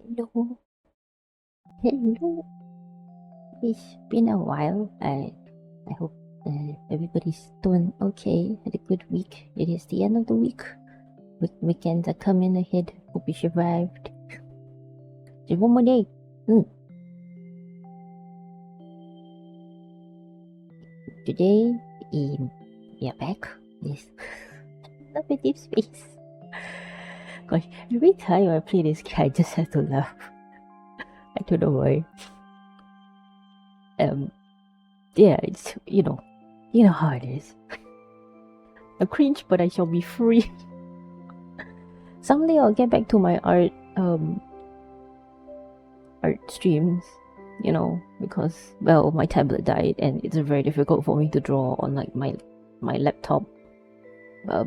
Hello. Hello. It's been a while. I hope everybody's doing okay. Had a good week. It is the end of the week. Weekends are coming ahead. Hope you survived. Just one more day. Today, we are back. Yes. Love a Deepspace. Gosh, every time I play this game, I just have to laugh. I don't know why. Yeah, it's you know how it is. I cringe, but I shall be free. Someday I'll get back to my art streams, because my tablet died and it's very difficult for me to draw on like my laptop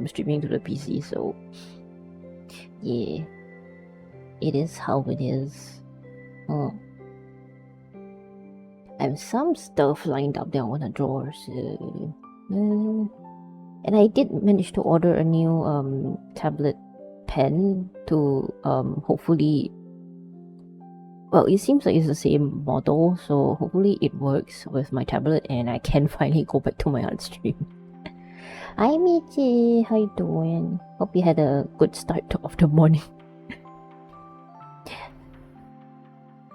streaming to the PC. So yeah, it is how it is. I have some stuff lined up that I want to draw, so and I did manage to order a new tablet pen to hopefully, it seems like it's the same model, so hopefully it works with my tablet and I can finally go back to my art stream. Hi Michi, how you doing? Hope you had a good start of the morning.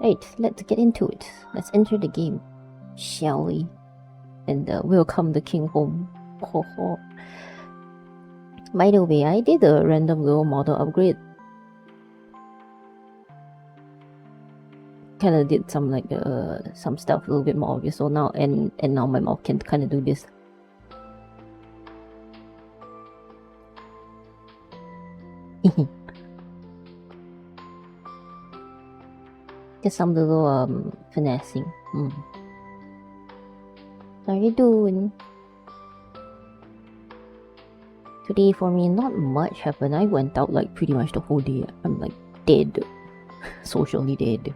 Right, let's get into it. Let's enter the game, shall we? And welcome the king home. Ho ho. By the way, I did a random little model upgrade. Kind of did some some stuff a little bit more obvious. So now and now my mouth can kind of do this. Just some little finessing. How you doing? Today for me, not much happened. I went out like pretty much the whole day. I'm like dead, socially dead.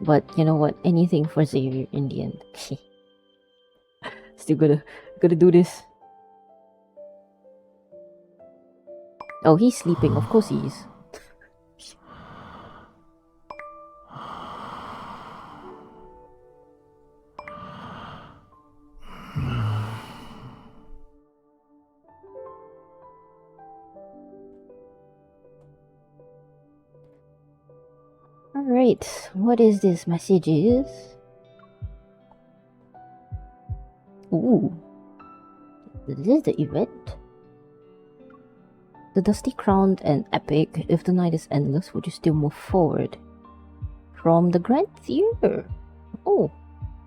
But you know what? Anything for Xavier in the end. Still gotta do this. Oh, he's sleeping. Of course he is. Alright, what is this messages? Ooh. This is the event. The Dusty Crowned and Epic. If the night is endless, would you still move forward? From the Grand Theater. Oh,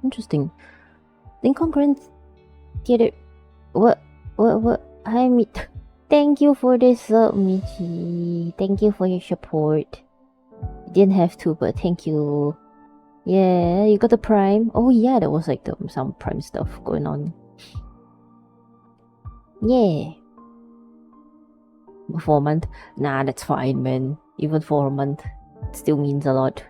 interesting. Lincoln Grand Theater. What? Hi, Meet. Thank you for this, Michi. Thank you for your support. Didn't have to, but thank you. Yeah, you got the Prime. Oh yeah, there was like some Prime stuff going on. Yeah. For a month? Nah, that's fine, man. Even for a month, it still means a lot,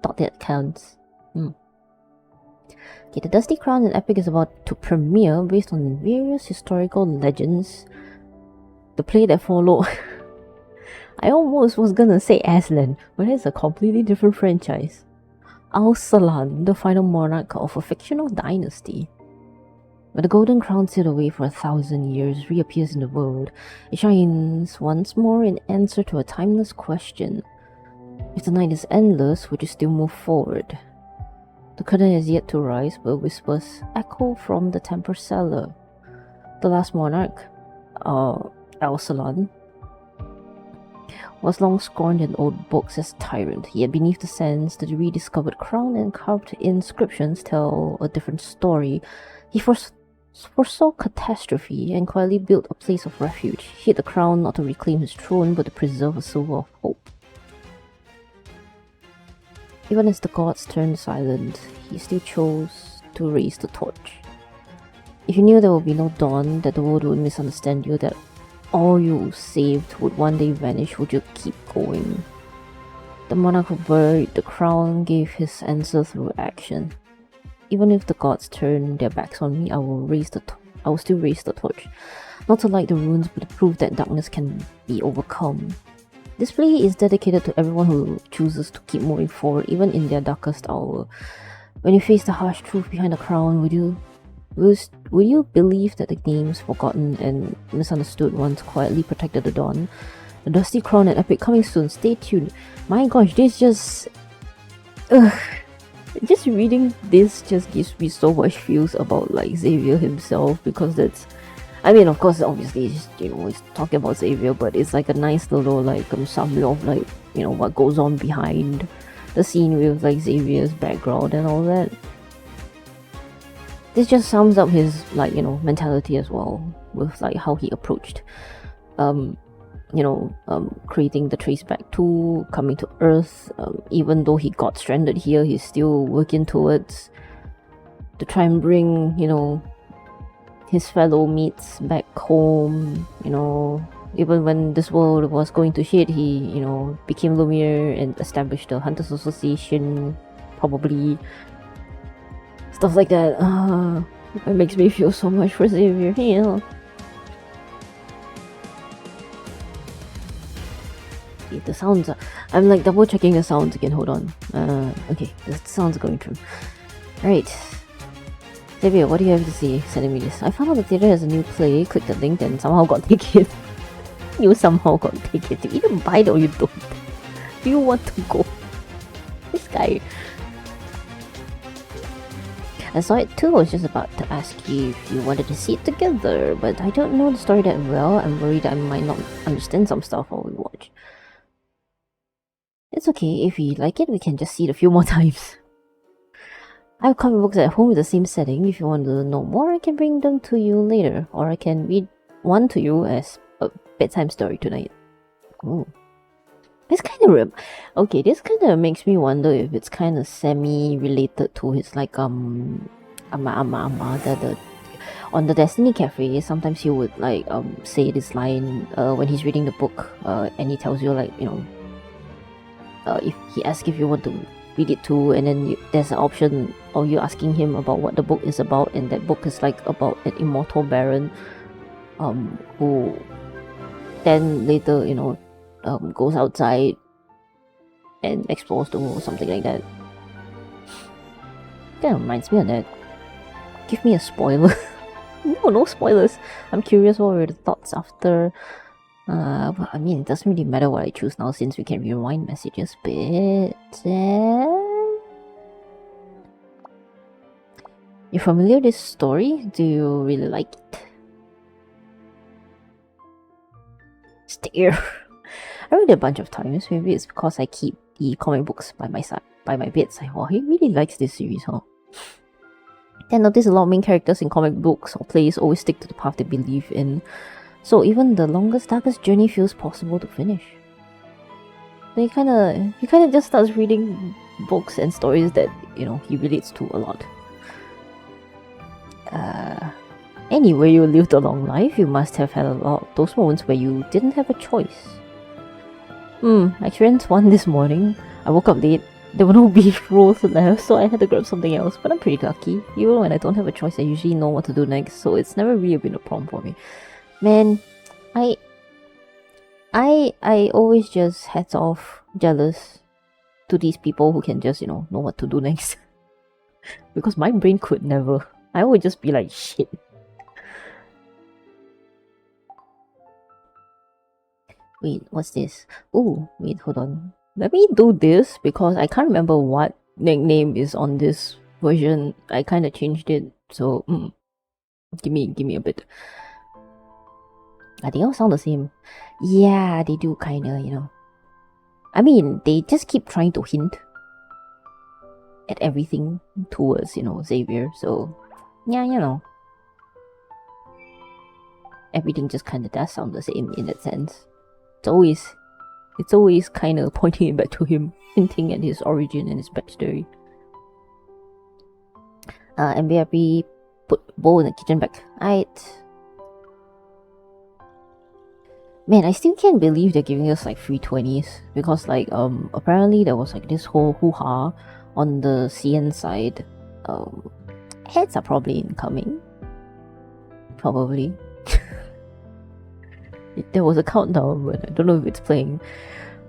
Thought that counts. Okay, the Dusty Crown and Epic is about to premiere based on various historical legends. The play that followed. I almost was gonna say Aslan, but it's a completely different franchise. Al-Salan, the final monarch of a fictional dynasty. When the golden crown sealed away for 1,000 years reappears in the world, it shines once more in answer to a timeless question. If the night is endless, would you still move forward? The curtain has yet to rise, but whispers echo from the temple cellar. The last monarch, Al-Salan, was long scorned in old books as tyrant, yet beneath the sands, the rediscovered crown and carved inscriptions tell a different story. He foresaw catastrophe and quietly built a place of refuge. He hid the crown not to reclaim his throne, but to preserve a silver of hope. Even as the gods turned silent, he still chose to raise the torch. If you knew there would be no dawn, that the world would misunderstand you, that all you saved would one day vanish, would you keep going? The monarch who buried the crown gave his answer through action. Even if the gods turn their backs on me, I will still raise the torch. Not to light the runes, but to prove that darkness can be overcome. This play is dedicated to everyone who chooses to keep moving forward, even in their darkest hour. When you face the harsh truth behind the crown, would you believe that the names forgotten and misunderstood ones quietly protected the dawn? The Dusty Crown and Epic coming soon. Stay tuned. My gosh, this just... just reading this just gives me so much feels about like Xavier himself, because that's... I mean, of course, obviously, he's talking about Xavier, but it's like a nice little like summary of like, what goes on behind the scene with like Xavier's background and all that. This just sums up his like, mentality as well, with like how he approached creating the Traceback 2, coming to Earth. Even though he got stranded here, he's still working towards to try and bring, his fellow mates back home. Even when this world was going to shit, he, became Lumiere and established the Hunters Association, probably. Stuff like that. It makes me feel so much for Xavier, The sounds are... I'm like double checking the sounds again, hold on. Okay, the sounds are going through. Alright. Xavier, what do you have to say sending me this? I found out the theatre has a new play, clicked the link and somehow got ticket. You somehow got ticket. You either buy it or you don't. Do you want to go? This guy. I saw it too. I was just about to ask you if you wanted to see it together, but I don't know the story that well. I'm worried I might not understand some stuff while we watch. It's okay, if you like it, we can just see it a few more times. I have comic books at home with the same setting. If you want to know more, I can bring them to you later, or I can read one to you as a bedtime story tonight. Ooh. This kind of makes me wonder if it's kind of semi-related to his like on the Destiny Cafe. Sometimes he would like say this line when he's reading the book, and he tells you like if he asks if you want to read it too, and then there's an option of you asking him about what the book is about, and that book is like about an immortal baron who then later goes outside and explores the world, something like that. Kind of reminds me of that. Give me a spoiler. No spoilers. I'm curious what were the thoughts after. But I mean, it doesn't really matter what I choose now since we can rewind messages, but you're familiar with this story? Do you really like it? Stare. I read it a bunch of times. Maybe it's because I keep the comic books by my side, by my bedside. Wow, he really likes this series, huh? Then notice a lot of main characters in comic books or plays always stick to the path they believe in. So even the longest, darkest journey feels possible to finish. So he kind of just starts reading books and stories that he relates to a lot. Anyway, you lived a long life. You must have had a lot of those moments where you didn't have a choice. I experienced one this morning. I woke up late. There were no beef rolls left, so I had to grab something else. But I'm pretty lucky. Even when I don't have a choice, I usually know what to do next. So it's never really been a problem for me. Man, I always just hats off, jealous to these people who can just, know what to do next. Because my brain could never. I would just be like, shit. Wait, what's this? Oh, wait, hold on. Let me do this because I can't remember what nickname is on this version. I kind of changed it, so give me a bit. They all sound the same. Yeah, they do kinda, I mean, they just keep trying to hint at everything towards, Xavier, so yeah, everything just kinda does sound the same in that sense. It's always kinda pointing it back to him, hinting at his origin and his backstory. MBRP put bowl in the kitchen back. Alright. Man, I still can't believe they're giving us like free 20s, because like apparently there was like this whole hoo-ha on the CN side. Heads are probably incoming. Probably. There was a countdown, but I don't know if it's playing.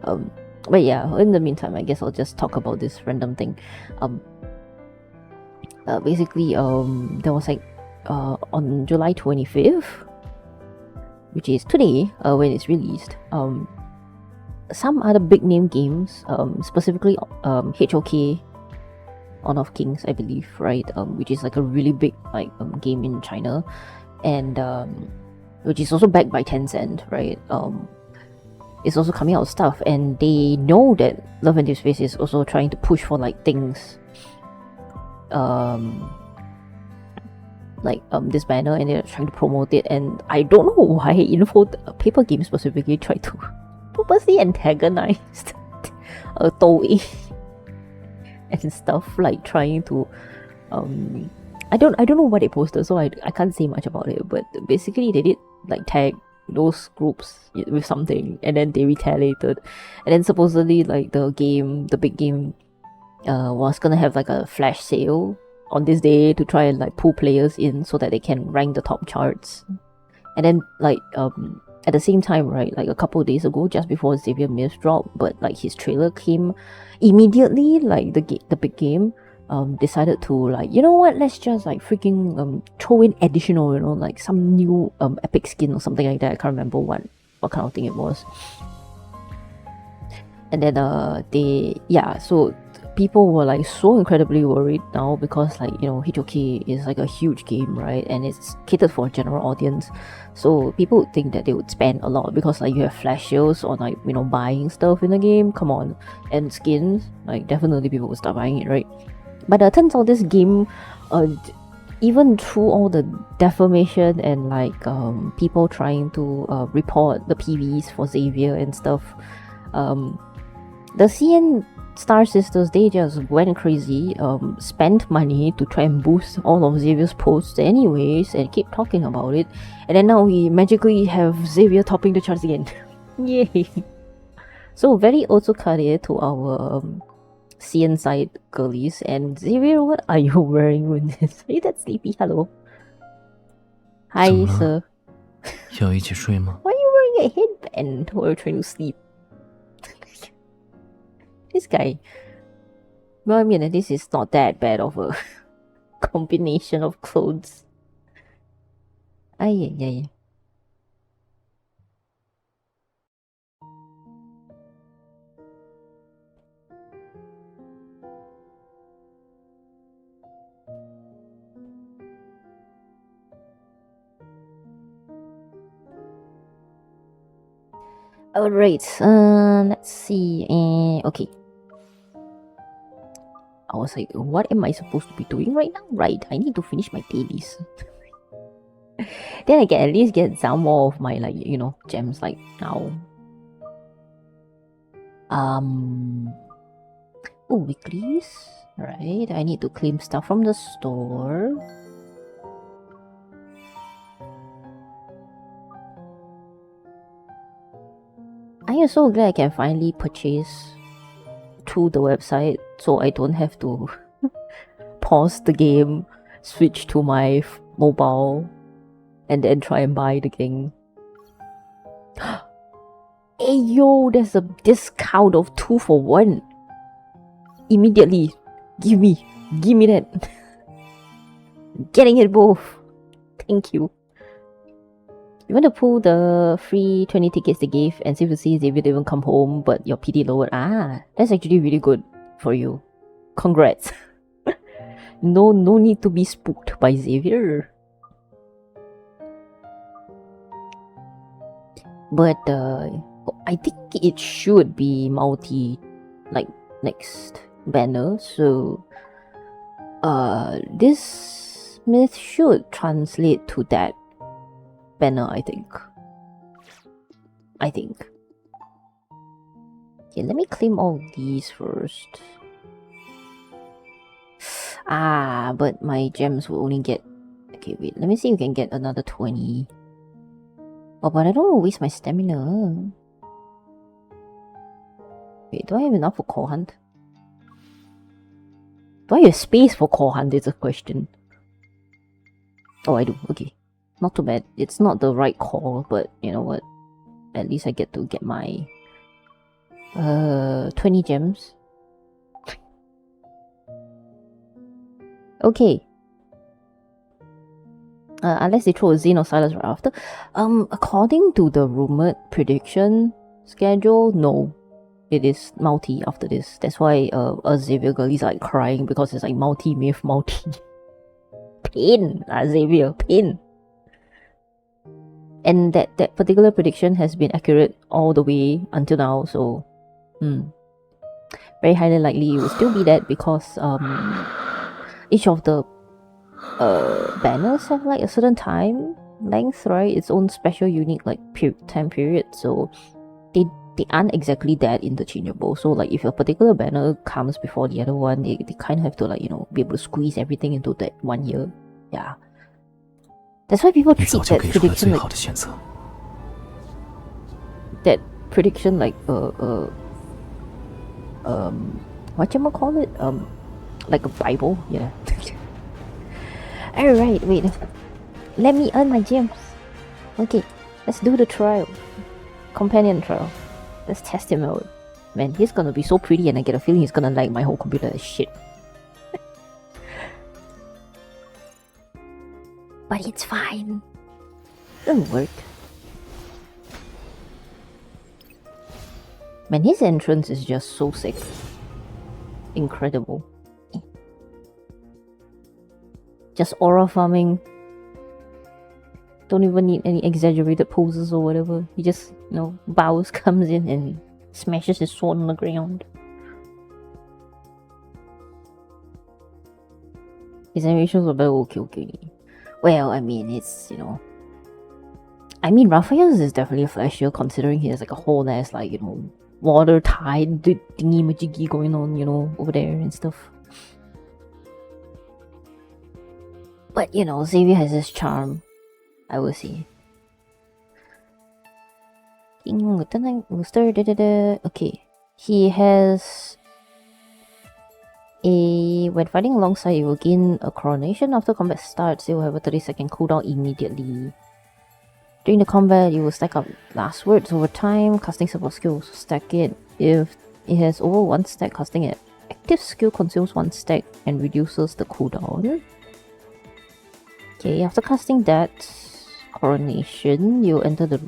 But yeah, in the meantime, I guess I'll just talk about this random thing. Basically, there was like on July 25th, which is today, when it's released, some other big name games, specifically HOK, Honor of Kings, I believe, right? Which is like a really big game in China, and which is also backed by Tencent, right? It's also coming out with stuff, and they know that Love and Deepspace is also trying to push for like things, this banner, and they're trying to promote it. And I don't know why Info Paper Game specifically tried to purposely antagonize Toei and stuff, like trying to I don't know what they posted, so I can't say much about it, but basically they did like tag those groups with something, and then they retaliated, and then supposedly like the big game was gonna have like a flash sale on this day to try and like pull players in so that they can rank the top charts. And then like at the same time, right, like a couple of days ago, just before Xavier Myth dropped, but like his trailer came immediately, like the big game decided to like, you know what, let's just like freaking throw in additional, you know, like some new epic skin or something like that. I can't remember what kind of thing it was. And then so people were like so incredibly worried now, because like, you know, HOK is like a huge game, right, and it's catered for a general audience, so people would think that they would spend a lot, because like you have flash sales on like, you know, buying stuff in the game, come on, and skins, like definitely people would start buying it, right? But it turns out this game, even through all the defamation and like people trying to report the PVs for Xavier and stuff, the CN Star Sisters, they just went crazy, spent money to try and boost all of Xavier's posts anyways, and keep talking about it, and then now we magically have Xavier topping the charts again. Yay! So very otsukare to our CN side girlies. And Xavier, what are you wearing with this? Are you that sleepy? Hello. Hi, sir. 要一起睡吗? Why are you wearing a headband while you're trying to sleep? This guy. Well, I mean, this is not that bad of a combination of clothes. Ay. Alright, let's see. Okay. I was like, what am I supposed to be doing right now? Right, I need to finish my dailies. Then I can at least get some more of my, like, you know, gems like now. Weeklies. Right, I need to claim stuff from the store. I am so glad I can finally purchase through the website, so I don't have to pause the game, switch to my mobile, and then try and buy the thing. Hey yo, there's a discount of 2 for 1. Immediately, give me that. Getting it both. Thank you. You want to pull the free 20 tickets they gave and see if you see Xavier didn't come home, but your PD lowered. That's actually really good for you. Congrats. No need to be spooked by Xavier. But I think it should be multi, like, next banner, so this myth should translate to that banner, I think. Okay, let me claim all these first. But my gems will only get... Okay, wait, let me see if we can get another 20. Oh, but I don't want to waste my stamina. Wait, do I have enough for Core Hunt? Do I have space for Core Hunt is a question. Oh, I do, okay. Not too bad. It's not the right call, but you know what? At least I get to get my 20 gems. Okay. Unless they throw a Zane or Silas right after. According to the rumored prediction schedule, no. It is multi after this. That's why Xavier girl is like crying because it's like multi-myth, multi. Pain, Xavier, pain. And that particular prediction has been accurate all the way until now, so very highly likely it will still be that because each of the banners have like a certain time length, right? Its own special unique like time period, so they aren't exactly that interchangeable. So like if a particular banner comes before the other one, they kind of have to like, you know, be able to squeeze everything into that 1 year. Yeah. That's why people treat that prediction like whatchamacallit? Like a Bible, yeah. Alright, wait. Let me earn my gems. Okay, let's do the trial. Companion trial. Let's test him out. Man, he's gonna be so pretty and I get a feeling he's gonna like my whole computer as shit. But it's fine. It'll work. Man, his entrance is just so sick. Incredible. Just aura farming. Don't even need any exaggerated poses or whatever. He just, you know, bows, comes in and smashes his sword on the ground. His animations were better. Okay. Well, I mean, it's, you know... I mean, Raphael's is definitely flashier considering he has like a whole ass, like, you know, water tide thingy-majiggy going on, you know, over there and stuff. But, you know, Xavier has his charm, I will say. Okay. He has when fighting alongside, you will gain a coronation. After combat starts, you will have a 30-second cooldown immediately. During the combat, you will stack up last words over time. Casting support skills, stack it. If it has over 1 stack, casting it. Active skill consumes 1 stack and reduces the cooldown. Okay, after casting that coronation, you enter the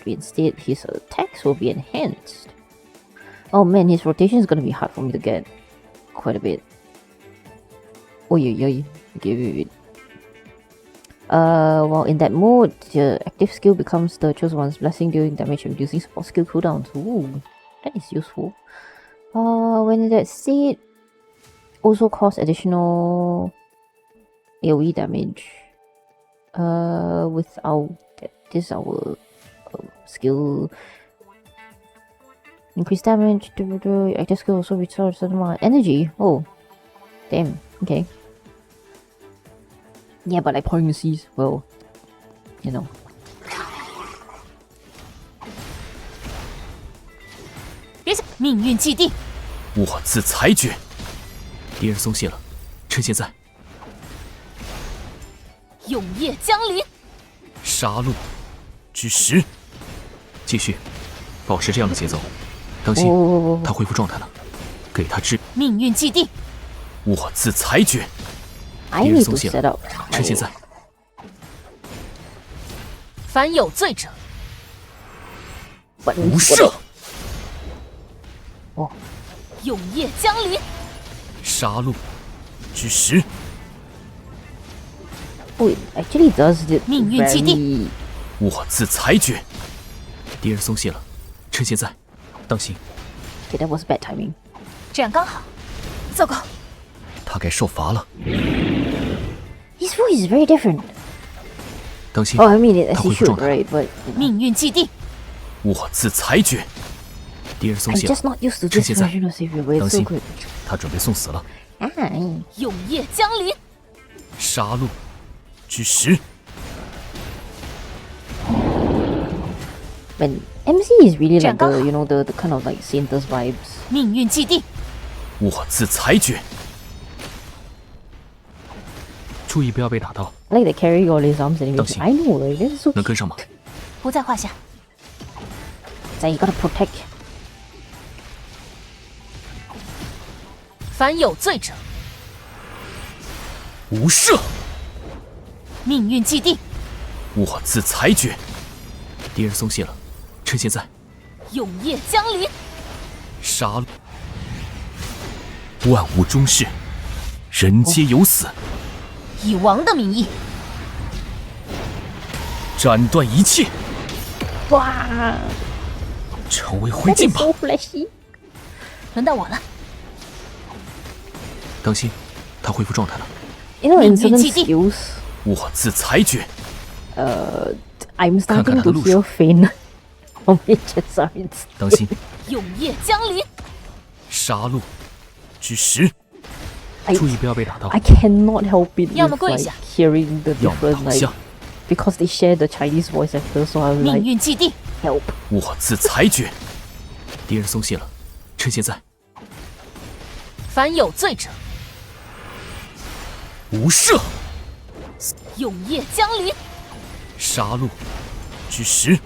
instead his attacks will be enhanced. Oh man, his rotation is gonna be hard for me to get quite a bit. Oh yeah. Okay, wait. While in that mode, the active skill becomes the chosen one's blessing, dealing damage and reducing support skill cooldowns. Ooh, that is useful. When that state also cause additional AoE damage. Without this our skill increase damage. Active skill also restores certain amount of energy. Oh, damn. Okay. Yeah, but like poignancies, well, you know. 别想命运既定，我自裁决。敌人松懈了，趁现在。永夜降临，杀戮之时。继续，保持这样的节奏。当心，他恢复状态了，给他治。命运既定，我自裁决。 I need to set up. 趁现在，凡有罪者，无赦。哦，永夜降临，杀戮之时。Oh, it actually does it 命运既定。 very... 我自裁决。敌人松懈了，趁现在，当心。Okay, that was bad timing. 这样刚好。糟糕，他该受罚了。 His voice is very different. 当心 Oh, I mean, as 他 he 恢复 should, 状态。 right? But 命运既定，我自裁决。敌人松 I'm 懈了， just not used to 趁 this 现在， version of Xavier, but 当 it's so 心 good. 他准备送死了。 Ah, 永夜降临，杀戮之时。 when MC is really like 这样刚好。 the, you know, the kind of like Sainters vibes. 命运既定，我自裁决。注意不要被打到， I like the carry all his arms and 当 everything. 心。 I know, like this is so 能跟上吗？ 不在话下。 So you gotta protect. 凡有罪者，无赦！命运既定，我自裁决。敌人松懈了，趁现在，永夜降临。杀戮！万物终逝，人皆有死。以王的名义，斩断一切，哇，成为灰烬吧！ so flashy。轮到我了。当心，他恢复状态了。You know, in certain 命运既定。 skills, 我自裁决。 I'm 看看 starting 他的 to 路 feel 数 faint. Or mages are in 当心，永夜降临。杀戮之时， I 注意不要被打到。 I cannot help it 要么 with 跪 like 下， hearing the 要么 different 倒 like 下。 because they share the Chinese voice actor, so I'm 命 like 运既定， help. 我自裁决。敌人松懈了，趁现在，凡有罪者，无赦！永夜降临。杀戮之时，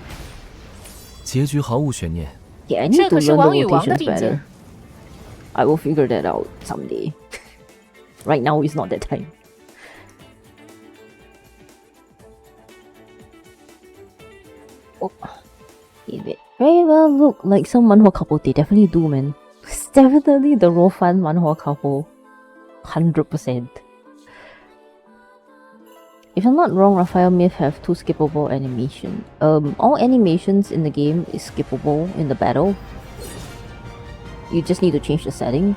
结局毫无悬念。 Yeah, I need 这 to 可是 learn 王 the 与王的 rotations 并肩。 better. I will figure that out someday. Right now is not that time. Oh, leave it. Very well look like some manhwa couple. They definitely do, man. It's definitely the Rofan manhwa couple. 100%. If I'm not wrong, Raphael Myth have 2 skippable animation. All animations in the game is skippable in the battle. You just need to change the settings.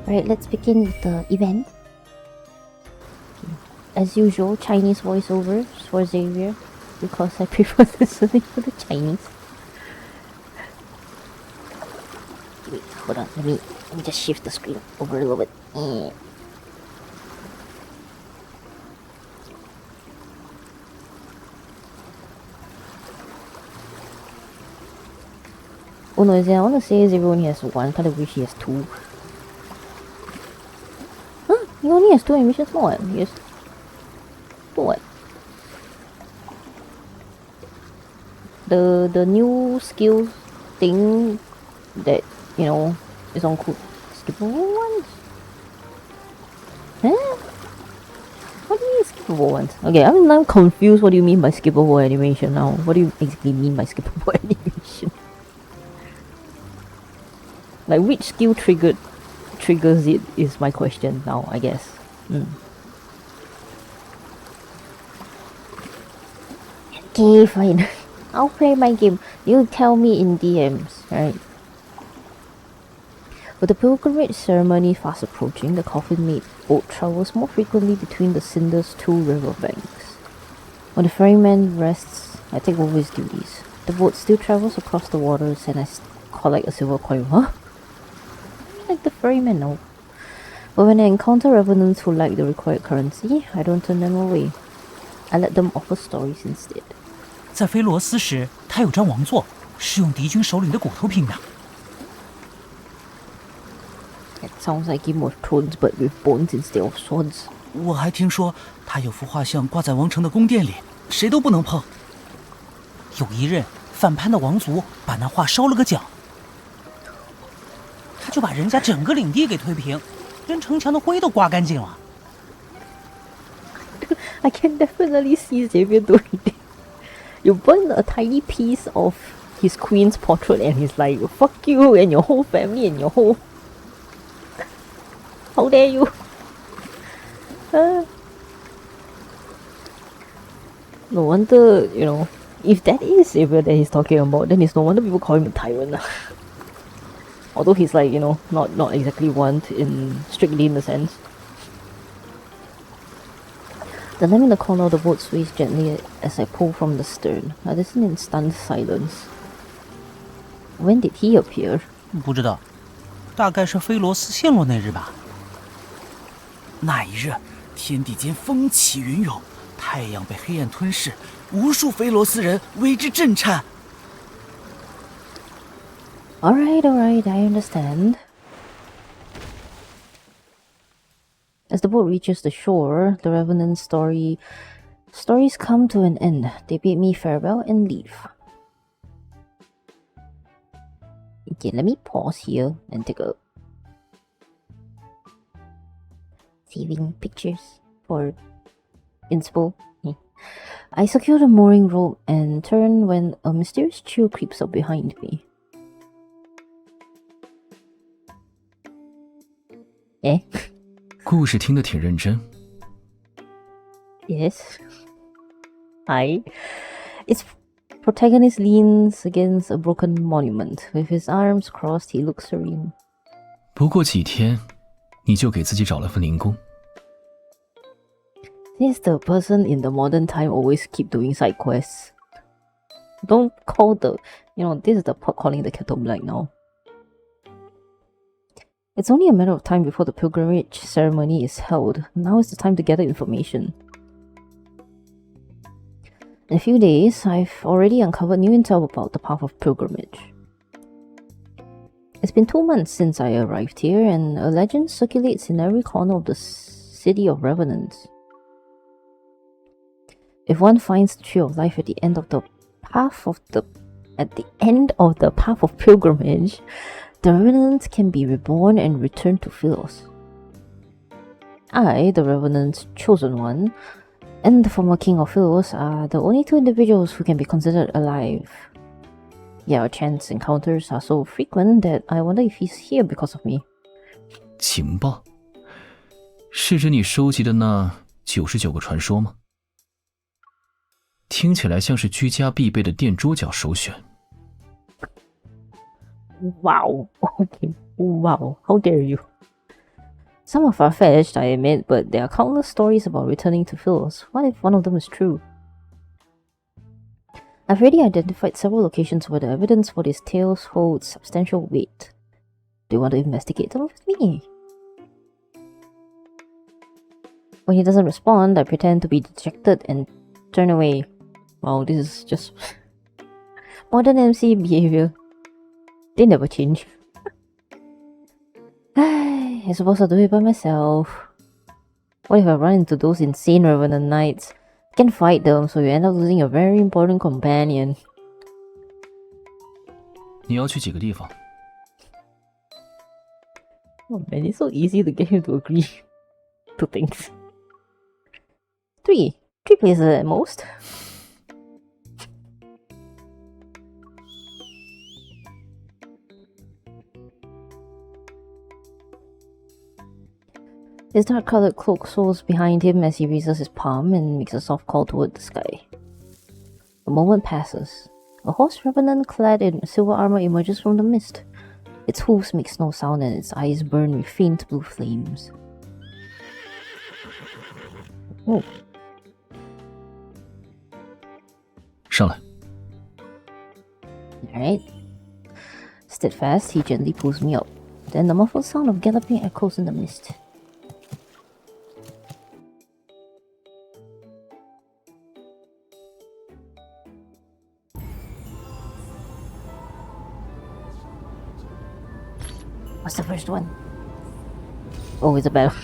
Alright, let's begin with the event. As usual, Chinese voiceovers for Xavier, because I prefer listening to the Chinese. Wait, hold on, let me just shift the screen over a little bit. Oh no, I want to say Xavier only has 1, kind of wish he has 2. Huh? He only has 2 animations? No, what? He has... What? The new skill thing that, you know, is on skippable ones? Huh? What do you mean skippable ones? Okay, I'm confused. What do you mean by skippable animation now? What do you exactly mean by skippable animation? Like, which skill triggers it is my question now, I guess. Okay, fine. I'll play my game. You tell me in DMs, right? With the pilgrimage ceremony fast approaching, the coffin-made boat travels more frequently between the Cinder's 2 riverbanks. When the ferryman rests, I take over his duties. The boat still travels across the waters and I collect a silver coin. Huh? Like the ferryman now. But when I encounter revenants who lack the required currency, I don't turn them away. I let them offer stories instead. 在菲罗斯时，他有张王座，是用敌军首领的骨头拼的。 It sounds like Game of Thrones, but with bones instead of swords. 我还听说他有幅画像挂在王城的宫殿里，谁都不能碰。有一任反叛的王族把那画烧了个奖，他就把人家整个领地给推平，连城墙的灰都刮干净了。 I can definitely see Xavier doing it. You burn a tiny piece of his queen's portrait and he's like, fuck you and your whole family and your whole... How dare you? No wonder, you know, if that is Xavier that he's talking about, then it's no wonder people call him a tyrant. Although he's like, you know, not exactly one in strictly in the sense. The lamp in the corner of the boat sways gently as I pull from the stern. I listen in stunned silence. When did he appear? 不知道，大概是菲罗斯陷落那日吧。那一日，天地间风起云涌，太阳被黑暗吞噬，无数菲罗斯人为之震颤。Alright, I understand. As the boat reaches the shore, the Revenant's stories come to an end. They bid me farewell and leave. Okay, let me pause here and take a saving pictures for inspo. I secure the mooring rope and turn when a mysterious chill creeps up behind me. Eh? 故事听得挺认真。 Yes. Hi. Its protagonist leans against a broken monument. With his arms crossed, he looks serene. 不过几天，你就给自己找了份零工。 Since the person in the modern time always keep doing side quests. Don't call the, this is the pot calling the kettle black now. It's only a matter of time before the pilgrimage ceremony is held. Now is the time to gather information. In a few days, I've already uncovered new intel about the path of pilgrimage. It's been 2 months since I arrived here, and a legend circulates in every corner of the city of revenants. If one finds the tree of life at the end of the path of pilgrimage, the revenant can be reborn and return to Philos. I, the revenant's chosen one, and the former king of Philos are the only 2 individuals who can be considered alive. Yet our chance encounters are so frequent that I wonder if he's here because of me. 情报，是指你收集的那99个传说吗？听起来像是居家必备的垫桌角首选。 Wow. Okay. Wow. How dare you? Some are far-fetched, I admit, but there are countless stories about returning to Philos. What if one of them is true? I've already identified several locations where the evidence for these tales holds substantial weight. Do you want to investigate them with me? When he doesn't respond, I pretend to be dejected and turn away. Wow, this is just modern MC behavior. They never change. I suppose I'll do it by myself. What if I run into those insane revenant knights? I can fight them, so you end up losing a very important companion. 你要去几个地方？ Oh man, it's so easy to get him to agree to things. 3 places at most. His dark-colored cloak swirls behind him as he raises his palm and makes a soft call toward the sky. A moment passes. A horse revenant clad in silver armor emerges from the mist. Its hooves make no sound and its eyes burn with faint blue flames. Oh. 上来。 Alright. Steadfast, he gently pulls me up. Then the muffled sound of galloping echoes in the mist. What's the first one? Oh, it's a battle.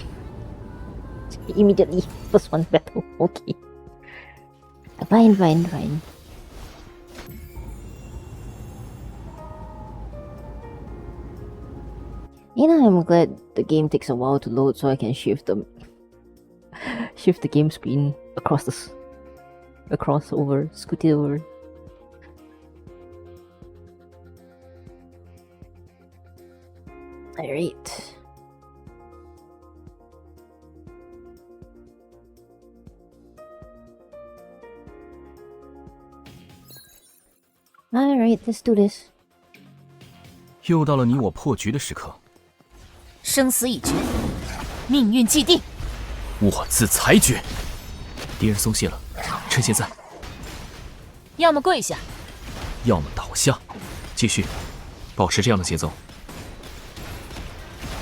Immediately, first one battle. Okay. Fine. I'm glad the game takes a while to load so I can shift the game screen scoot it over. Alright. Alright, let's do this. 又到了你我破局的时刻。生死已决，命运既定。我自裁决。敌人松懈了，趁现在。要么跪下，要么倒下。继续，保持这样的节奏。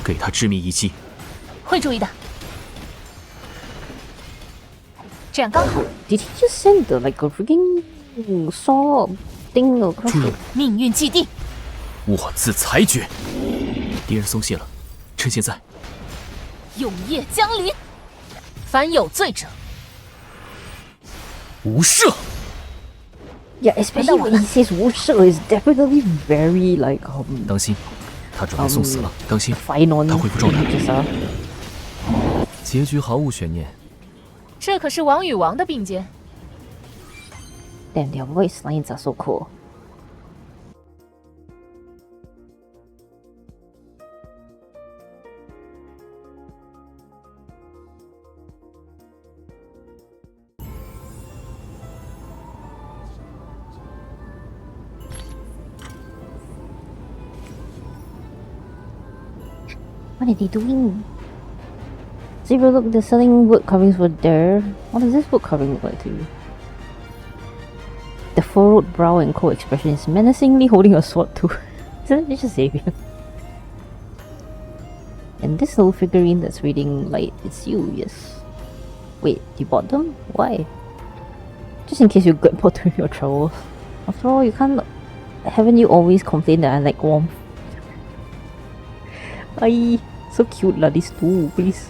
给他致命一击。会注意的。这样刚好。Did he just send like a freaking saw thing across it? 命运既定。我自裁决。敌人松懈了，趁现在。永夜降临，凡有罪者无赦。Yeah, especially when he says 无赦 is definitely very like 当心，他准备送死了！当心， fine on 他恢复状态。 Gachas. 结局毫无悬念。这可是王与王的并肩。 Damn, their voice lines are so cool. What are they doing? Xavier, look, they're selling wood carvings for there. What does this wood carving look like to you? The furrowed brow and cold expression is menacingly holding a sword too. Isn't it just Xavier? And this little figurine that's reading light, it's you, yes. Wait, you bought them? Why? Just in case you get bored during your travels. After all, you can't... Haven't you always complained that I like warmth? Ay, so cute lah, these two, please.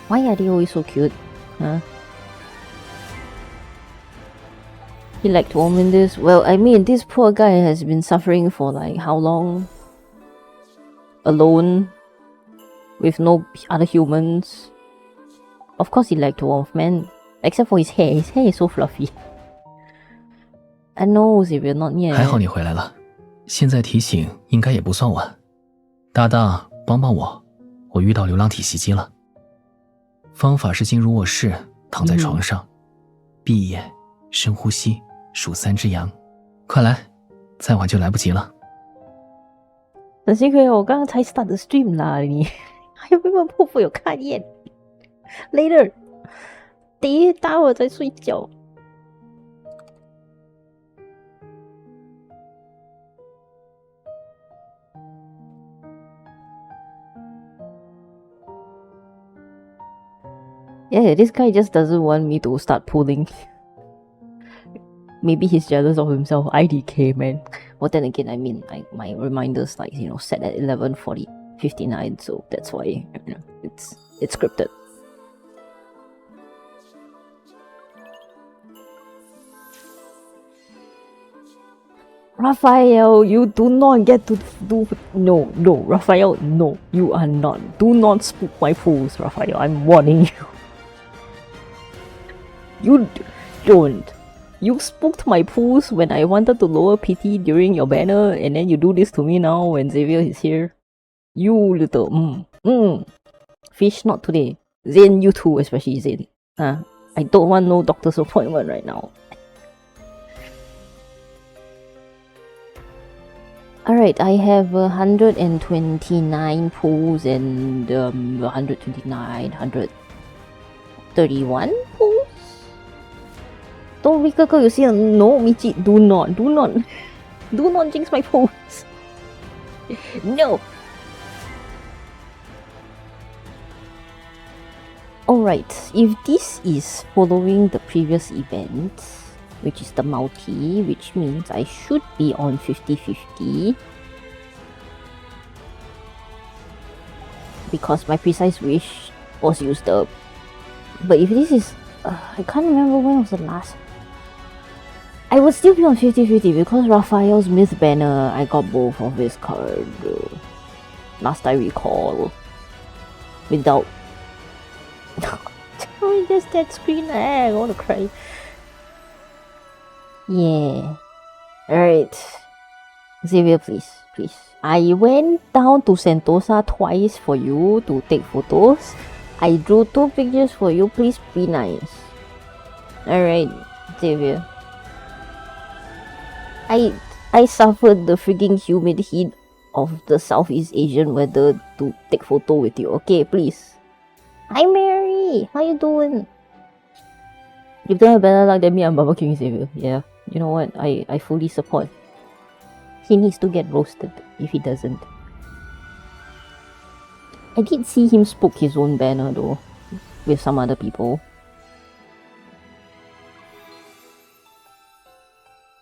Why are they always so cute? Huh? He liked warm in this. Well, I mean, this poor guy has been suffering for like how long? Alone? With no other humans? Of course he liked warmth, man. Except for his hair. His hair is so fluffy. I know, Xavier, not yet. 还好你回来了，现在提醒应该也不算晚。搭档，帮帮我，我遇到流浪体袭击了。方法是进入卧室，躺在床上，闭眼，深呼吸，数3只羊。快来，再晚就来不及了。很幸亏我刚刚才 start the stream 啦，你还有没有破釜有看耶 ？Later， 待会再睡觉。Yeah, this guy just doesn't want me to start pulling. Maybe he's jealous of himself. IDK, man. Well, then again, I mean, like my reminders, like set at 11:59, so that's why it's scripted. Raphael, you do not get to do... No, Raphael, no, you are not. Do not spook my pools, Raphael. I'm warning you. You don't. You spooked my pools when I wanted to lower PT during your banner, and then you do this to me now when Xavier is here. You little fish, not today. Zane, you too, especially Zane. I don't want no doctor's appointment right now. Alright, I have 129 pools and 129, 131 pools? Don't Rikako, you see? No, Michi, do not jinx my pools. No. Alright, if this is following the previous event, which is the multi, which means I should be on 50-50. Because my precise wish was used up. But if this is... I can't remember when was the last... I would still be on 50-50 because Raphael's Myth banner, I got both of his cards. Last I recall. Without... Oh, just that screen lag, I wanna cry. Yeah. Alright. Xavier, please. I went down to Sentosa twice for you to take photos. I drew 2 pictures for you. Please be nice. Alright, Xavier. I suffered the freaking humid heat of the Southeast Asian weather to take photo with you. Okay, please. Hi Mary! How you doing? You've done better luck than me, I'm barbecuing Xavier. Yeah. You know what? I fully support. He needs to get roasted if he doesn't. I did see him spook his own banner though, with some other people.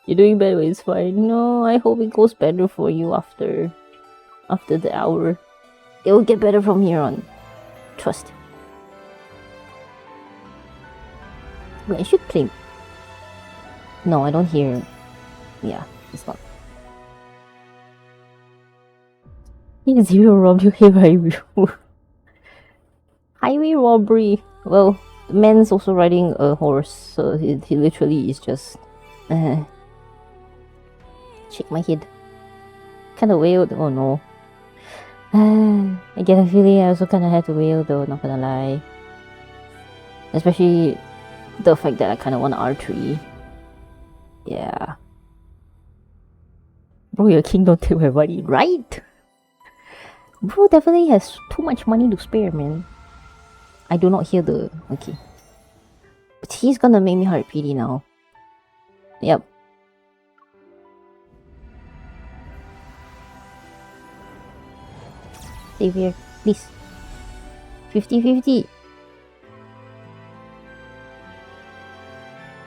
You're doing better, it's fine. No, I hope it goes better for you after the hour. It will get better from here on. Trust. I should claim. No, I don't hear. Yeah, it's not. Xavier robbed you highway robbery. Well, the man's also riding a horse, so he literally is just. Shake my head. Kinda wailed. Oh no. I get a feeling I also kinda had to wail though, not gonna lie. Especially the fact that I kinda want R3. Yeah. Bro, your king don't take my money, right? Bro definitely has too much money to spare, man. I do not hear the... Okay. But he's gonna make me heart PD now. Yep. Xavier, please. 50-50.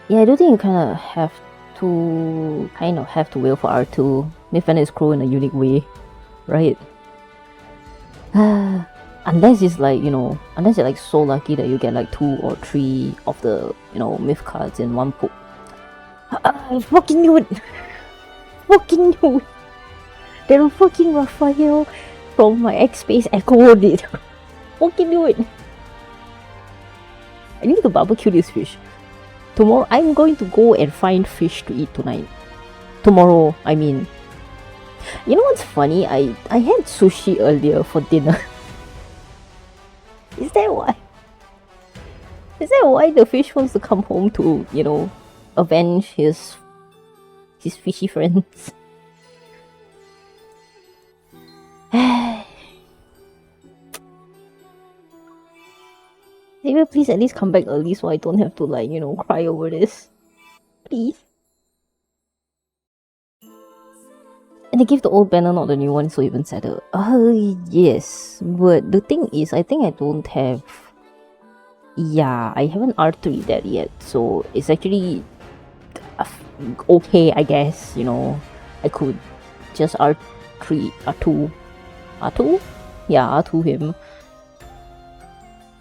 Yeah, I do think you kind of have to wait for R2. Defend his crew in a unique way, right? Unless it's like, unless you're like so lucky that you get like 2 or 3 of the, myth cards in one pool. I fucking knew it! Fucking knew it! That fucking Raphael from my X-Space echoed it. Fucking knew it! I need to barbecue this fish. Tomorrow, I'm going to go and find fish to eat tonight. Tomorrow, I mean. You know what's funny? I had sushi earlier for dinner. Is that why? Is that why the fish wants to come home to, avenge his fishy friends? Xavier, please at least come back early so I don't have to cry over this. Please. And they gave the old banner, not the new one, so even sadder. Yes. But the thing is, I think I don't have... Yeah, I haven't R3 that yet, so it's actually... okay, I guess, I could just R3, R2... R2? Yeah, R2 him.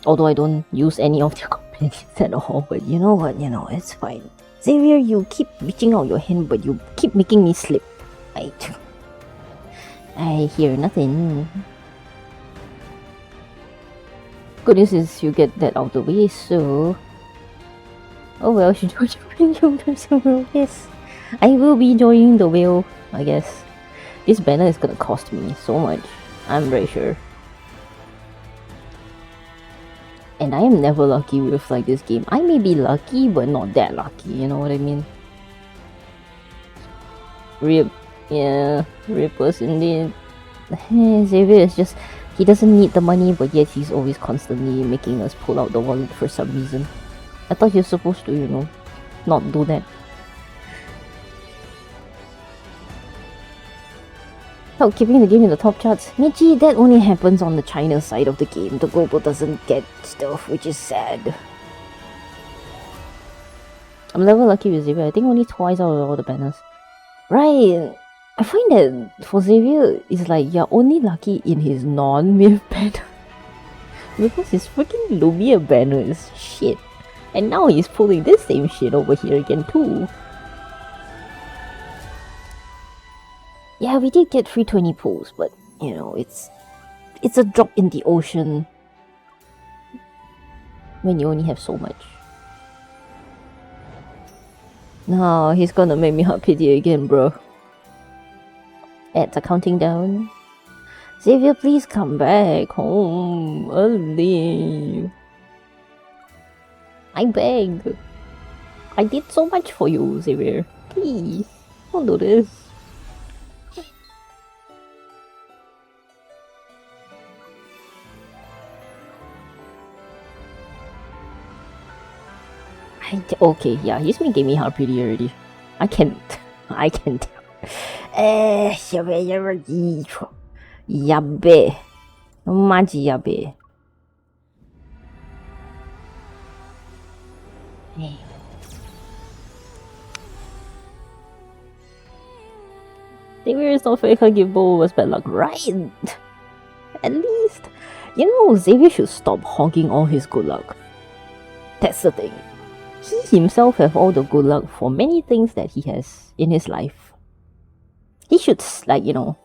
Although I don't use any of their companions at all, but you know what, it's fine. Xavier, you keep reaching out your hand, but you keep making me slip. I hear nothing. Good news is you get that out of the way, so... Oh well, she joined the whale, yes. I will be joining the whale, I guess. This banner is gonna cost me so much, I'm very sure. And I am never lucky with this game. I may be lucky, but not that lucky, you know what I mean? Rip. Yeah, rippers indeed. Xavier is just... He doesn't need the money, but yet he's always constantly making us pull out the wallet for some reason. I thought he was supposed to, not do that. Oh, keeping the game in the top charts. Michi, that only happens on the China side of the game. The global doesn't get stuff, which is sad. I'm never lucky with Xavier. I think only twice out of all the banners. Right. I find that for Xavier, it's like you're only lucky in his non-myth banner. Because his freaking Lumia banner is shit. And now he's pulling this same shit over here again too. Yeah, we did get 320 pulls, but it's a drop in the ocean when you only have so much. No, he's gonna make me hot pity again, bro. Ads are counting down. Xavier, please come back home early. I beg. I did so much for you, Xavier. Please, don't do this. Okay, yeah, he's been giving me hard pity already. I can't. Yabe. Maji yabe. Xavier is not fake, I give Bo was bad luck, right? At least, Xavier should stop hogging all his good luck. That's the thing. he himself have all the good luck for many things that he has in his life. He should, like, you know,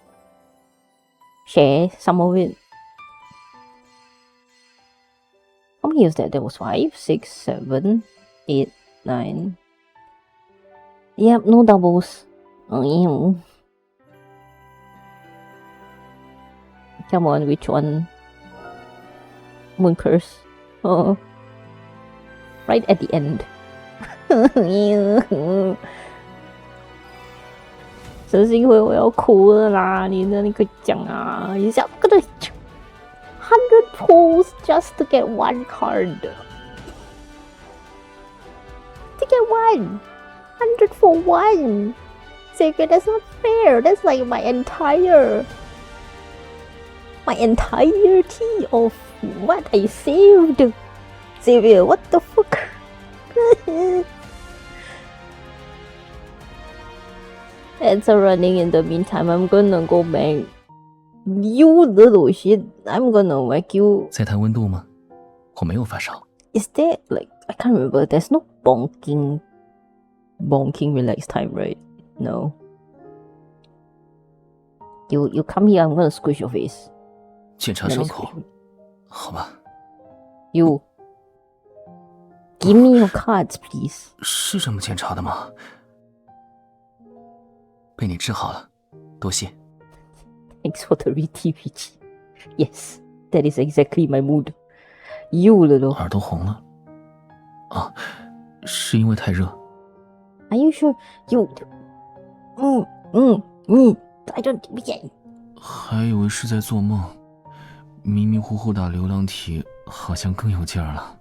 share some of it. How many was that? There was 5, 6, 7, 8, 9. Yep, no doubles. Oh, ew. Come on, which one? Moon Curse. Oh. Right at the end. 真是因为我要哭了啦！你的那个奖啊，你想跟着100 pulls just to get 1 card. To get 1! 100 for 1! Xavier, that's not fair. That's like my entirety of what I saved. Xavier, what the fuck? Ads are running in the meantime. I'm gonna go back. You little shit. I'm gonna whack you. 在谈温度吗？我没有发烧。 Is there, like, I can't remember. There's no bonking relax time, right? No. You come here, I'm gonna squish your face. 检查伤口，好吧。You give me your cards, please. 是这么检查的吗？被你治好了，多谢。 Thanks for the re-TPG. Yes, that is exactly my mood. You little. 耳朵红了。啊，是因为太热。 Are you sure? You. I don't. Yeah. 还以为是在做梦，迷迷糊糊打流浪体，好像更有劲儿了。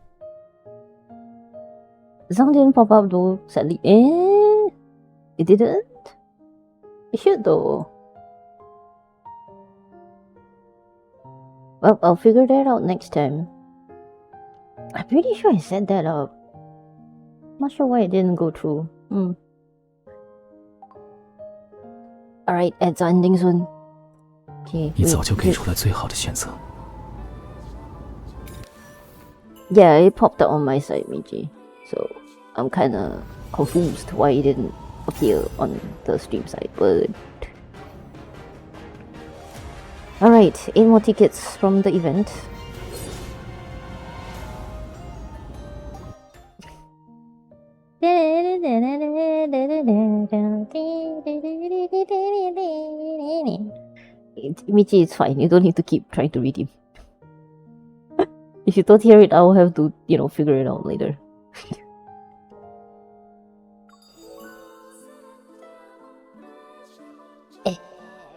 Zhang didn't pop up though, sadly. It didn't? It should though. Well, I'll figure that out next time. I'm pretty sure I set that up. Not sure why it didn't go through. Alright, ads are ending soon. Okay. 你早就给出了最好的选择。 Yeah, it popped up on my side, Miji. So I'm kinda confused why it didn't appear on the stream side, but alright, 8 more tickets from the event. Michi, it's fine. You don't need to keep trying to read him. If you don't hear it, I will have to, you know, figure it out later.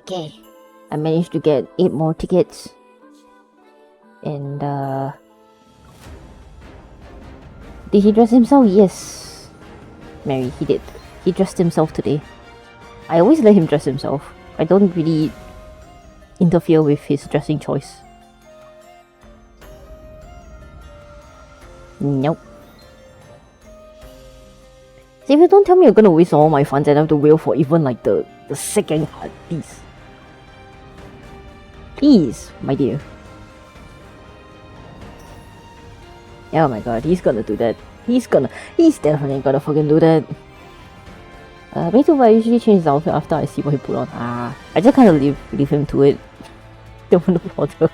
Okay. I managed to get 8 more tickets. And, did he dress himself? Yes. Mary, he did. He dressed himself today. I always let him dress himself. I don't really interfere with his dressing choice. Nope. See, if you don't tell me you're gonna waste all my funds and I have to wait for even like the second card, please. Please, my dear. Oh my god, he's gonna do that. He's definitely gonna fucking do that. Me too, but I usually change his outfit after I see what he put on. I just kind of leave him to it. Don't want to bother.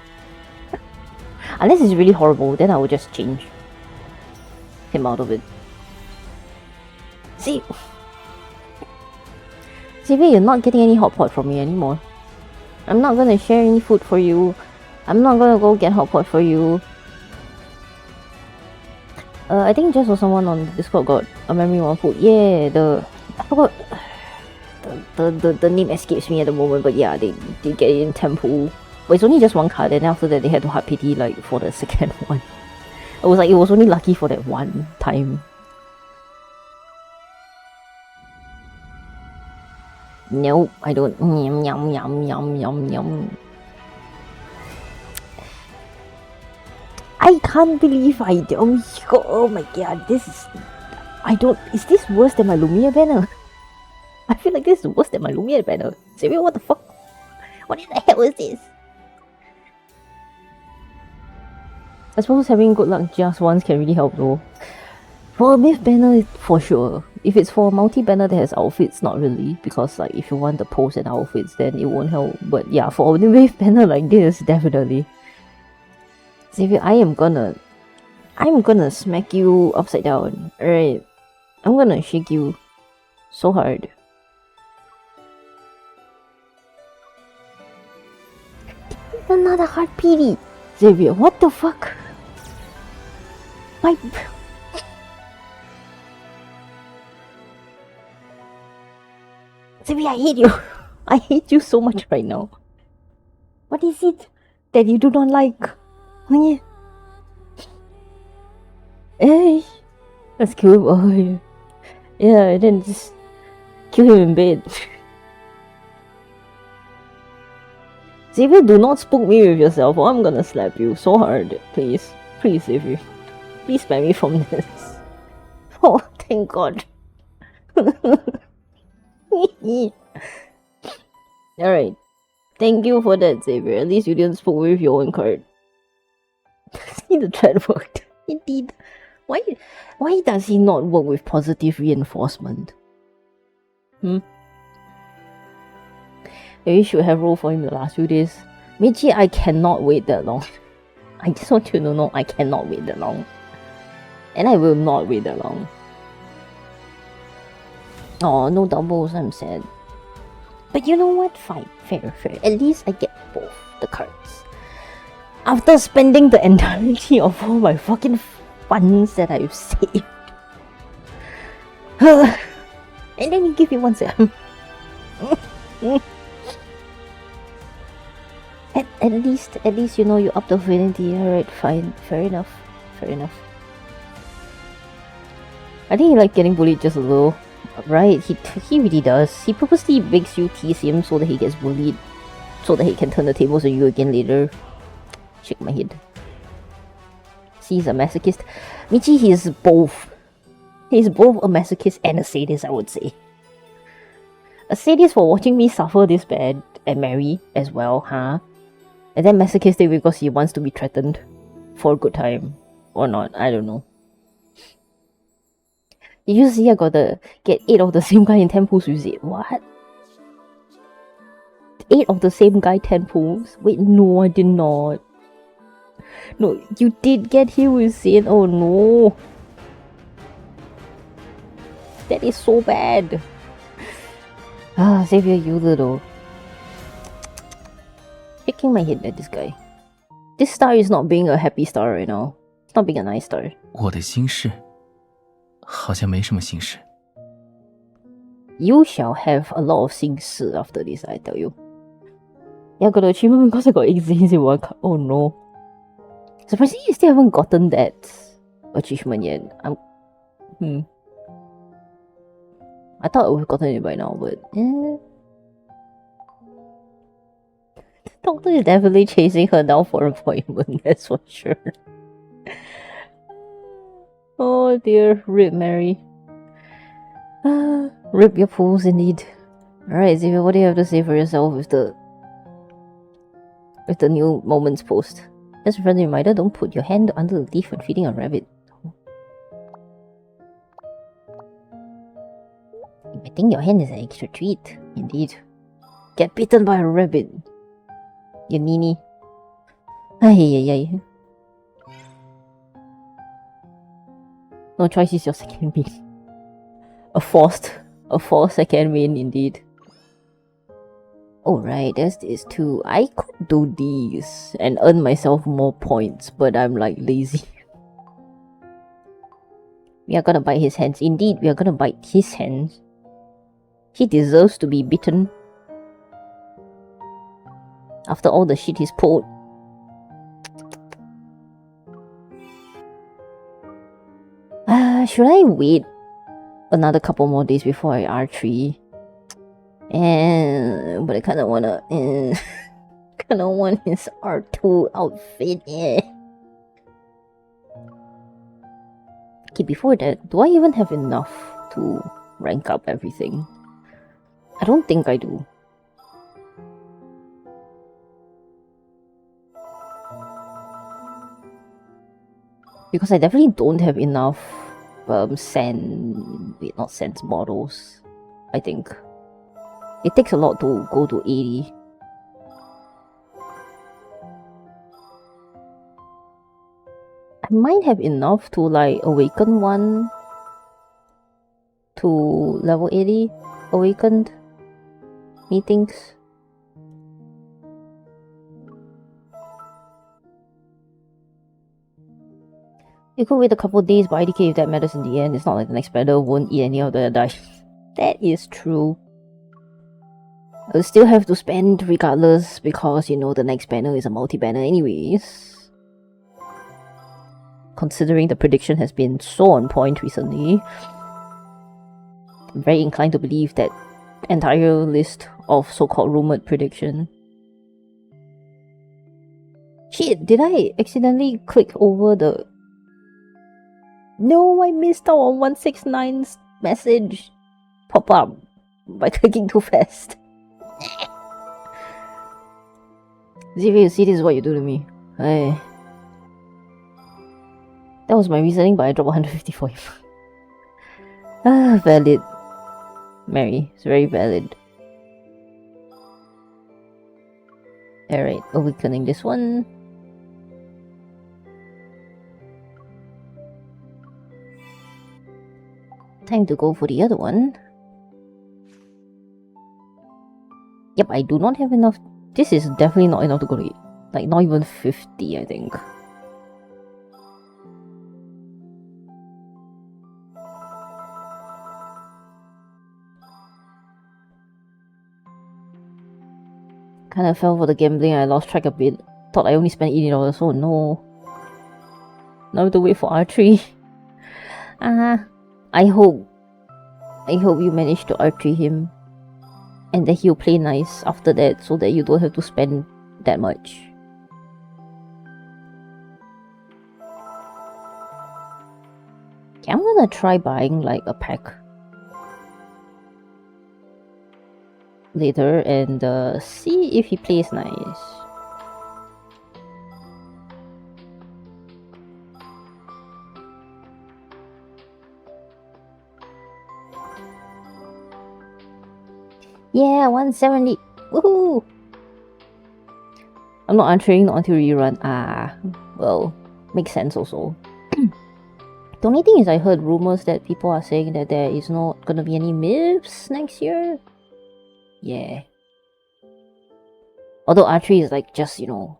Unless it's really horrible, then I will just change him out of it. See, Xavier, you're not getting any hot pot from me anymore. I'm not gonna share any food for you. I'm not gonna go get hot pot for you. I think Jess or someone on Discord got a memory one food. Yeah, I forgot the name escapes me at the moment, but yeah, they get it in Temple. But it's only just 1 card, and then after that they had to hard pity like for the second one. It was only lucky for that one time. Nope, I don't. Yum yum yum yum yum yum. I can't believe I don't. Oh my god, this is. Is this worse than my Lumia banner? I feel like this is worse than my Lumia banner. Xavier, what the fuck? What the hell is this? I suppose having good luck just once can really help though. For a myth banner, for sure. If it's for a multi-banner that has outfits, not really. Because like if you want the pose and outfits, then it won't help. But yeah, for a myth banner like this, definitely. Xavier, I'm gonna smack you upside down. Alright. I'm gonna shake you so hard. Another heart PD. Xavier, what the fuck? My... Xavier, I hate you. I hate you so much right now. What is it that you do not like? Hey, let's kill him. Oh, yeah, and then just kill him in bed. Xavier, do not spook me with yourself or I'm gonna slap you so hard. Please. Please, Xavier. Please spare me from this. Oh, thank God. Alright. Thank you for that, Xavier. At least you didn't spook with your own card. See, the thread worked. It did. Why does he not work with positive reinforcement? Maybe you should have rolled for him the last few days. Michi, I cannot wait that long. I just want you to know I cannot wait that long. And I will not wait that long. Oh, no doubles, I'm sad. But you know what? Fine, fair. At least I get both the cards. After spending the entirety of all my fucking funds that I've saved. And then you give me one set. At least you know you up the affinity. Alright, fine. Fair enough. I think he likes getting bullied just a little. Right, he really does. He purposely makes you tease him so that he gets bullied. So that he can turn the tables on you again later. Shake my head. See, he's a masochist. Michi, he's both. He's both a masochist and a sadist, I would say. A sadist for watching me suffer this bad and Mary as well, huh? And then masochistic because he wants to be threatened for a good time. Or not, I don't know. Did you see I got to get 8 of the same guy in 10 pools with it? What? 8 of the same guy, 10 pools? Wait, no, I did not. No, you did get hit with Zane. Oh no. That is so bad. Ah, Xavier, you little. Shaking my head at this guy. This star is not being a happy star right now. It's not being a nice star. 我的心事好像没什么心事。 You shall have a lot of 心事 after this, I tell you. Yeah, I got the achievement because I got 8 Zanes in one card. Oh no. Surprisingly, you still haven't gotten that achievement yet. I thought I would have gotten it by now, but The doctor is definitely chasing her down for an appointment, that's for sure. Oh dear, rip Mary. Rip your pools indeed. Alright, Xavier, what do you have to say for yourself with the new moments post? Just a friendly reminder, don't put your hand under the leaf when feeding a rabbit. Petting your hand is an extra treat, indeed. Get bitten by a rabbit. You nini. Ay. No choice is your second win. A forced second win, indeed. Alright, there's this too. I could do these and earn myself more points, but I'm like lazy. We are gonna bite his hands. Indeed, we are gonna bite his hands. He deserves to be bitten. After all the shit he's pulled. Should I wait another couple more days before I R3? But I kinda wanna kinda want his R2 outfit, yeah. Okay, before that, do I even have enough to rank up everything? I don't think I do. Because I definitely don't have enough not sense bottles. I think it takes a lot to go to 80. I might have enough to like awaken one to level 80 awakened meetings. You could wait a couple of days, but IDK if that matters in the end. It's not like the next banner won't eat any of the dice. That is true. I'll still have to spend regardless because, you know, the next banner is a multi-banner anyways. Considering the prediction has been so on point recently, I'm very inclined to believe that entire list of so-called rumored prediction. Shit, did I accidentally click over the... No, I missed out on 169's message pop up by clicking too fast. Xavier, you see, this is what you do to me. Hey. That was my reasoning, but I dropped 155. Valid. Mary, it's very valid. Alright, awakening this one. Time to go for the other one. Yep, I do not have enough. This is definitely not enough to go to 8. Like, not even 50, I think. Kinda fell for the gambling, I lost track a bit. Thought I only spent $80, oh no. Now I have to wait for R3. I hope you manage to R3 him. And that he'll play nice after that so that you don't have to spend that much. Okay, I'm gonna try buying like a pack later and see if he plays nice. Yeah, 170. Woohoo! I'm not answering not until rerun. Well, makes sense also. The only thing is I heard rumors that people are saying that there is not gonna be any myths next year. Yeah. Although R3 is like just, you know,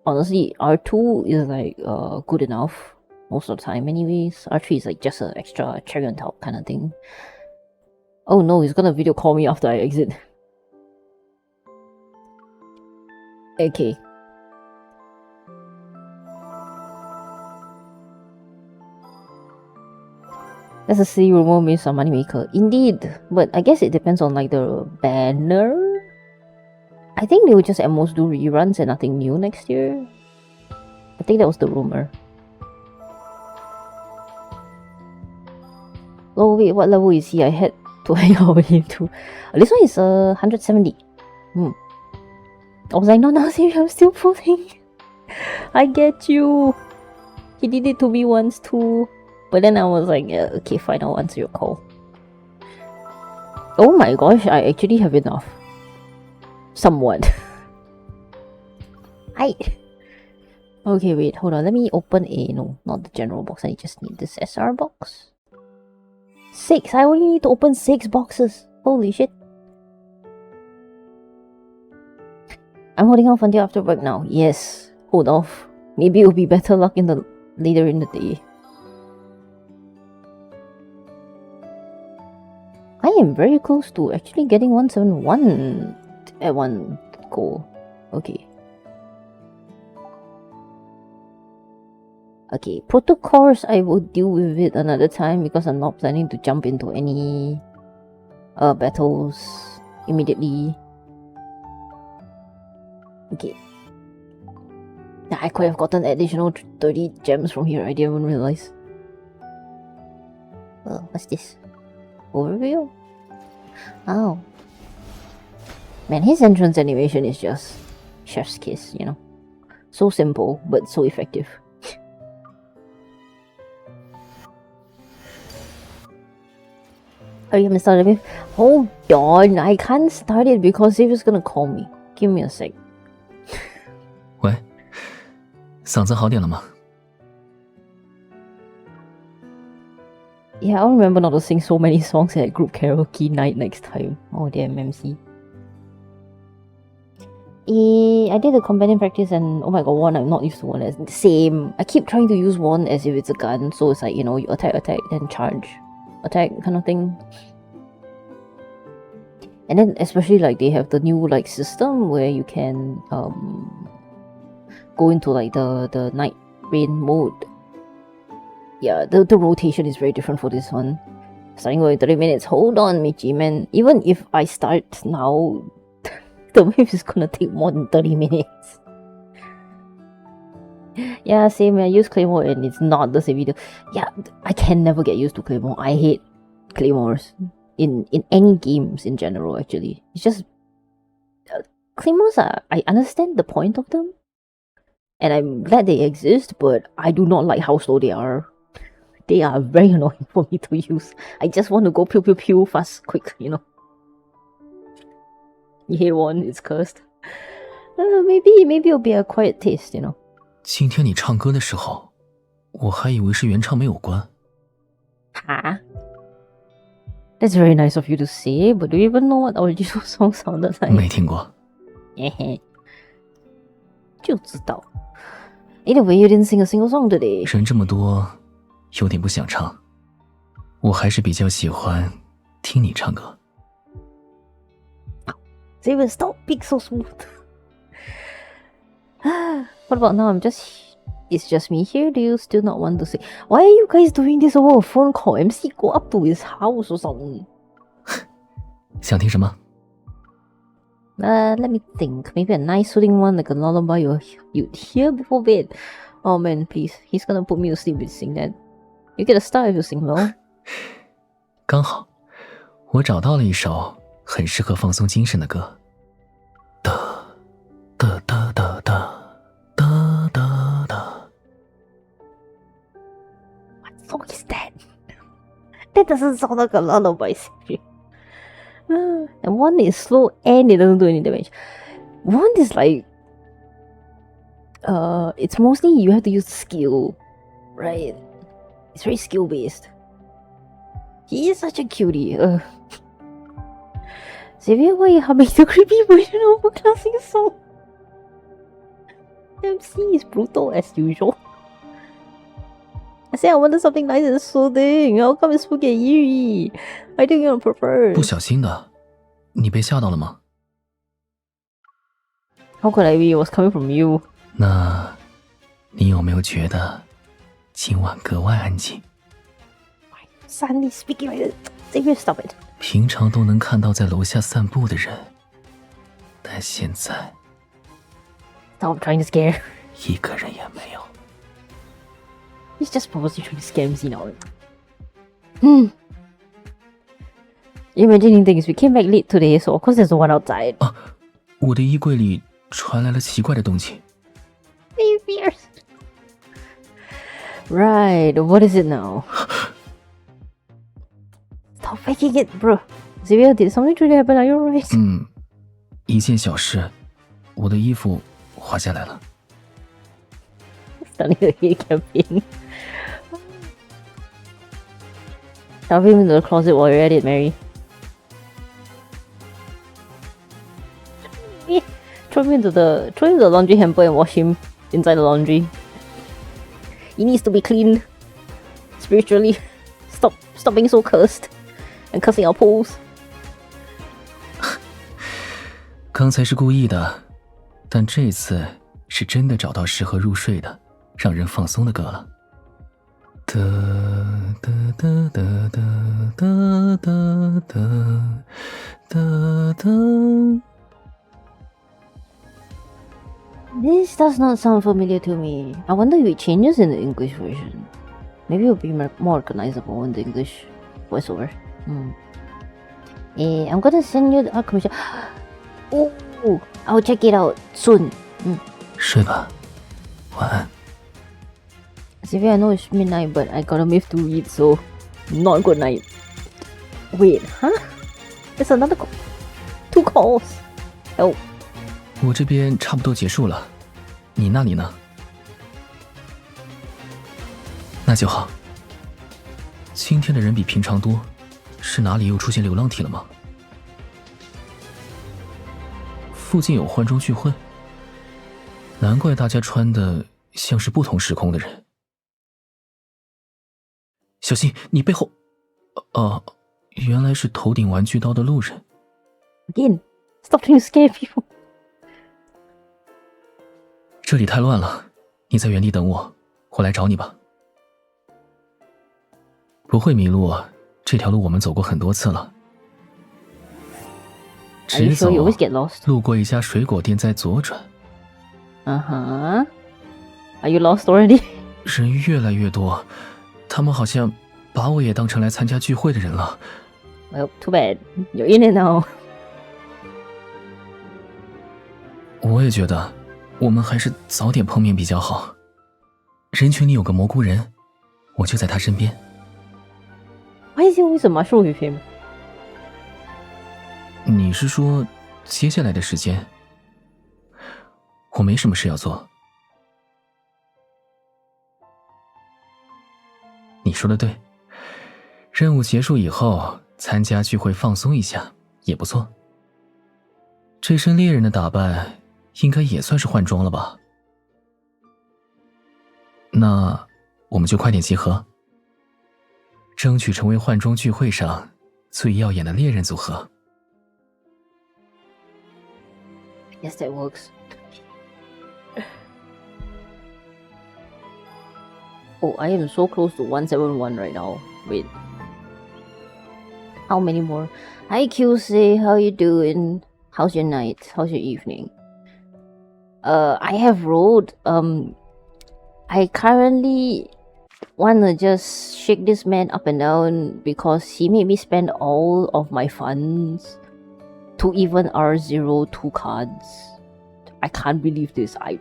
honestly, R2 is like good enough most of the time anyways. R3 is like just an extra cherry on top kind of thing. Oh no, he's gonna video call me after I exit. Okay. That's a silly rumor means some moneymaker. Indeed, but I guess it depends on like the banner. I think they will just at most do reruns and nothing new next year. I think that was the rumor. Oh wait, what level is he? I had to hang out with him too. This one is 170. I was like, no, I'm still pulling. I get you. He did it to me once too. But then I was like, yeah, okay, fine, I'll answer your call. Oh my gosh, I actually have enough. Somewhat. Hi. Okay, wait, hold on. Let me open no, not the general box. I just need this SR box. 6. I only need to open 6 boxes. Holy shit. I'm holding off until after work now. Yes, hold off. Maybe it'll be better luck later in the day. I am very close to actually getting 171 at one go. Okay. Okay, protocols I will deal with it another time because I'm not planning to jump into any battles immediately. Okay. I could have gotten additional 30 gems from here, I didn't even realize. What's this? Overview? Oh. Man, his entrance animation is just chef's kiss, you know. So simple, but so effective. Oh, you haven't started with? Hold on, I can't start it because Xavier's gonna call me. Give me a sec. 喂，嗓子好点了吗？ Yeah, I'll remember not to sing so many songs at group karaoke night next time. Oh damn, MC. I did the companion practice and oh my god, one I'm not used to one as same. I keep trying to use one as if it's a gun, so it's like, you know, you attack, then charge. Attack kind of thing. And then especially like they have the new like system where you can go into like the night rain mode. Yeah, the rotation is very different for this one. Starting with 30 minutes. Hold on, Michi, man. Even if I start now, the wave is gonna take more than 30 minutes. Yeah, same. I use Claymore and it's not the same video. Yeah, I can never get used to Claymore. I hate Claymores in any games in general, actually. It's just... Claymores are... I understand the point of them. And I'm glad they exist, but I do not like how slow they are. They are very annoying for me to use. I just want to go pew pew pew fast, quick, you know. You hate one, it's cursed. Maybe it'll be a quiet taste, you know. 今天你唱歌的时候，我还以为是原唱没有关。Huh? That's very nice of you to say, but do you even know what original song sounded like? 没听过。就知道。Either way, you didn't sing a single song today. 人这么多，有点不想唱。我还是比较喜欢听你唱歌。Xavier, stop being so smooth. What about now? It's just me here. Do you still not want to sing? Why are you guys doing this over a phone call? MC go up to his house or something. 想听什么？ Let me think. Maybe a nice soothing one, like a lullaby you'd hear before bed. Oh man, please. He's gonna put me to sleep with sing that. You get a star if you sing well. 刚好，我找到了一首很适合放松精神的歌。哒哒哒哒哒哒哒哒。What song is that? That doesn't sound like a lullaby, Xavier. And one is slow and it doesn't do any damage. One is like... it's mostly you have to use skill, right? It's very skill based. He is such a cutie. Xavier, why are you humming the creepy version of a classic song? MC is brutal as usual. I said I wanted something nice and soothing. How come it's spooky and eerie? I think you're on purpose. 不小心的，你被吓到了吗？ How could I be? It was coming from you. 那，你有没有觉得今晚格外安静？ Suddenly speaking like this. Xavier, stop it. 平常都能看到在楼下散步的人，但现在 Stop trying to scare. 一个人也没有。 He's just purposely trying to scare MC now. Imagining things. We came back late today, so of course there's no one outside. 啊，我的衣柜里传来了奇怪的东西。 Xavier. Right, what is it now? Stop faking it, bro. Xavier, did something truly happen? Are you alright? 一件小事，我的衣服滑下来了。 Starting the hate campaign. Shove him into the closet while you're at it, Mary. Throw him into the laundry hamper and wash him inside the laundry. He needs to be cleaned spiritually. Stop being so cursed and cursing our pools. 刚才是故意的，但这次是真的找到适合入睡的、让人放松的歌了。哒哒哒哒哒哒哒哒哒。 This does not sound familiar to me. I wonder if it changes in the English version. Maybe it'll be more recognizable in the English voiceover. I'm gonna send you the art commission. Oh, I'll check it out soon. 睡吧，晚安。 Xavier, I know it's midnight, but I got a myth to read, so not good night. Wait, huh? There's another call. 2 calls. Oh. 我这边差不多结束了，你那里呢？那就好。今天的人比平常多，是哪里又出现流浪体了吗？附近有换装聚会，难怪大家穿的像是不同时空的人。小心，你背后……原来是头顶玩具刀的路人。Again, stop trying to scare people. 这里太乱了，你在原地等我，我来找你吧。不会迷路，这条路我们走过很多次了。直走，路过一家水果店，再左转。Are you lost already? 人越来越多，他们好像把我也当成来参加聚会的人了。Well, too bad. You're in it now. 我也觉得，我们还是早点碰面比较好。人群里有个蘑菇人，我就在他身边。Why is he always a mushroom with him? 你是说接下来的时间？我没什么事要做。你说的对，任务结束以后参加聚会放松一下也不错。这身猎人的打扮应该也算是换装了吧？那我们就快点集合，争取成为换装聚会上最耀眼的猎人组合。Yes, that works. Oh, I am so close to 171 right now. Wait. How many more? Hi QC, how you doing? How's your night? How's your evening? I have rolled. I currently wanna just shake this man up and down because he made me spend all of my funds to even R0 2 cards. I can't believe this. I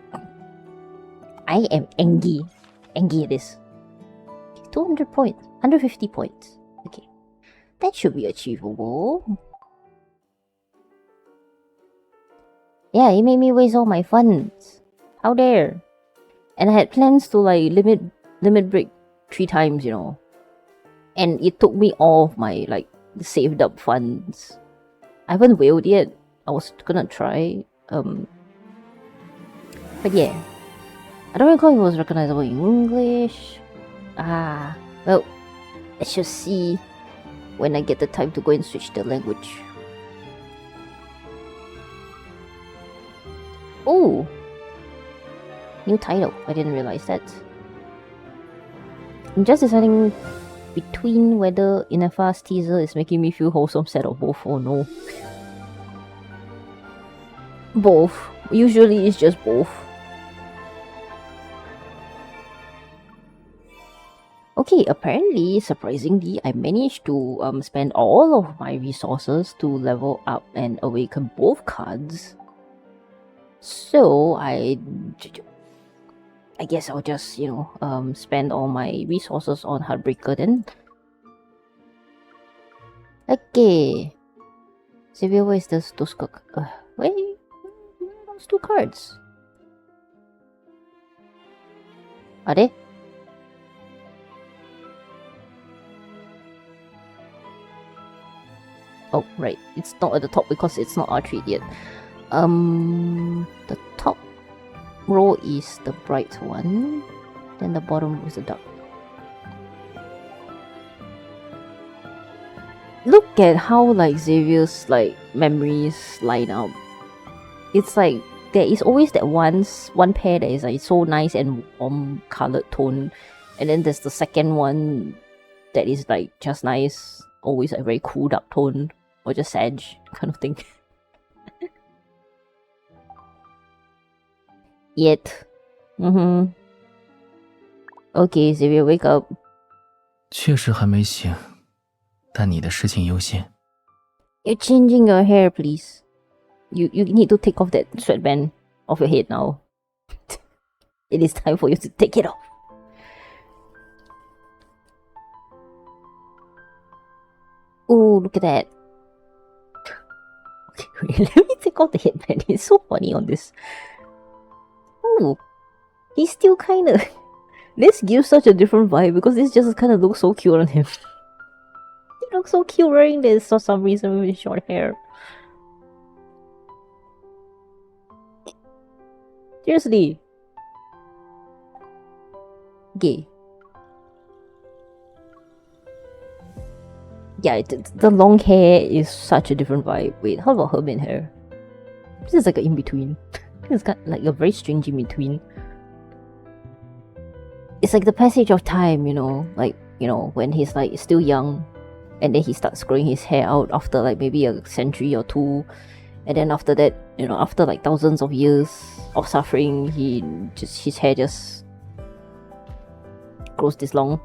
am angry. Angry at this. 200 points. 150 points. Okay. That should be achievable. Yeah, he made me waste all my funds. How dare. And I had plans to like limit break 3 times, you know. And it took me all of my like saved up funds. I haven't whaled yet. I was gonna try. But yeah. I don't recall if it was recognizable in English. Well, let's just see when I get the time to go and switch the language. Oh! New title. I didn't realize that. I'm just deciding between whether Inafa's teaser is making me feel wholesome, sad, or both. Oh no. Both. Usually it's just both. Okay, apparently, surprisingly, I managed to spend all of my resources to level up and awaken both cards. So I guess I'll just, spend all my resources on Heartbreaker then. Okay. Xavier, where's those wait, those 2 cards? Are they? Oh, right. It's not at the top because it's not R3 yet. The top row is the bright one. Then the bottom row is the dark. Look at how like Xavier's like memories line up. It's like there is always that one pair that is like so nice and warm colored tone, and then there's the second one that is like just nice, always a very cool dark tone. Or just sag kind of thing. Yet. Okay, Xavier, wake up. 确实还没醒，但你的事情优先。 You're changing your hair, please. You need to take off that sweatband off your head now. It is time for you to take it off. Oh, look at that. Okay, let me take off the headband. It's so funny on this. Oh, he's still kind of... This gives such a different vibe because this just kind of looks so cute on him. He looks so cute wearing this for some reason with his short hair. Seriously. Okay. Yeah, the long hair is such a different vibe. Wait, how about hermit hair? This is like an in-between. It's got like a very strange in-between. It's like the passage of time, you know, like, you know, when he's like still young and then he starts growing his hair out after like maybe a century or two, and then after that, you know, after like thousands of years of suffering, his hair just grows this long.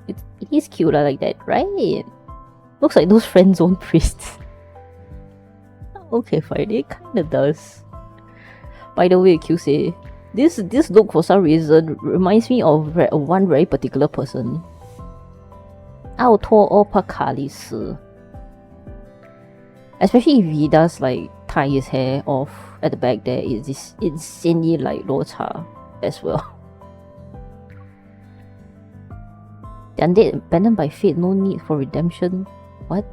It is cute, I like that, right? Looks like those friend zone priests. Okay, fine, it kinda does. By the way, QC, this look for some reason reminds me of one very particular person. 奥托欧帕卡里斯. Especially if he does like tie his hair off at the back there, is this insanely like locha as well. The undead abandoned by fate, no need for redemption. What?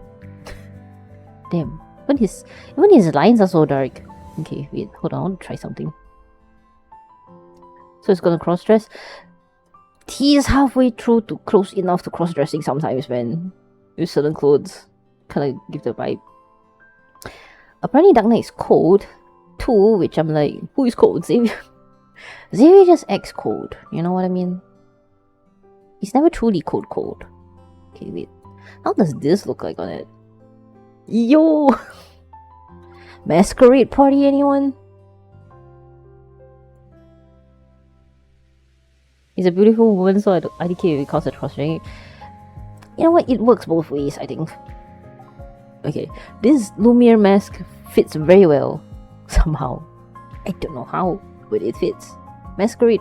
Damn. Even his lines are so dark. Okay, wait, hold on, I want to try something. So it's gonna cross-dress. He is halfway through to close enough to cross-dressing sometimes, man. With certain clothes. Kinda give the vibe. Apparently Dark Knight is cold too, which I'm like, who is cold? Xavier? Xavier just acts cold, you know what I mean? He's never truly cold. Okay, wait. How does this look like on it? Yo! Masquerade party, anyone? He's a beautiful woman, so I don't care if it counts as cross-dressing. You know what? It works both ways, I think. Okay, this Lumiere mask fits very well, somehow. I don't know how, but it fits. Masquerade.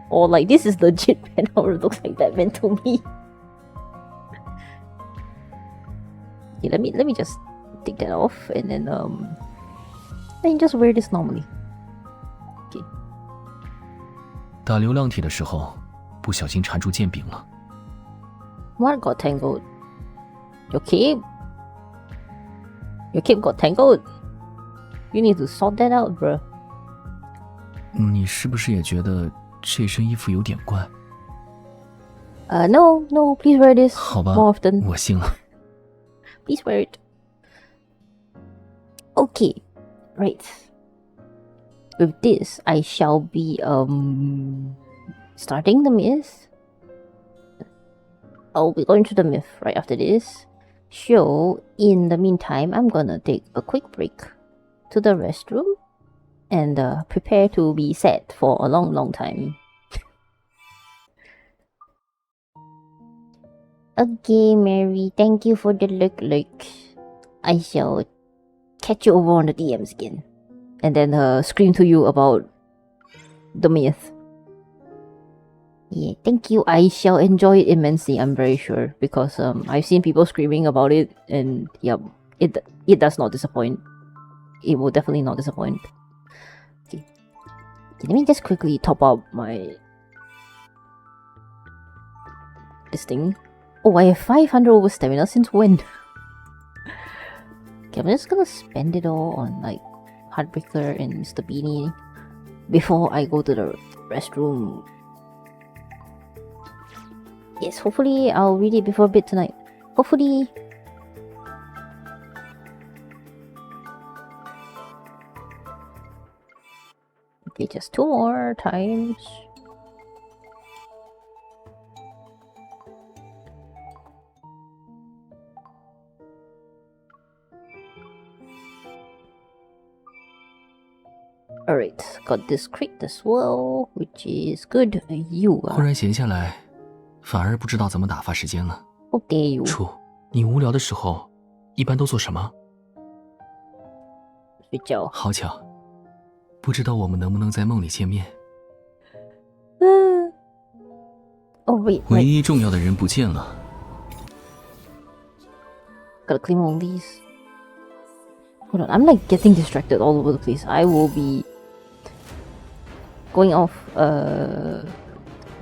Or like, this is legit man, how it looks like Batman to me. Okay, let me just take that off and then just wear this normally. Okay. 打流浪体的时候，不小心缠住剑柄了。What got tangled? Your cape? Your cape got tangled? You need to sort that out, bro. 你是不是也觉得这身衣服有点怪？ No, please wear this 好吧， more often. 我信了。 Please wear it. Okay, right. With this, I shall be starting the myth. I'll be going to the myth right after this. So, in the meantime, I'm gonna take a quick break to the restroom and prepare to be sad for a long time. Okay, Mary, thank you for the look. I shall catch you over on the DMs again. And then scream to you about the myth. Yeah, thank you. I shall enjoy it immensely, I'm very sure. Because I've seen people screaming about it, and yeah, it does not disappoint. It will definitely not disappoint. Okay, let me just quickly top up my... this thing. Oh, I have 500 over stamina since when? Okay, I'm just gonna spend it all on like Heartbreaker and Mr. Beanie before I go to the restroom. Yes, hopefully I'll read it before bed tonight. Hopefully. Okay, just 2 more times. Alright, got this crit as well, which is good. You 忽然闲下来，反而不知道怎么打发时间了。 How dare you? 楚，你无聊的时候一般都做什么？睡觉。好巧，不知道我们能不能在梦里见面。Oh wait, 唯一重要的人不见了， Gotta claim all these. Hold on, I'm like getting distracted all over the place. I will be going off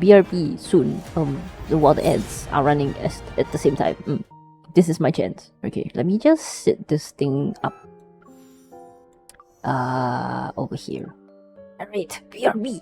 BRB soon. While the ads are running at the same time. This is my chance. Okay, let me just set this thing up. Over here. Alright, BRB.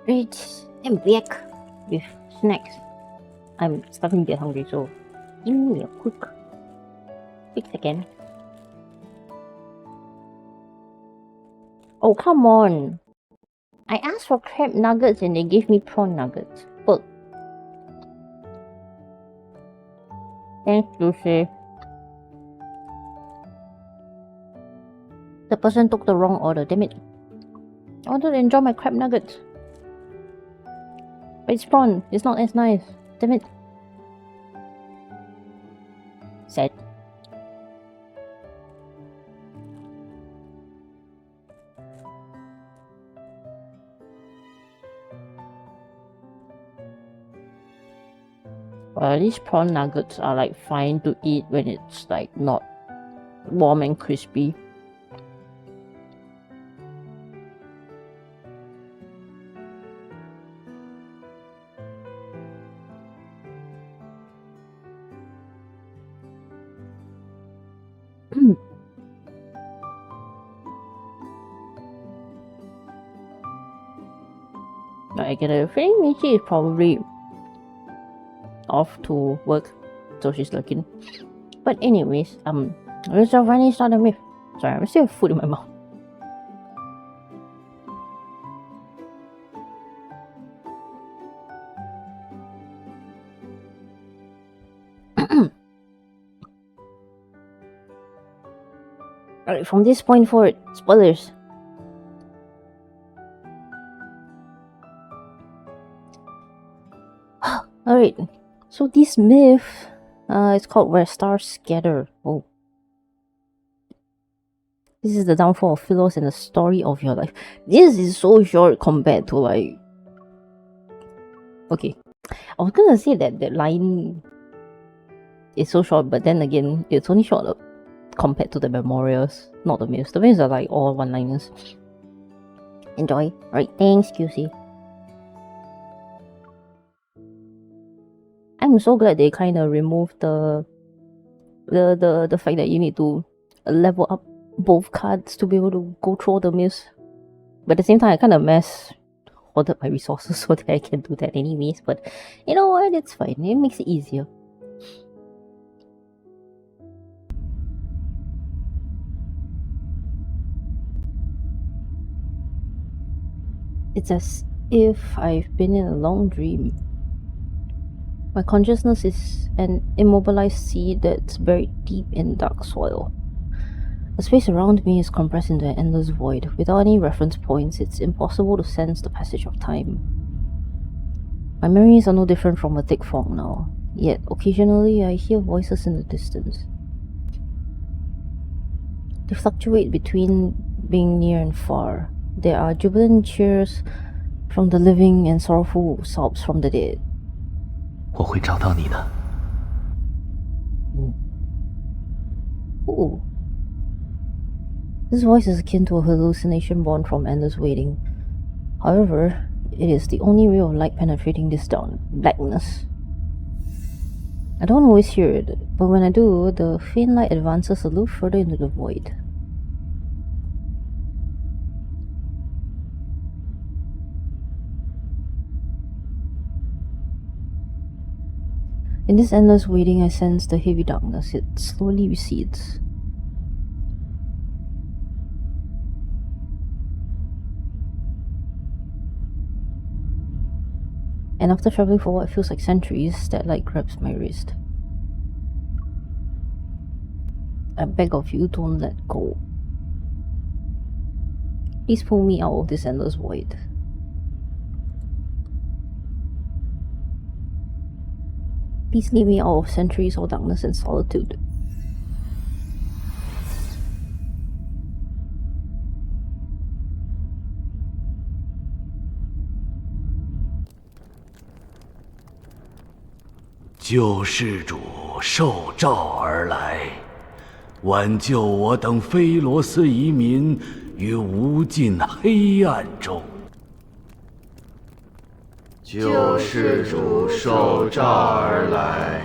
Great, I'm back with snacks. I'm starting to get hungry, so give me a quick second. Oh, come on. I asked for crab nuggets and they gave me prawn nuggets. But thanks, Lucy. The person took the wrong order, damn it. I wanted to enjoy my crab nuggets. But it's prawn, it's not as nice. Damn it. Sad. These prawn nuggets are like fine to eat when it's like not warm and crispy. I get a feeling Michi is probably off to work, so she's looking. But anyways, let's finally start the myth. Sorry, I still have food in my mouth. Alright, from this point forward, spoilers. Alright, so this myth, it's called Where Stars Scatter. Oh. This is the downfall of Philos and the story of your life. This is so short compared to like... Okay, I was gonna say that the line is so short, but then again, it's only short compared to the memorials, not the myths. The myths are like all one-liners. Enjoy. Alright, thanks, QC. I'm so glad they kind of removed the fact that you need to level up both cards to be able to go through all the myths. But at the same time, I kind of hoarded my resources so that I can do that anyways. But you know what? It's fine. It makes it easier. It's as if I've been in a long dream. My consciousness is an immobilized seed that's buried deep in dark soil. The space around me is compressed into an endless void. Without any reference points, it's impossible to sense the passage of time. My memories are no different from a thick fog now, yet occasionally I hear voices in the distance. They fluctuate between being near and far. There are jubilant cheers from the living and sorrowful sobs from the dead. 我会找到你的。Ooh. This voice is akin to a hallucination born from endless waiting. However, it is the only ray of light penetrating this blackness. I don't always hear it, but when I do, the faint light advances a little further into the void. In this endless waiting, I sense the heavy darkness. It slowly recedes. And after traveling for what feels like centuries, that light grabs my wrist. I beg of you, don't let go. Please pull me out of this endless void. Please leave me out of centuries of darkness and solitude. "救世主受召而来，挽救我等菲罗斯遗民于无尽黑暗中。救世主受召而来，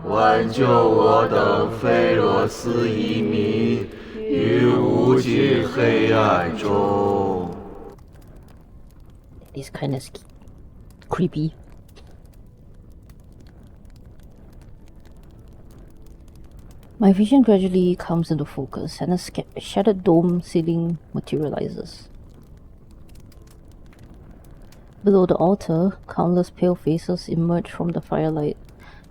挽救我等菲罗斯遗民于无尽黑暗中。" It's kind of creepy. My vision gradually comes into focus, and a shattered dome ceiling materializes. Below the altar, countless pale faces emerge from the firelight.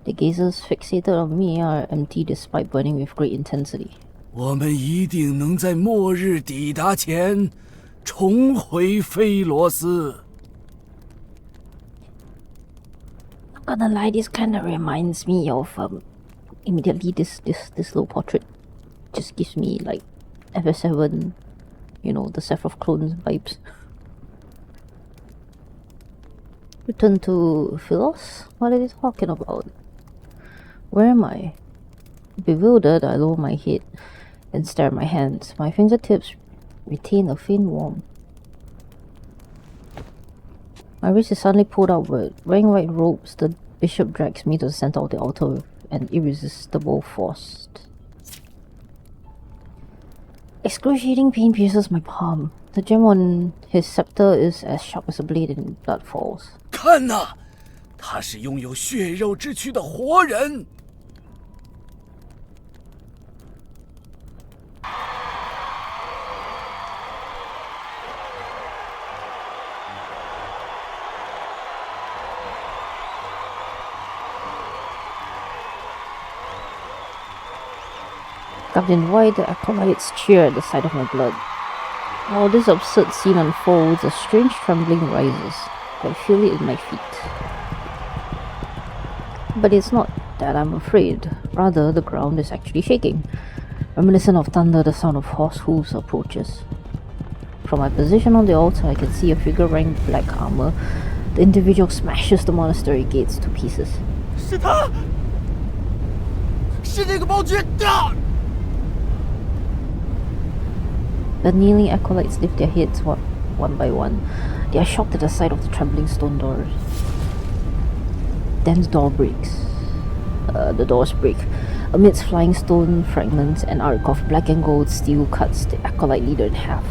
Their gazes fixated on me are empty despite burning with great intensity. 我们一定能在末日抵达前重回菲罗斯。 Not gonna lie, this kind of reminds me of immediately this little portrait just gives me like FS7, you know, the Sephiroth clones vibes. Return to Philos? What are they talking about? Where am I? Bewildered, I lower my head and stare at my hands. My fingertips retain a faint warmth. My wrist is suddenly pulled outward. Wearing white robes, the bishop drags me to the center of the altar with an irresistible force. Excruciating pain pierces my palm. The gem on his scepter is as sharp as a blade and blood falls. 看哪，他是拥有血肉之躯的活人。 Garbed in white, the acolytes cheer at the sight of my blood. While this absurd scene unfolds, a strange trembling rises. I feel it in my feet. But it's not that I'm afraid. Rather, the ground is actually shaking. Reminiscent of thunder, the sound of horse hooves approaches. From my position on the altar, I can see a figure wearing black armor. The individual smashes the monastery gates to pieces. 是他，是那个暴君啊！ The kneeling acolytes lift their heads one by one. They are shocked at the sight of the trembling stone doors. Then the door breaks. The doors break. Amidst flying stone fragments, an arc of black and gold steel cuts the acolyte leader in half.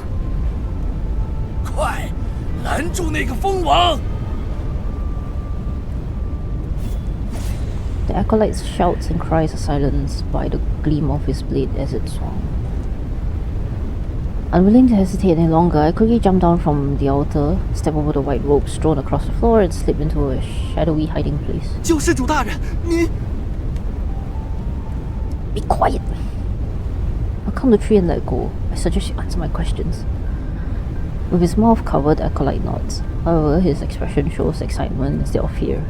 快，拦住那个疯王！ The acolyte's shouts and cries are silenced by the gleam of his blade as it swung. Unwilling to hesitate any longer, I quickly jumped down from the altar, stepped over the white ropes strewn across the floor, and slipped into a shadowy hiding place. 救世主大人，您 Be quiet! I'll count to 3 and let go. I suggest you answer my questions. With his mouth covered, the acolyte nods. However, his expression shows excitement instead of fear.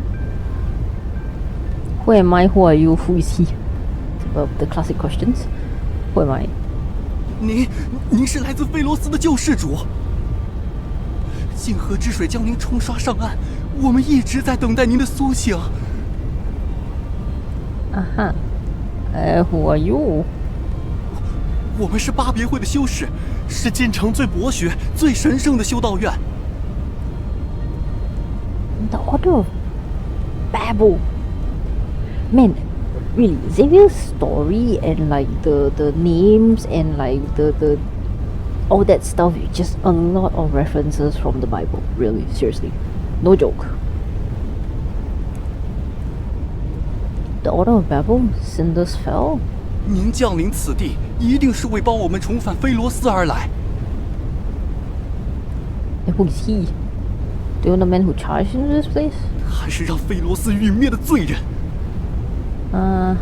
Who am I? Who are you? Who is he? The classic questions. Who am I? 您是来自菲罗斯的救世主。泾河之水将您冲刷上岸，我们一直在等待您的苏醒。Who are you? 我们是巴别会的修士，是京城最博学、最神圣的修道院。 The Order of Babel. Man, really, Xavier's story and like the names and like the all that stuff is just a lot of references from the Bible. Really, seriously, no joke. The Order of Babel, cinders fell. 您降临此地，一定是为帮我们重返菲罗斯而来。 And who is he? Do you know the man who charged into this place? 他是让菲罗斯陨灭的罪人。 A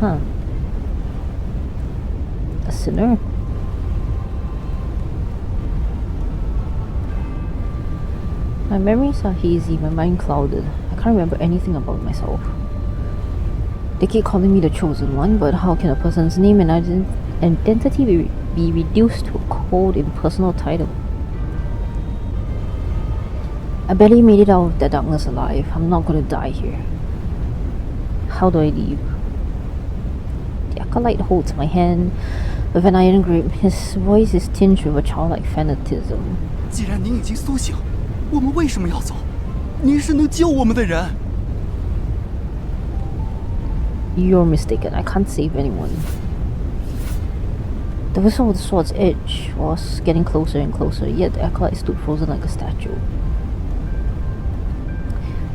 sinner? My memories are hazy, my mind clouded. I can't remember anything about myself. They keep calling me the chosen one, but how can a person's name and identity be reduced to a cold, impersonal title? I barely made it out of that darkness alive. I'm not gonna die here. How do I leave? The acolyte holds my hand with an iron grip. His voice is tinged with a childlike fanatism. 既然您已经苏醒，我们为什么要走？您是能救我们的人。 You're mistaken. I can't save anyone. The whistle of the sword's edge was getting closer and closer, yet the acolyte stood frozen like a statue.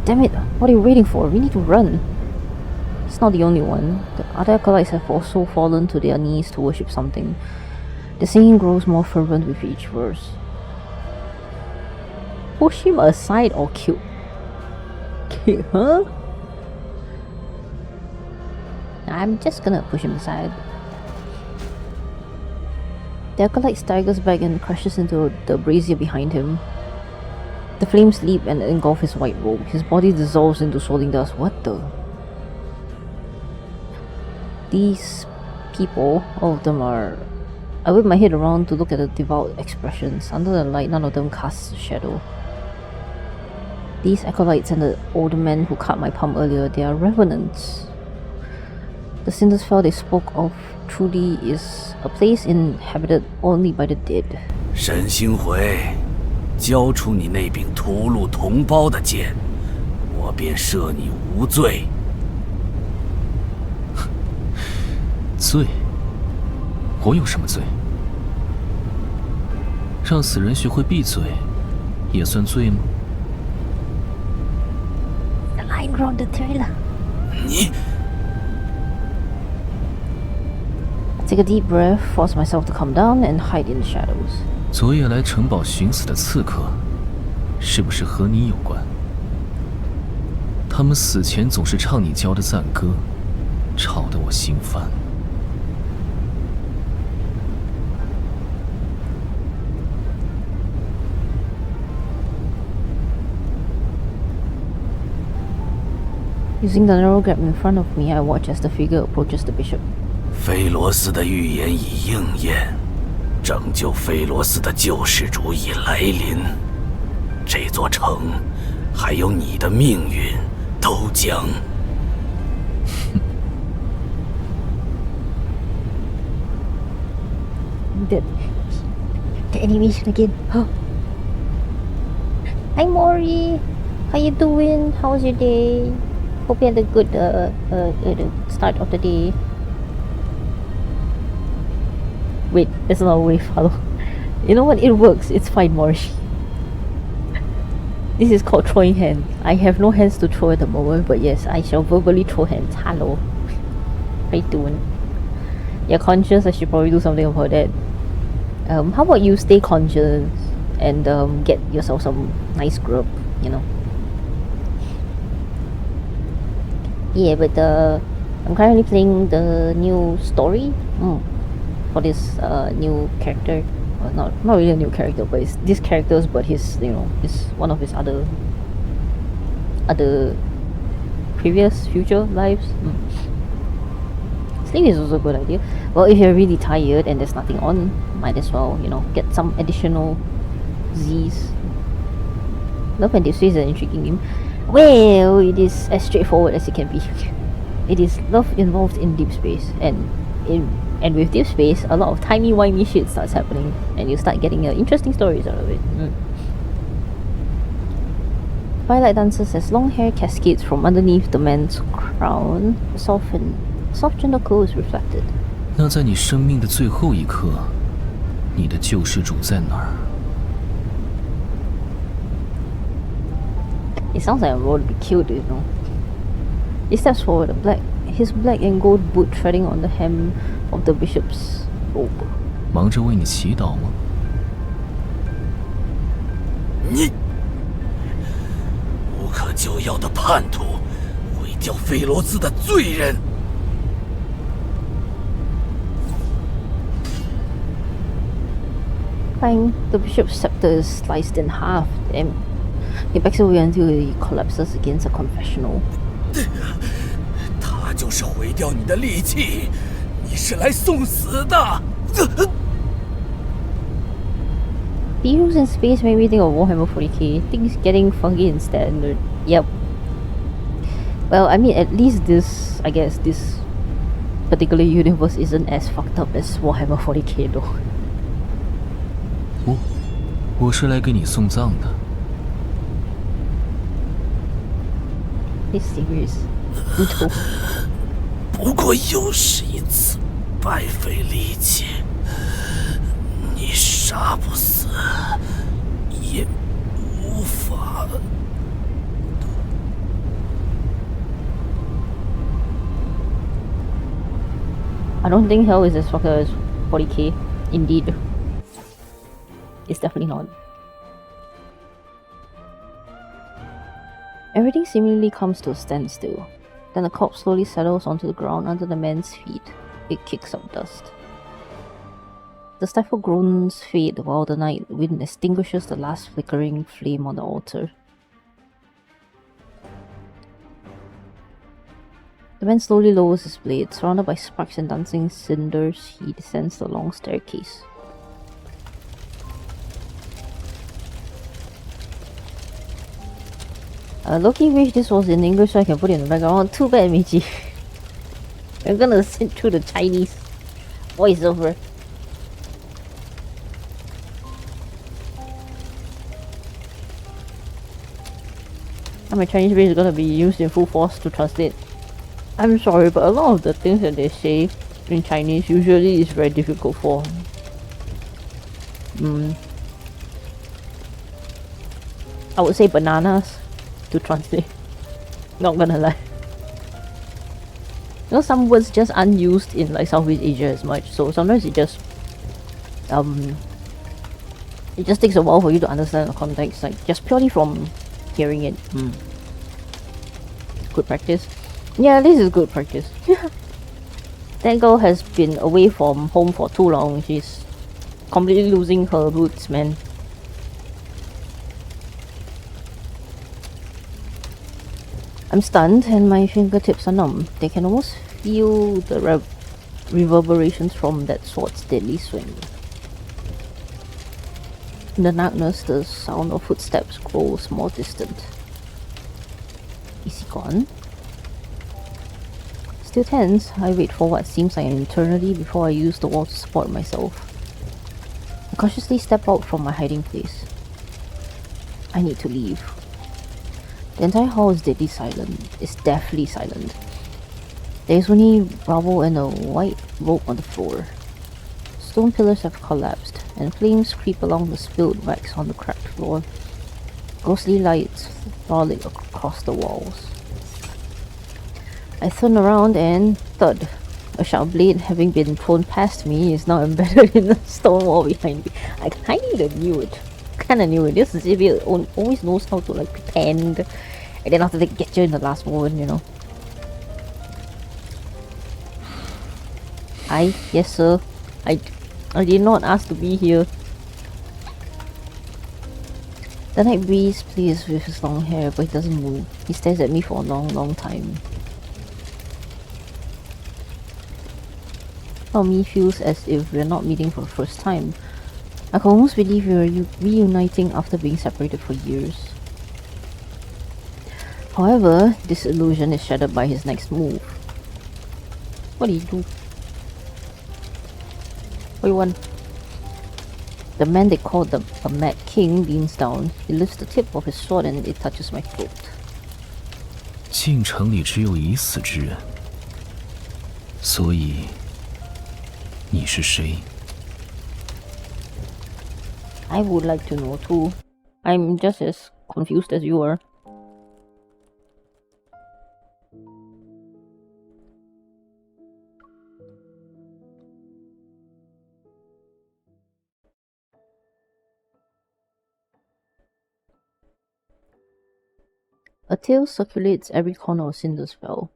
Damn it! What are you waiting for? We need to run. He's not the only one. The other acolytes have also fallen to their knees to worship something. The singing grows more fervent with each verse. Push him aside or kill. Huh? I'm just gonna push him aside. The acolyte staggers back and crashes into the brazier behind him. The flames leap and engulf his white robe. His body dissolves into swirling dust. What the? These people, all of them are... I whip my head around to look at the devout expressions. Under the light, none of them casts a shadow. These acolytes and the older men who cut my palm earlier, they are revenants. The cinders fell they spoke of truly is a place inhabited only by the dead. 沈星回，交出你那柄屠戮同胞的剑，我便赦你无罪。罪？我有什么罪？让死人学会闭嘴，也算罪吗？ The line round the trailer. 你。 Take a deep breath, force myself to calm down and hide in the shadows. 昨夜来城堡寻死的刺客，是不是和你有关？他们死前总是唱你教的赞歌，吵得我心烦。Using the narrow gap in front of me, I watch as the figure approaches the bishop. 菲罗斯的预言已应验，拯救菲罗斯的救世主已来临。这座城，还有你的命运，都将…… The animation again. Hi Mori, how you doing? How's your day? Hope you had a good start of the day. Wait, that's not a wave, hello. You know what, it works, it's fine Mori. This is called throwing hands. I have no hands to throw at the moment, but yes, I shall verbally throw hands. Hello. How you doing? You're conscious, I should probably do something about that. How about you stay conscious and get yourself some nice grub, you know? Yeah, but I'm currently playing the new story for this new character. Well, not really a new character, but it's this character's, but his, you know, it's one of his other previous future lives. Sleep is also a good idea. Well, if you're really tired and there's nothing on, might as well, you know, get some additional Z's. Love and Deepspace is an intriguing game. Well, it is as straightforward as it can be. It is love involved in Deepspace, and with Deepspace, a lot of timey-wimey shit starts happening, and you start getting interesting stories out of it. Twilight dances as long hair cascades from underneath the man's crown, soft gentle cool is reflected. 那在你生命的最后一刻，你的救世主在哪儿？ It sounds like I'm about to be killed, you know. He steps forward, his black and gold boot treading on the hem of the bishop's robe. 忙着为你祈祷吗？你无可救药的叛徒，毁掉菲罗斯的罪人。 Fine, the bishop's scepter is sliced in half. He backs away until he collapses against a confessional. 他就是毁掉你的利器，你是来送死的。Heroes in space made me think of Warhammer 40k. Things getting funky in standard. Yep. Well, I mean, at least this particular universe isn't as fucked up as Warhammer 40k though. 我是来给你送葬的。 This series brutal. 不过又是一次白费力气，你杀不死，也无法。I don't think hell is as fucked up as 40k. Indeed. It's definitely not. Everything seemingly comes to a standstill. Then the corpse slowly settles onto the ground under the man's feet. It kicks up dust. The stifled groans fade while the night wind extinguishes the last flickering flame on the altar. The man slowly lowers his blade. Surrounded by sparks and dancing cinders, he descends the long staircase. Loki wish this was in English so I can put it in the background. Too bad, Michi. I'm gonna sit through the Chinese voiceover. And my Chinese base is gonna be used in full force to translate. I'm sorry, but a lot of the things that they say in Chinese usually is very difficult for. I would say bananas to translate. Not gonna lie. You know, some words just aren't used in like Southeast Asia as much, so sometimes it just takes a while for you to understand the context, like just purely from hearing it. Good practice. Yeah, this is good practice. That girl has been away from home for too long. She's completely losing her roots, man. I'm stunned and my fingertips are numb. They can almost feel the reverberations from that sword's deadly swing. In the darkness, the sound of footsteps grows more distant. Is he gone? Still tense, I wait for what seems like an eternity before I use the wall to support myself. I cautiously step out from my hiding place. I need to leave. The entire hall is deadly silent. It's deathly silent. There's only rubble and a white rope on the floor. Stone pillars have collapsed, and flames creep along the spilled wax on the cracked floor. Ghostly lights rolling across the walls. I turn around and thud. A sharp blade, having been thrown past me, is now embedded in the stone wall behind me. I kinda knew it. This Xavier always knows how to like pretend, and then after they get you in the last moment, you know. Yes sir. I did not ask to be here. The night breeze plays with his long hair, but he doesn't move. He stares at me for a long time. For me, feels as if we're not meeting for the first time. I can almost believe we're reuniting after being separated for years. However, this illusion is shattered by his next move. What do you do? What do you want? The man they called a Mad King leans down. He lifts the tip of his sword and it touches my throat. 晋城里只有已死之人，所以你是谁？ I would like to know too. I'm just as confused as you are. A tale circulates every corner of Cinderspell.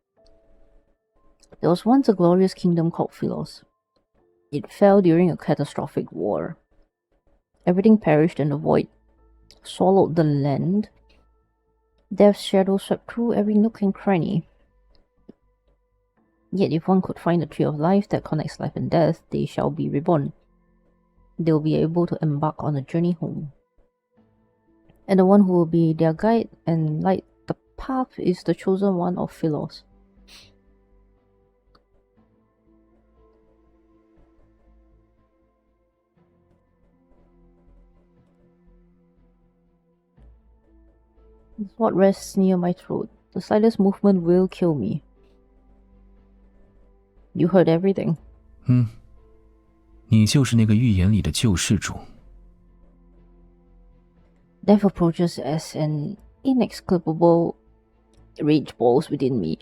There was once a glorious kingdom called Philos. It fell during a catastrophic war. Everything perished and the void swallowed the land. Death's shadow swept through every nook and cranny. Yet if one could find the tree of life that connects life and death, they shall be reborn. They will be able to embark on a journey home. And the one who will be their guide and light the path is the chosen one of Philos. The sword rests near my throat. The slightest movement will kill me. You heard everything. 你就是那个预言里的救世主。 Death approaches as an inexplicable rage boils within me.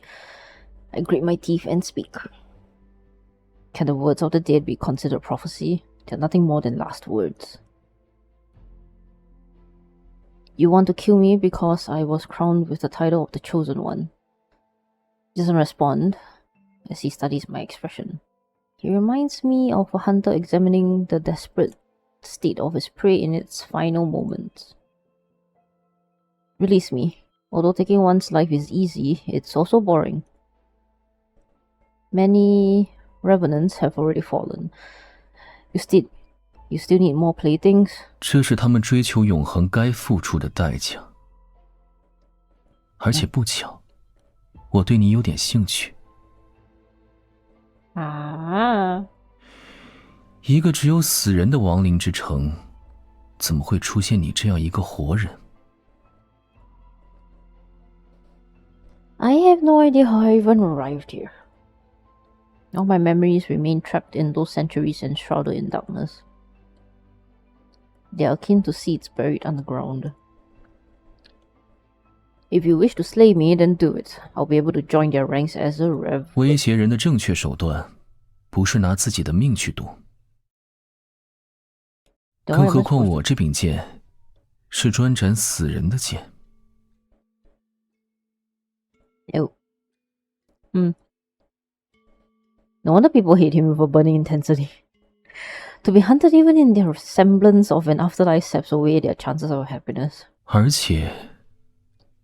I grit my teeth and speak. Can the words of the dead be considered prophecy? They're nothing more than last words. You want to kill me because I was crowned with the title of the Chosen One. He doesn't respond as he studies my expression. He reminds me of a hunter examining the desperate state of his prey in its final moments. Release me. Although taking one's life is easy, it's also boring. Many revenants have already fallen. You still need more playthings? 这是他们追求永恒该付出的代价。而且不巧，我对你有点兴趣。啊！一个只有死人的亡灵之城，怎么会出现你这样一个活人？ I have no idea how I even arrived here. All my memories remain trapped in those centuries and shrouded in darkness. They are akin to seeds buried underground. If you wish to slay me, then do it. I'll be able to join their ranks as a rev. 威胁人的正确手段，不是拿自己的命去赌。更何况我这柄剑，是专斩死人的剑。 Oh. No wonder people hate him with a burning intensity. To be hunted even in their semblance of an afterlife saps away their chances of happiness. 而且，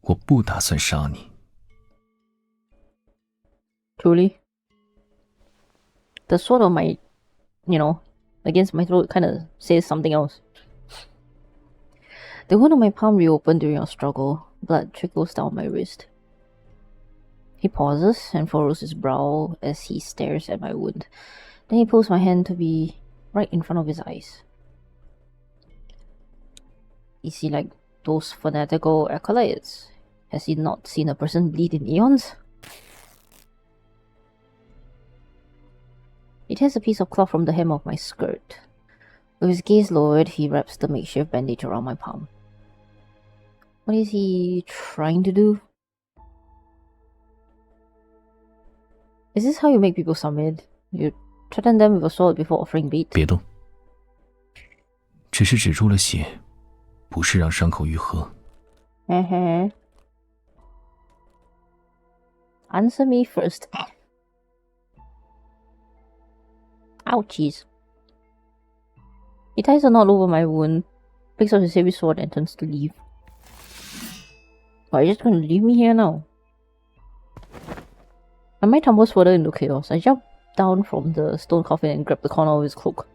我不打算杀你。 Truly? The sword of my, against my throat kind of says something else. The wound on my palm reopened during our struggle. Blood trickles down my wrist. He pauses and furrows his brow as he stares at my wound. Then he pulls my hand to be right in front of his eyes. Is he like those fanatical acolytes. Has he not seen a person bleed in eons? He tears a piece of cloth from the hem of my skirt. With his gaze lowered, he wraps the makeshift bandage around my palm. What is he trying to do? Is this how you make people submit? You threaten them with a sword before offering bait? 别动，只是止住了血，不是让伤口愈合。Answer me first. Ouchies. He ties a knot over my wound, picks up his heavy sword and turns to leave. Are you just going to leave me here now? My mind tumbles further into chaos. I jump down from the stone coffin and grab the corner of his cloak.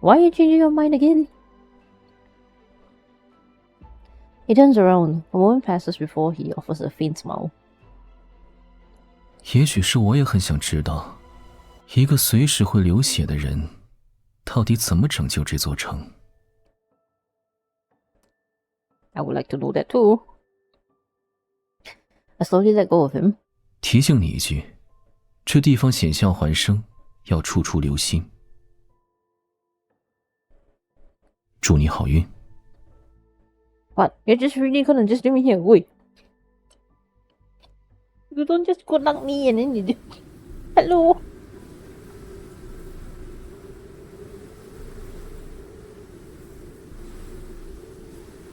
Why are you changing your mind again? He turns around. A moment passes before he offers a faint smile. 也许是我也很想知道，一个随时会流血的人，到底怎么拯救这座城。I would like to know that too. I slowly let go of him. 提醒你一句，这地方险象环生，要处处留心。祝你好运。What? You're just really gonna just leave me here? Wait. You don't just good luck me and then you just... Hello?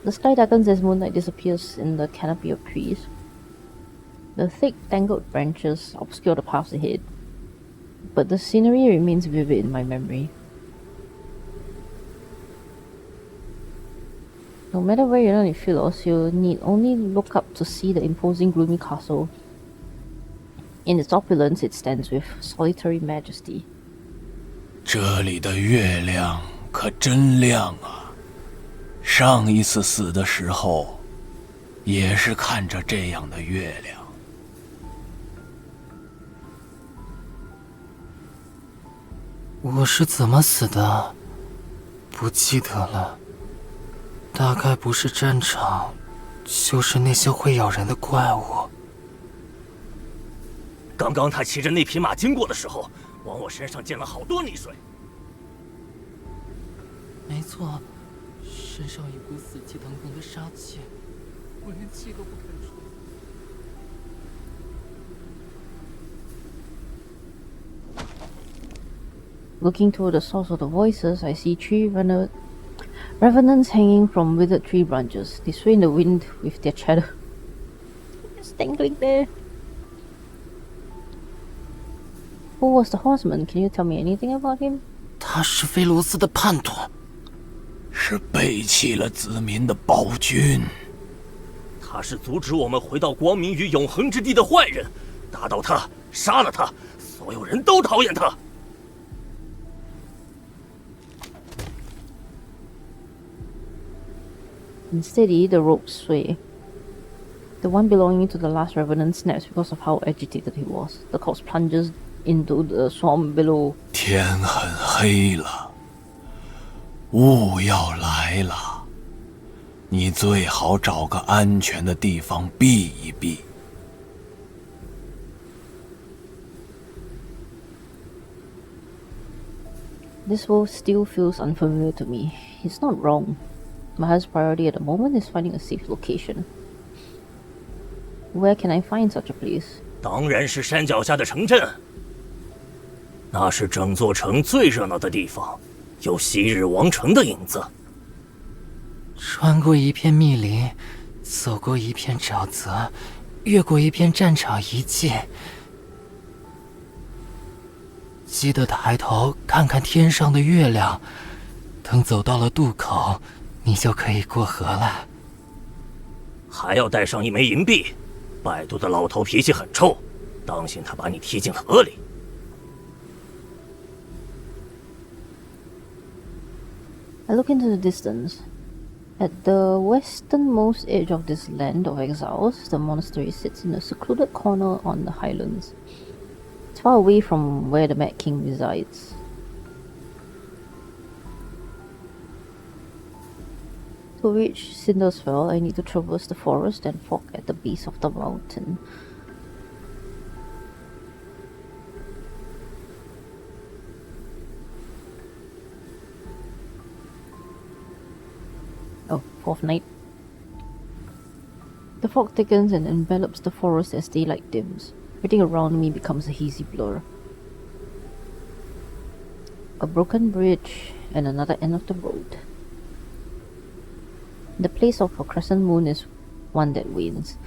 The sky darkens as moonlight disappears in the canopy of trees. The thick, tangled branches obscure the paths ahead, but the scenery remains vivid in my memory. No matter where you learn in Philos, you need only look up to see the imposing gloomy castle. In its opulence, it stands with solitary majesty. 这里的月亮可真亮啊！上一次死的时候，也是看着这样的月亮。我是怎么死的？不记得了。大概不是战场，就是那些会咬人的怪物。刚刚他骑着那匹马经过的时候，往我身上溅了好多泥水。没错，身上一股死气腾腾的杀气，我连气都不肯出。Looking toward the source of the voices, I see three revenants hanging from withered tree branches. They sway in the wind with their chatter. Just dangling there. Who was the horseman? Can you tell me anything about him? 他是菲罗斯的叛徒，是背弃了子民的暴君。他是阻止我们回到光明与永恒之地的坏人，打倒他，杀了他，所有人都讨厌他。Unsteady, the ropes sway. The one belonging to the last revenant snaps because of how agitated he was. The corpse plunges into the swamp below. 天很黑了，雾要来了，你最好找个安全的地方避一避。This world still feels unfamiliar to me. He's not wrong. My highest priority at the moment is finding a safe location. Where can I find such a place? 当然是山脚下的城镇，那是整座城最热闹的地方，有昔日王城的影子。穿过一片密林，走过一片沼泽，越过一片战场遗迹。记得抬头看看天上的月亮，等走到了渡口，你就可以过河了。还要带上一枚银币。拜渡的老头脾气很臭，当心他把你踢进河里。I look into the distance. At the westernmost edge of this land of exiles, the monastery sits in a secluded corner on the highlands. It's far away from where the Mad King resides. To reach Cindersfell, I need to traverse the forest and fog at the base of the mountain. Oh, fourth night. The fog thickens and envelops the forest as daylight dims. Everything around me becomes a hazy blur. A broken bridge and another end of the road. The place of a crescent moon is one that wanes.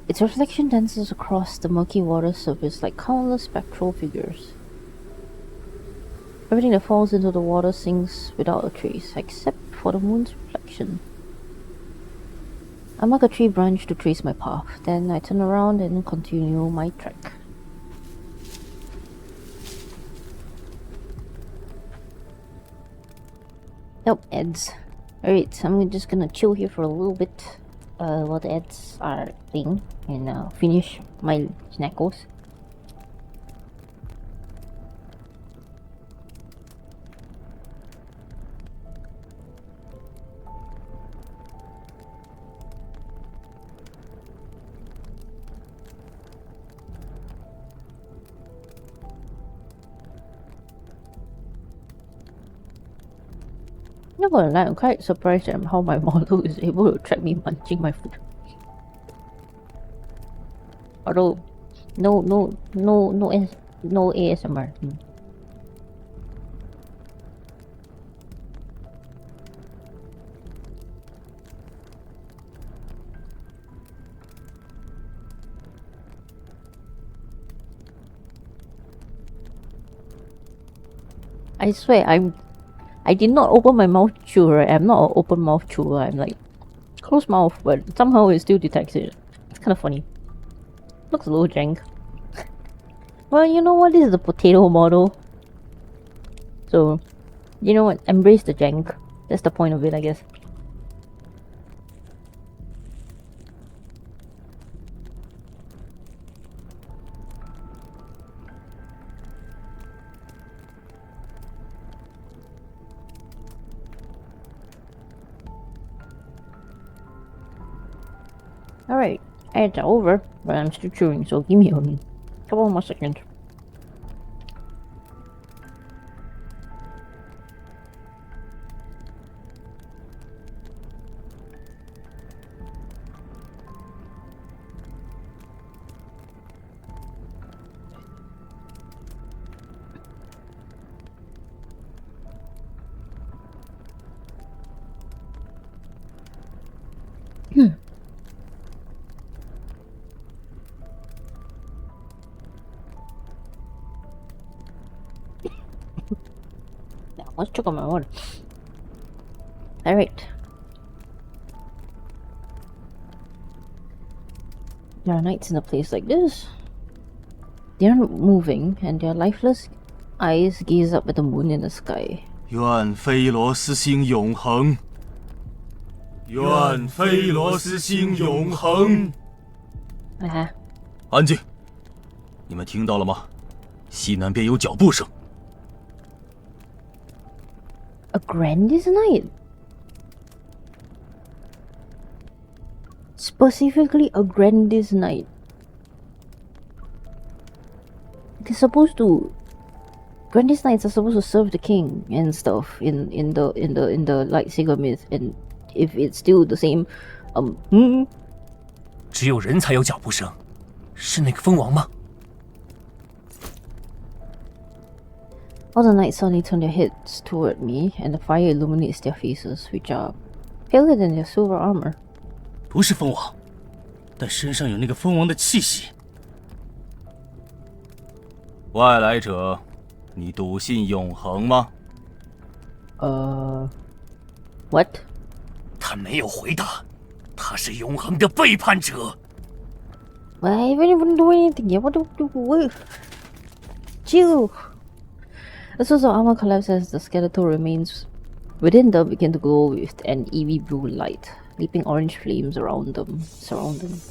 Its reflection dances across the murky water surface like countless spectral figures. Everything that falls into the water sinks without a trace, except for the moon's reflection. I mark a tree branch to trace my path, then I turn around and continue my trek. Nope, ads. Alright, so I'm just gonna chill here for a little bit while the ads are playing and finish my snackos. Not gonna lie, I'm quite surprised at how my model is able to track me munching my food. Although, no ASMR. I swear, I did not open my mouth chewer. I'm not an open mouth chewer. I'm like closed mouth, but somehow it still detects it. It's kind of funny. Looks a little jank. Well, you know what? This is the potato model. So, you know what? Embrace the jank. That's the point of it, I guess. Alright, ads are over, but I'm still chewing, so give me a couple more seconds. Let's check on my water. Alright. There are nights in a place like this. They aren't moving, and their lifeless eyes gaze up at the moon in the sky. 愿菲罗斯星永恒！愿菲罗斯星永恒！安静！你们听到了吗？西南边有脚步声。 A Grandis Night? Specifically a Grandis Night. They're supposed to... Grandis Nights are supposed to serve the king and stuff in the Xavier Myth, and if it's still the same, 只有人才有脚步声，是那个蜂王吗？ All the knights suddenly turn their heads toward me, and the fire illuminates their faces, which are paler than their silver armor. 不是蜂王，但身上有那个蜂王的气息。外来者，你笃信永恒吗？ What? 他没有回答，他是永恒的背叛者。 I really wouldn't do anything. Yeah, what do? Chill. The source of armor collapses as the skeletal remains within them begin to glow with an eerie blue light. Leaping orange flames around them, surround them.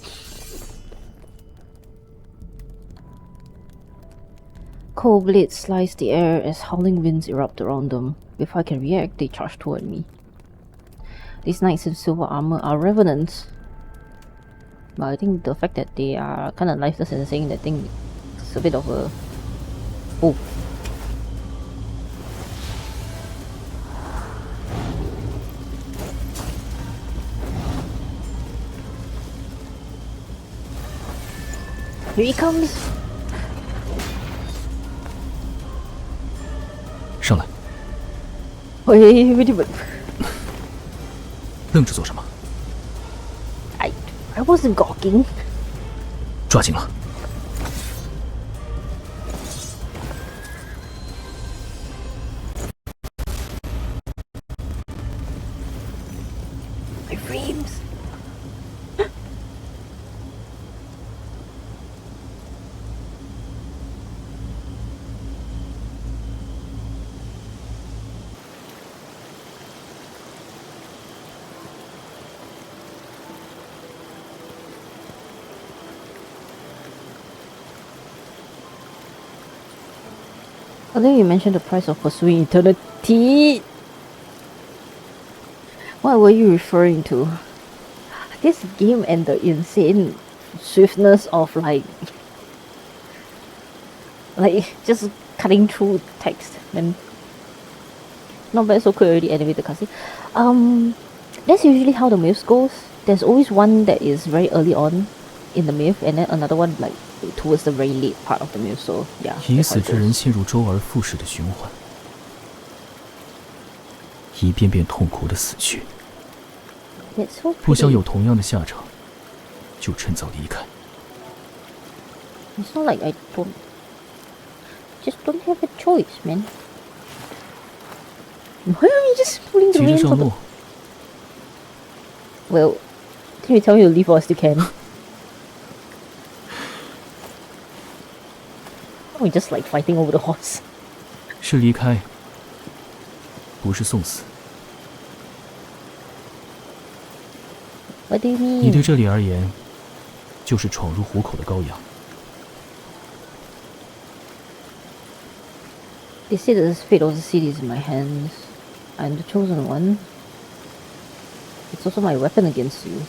Cold blades slice the air as howling winds erupt around them. Before I can react, they charge toward me. These knights in silver armor are revenants. But I think the fact that they are kind of lifeless and saying that thing is a bit of a... Oh. Here he comes! 上来， Wait, wait, wait. 愣着做什么？ I wasn't gawking. 抓紧了！ My dreams. I think you mentioned the price of pursuing eternity. What were you referring to? This game and the insane swiftness of like just cutting through text, man. Not bad, so quick already animated cutscene. That's usually how the myths goes. There's always one that is very early on in the myth, and then another one like towards the very late part of the myth. So yeah. 已死之人陷入周而复始的循环，一遍遍痛苦的死去。 It's so 不想 pretty. 有同样的下场，就趁早离开。 It's not like I just don't have a choice, man. Why are you just pulling the 急着 reins 上 of the... 路， Well, can you tell me to leave while I still can? We just like fighting over the horse. 是离开，不是送死。 What do you 你 mean? 对这里而言，就是闯入虎口的羔羊。 They say that the fate of the city is in my hands. I'm the chosen one. It's also my weapon against you.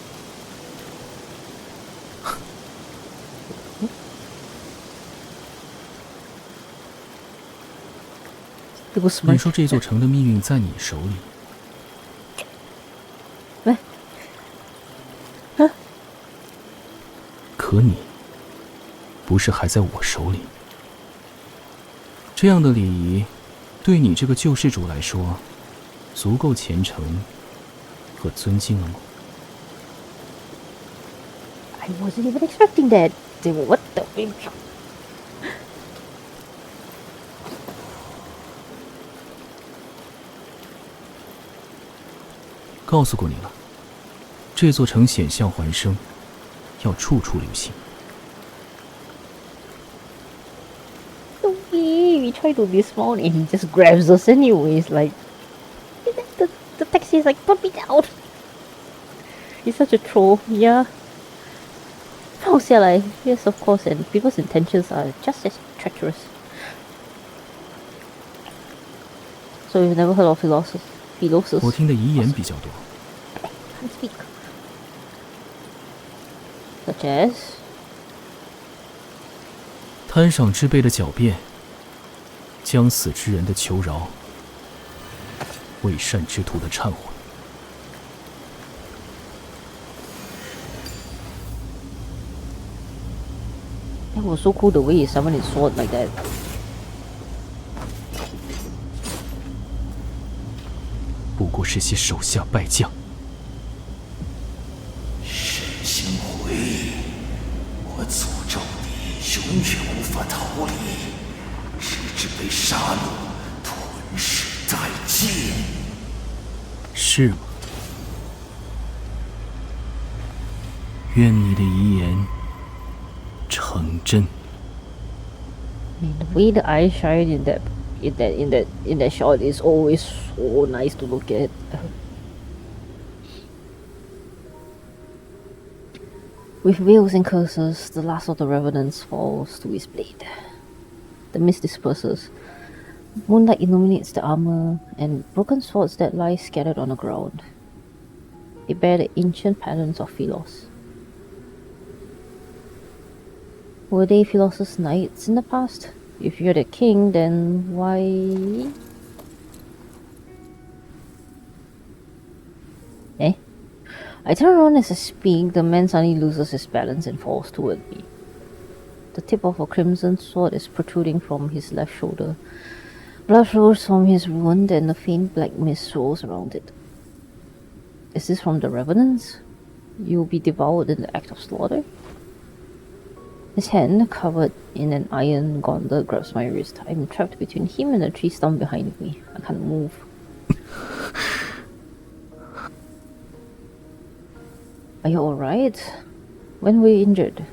It was 你 smart. 说这座城的命运在你手里， Huh? 可你不是还在我手里？这样的礼仪，对你这个救世主来说，足够虔诚和尊敬了吗？ I wasn't even expecting that. What the fuck? 告诉过你了，这座城险象环生，要处处留心。 We try to dismount and he just grabs us anyways. Like the taxi is like, put me down. He's such a troll. Yeah. 放下来 yes, of course, and people's intentions are just as treacherous. So you've never heard of Philosus? 我听的遗言比较多， Can't speak. Such as? 贪赏之辈的狡辩，将死之人的求饶，为善之徒的忏悔。 That was so cool the way he summoned his sword like that. 不过是些手下败将。 沈星辉，我诅咒你永远无法逃离，直至被杀戮吞噬殆尽。是吗？愿你的遗言成真。 I mean, the way the eyes shine in that shot is always so nice to look at. With veils and curses, the last of the revenants falls to his blade. The mist disperses. Moonlight illuminates the armor and broken swords that lie scattered on the ground. They bear the ancient patterns of Philos. Were they Philos' knights in the past? If you're the king, then why... Eh? I turn around as I speak. The man suddenly loses his balance and falls toward me. The tip of a crimson sword is protruding from his left shoulder. Blood flows from his wound and a faint black mist swirls around it. Is this from the revenants? You'll be devoured in the act of slaughter? His hand, covered in an iron gauntlet, grabs my wrist. I'm trapped between him and the tree stump behind me. I can't move. Are you alright? When were you injured?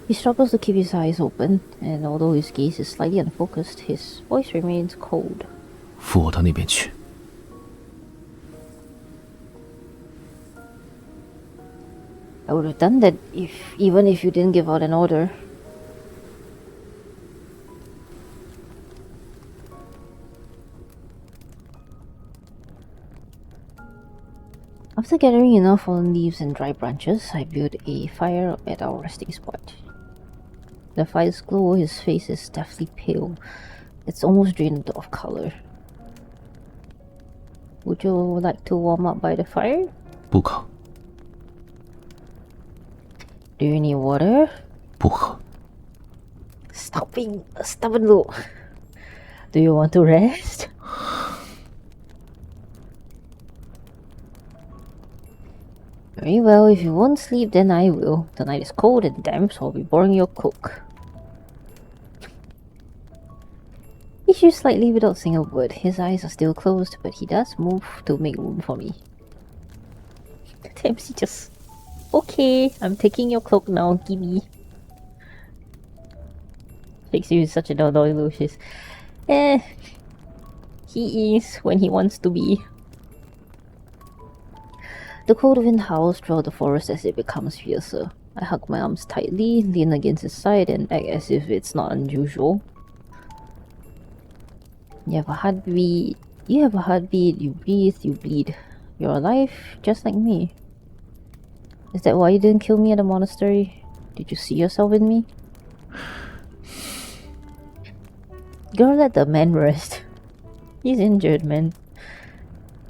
He struggles to keep his eyes open, and although his gaze is slightly unfocused, his voice remains cold. 扶我到那边去。 I would have done that even if you didn't give out an order. After gathering enough fallen leaves and dry branches, I built a fire at our resting spot. The fire's glow, his face is deathly pale. It's almost drained of color. Would you like to warm up by the fire? 不渴， Do you need water? 不喝。 Stop being a stubborn little. Do you want to rest? Very well, if you won't sleep, then I will. The night is cold and damp, so I'll be boring your cook. He shifts slightly without saying a word. His eyes are still closed, but he does move to make room for me. Dempsey just... Okay, I'm taking your cloak now, gimme. Takes you such a doll Lucius. He is when he wants to be. The cold wind howls throughout the forest as it becomes fiercer. I hug my arms tightly, lean against his side, and act as if it's not unusual. You have a heartbeat, you breathe, you bleed. You're alive, just like me. Is that why you didn't kill me at the monastery? Did you see yourself in me? Girl, let the man rest. He's injured, man.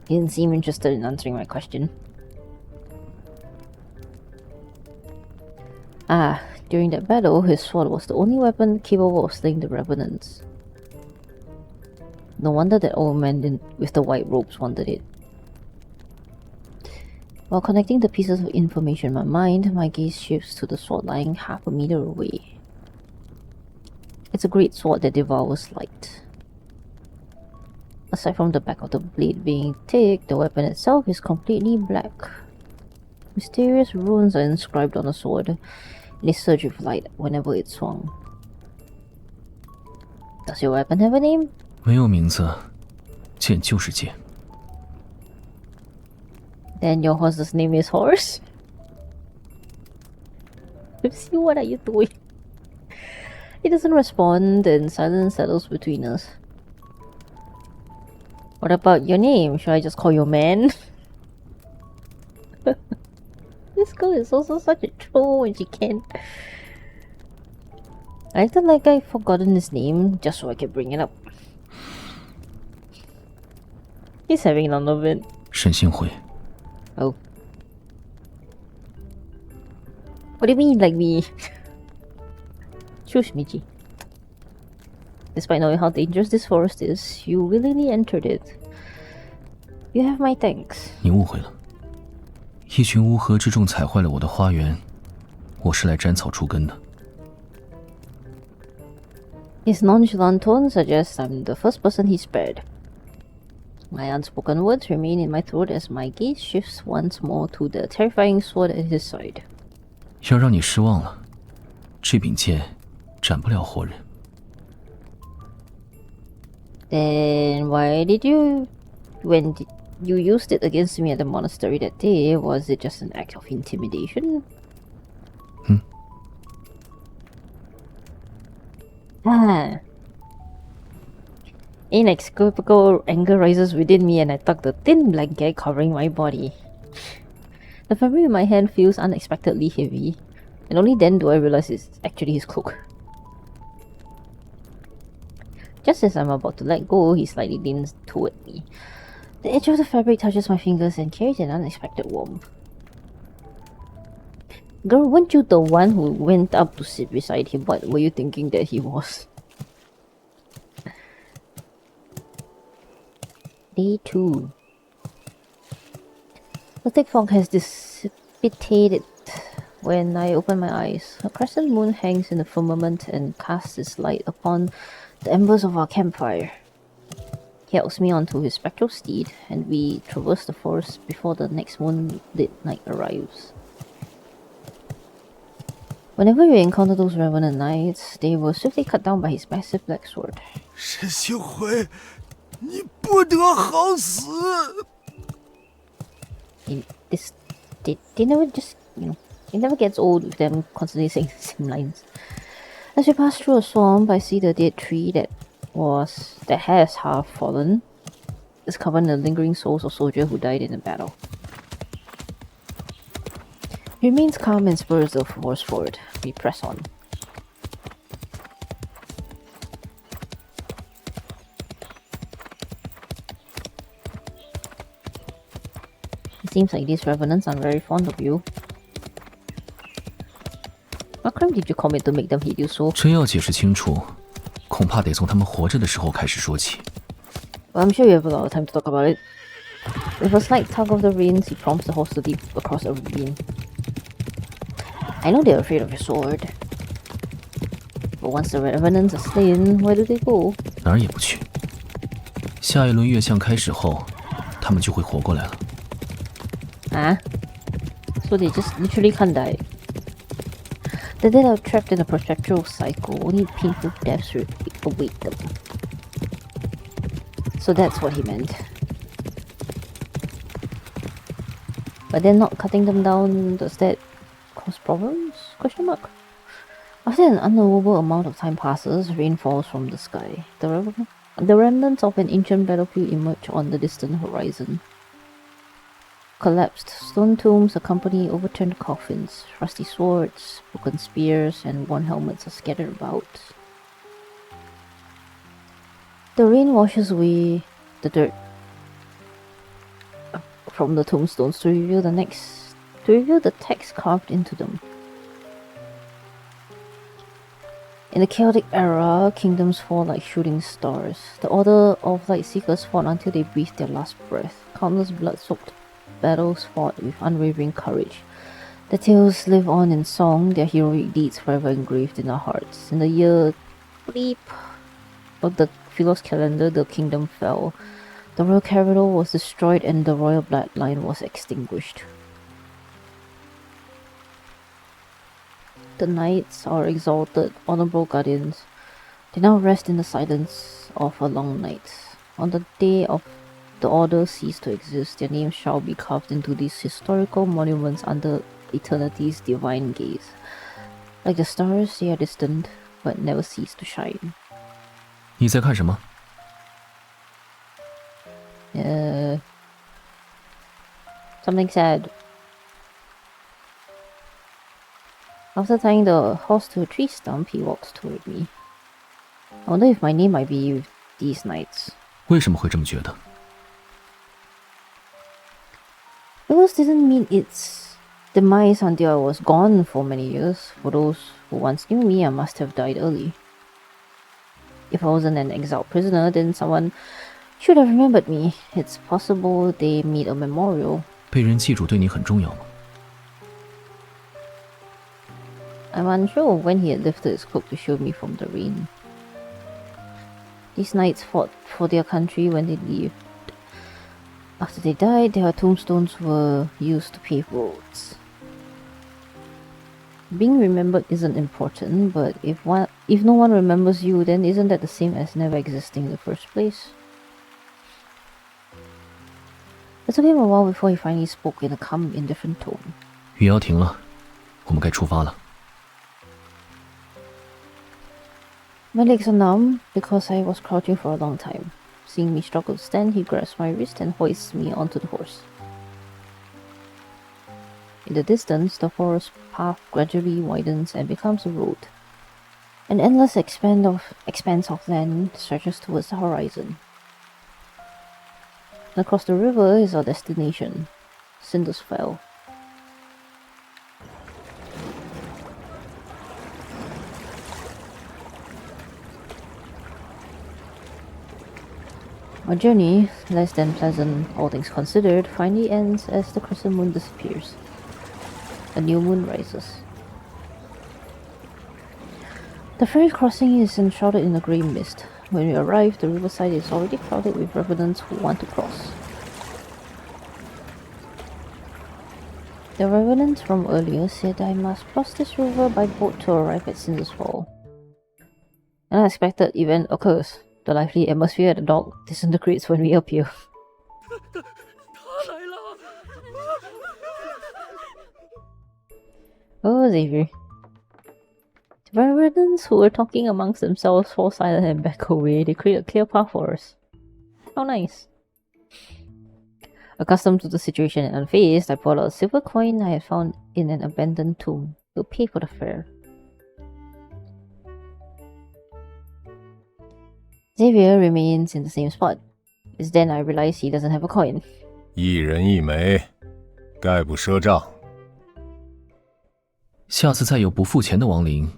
He didn't seem interested in answering my question. During that battle, his sword was the only weapon capable of slaying the revenants. No wonder that old man with the white robes wanted it. While connecting the pieces of information in my mind, my gaze shifts to the sword lying half a meter away. It's a great sword that devours light. Aside from the back of the blade being thick, the weapon itself is completely black. Mysterious runes are inscribed on the sword. They surge with light whenever it's swung. Does your weapon have a name? 没有名字，剑就是剑。 Then your horse's name is Horse? See, what are you doing? He doesn't respond, and silence settles between us. What about your name? Should I just call you man? This girl is also such a troll when she can't. I acted like I've forgotten his name just so I can bring it up. He's having none of it. 沈星辉， Oh. What do you mean, like me? Choose Michi. Despite knowing how dangerous this forest is, you willingly entered it. You have my thanks. 你误会了。一群乌合之众踩坏了我的花园，我是来斩草除根的。 His nonchalant tone suggests I'm the first person he spared. My unspoken words remain in my throat as my gaze shifts once more to the terrifying sword at his side. 要让你失望了，这柄剑斩不了活人。 Then why did you... When you used it against me at the monastery that day, was it just an act of intimidation? Inexplicable anger rises within me and I tug the thin blanket covering my body. The fabric in my hand feels unexpectedly heavy, and only then do I realize it's actually his cloak. Just as I'm about to let go, he slightly leans toward me. The edge of the fabric touches my fingers and carries an unexpected warmth. Girl, weren't you the one who went up to sit beside him? What were you thinking that he was? Day 2. The thick fog has dissipated when I open my eyes. A crescent moon hangs in the firmament and casts its light upon the embers of our campfire. He helps me onto his spectral steed, and we traverse the forest before the next moonlit night arrives. Whenever we encounter those revenant knights, they were swiftly cut down by his massive black sword. 沈星辉，你不得好死！ They never just, it never gets old with them constantly saying the same lines. As we pass through a swamp, I see the dead tree that has half fallen. It's covered in the lingering souls of soldiers who died in the battle. He remains calm and spurs the horse forward. We press on. It seems like these revenants aren't very fond of you. What crime did you commit to make them hate you so? 真要解释清楚，恐怕得从他们活着的时候开始说起。 Well, I'm sure you have a lot of time to talk about it. With a slight tug of the reins, he prompts the horse to leap across a ravine. I know they're afraid of your sword. But once the revenants are slain, where do they go? 哪儿也不去。下一轮月相开始后，他们就会活过来了。Huh? So they just literally can't die. The dead are trapped in a perpetual cycle. Only painful deaths await them. So that's what he meant. But then not cutting them down, does that cause problems? Question mark. After an unknowable amount of time passes, rain falls from the sky. The remnants of an ancient battlefield emerge on the distant horizon. Collapsed stone tombs accompany overturned coffins. Rusty swords, broken spears, and worn helmets are scattered about. The rain washes away the dirt from the tombstones to reveal the text carved into them. In the chaotic era, kingdoms fall like shooting stars. The Order of Lightseekers fought until they breathed their last breath. Countless blood-soaked battles fought with unwavering courage. Their tales live on in song, their heroic deeds forever engraved in our hearts. In the year bleep of the Philos calendar, the kingdom fell. The royal capital was destroyed and the royal bloodline was extinguished. The knights, our exalted, honorable guardians, they now rest in the silence of a long night. On the day of the order cease to exist, their names shall be carved into these historical monuments under eternity's divine gaze. Like the stars, they are distant, but never cease to shine. 你在看什么？ Something sad. After tying the horse to a tree stump, he walks toward me. I wonder if my name might be with these knights. 为什么会这么觉得？ Philos didn't mean its demise until I was gone for many years. For those who once knew me, I must have died early. If I wasn't an exiled prisoner, then someone should have remembered me. It's possible they made a memorial. 被人记住对你很重要吗？ I'm unsure of when he had lifted his cloak to shield me from the rain. These knights fought for their country when they lived. After they died, their tombstones were used to pave roads. Being remembered isn't important, but if no one remembers you, then isn't that the same as never existing in the first place? It took him a while before he finally spoke in a calm, indifferent tone. 雨要停了，我们该出发了。 My legs are numb because I was crouching for a long time. Seeing me struggle to stand, he grabs my wrist and hoists me onto the horse. In the distance, the forest path gradually widens and becomes a road. An endless expanse of land stretches towards the horizon. And across the river is our destination, Cindersfell. Our journey, less than pleasant, all things considered, finally ends as the crescent moon disappears. A new moon rises. The ferry crossing is enshrouded in a grey mist. When we arrive, the riverside is already crowded with revenants who want to cross. The revenants from earlier said I must cross this river by boat to arrive at Cindersfall. An unexpected event occurs. The lively atmosphere at the dock disintegrates when we appear. Oh, Xavier. The revenants who were talking amongst themselves fall silent and back away. They create a clear path for us. How nice. Accustomed to the situation and unfazed, I pulled out a silver coin I had found in an abandoned tomb to pay for the fare. Xavier remains in the same spot. It's then I realize he doesn't have a coin. 一人一枚，概不赊账。下次再有不付钱的亡灵，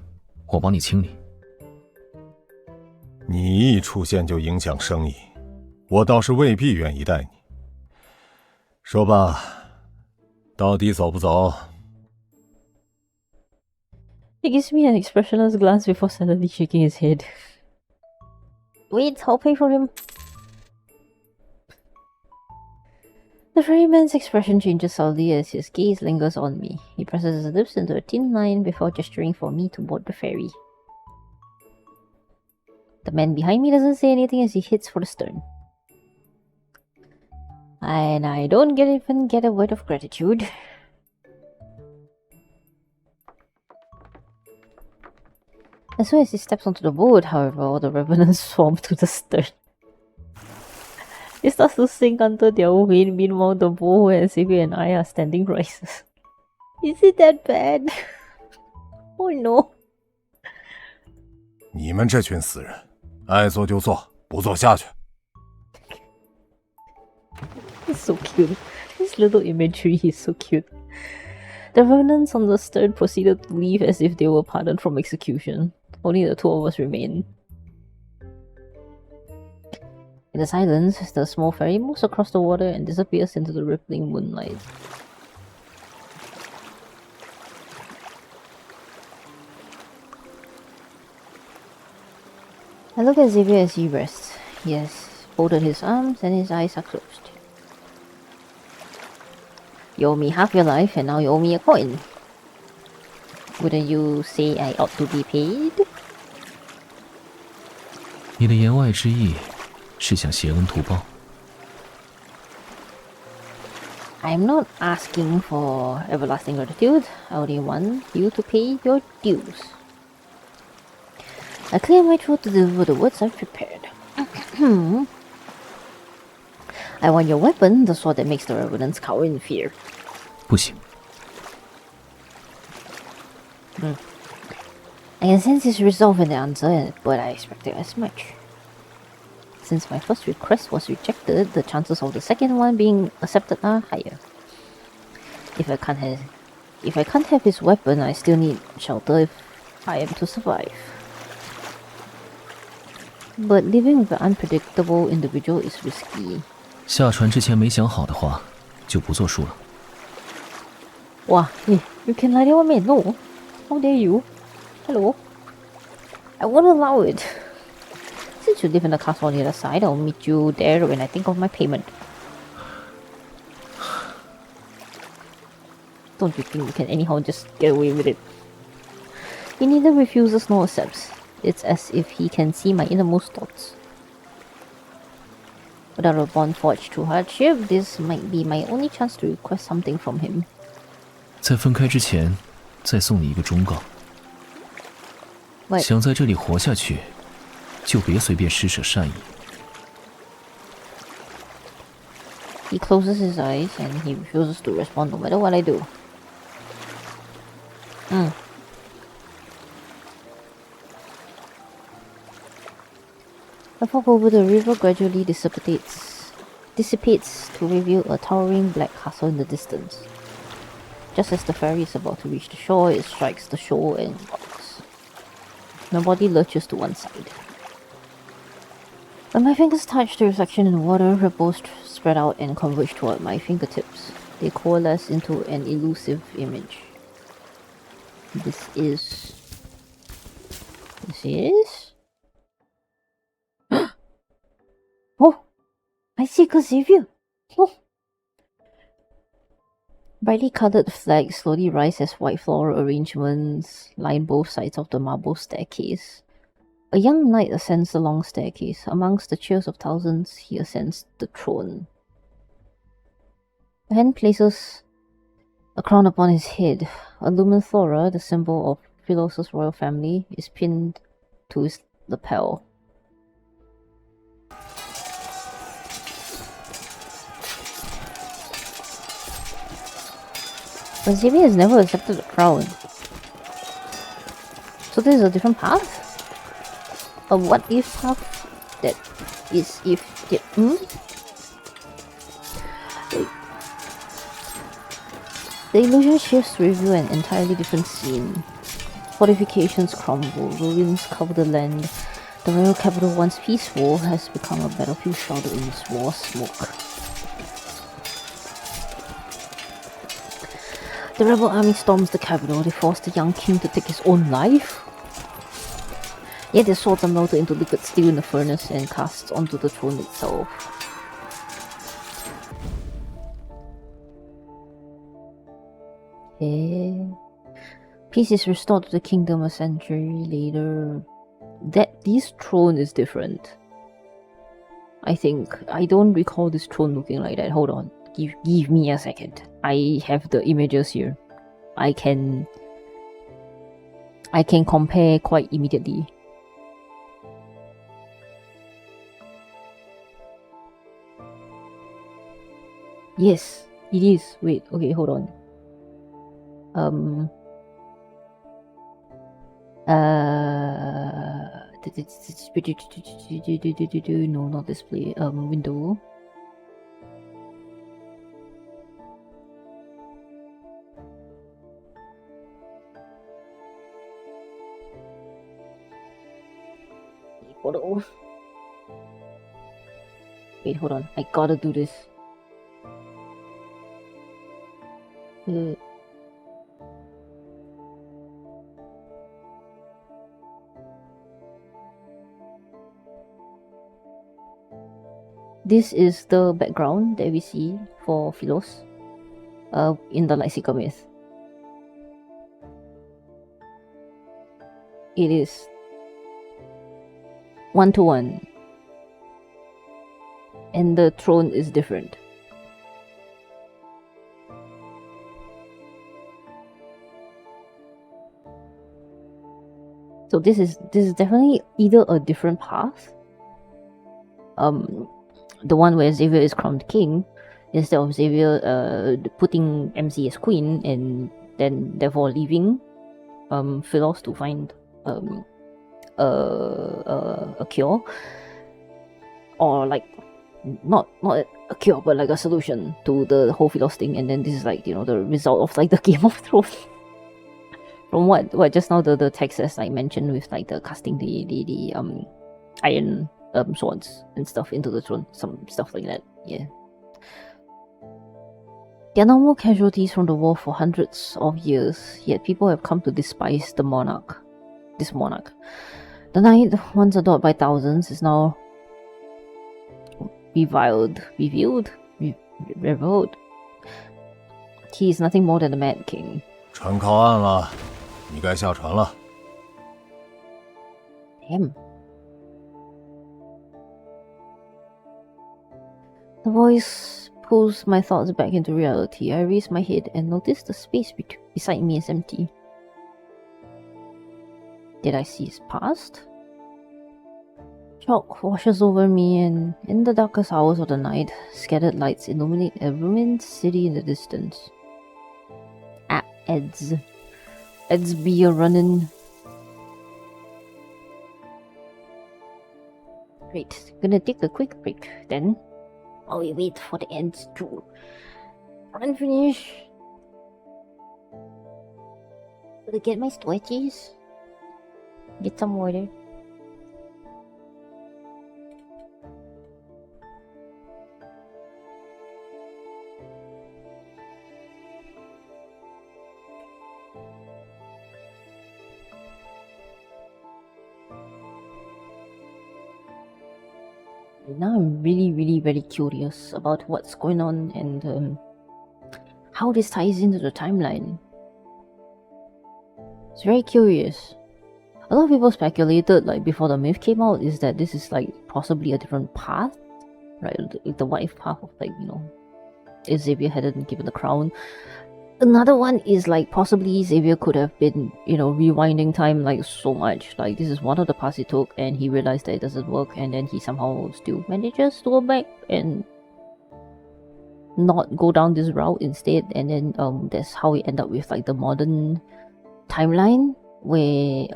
我帮你清理。你一出现就影响生意，我倒是未必愿意带你。说吧，到底走不走？ He gives me an expressionless glance before suddenly shaking his head. Wait, I'll pay for him. The ferryman's expression changes subtly as his gaze lingers on me. He presses his lips into a thin line before gesturing for me to board the ferry. The man behind me doesn't say anything as he heads for the stern. And I don't even get a word of gratitude. As soon as he steps onto the boat, however, all the revenants swarm to the stern. It starts to sink under their weight, meanwhile the bow and Xavier and I are standing rises. Is it that bad? Oh no. 你们这群死人，爱做就做，不做下去。 It's so cute. This little imagery is so cute. The revenants on the stern proceeded to leave as if they were pardoned from execution. Only the two of us remain. In the silence, the small ferry moves across the water and disappears into the rippling moonlight. I look at Xavier as he rests. He has folded his arms and his eyes are closed. You owe me half your life and now you owe me a coin. Wouldn't you say I ought to be paid? 你的言外之意是想挟恩图报。 I'm not asking for everlasting gratitude. I only want you to pay your dues. I clear my throat to deliver the words I've prepared. I want your weapon, the sword that makes the revenants cower in fear. 不行。 I can sense his resolve in the answer, but I expected as much. Since my first request was rejected, the chances of the second one being accepted are higher. If I can't have his weapon, I still need shelter if I am to survive. But living with an unpredictable individual is risky. 下船之前没想好的话，就不作数了。 Wow, hey, you can lie there, man. No. How dare you? Hello? I won't allow it. Since you live in the castle on the other side, I'll meet you there when I think of my payment. Don't you think you can anyhow just get away with it? He neither refuses nor accepts. It's as if he can see my innermost thoughts. Without a bond forged through hardship, this might be my only chance to request something from him. 在分开之前，再送你一个忠告。 What? 想在这里活下去，就别随便施舍善意。He closes his eyes and he refuses to respond no matter what I do. The fog over the river gradually dissipates to reveal a towering black castle in the distance. Just as the ferry is about to reach the shore, it strikes the shore and rocks. My body lurches to one side. When my fingers touch the reflection in the water, ripples spread out and converge toward my fingertips. They coalesce into an elusive image. This is... Oh! I see Xavier! Oh! Brightly coloured flags slowly rise as white floral arrangements line both sides of the marble staircase. A young knight ascends the long staircase. Amongst the cheers of thousands, he ascends the throne. The hand places a crown upon his head. A lumen flora, the symbol of Philos' royal family, is pinned to his lapel. But Xavier has never accepted the crown. So this is a different path? A what-if path that is if... The illusion shifts to reveal an entirely different scene. Fortifications crumble, ruins cover the land. The royal capital, once peaceful, has become a battlefield shrouded in war smoke. The rebel army storms the capital. They force the young king to take his own life. Yet their swords are melted into liquid steel in the furnace and cast onto the throne itself. Peace is restored to the kingdom a century later. This throne is different. I think. I don't recall this throne looking like that. Hold on. Give me a second. I have the images here. I can compare quite immediately. Yes, it is. Wait, okay, hold on. No, not display. Window. Photo. Wait, hold on. I gotta do this. This is the background that we see for Philos in the King of Myth. It is 1-to-1, and the throne is different. So this is definitely either a different path. The one where Xavier is crowned king, instead of Xavier putting MC as queen and then therefore leaving Philos to find a cure, or like not a cure but like a solution to the whole Philos thing, and then this is like, you know, the result of like the Game of Thrones. From what just now the text has like mentioned with like the casting the iron swords and stuff into the throne, some stuff like that. Yeah. There are no more casualties from the war for hundreds of years, yet people have come to despise this monarch. The knight, once adored by thousands, is now reviled. He is nothing more than a mad king. 船靠岸了，你该下船了。Damn. The voice pulls my thoughts back into reality. I raise my head and notice the space beside me is empty. Did I see his past? Shock washes over me, and in the darkest hours of the night, scattered lights illuminate a ruined city in the distance. Eds be a running. Great, gonna take a quick break then. While we wait for the ends to run finish. Gonna get my stretches. Get some water. Now I'm really very curious about what's going on and how this ties into the timeline. It's very curious. A lot of people speculated, like before the myth came out, is that this is like possibly a different path, right? Like the wife path of, like, you know, if Xavier hadn't given the crown. Another one is like possibly Xavier could have been, you know, rewinding time like so much. Like this is one of the paths he took and he realized that it doesn't work, and then he somehow still manages to go back and not go down this route instead. And then that's how we end up with like the modern timeline where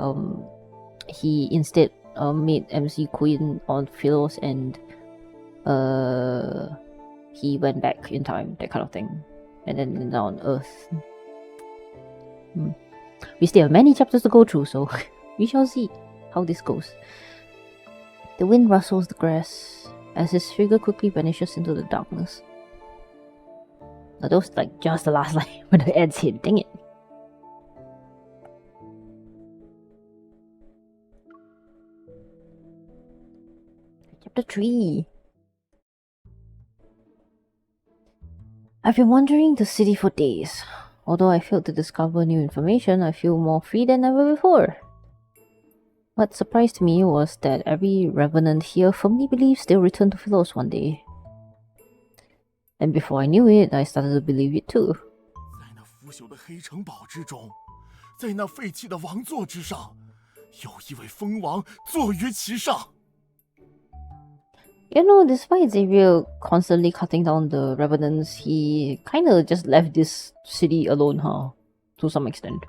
he instead made MC Queen on Philos and he went back in time, that kind of thing. And then now on Earth. We still have many chapters to go through, so we shall see how this goes. The wind rustles the grass as his figure quickly vanishes into the darkness. Now, that was like just the last line when the ends hit. Dang it. Chapter 3. I've been wandering the city for days. Although I failed to discover new information, I feel more free than ever before. What surprised me was that every revenant here firmly believes they'll return to Philos one day. And before I knew it, I started to believe it too. 在那腐朽的黑城堡之中，在那废弃的王座之上，有一位疯王坐于其上。 You know, despite Xavier constantly cutting down the revenants, he kinda just left this city alone, huh? To some extent.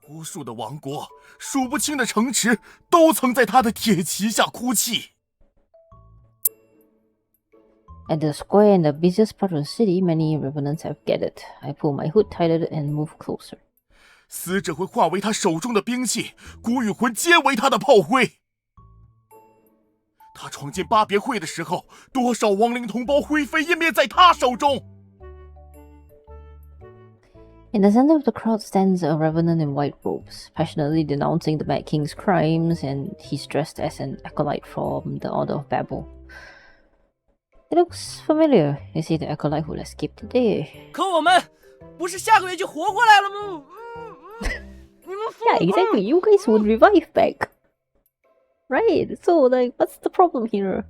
无数的王国，数不清的城池，都曾在他的铁骑下哭泣。 At the square in the busiest part of the city, many revenants have gathered. I pull my hood tighter and move closer. 死者会化为他手中的兵器，骨与魂皆为他的炮灰。 他闯进巴别会的时候，多少亡灵同胞灰飞烟灭在他手中。 In the center of the crowd stands a revenant in white robes, passionately denouncing the Mad King's crimes, and he's dressed as an acolyte from the Order of Babel. It looks familiar. Is he the acolyte who escaped today? 可我们不是下个月就活过来了吗？你们 Yeah, exactly. You guys would revive back. Right, so like, what's the problem here?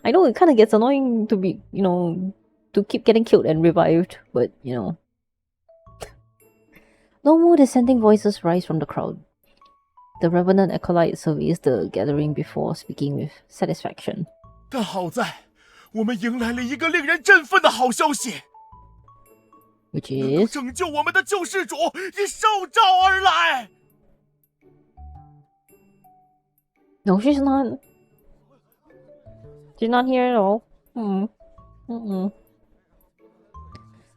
I know it kind of gets annoying to be, you know, to keep getting killed and revived, but, you know. No more dissenting voices rise from the crowd. The Revenant Acolyte surveys the gathering before speaking with satisfaction. 但好在，我们迎来了一个令人振奋的好消息。 Which 能够 is? 拯救我们的救世主已受召而来。 No, she's not. She's not here at all.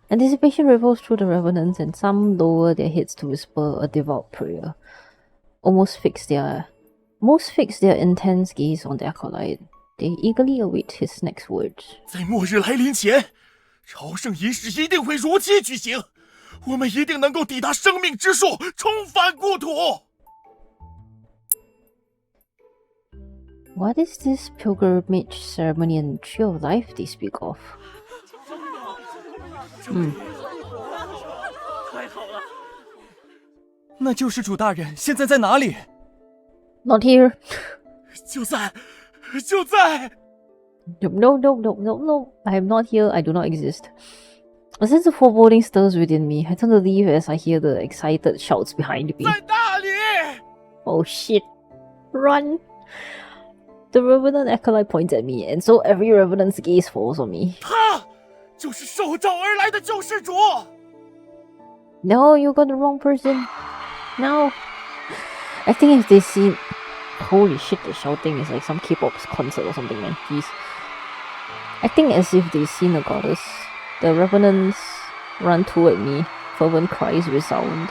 Anticipation ripples through the revenants, and some lower their heads to whisper a devout prayer. Most fix their intense gaze on the acolyte. They eagerly await his next words. 在末日来临前，朝圣仪式一定会如期举行，我们一定能够抵达生命之树，重返故土。 What is this pilgrimage ceremony and tree of life they speak of? 太好了！那救世主大人现在在哪里？ Not here. 就在。 No. I am not here. I do not exist. A sense of foreboding stirs within me. I turn to leave as I hear the excited shouts behind me. 在那里！ Oh shit. Run. The Revenant Acolyte points at me, and so every Revenant's gaze falls on me. 他就是受召而来的救世主。No, you got the wrong person. No. I think if they see... Holy shit, the shouting is like some K-pop concert or something, man. Jeez. I think as if they've seen the goddess. The Revenants run toward me. Fervent cries resound.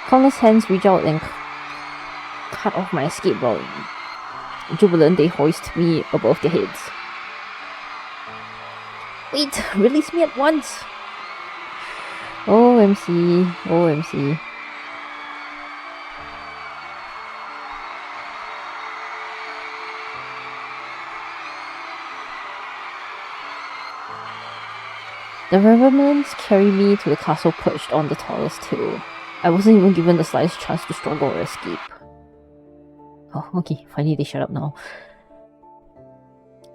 Countless hands reach out and cut off my escape route. Jubilant, they hoist me above their heads. Wait, release me at once! OMC, OMC. The Revenants carry me to the castle perched on the tallest hill. I wasn't even given the slightest chance to struggle or escape. Oh, okay, finally they shut up now.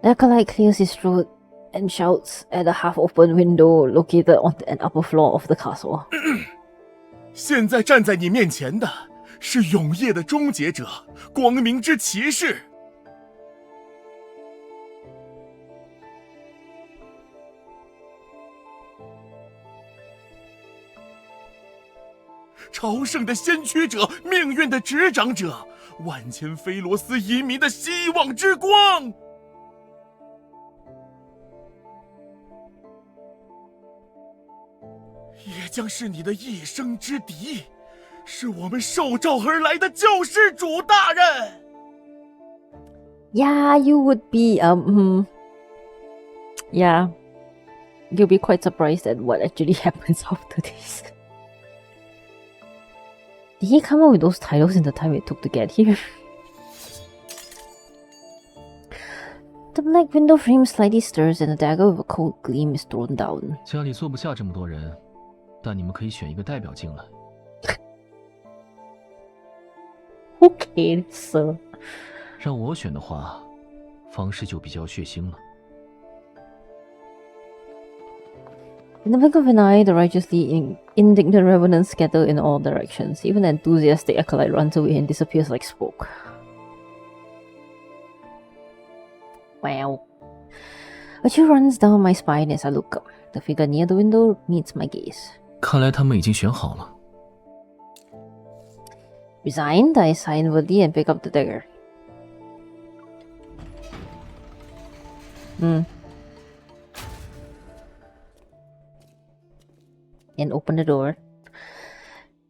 The acolyte clears his throat and shouts at a half-open window located on an upper floor of the castle. 现在站在你面前的是永夜的终结者，光明之骑士。朝圣的先驱者，命运的执掌者，万千菲罗斯移民的希望之光。也将是你的一生之敌，是我们受召而来的救世主大人。Yeah, you would be, yeah. You'll be quite surprised at what actually happens after this. Did he come up with those titles in the time it took to get here? The black window frame slightly stirs and a dagger with a cold gleam is thrown down. 家里坐不下这么多人，但你们可以选一个代表进来。Okay, sir. 让我选的话，方式就比较血腥了。In the blink of an eye, the righteously indignant revenants scatter in all directions. Even the enthusiastic acolyte runs away and disappears like smoke. Wow. A chill runs down my spine as I look up. The figure near the window meets my gaze. 看来他们已经选好了。Resigned, I sigh inwardly and pick up the dagger. And open the door.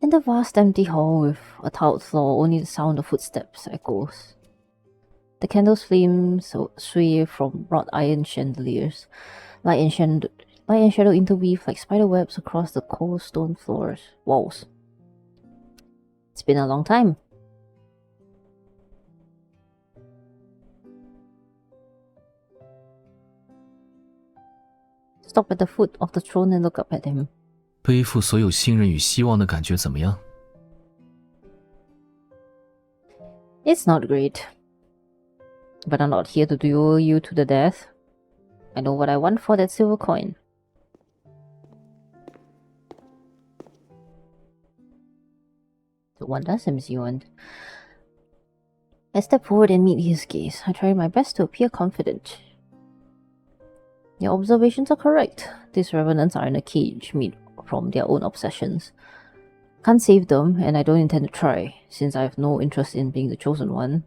In the vast empty hall with a tiled floor, only the sound of footsteps echoes. The candle's flames sway from wrought iron chandeliers. Light and shadow interweave like spider webs across the cold stone walls. It's been a long time. Stop at the foot of the throne and look up at him. 背负所有信任与希望的感觉怎么样？ It's not great. But I'm not here to duel you to the death. I know what I want for that silver coin. So what does MC want? I step forward and meet his gaze. I try my best to appear confident. Your observations are correct. These revenants are in a cage made from their own obsessions. Can't save them, and I don't intend to try, since I have no interest in being the chosen one.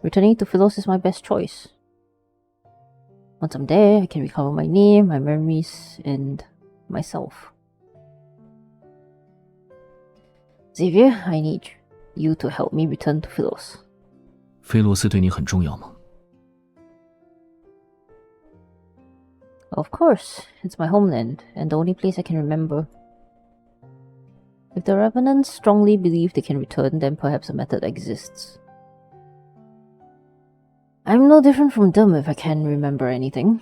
Returning to Philos is my best choice. Once I'm there, I can recover my name, my memories, and myself. Xavier, I need you to help me return to Philos. 菲罗斯对你很重要吗？ Of course, it's my homeland, and the only place I can remember. If the Revenants strongly believe they can return, then perhaps a method exists. I'm no different from them if I can't remember anything.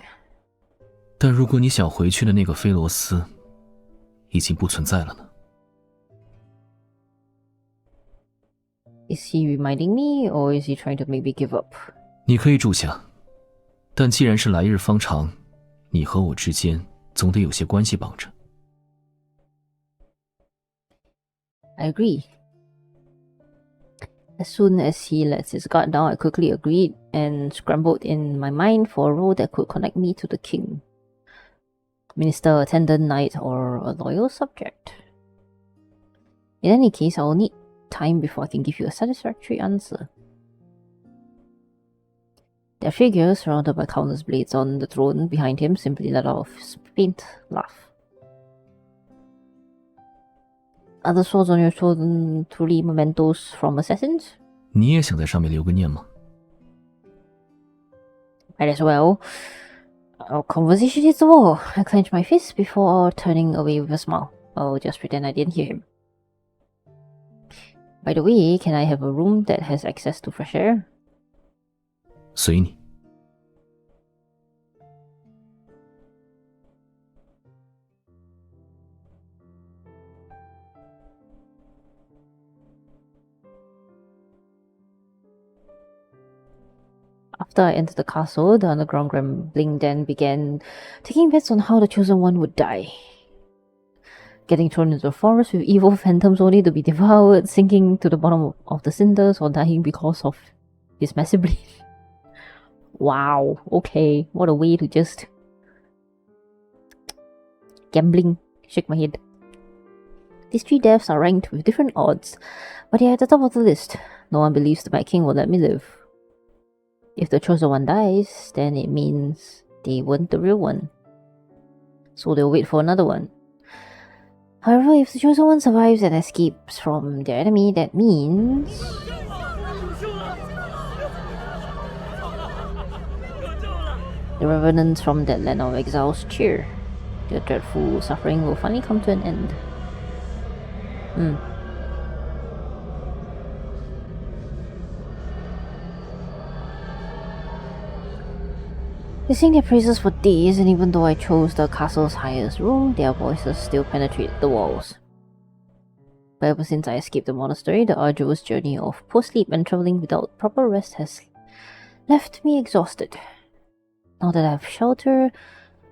但如果你想回去的那个菲罗斯已经不存在了呢？ Is he reminding me, or is he trying to make me give up? 你可以住下，但既然是来日方长，你和我之间总得有些关系绑着。 I agree. As soon as he lets his guard down, I quickly agreed and scrambled in my mind for a role that could connect me to the king. Minister, attendant, knight, or a loyal subject. In any case, I will need time before I can give you a satisfactory answer. Their figure, surrounded by countless blades on the throne behind him, simply let out a faint laugh. Are the swords on your throne truly mementos from assassins? 你也想在上面留个念吗？ Might as well. Our conversation is over. I clenched my fist before turning away with a smile. I'll just pretend I didn't hear him. By the way, can I have a room that has access to fresh air? 随你。 After I entered the castle, the underground gremlin then began taking bets on how the chosen one would die. Getting thrown into the forest with evil phantoms only to be devoured, sinking to the bottom of the cinders, or dying because of his massive bleed. Wow, okay, what a way to just... Gambling. Shake my head. These 3 deaths are ranked with different odds, but they are at the top of the list. No one believes the Mad King will let me live. If the chosen one dies, then it means they weren't the real one. So they'll wait for another one. However, if the chosen one survives and escapes from their enemy, that means... the revenants from that land of exiles cheer. Their dreadful suffering will finally come to an end. They sing their praises for days, and even though I chose the castle's highest room, their voices still penetrate the walls. But ever since I escaped the monastery, the arduous journey of poor sleep and travelling without proper rest has left me exhausted. Now that I have shelter,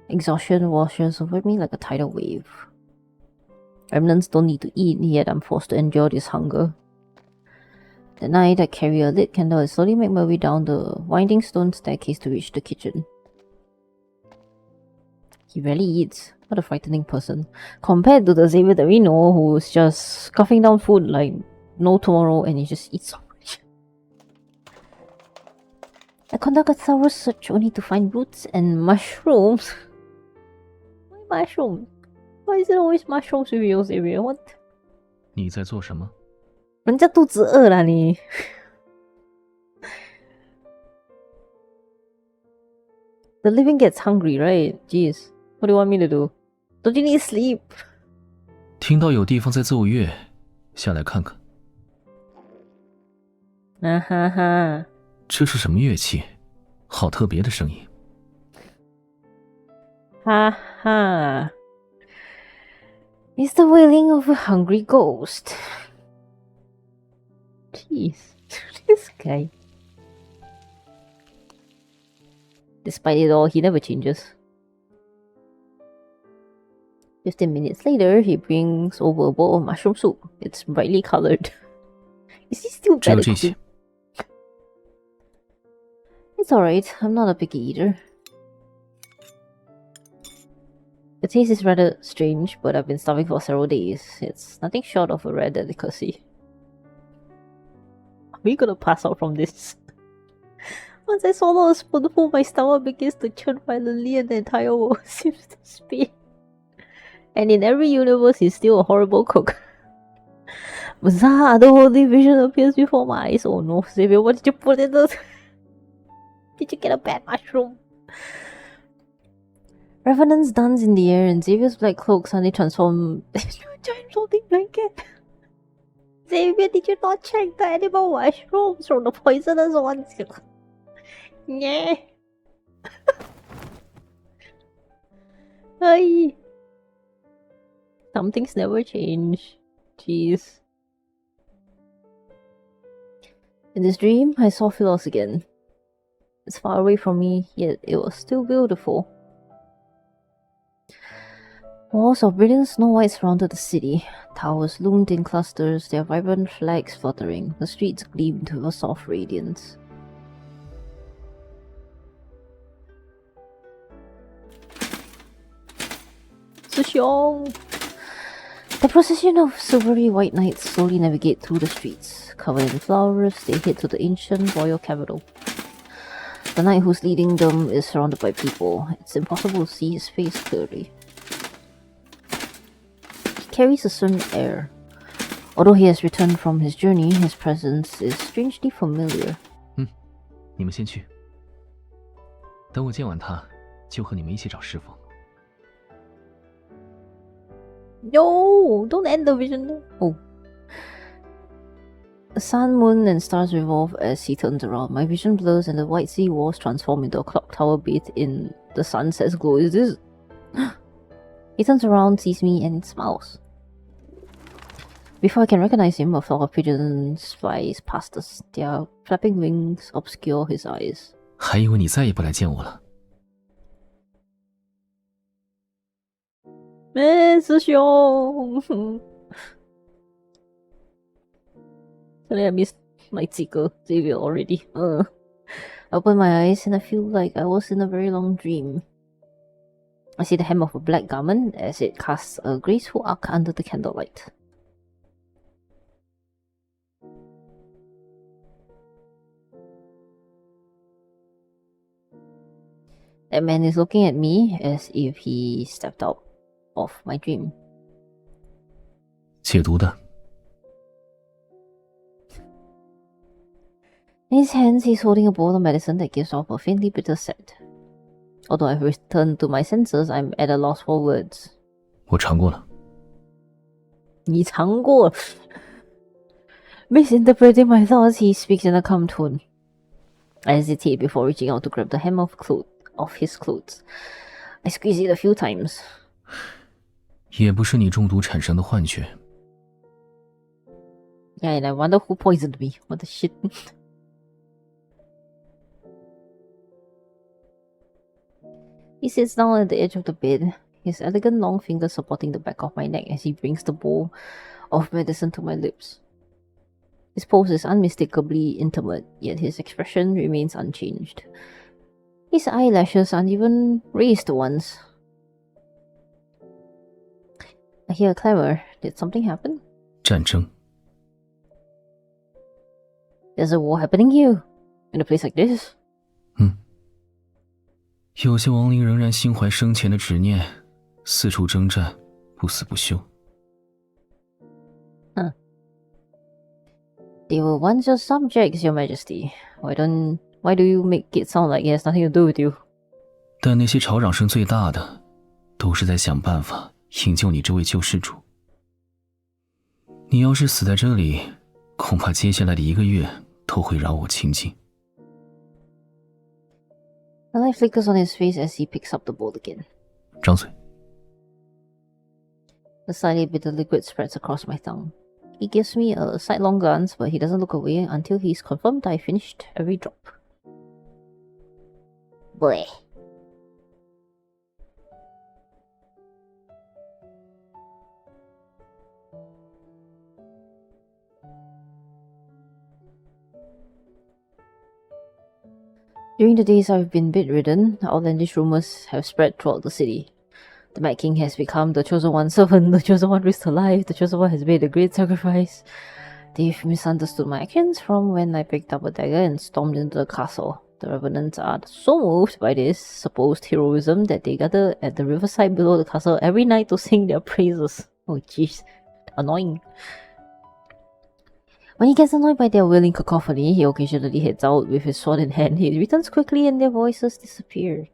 exhaustion washes over me like a tidal wave. Remnants don't need to eat, yet I'm forced to endure this hunger. At night, I carry a lit candle and slowly make my way down the winding stone staircase to reach the kitchen. He rarely eats. What a frightening person. Compared to the Xavier that we know, who's just scuffing down food like no tomorrow, and he just eats so much. I conduct a thorough search only to find roots and mushrooms. Why mushrooms? Why is it always mushrooms with you, Xavier? What? 你在做什么？人家肚子饿啦你。The living gets hungry, right? Jeez. What do you want me to do? Don't you need sleep? 听到有地方在奏乐，下来看看。啊哈哈。这是什么乐器？好特别的声音。哈哈。It's the wailing of a hungry ghost. Jeez, this guy. Despite it all, he never changes. 15 minutes later, he brings over a bowl of mushroom soup. It's brightly colored. Is he still bad at cooking? It's alright, I'm not a picky eater. The taste is rather strange, but I've been starving for several days. It's nothing short of a rare delicacy. Are we gonna pass out from this? Once I swallow a spoonful, my stomach begins to churn violently and the entire world seems to spin. And in every universe, he's still a horrible cook. Bizarre, the holy vision appears before my eyes. Oh no, Xavier, what did you put in those? Did you get a bad mushroom? Revenants dance in the air and Xavier's black cloak suddenly transforms into a giant floating blanket. Xavier, did you not check the edible mushrooms from the poisonous ones? Yeah. Ay. Some things never change. Jeez. In this dream, I saw Philos again. It's far away from me, yet it was still beautiful. Walls of brilliant snow white surrounded the city. Towers loomed in clusters, their vibrant flags fluttering. The streets gleamed with a soft radiance. Sushong! The procession of silvery white knights slowly navigate through the streets. Covered in flowers, they head to the ancient royal capital. The knight who's leading them is surrounded by people. It's impossible to see his face clearly. He carries a certain air. Although he has returned from his journey, his presence is strangely familiar. 你们先去。等我见完他，就和你们一起找师傅。 No! Don't end the vision. Oh. The sun, moon, and stars revolve as he turns around. My vision blurs and the white sea walls transform into a clock tower bathed in the sunset's glow. Is this... He turns around, sees me, and smiles. Before I can recognize him, a flock of pigeons flies past us. Their flapping wings obscure his eyes. 还以为你再也不来见我了。 师兄 Sorry, I missed my Zika Xavier already. I open my eyes and I feel like I was in a very long dream. I see the hem of a black garment as it casts a graceful arc under the candlelight. That man is looking at me as if he stepped out of my dream. 解毒的。 In his hands, he's holding a bowl of medicine that gives off a faintly bitter scent. Although I've returned to my senses, I'm at a loss for words. 我尝过了。你尝过 Misinterpreting my thoughts, he speaks in a calm tone. I hesitate before reaching out to grab the hem of his clothes. I squeeze it a few times. 也不是你中毒产生的幻觉。 Yeah, and I wonder who poisoned me. What the shit? He sits down at the edge of the bed, his elegant long fingers supporting the back of my neck as he brings the bowl of medicine to my lips. His pose is unmistakably intimate, yet his expression remains unchanged. His eyelashes aren't even raised once. I hear a clamor. Did something happen? 战争。 There's a war happening here, in a place like this. 有些亡灵仍然心怀生前的执念，四处征战，不死不休。 They were once your subjects, Your Majesty. Why do you make it sound like it has nothing to do with you? 但那些吵嚷声最大的，都是在想办法营救你这位救世主。你要是死在这里，恐怕接下来的1个月都会扰我清静。 The light flickers on his face as he picks up the bowl again. 张嘴。 The slightly bitter liquid spreads across my tongue. He gives me a sidelong glance, but he doesn't look away until he's confirmed I finished every drop. Bleh. During the days I've been bedridden, outlandish rumors have spread throughout the city. The Mad King has become the Chosen One's servant, the Chosen One risked her life, the Chosen One has made a great sacrifice. They've misunderstood my actions from when I picked up a dagger and stormed into the castle. The Revenants are so moved by this supposed heroism that they gather at the riverside below the castle every night to sing their praises. Oh jeez, annoying. When he gets annoyed by their wailing cacophony, he occasionally heads out with his sword in hand. He returns quickly and their voices disappear.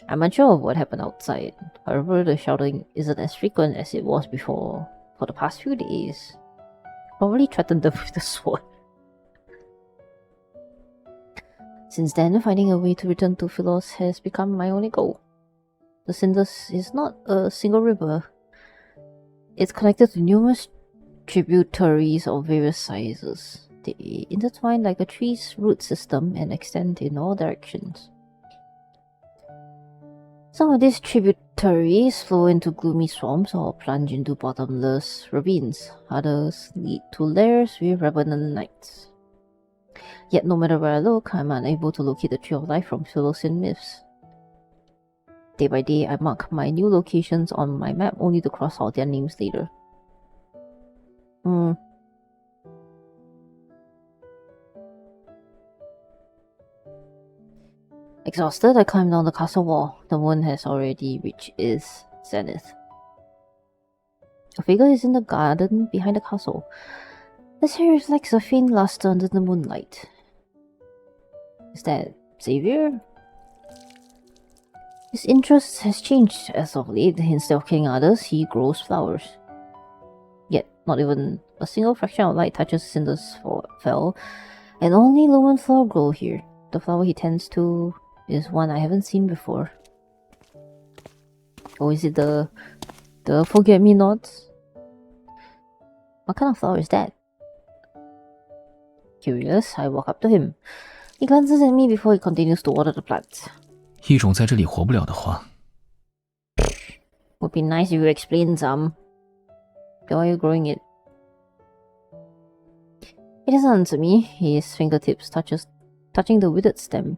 I'm unsure of what happened outside. However, the shouting isn't as frequent as it was before for the past few days. Probably threatened them with the sword. Since then, finding a way to return to Philos has become my only goal. The Cinders is not a single river. It's connected to numerous tributaries of various sizes. They intertwine like a tree's root system and extend in all directions. Some of these tributaries flow into gloomy swamps or plunge into bottomless ravines. Others lead to lairs with revenant knights. Yet no matter where I look, I'm unable to locate the Tree of Life from Philosophian myths. Day by day, I mark my new locations on my map only to cross out their names later. Exhausted, I climb down the castle wall. The moon has already reached its zenith. A figure is in the garden behind the castle. His hair reflects a faint luster under the moonlight. Is that Xavier? His interest has changed as of late. Instead of killing others, he grows flowers. Yet, not even a single fraction of light touches cinders fell, and only lumen flower grow here. The flower he tends to is one I haven't seen before. Or is it the forget-me-nots? What kind of flower is that? Curious, I walk up to him. He glances at me before he continues to water the plants. 一种在这里活不了的花。 Would be nice if you explain some. Why are you growing it? He doesn't answer me. His fingertips touching the withered stem.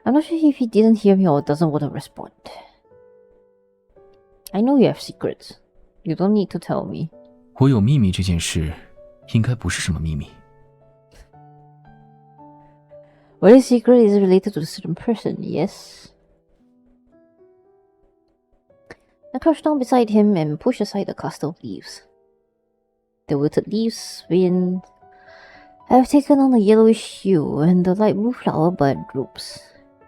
I'm not sure if he didn't hear me or doesn't want to respond. I know you have secrets. You don't need to tell me. 我有秘密这件事，应该不是什么秘密。 Well, his secret is related to a certain person, yes? I crouch down beside him and push aside the cluster of leaves. The wilted leaves have taken on a yellowish hue, and the light blue flower bud droops.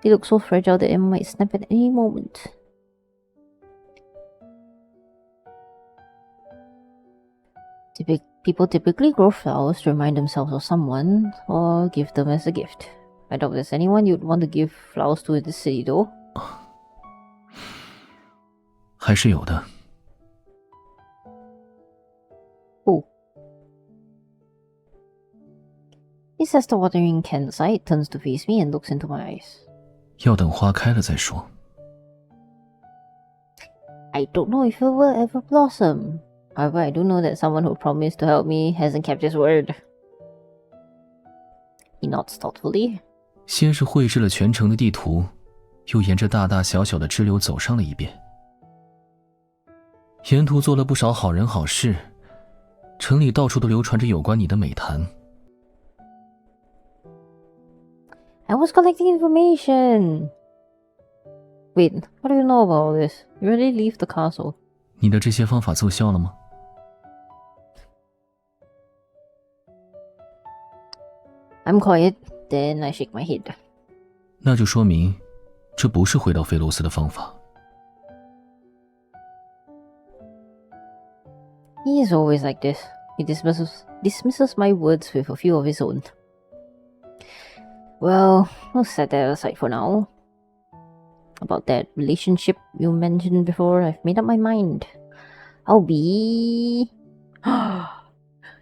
They look so fragile that it might snap at any moment. People typically grow flowers to remind themselves of someone, or give them as a gift. I doubt there's anyone you'd want to give flowers to in this city, though. 还是有的。 Who? He says the watering can aside, turns to face me and looks into my eyes. 要等花开了再说。 I don't know if it will ever blossom. However, I do know that someone who promised to help me hasn't kept his word. He nods thoughtfully. 先是绘制了全城的地图，又沿着大大小小的支流走上了一遍。沿途做了不少好人好事，城里到处都流传着有关你的美谈。 I was collecting information. Wait, what do you know about all this? You already leave the castle. 你的这些方法奏效了吗？ I'm quiet, then I shake my head. 那就说明，这不是回到菲罗斯的方法。 He is always like this. He dismisses my words with a few of his own. Well, we'll set that aside for now. About that relationship you mentioned before, I've made up my mind. I'll be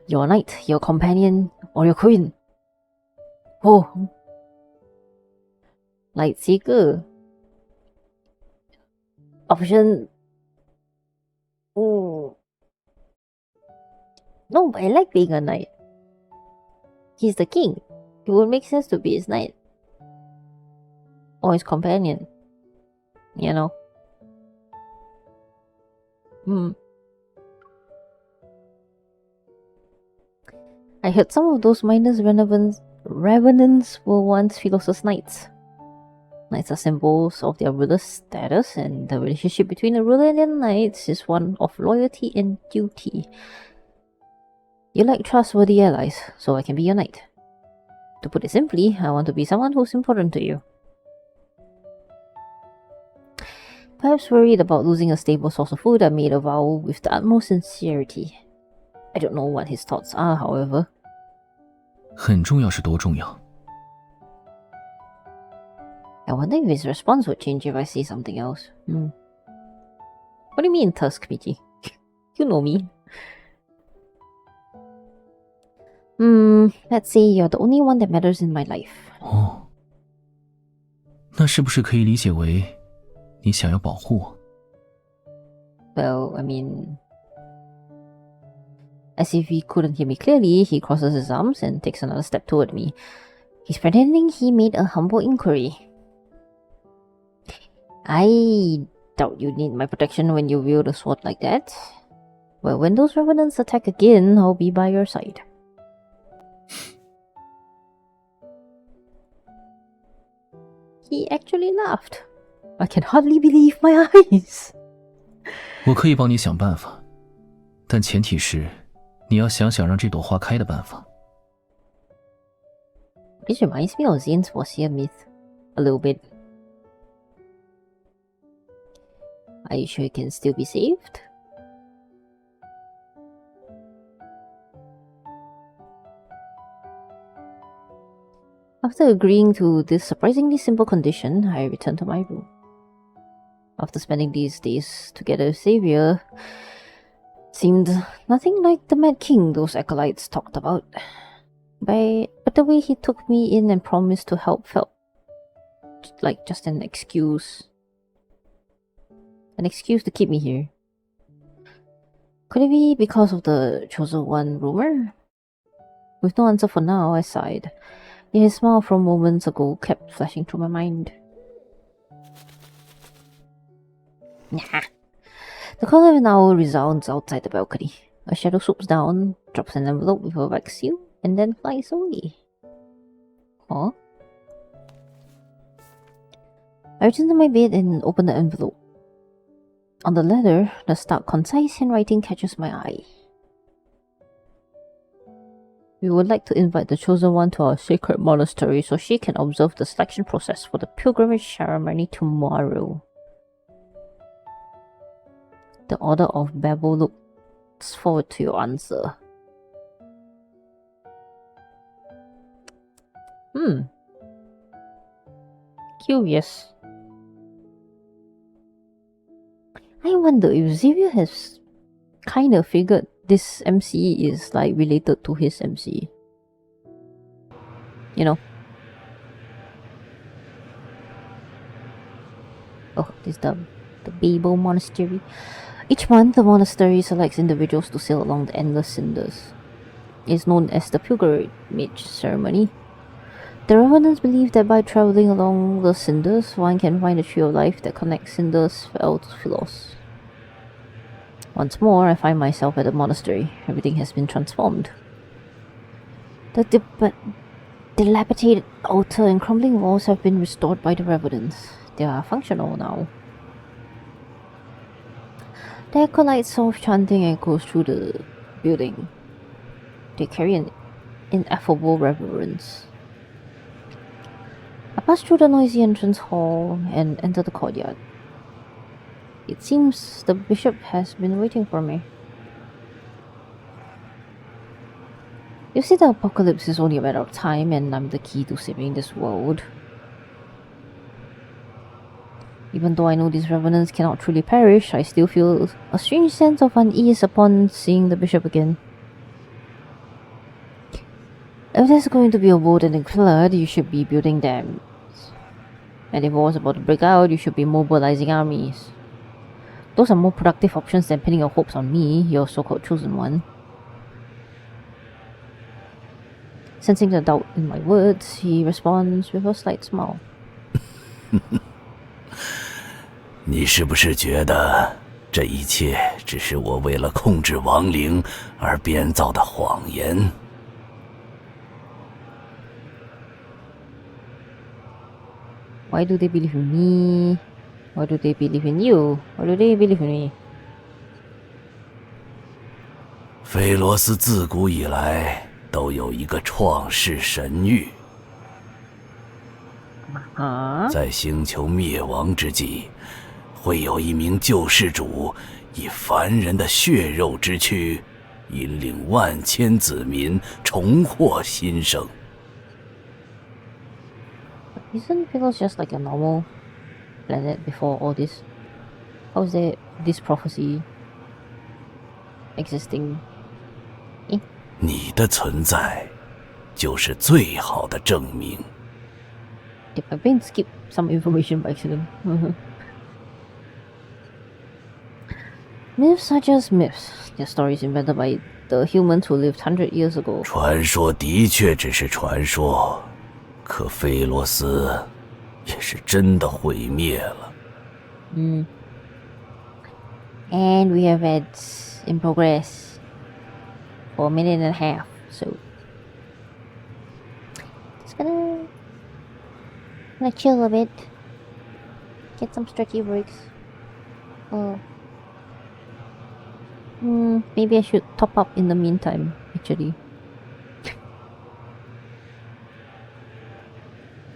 your knight, your companion, or your queen. Oh, light seeker. Option. Oh. No, but I like being a knight. He's the king. It would make sense to be his knight. Or his companion. You know. I heard some of those mindless revenants were once Philosopher's knights. Knights are symbols of their ruler's status, and the relationship between the ruler and their knights is one of loyalty and duty. You like trustworthy allies, so I can be your knight. To put it simply, I want to be someone who's important to you. Perhaps worried about losing a stable source of food, I made a vow with the utmost sincerity. I don't know what his thoughts are, however. 很重要是多重要？ I wonder if his response would change if I say something else. What do you mean, Tusk, Michi? You know me. Let's say you're the only one that matters in my life. 哦，那是不是可以理解为，你想要保护我。Well, I mean, as if he couldn't hear me clearly, he crosses his arms and takes another step toward me. He's pretending he made a humble inquiry. I doubt you need my protection when you wield a sword like that. Well, when those revenants attack again, I'll be by your side. He actually laughed. I can hardly believe my eyes. 我可以帮你想办法，但前提是你要想想让这朵花开的办法。This reminds me of Xavier Myth a little bit. Are you sure you can still be saved? After agreeing to this surprisingly simple condition, I returned to my room. After spending these days together with Xavier, it seemed nothing like the Mad King those acolytes talked about. But the way he took me in and promised to help felt like just an excuse. An excuse to keep me here. Could it be because of the Chosen One rumor? With no answer for now, I sighed. Yet his smile from moments ago kept flashing through my mind. Nah. The call of an owl resounds outside the balcony. A shadow swoops down, drops an envelope with a wax seal, and then flies away. Huh? I return to my bed and open the envelope. On the letter, the stark, concise handwriting catches my eye. We would like to invite the Chosen One to our sacred monastery so she can observe the selection process for the pilgrimage ceremony tomorrow. The Order of Babel looks forward to your answer. Curious. I wonder if Xavier has kind of figured this MC is like related to his MC. You know? Oh, this is the Babel Monastery. Each month, the monastery selects individuals to sail along the endless cinders. It's known as the pilgrimage ceremony. The revenants believe that by traveling along the cinders, one can find the tree of life that connects cinders fell to philos. Once more, I find myself at the monastery. Everything has been transformed. The dilapidated altar and crumbling walls have been restored by the revenants. They are functional now. The acolytes' soft chanting echoes through the building. They carry an ineffable reverence. I pass through the noisy entrance hall and enter the courtyard. It seems the bishop has been waiting for me. You see, the apocalypse is only a matter of time, and I'm the key to saving this world. Even though I know these revenants cannot truly perish, I still feel a strange sense of unease upon seeing the bishop again. If there's going to be a war and a flood, you should be building dams. And if war's about to break out, you should be mobilizing armies. Those are more productive options than pinning your hopes on me, your so-called chosen one. Sensing the doubt in my words, he responds with a slight smile. 你是不是觉得这一切只是我为了控制亡灵而编造的谎言？ Why do they believe in me? Why do they believe in you? Why do they believe in me? 菲罗斯自古以来都有一个创世神谕，在星球灭亡之际，会有一名救世主以凡人的血肉之躯，引领万千子民重获新生。 Isn't Philos just like a normal planet before all this? How is there this prophecy existing? 你的存在就是最好的证明。 Did my brain skip some information by accident? Myths are just myths. They're stories invented by the humans who lived 100 years ago. 传说的确只是传说，可菲罗斯也是真的毁灭了。And we have ads in progress for a minute and a half, so just gonna chill a bit, get some stretchy breaks. Maybe I should top up in the meantime, actually.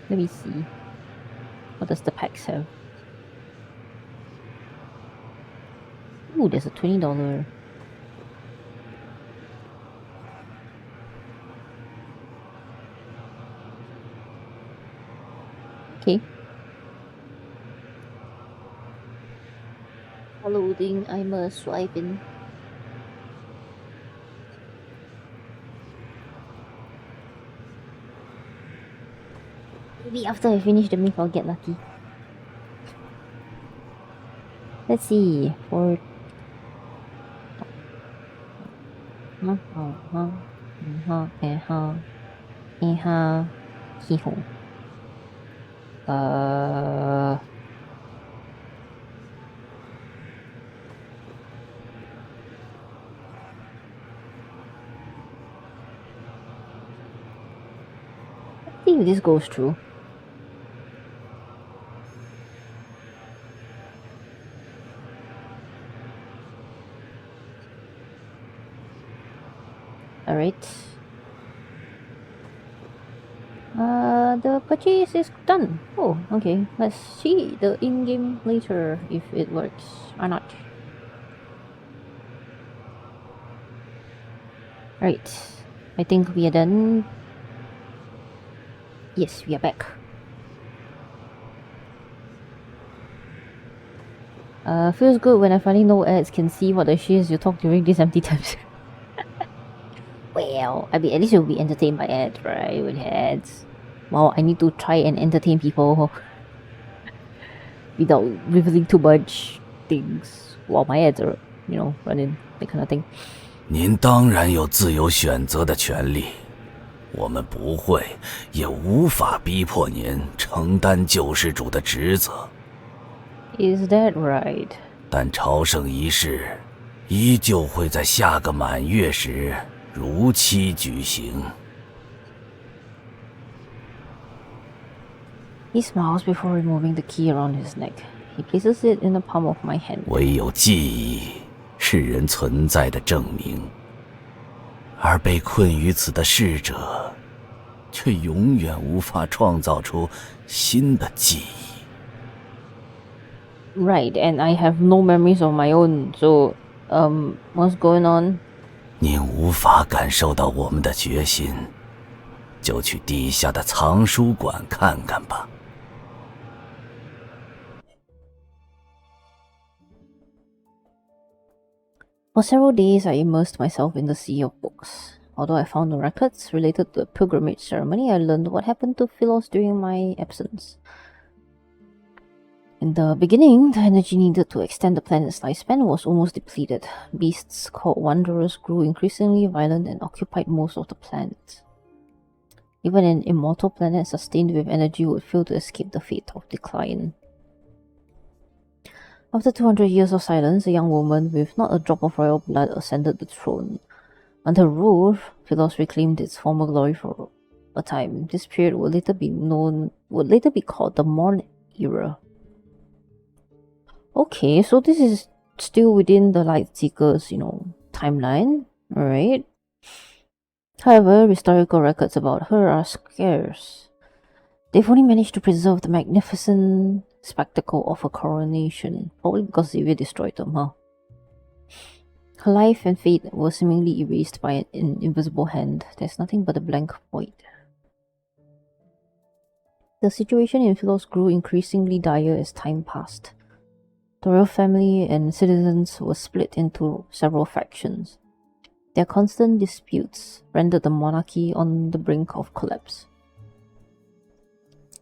Let me see. What does the packs have? Ooh, there's a $20. Okay. Loading, I'm swiping. Maybe after I finish the myth, I'll get lucky. Let's see. For let's see if this goes through. Alright. The purchase is done. Oh, okay. Let's see the in-game later if it works or not. Alright. I think we are done. Yes, we are back. Feels good when I finally know ads can see what the shiz you talk during these empty times. Well, I mean, at least you'll be entertained by ads, right? With ads. Wow, I need to try and entertain people without revealing too much things while my ads are, running, that kind of thing. 您当然有自由选择的权利，我们不会也无法逼迫您承担救世主的职责。Is that right? 但朝圣仪式依旧会在下个满月时如期举行。He smiles before removing the key around his neck. He places it in the palm of my hand. 唯有记忆是人存在的证明，而被困于此的逝者，却永远无法创造出新的记忆。Right, and I have no memories of my own, so, what's going on? 您无法感受到我们的决心，就去地下的藏书馆看看吧。For several days, I immersed myself in the sea of books. Although I found no records related to the pilgrimage ceremony, I learned what happened to Philos during my absence. In the beginning, the energy needed to extend the planet's lifespan was almost depleted. Beasts called wanderers grew increasingly violent and occupied most of the planet. Even an immortal planet sustained with energy would fail to escape the fate of decline. After 200 years of silence, a young woman with not a drop of royal blood ascended the throne. Under her rule, Philos reclaimed its former glory for a time. This period would later be called the Morn Era. Okay, so this is still within the Lightseekers, timeline, alright? However, historical records about her are scarce. They've only managed to preserve the magnificent spectacle of her coronation, probably because Xavier destroyed them, huh? Her life and fate were seemingly erased by an invisible hand. There's nothing but a blank void. The situation in Philos grew increasingly dire as time passed. The royal family and citizens were split into several factions. Their constant disputes rendered the monarchy on the brink of collapse.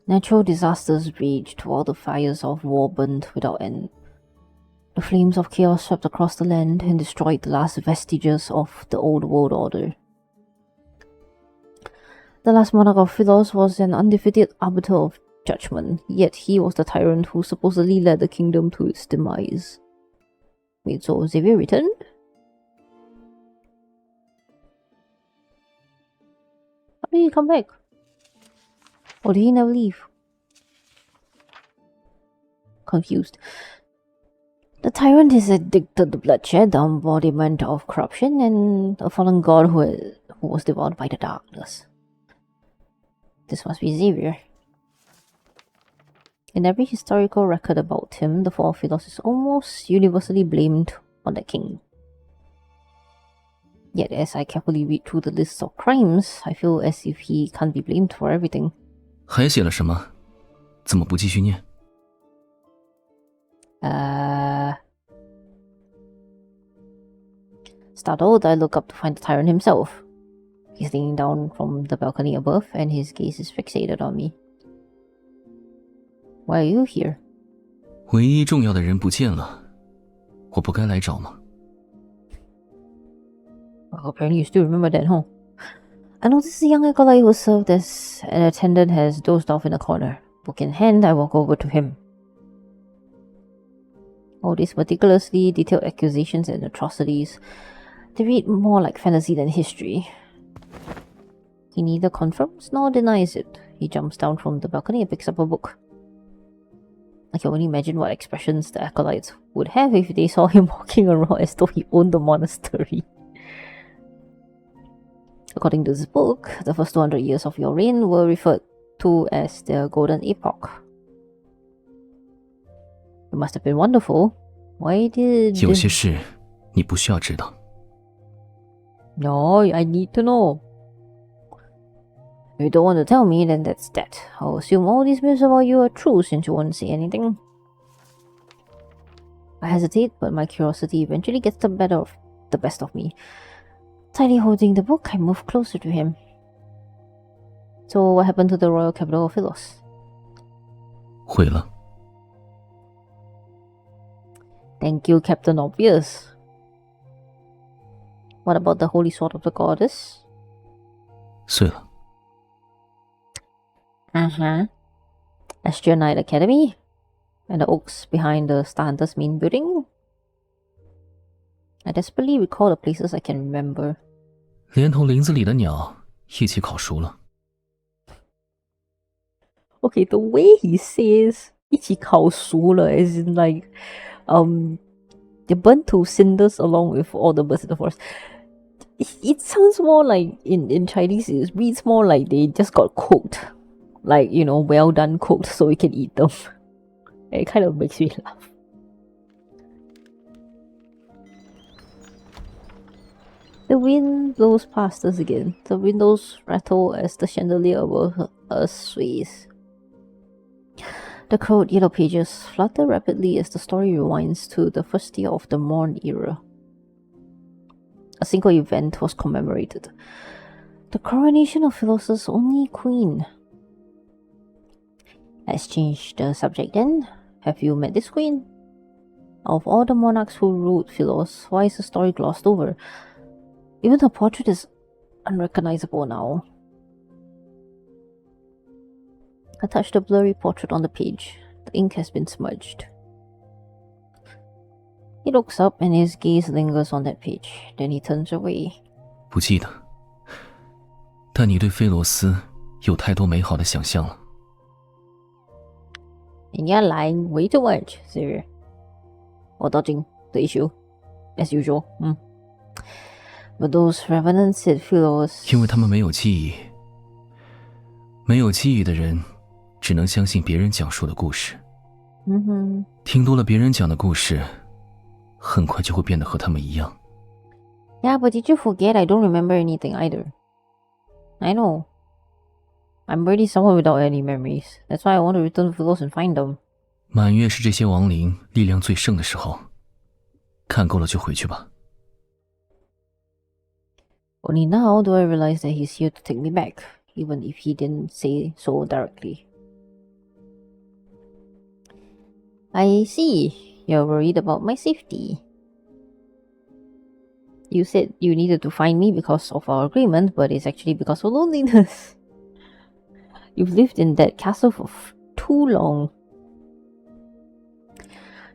Natural disasters raged while the fires of war burned without end. The flames of chaos swept across the land and destroyed the last vestiges of the old world order. The last monarch of Philos was an undefeated arbiter of judgment, yet he was the tyrant who supposedly led the kingdom to its demise. Wait, so Xavier returned? How did he come back? Or did he never leave? Confused. The tyrant is addicted to bloodshed, the embodiment of corruption, and a fallen god who was devoured by the darkness. This must be Xavier. In every historical record about him, the fall of Philos is almost universally blamed on the king. Yet as I carefully read through the list of crimes, I feel as if he can't be blamed for everything. 还写了什么？怎么不继续念？ Startled, I look up to find the tyrant himself. He's leaning down from the balcony above, and his gaze is fixated on me. Why are you here? 唯一重要的人不见了，我不该来找吗？ Well, apparently you still remember that, huh? I notice the young acolyte who served as an attendant has dozed off in a corner. Book in hand, I walk over to him. All these meticulously detailed accusations and atrocities, they read more like fantasy than history. He neither confirms nor denies it. He jumps down from the balcony and picks up a book. I can only imagine what expressions the acolytes would have if they saw him walking around as though he owned the monastery. According to this book, the first 200 years of your reign were referred to as the Golden Epoch. It must have been wonderful. Why did... 有些事你不需要知道。 No, I need to know. If you don't want to tell me, then that's that. I'll assume all these myths about you are true since you won't say anything. I hesitate, but my curiosity eventually gets the best of me. Tightly holding the book, I move closer to him. So what happened to the royal capital of Philos? 毁了。 Thank you, Captain Obvious. What about the holy sword of the goddess? 碎了。 Astria Knight Academy? And the oaks behind the Star Hunter's main building? I desperately recall the places I can remember. 连同林子里的鸟一起烤熟了。 Okay, the way he says 一起烤熟了 as in like they burn to cinders along with all the birds in the forest. It sounds more like in Chinese it reads more like they just got cooked. Like, you know, well done cooked so we can eat them. It kind of makes me laugh. The wind blows past us again. The windows rattle as the chandelier above us sways. The curled yellow pages flutter rapidly as the story rewinds to the first year of the Morn era. A single event was commemorated. The coronation of Philos' only queen. Let's change the subject then. Have you met this queen? Of all the monarchs who ruled Philos, why is the story glossed over? Even her portrait is unrecognizable now. I touch the blurry portrait on the page. The ink has been smudged. He looks up and his gaze lingers on that page. Then he turns away. 不记得，但你对菲罗斯有太多美好的想象了。 And you're lying way too much, Xavier. Or dodging the issue, as usual. But those revenants at Philos... 因为他们没有记忆，没有记忆的人，只能相信别人讲述的故事。听多了别人讲的故事，很快就会变得和他们一样。 Yeah, but did you forget I don't remember anything either? I know. I'm already someone without any memories. That's why I want to return to Philos and find them. 满月是这些亡灵力量最盛的时候，看够了就回去吧。 Only now do I realize that he's here to take me back, even if he didn't say so directly. I see. You're worried about my safety. You said you needed to find me because of our agreement, but it's actually because of loneliness. You've lived in that castle for too long.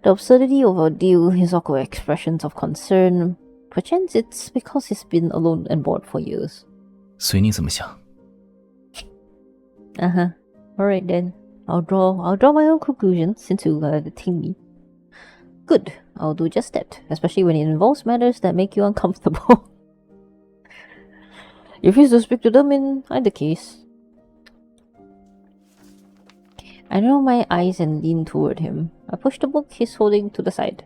The absurdity of our deal, his awkward expressions of concern. Perchance it's because he's been alone and bored for years. 随你怎么想。 Alright then. I'll draw my own conclusions since you think me. Good. I'll do just that, especially when it involves matters that make you uncomfortable. You refuse to speak to them in either case. I narrow my eyes and lean toward him. I push the book he's holding to the side.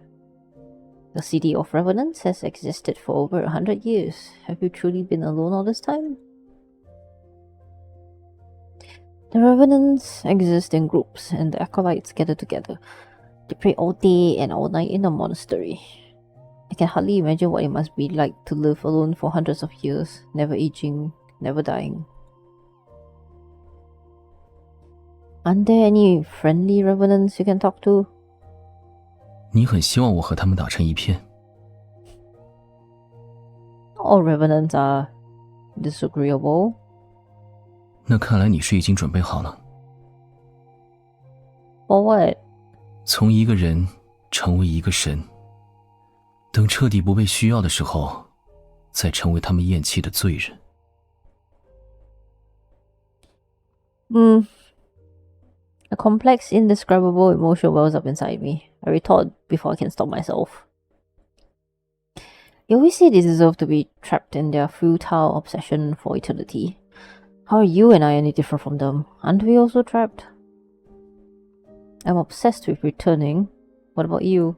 The city of revenants has existed for over 100 years. Have you truly been alone all this time? The revenants exist in groups, and the acolytes gather together. They pray all day and all night in the monastery. I can hardly imagine what it must be like to live alone for hundreds of years, never aging, never dying. Aren't there any friendly revenants you can talk to? 你很希望我和他们打成一片。 All revenants are disagreeable. 那看来你是已经准备好了。 For what? 从一个人成为一个神，等彻底不被需要的时候，再成为他们厌弃的罪人。A complex, indescribable emotion wells up inside me. I retort before I can stop myself. You always say they deserve to be trapped in their futile obsession for eternity. How are you and I any different from them? Aren't we also trapped? I'm obsessed with returning. What about you?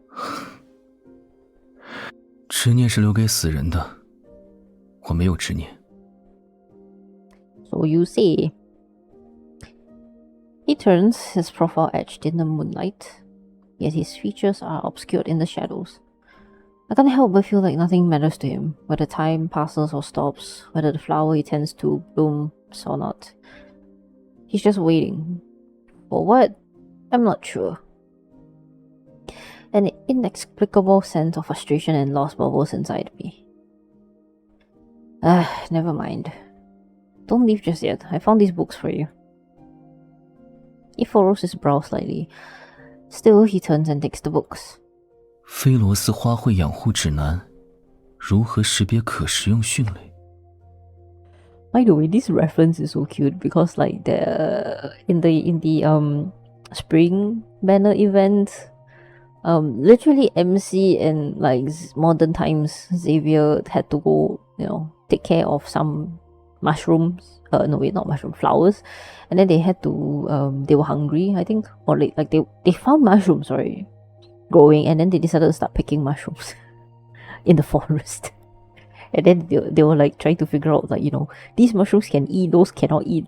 执念是留给死人的，我没有执念。 So you say. He turns, his profile etched in the moonlight, yet his features are obscured in the shadows. I can't help but feel like nothing matters to him, whether time passes or stops, whether the flower he tends to blooms or not. He's just waiting. For what? I'm not sure. An inexplicable sense of frustration and loss bubbles inside me. Never mind. Don't leave just yet. I found these books for you. He furrows his brow slightly. Still, he turns and takes the books. 菲罗斯花卉养护指南，如何识别可食用蕈类？ By the way, this reference is so cute because like in the spring banner event, literally MC and like modern times Xavier had to go, take care of some mushrooms. No wait, not mushroom, flowers. And then they had to they were hungry, I think. Or like they found mushrooms, sorry, growing, and then they decided to start picking mushrooms in the forest. And then they were like trying to figure out like, these mushrooms can eat, those cannot eat.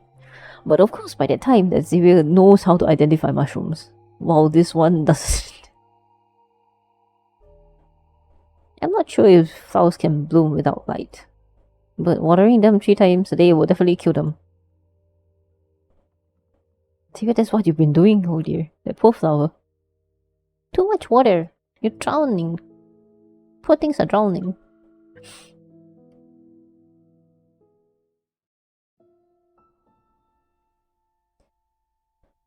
But of course by that time that Xavier knows how to identify mushrooms, while this one doesn't. I'm not sure if flowers can bloom without light, but watering them 3 times a day will definitely kill them. Xavier, that's what you've been doing, oh dear. That poor flower. Too much water. You're drowning. Poor things are drowning.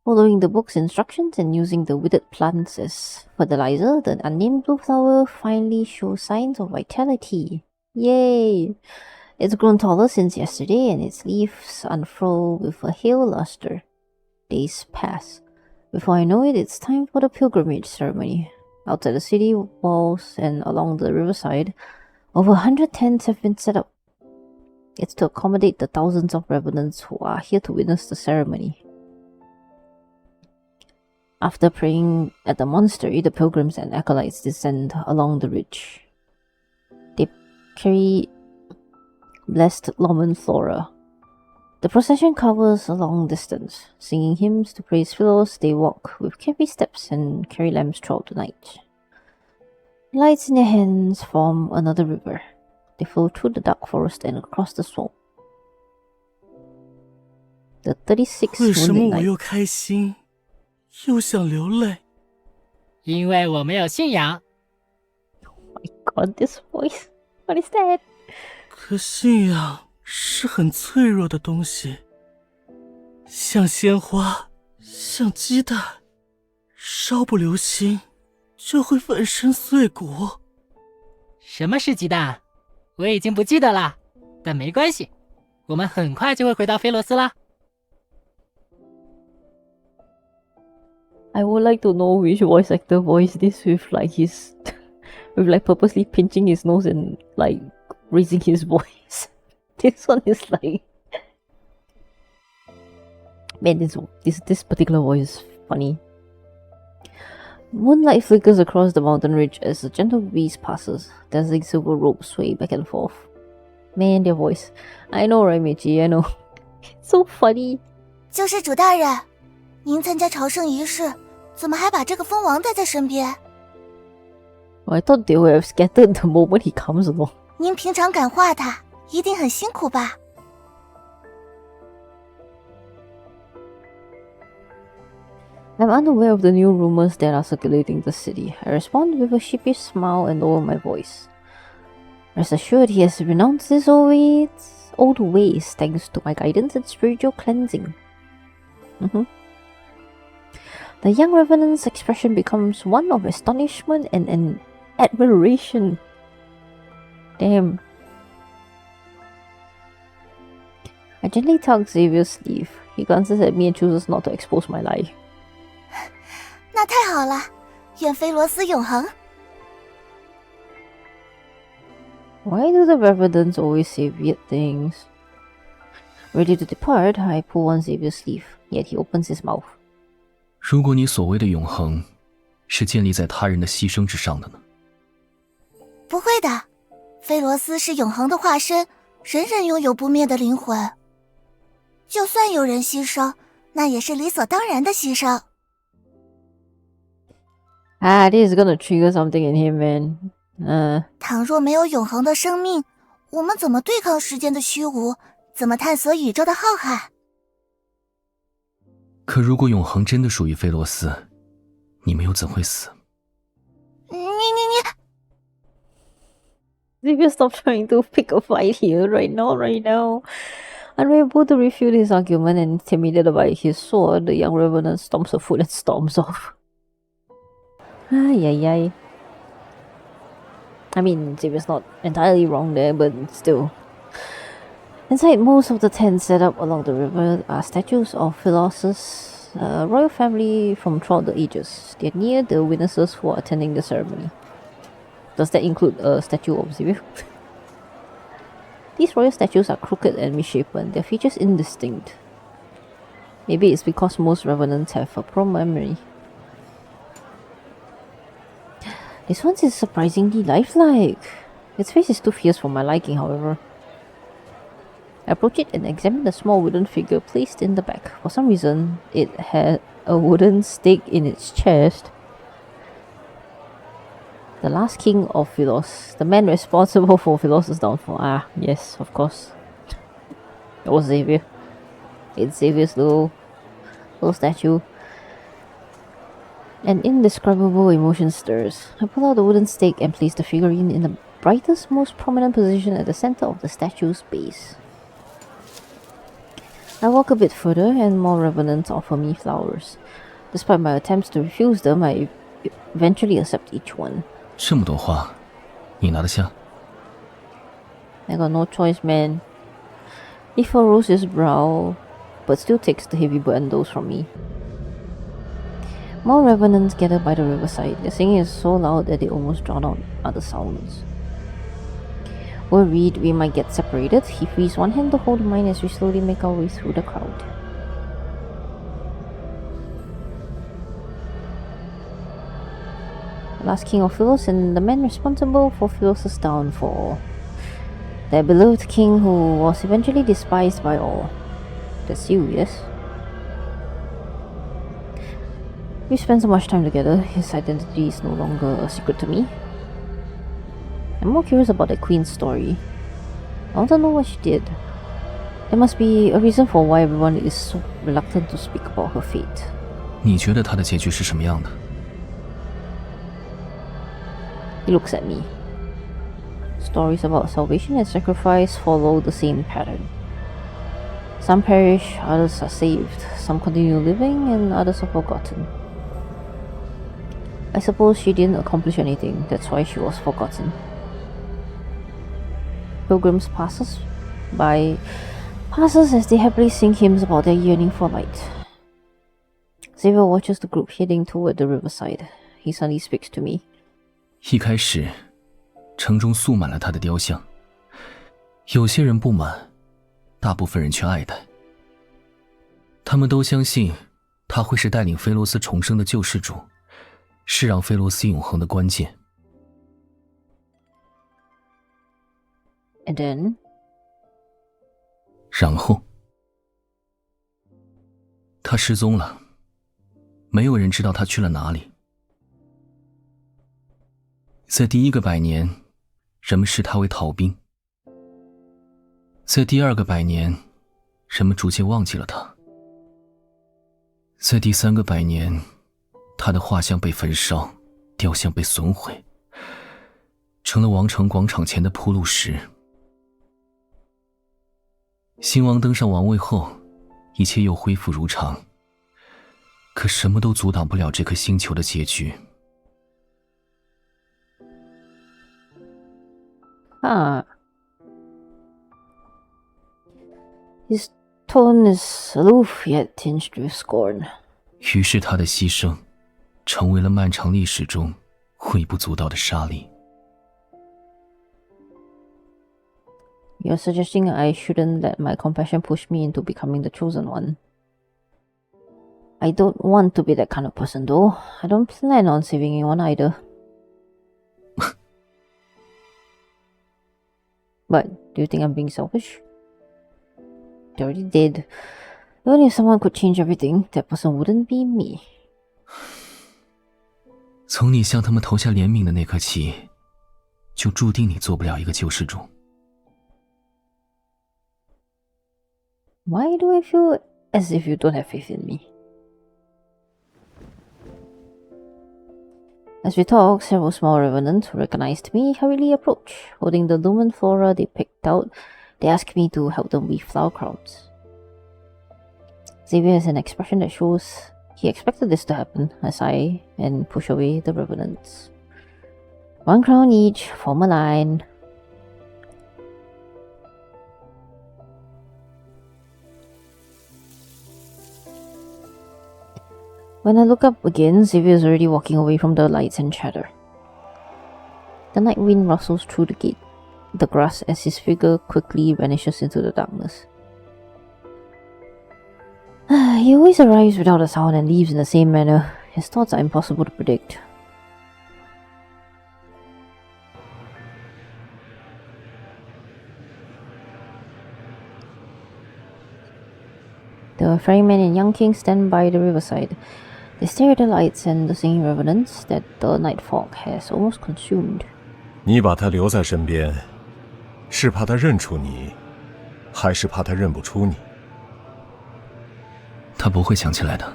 Following the book's instructions and using the withered plants as fertilizer, the unnamed blue flower finally shows signs of vitality. Yay! It's grown taller since yesterday and its leaves unfurl with a hale luster. Days pass. Before I know it, it's time for the pilgrimage ceremony. Outside the city walls and along the riverside, over 100 tents have been set up. It's to accommodate the thousands of revenants who are here to witness the ceremony. After praying at the monastery, the pilgrims and acolytes descend along the ridge. They carry blessed Loman flora. The procession covers a long distance. Singing hymns to praise Philos, they walk with carefree steps and carry lamps throughout the night. Lights in their hands form another river. They flow through the dark forest and across the swamp. The 36th 为什么 moonlit 我 night. 又开心，又想流泪？因为我没有信仰。My God, this voice. What is that? 可信仰是很脆弱的东西，像鲜花，像鸡蛋，稍不留心就会粉身碎骨。什么是鸡蛋？我已经不记得了，但没关系，我们很快就会回到菲罗斯啦。I would like to know which voice actor voiced this with like his with like purposely pinching his nose and like raising his voice. This one is like, man, this particular voice is funny. Moonlight flickers across the mountain ridge as a gentle breeze passes, dazzling silver ropes sway back and forth. Man, their voice. I know, right, Michi? I know. It's so funny. 救世主大人，您参加朝圣仪式，怎么还把这个蜂王带在身边？ I thought they would have scattered the moment he comes along. 您平常感化他，一定很辛苦吧？ I'm unaware of the new rumors that are circulating the city. I respond with a sheepish smile and lower my voice. Rest assured, he has renounced his old ways thanks to my guidance and spiritual cleansing. The young revenant's expression becomes one of astonishment and admiration. Damn. I gently tug Xavier's sleeve. He glances at me and chooses not to expose my lie. 那太好了，愿菲罗斯永恒。 Why do the revenants always say weird things? Ready to depart, I pull on Xavier's sleeve, yet he opens his mouth. 如果你所谓的永恒是建立在他人的牺牲之上的呢？不会的，菲罗斯是永恒的化身，人人拥有不灭的灵魂。就算有人牺牲，那也是理所当然的牺牲。 This is gonna trigger something in him, man. 倘若没有永恒的生命，我们怎么对抗时间的虚无？怎么探索宇宙的浩瀚？可如果永恒真的属于菲罗斯，你们又怎会死？你 Xavier, stop trying to pick a fight here right now. Unable to refute his argument and intimidated by his sword, the young revenant stomps her foot and storms off. Ay. I mean, Xavier's not entirely wrong there, but still. Inside most of the tents set up along the river are statues of Philosus, a royal family from throughout the ages. They're near the witnesses who are attending the ceremony. Does that include a statue of Xavier? These royal statues are crooked and misshapen, their features indistinct. Maybe it's because most revenants have a poor memory. This one is surprisingly lifelike. Its face is too fierce for my liking, however. I approach it and examine the small wooden figure placed in the back. For some reason, it had a wooden stake in its chest. The last king of Philos, the man responsible for Philos' downfall. Ah, yes, of course. That was Xavier. It's Xavier's little statue. An indescribable emotion stirs. I pull out the wooden stake and place the figurine in the brightest, most prominent position at the center of the statue's base. I walk a bit further and more revenants offer me flowers. Despite my attempts to refuse them, I eventually accept each one. 这么多花，你拿得下？ I got no choice, man. He furrows his brow, but still takes the heavy bundles from me. More revenants gather by the riverside. Their singing is so loud that they almost drown out other sounds. Worried we might get separated, he frees one hand to hold mine as we slowly make our way through the crowd. The last king of Philos and the man responsible for Philos' downfall. Their beloved king who was eventually despised by all. That's you, yes? We spent so much time together, his identity is no longer a secret to me. I'm more curious about the queen's story. I want to know what she did. There must be a reason for why everyone is so reluctant to speak about her fate. 你觉得她的结局是什么样的？ He looks at me. Stories about salvation and sacrifice follow the same pattern. Some perish, others are saved, some continue living, and others are forgotten. I suppose she didn't accomplish anything, that's why she was forgotten. Pilgrims passes as they happily sing hymns about their yearning for light. Xavier watches the group heading toward the riverside. He suddenly speaks to me. 一开始，城中塑满了他的雕像，有些人不满，大部分人却爱戴。他们都相信他会是带领菲罗斯重生的救世主，是让菲罗斯永恒的关键。And then? 然后，他失踪了，没有人知道他去了哪里。在第一个100年，人们视他为逃兵；在第2个100年，人们逐渐忘记了他；在第3个100年，他的画像被焚烧，雕像被损毁，成了王城广场前的铺路石。新王登上王位后，一切又恢复如常，可什么都阻挡不了这颗星球的结局。His tone is aloof yet tinged with scorn. 于是他的牺牲成为了漫长历史中微不足道的杀力。You're suggesting I shouldn't let my compassion push me into becoming the chosen one. I don't want to be that kind of person though. I don't plan on saving anyone either. But do you think I'm being selfish? They already did. Even if someone could change everything, that person wouldn't be me. 从你向他们投下怜悯的那刻起，就注定你做不了一个救世主。Why do I feel as if you don't have faith in me? As we talk, several small revenants who recognized me hurriedly approach. Holding the lumen flora they picked out, they ask me to help them weave flower crowns. Xavier has an expression that shows he expected this to happen as I and push away the revenants. 1 crown each, form a line. When I look up again, Xavier is already walking away from the lights and chatter. The night wind rustles through the grass as his figure quickly vanishes into the darkness. He always arrives without a sound and leaves in the same manner. His thoughts are impossible to predict. The ferryman and young king stand by the riverside. They stare at the lights and the singing revenants that the night fog has almost consumed. 你把他留在身边，是怕他认出你，还是怕他认不出你？他不会想起来的。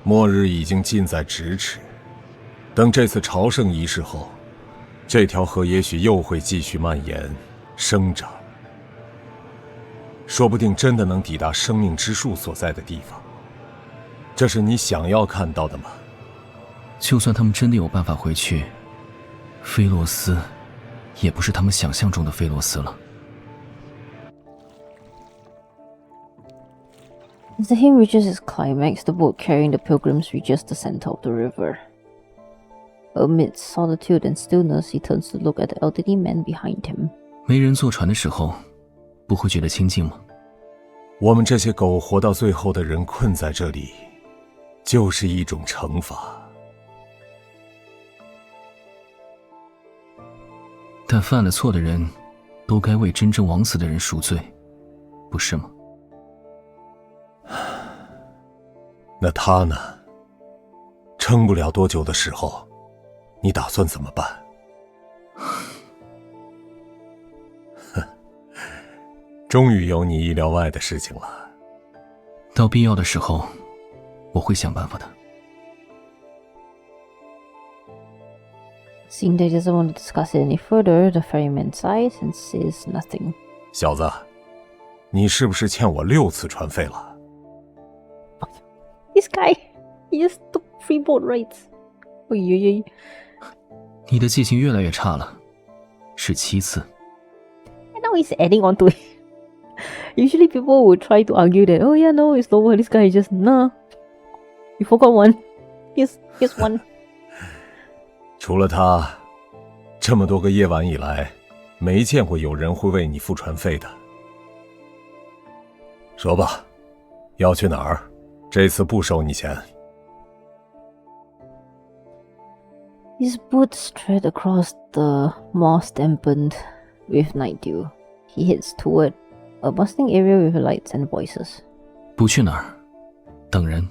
末日已经近在咫尺。等这次朝圣仪式后，这条河也许又会继续蔓延、生长，说不定真的能抵达生命之树所在的地方。这是你想要看到的吗？就算他们真的有办法回去，菲洛斯也不是他们想象中的菲洛斯了。As the hymn reaches its climax, the boat carrying the pilgrims reaches the center of the river. Amidst solitude and stillness, he turns to look at the elderly man behind him. 没人坐船的时候，不会觉得清静吗？我们这些苟活到最后的人困在这里，就是一种惩罚。但犯了错的人，都该为真正枉死的人赎罪，不是吗？那他呢？撑不了多久的时候，你打算怎么办？终于有你意料外的事情了。到必要的时候，我会想办法的。Seeing they doesn't want to discuss it any further, the ferryman sighs and says nothing. 小子，你是不是欠我6次船费了？ This guy, he just took 3 boat rides. 你的记性越来越差了，是7次。 And now he's adding on to it. Usually people would try to argue that, oh yeah, no, it's lower. This guy is just, nah, you forgot one. Here's one. 除了他，这么多个夜晚以来，没见过有人会为你付船费的。说吧，要去哪儿？这次不收你钱。 His boots tread across the moss dampened with night dew. He heads toward a bustling area with lights and voices. 不去哪儿，等人。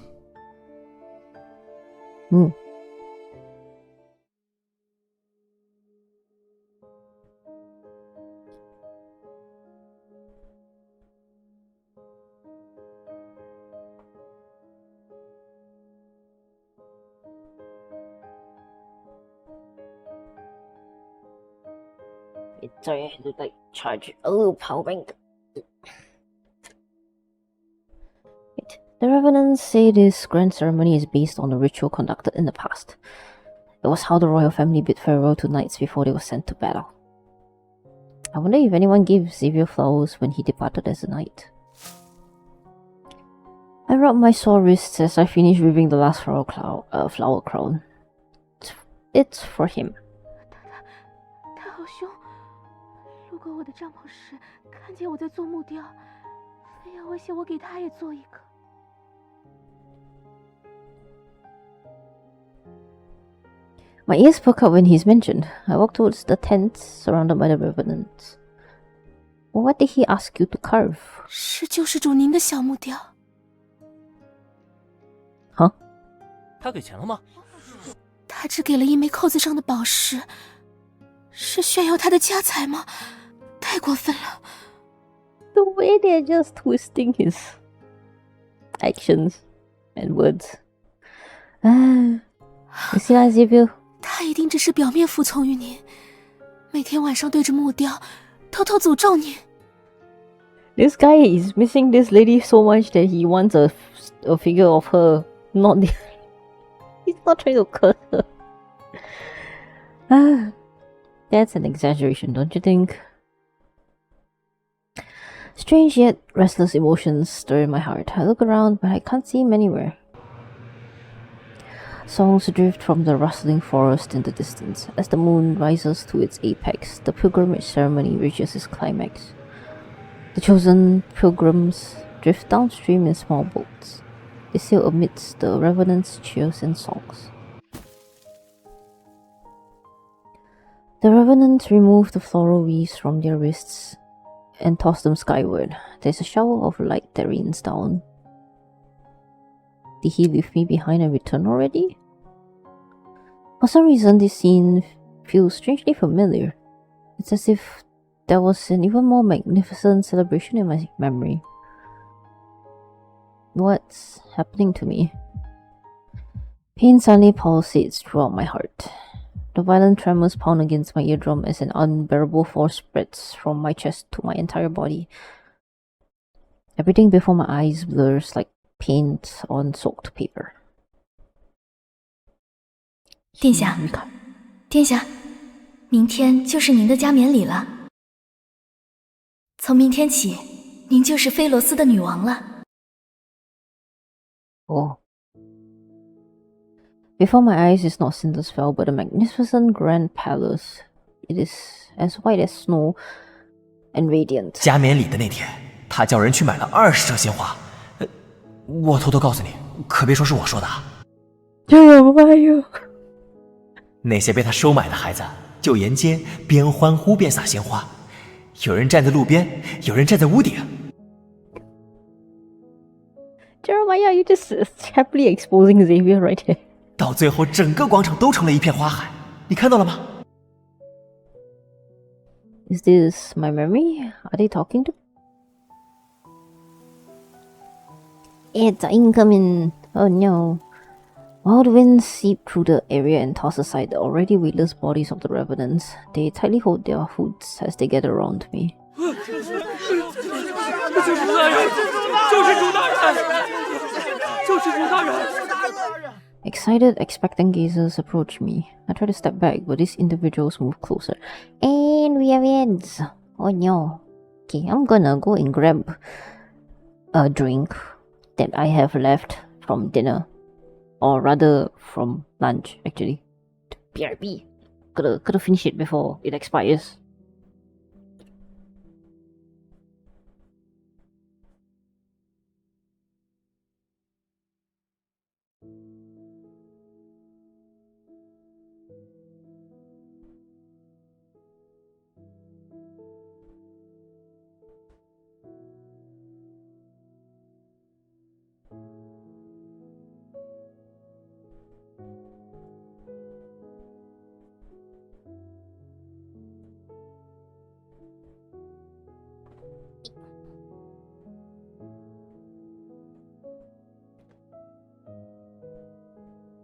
Sorry, I had to charge a little power bank. The Revenants say this grand ceremony is based on a ritual conducted in the past. It was how the royal family bid farewell to knights before they were sent to battle. I wonder if anyone gave Xavier flowers when he departed as a knight. I rub my sore wrists as I finish weaving the last flower crown. It's for him. 他好凶！路过我的帐篷时，看见我在做木雕，非要威胁我给他也做一个。 My ears perk up when he's mentioned. I walk towards the tents surrounded by the revenants. What did he ask you to carve? 是救世主您的小木雕。Huh? 他给钱了吗？他只给了一枚扣子上的宝石，是炫耀他的家财吗？太过分了。The way they're just twisting his actions and words. You see that, Xavier? 他一定只是表面服从于您，每天晚上对着木雕偷偷诅咒您。This guy is missing this lady so much that he wants a figure of her. Not the he's not trying to curse her. That's an exaggeration, don't you think? Strange yet restless emotions stir in my heart. I look around, but I can't see him anywhere. Songs drift from the rustling forest in the distance. As the moon rises to its apex, the pilgrimage ceremony reaches its climax. The chosen pilgrims drift downstream in small boats. They sail amidst the revenants' cheers and songs. The revenants remove the floral wreaths from their wrists and toss them skyward. There's a shower of light that rains down. Did he leave me behind and return already? For some reason, this scene feels strangely familiar. It's as if there was an even more magnificent celebration in my memory. What's happening to me? Pain suddenly pulsates throughout my heart. The violent tremors pound against my eardrum as an unbearable force spreads from my chest to my entire body. Everything before my eyes blurs like paint on soaked paper. 殿下，殿下，明天就是您的加冕礼了。从明天起，您就是菲罗斯的女王了。Oh. Before my eyes is not Cinder's but a magnificent grand palace. It is as white as snow and radiant. 加冕礼的那天，他叫人去买了20车鲜花。我偷偷告诉你，可别说是我说的啊。那些被他收买的孩子，就沿街边欢呼边撒鲜花，有人站在路边，有人站在屋顶。Jeremiah, you just happily exposing Xavier right here. 到最后，整个广场都成了一片花海，你看到了吗？ Is this my memory? Are they talking to? It's incoming. Oh no. While the winds seep through the area and toss aside the already weightless bodies of the revenants, they tightly hold their hoods as they gather around me. Excited, expectant gazers approach me. I try to step back, but these individuals move closer. And we are in. Oh no. Okay, I'm gonna go and grab a drink that I have left from dinner. Or rather, from lunch, actually. BRB. Gotta finish it before it expires.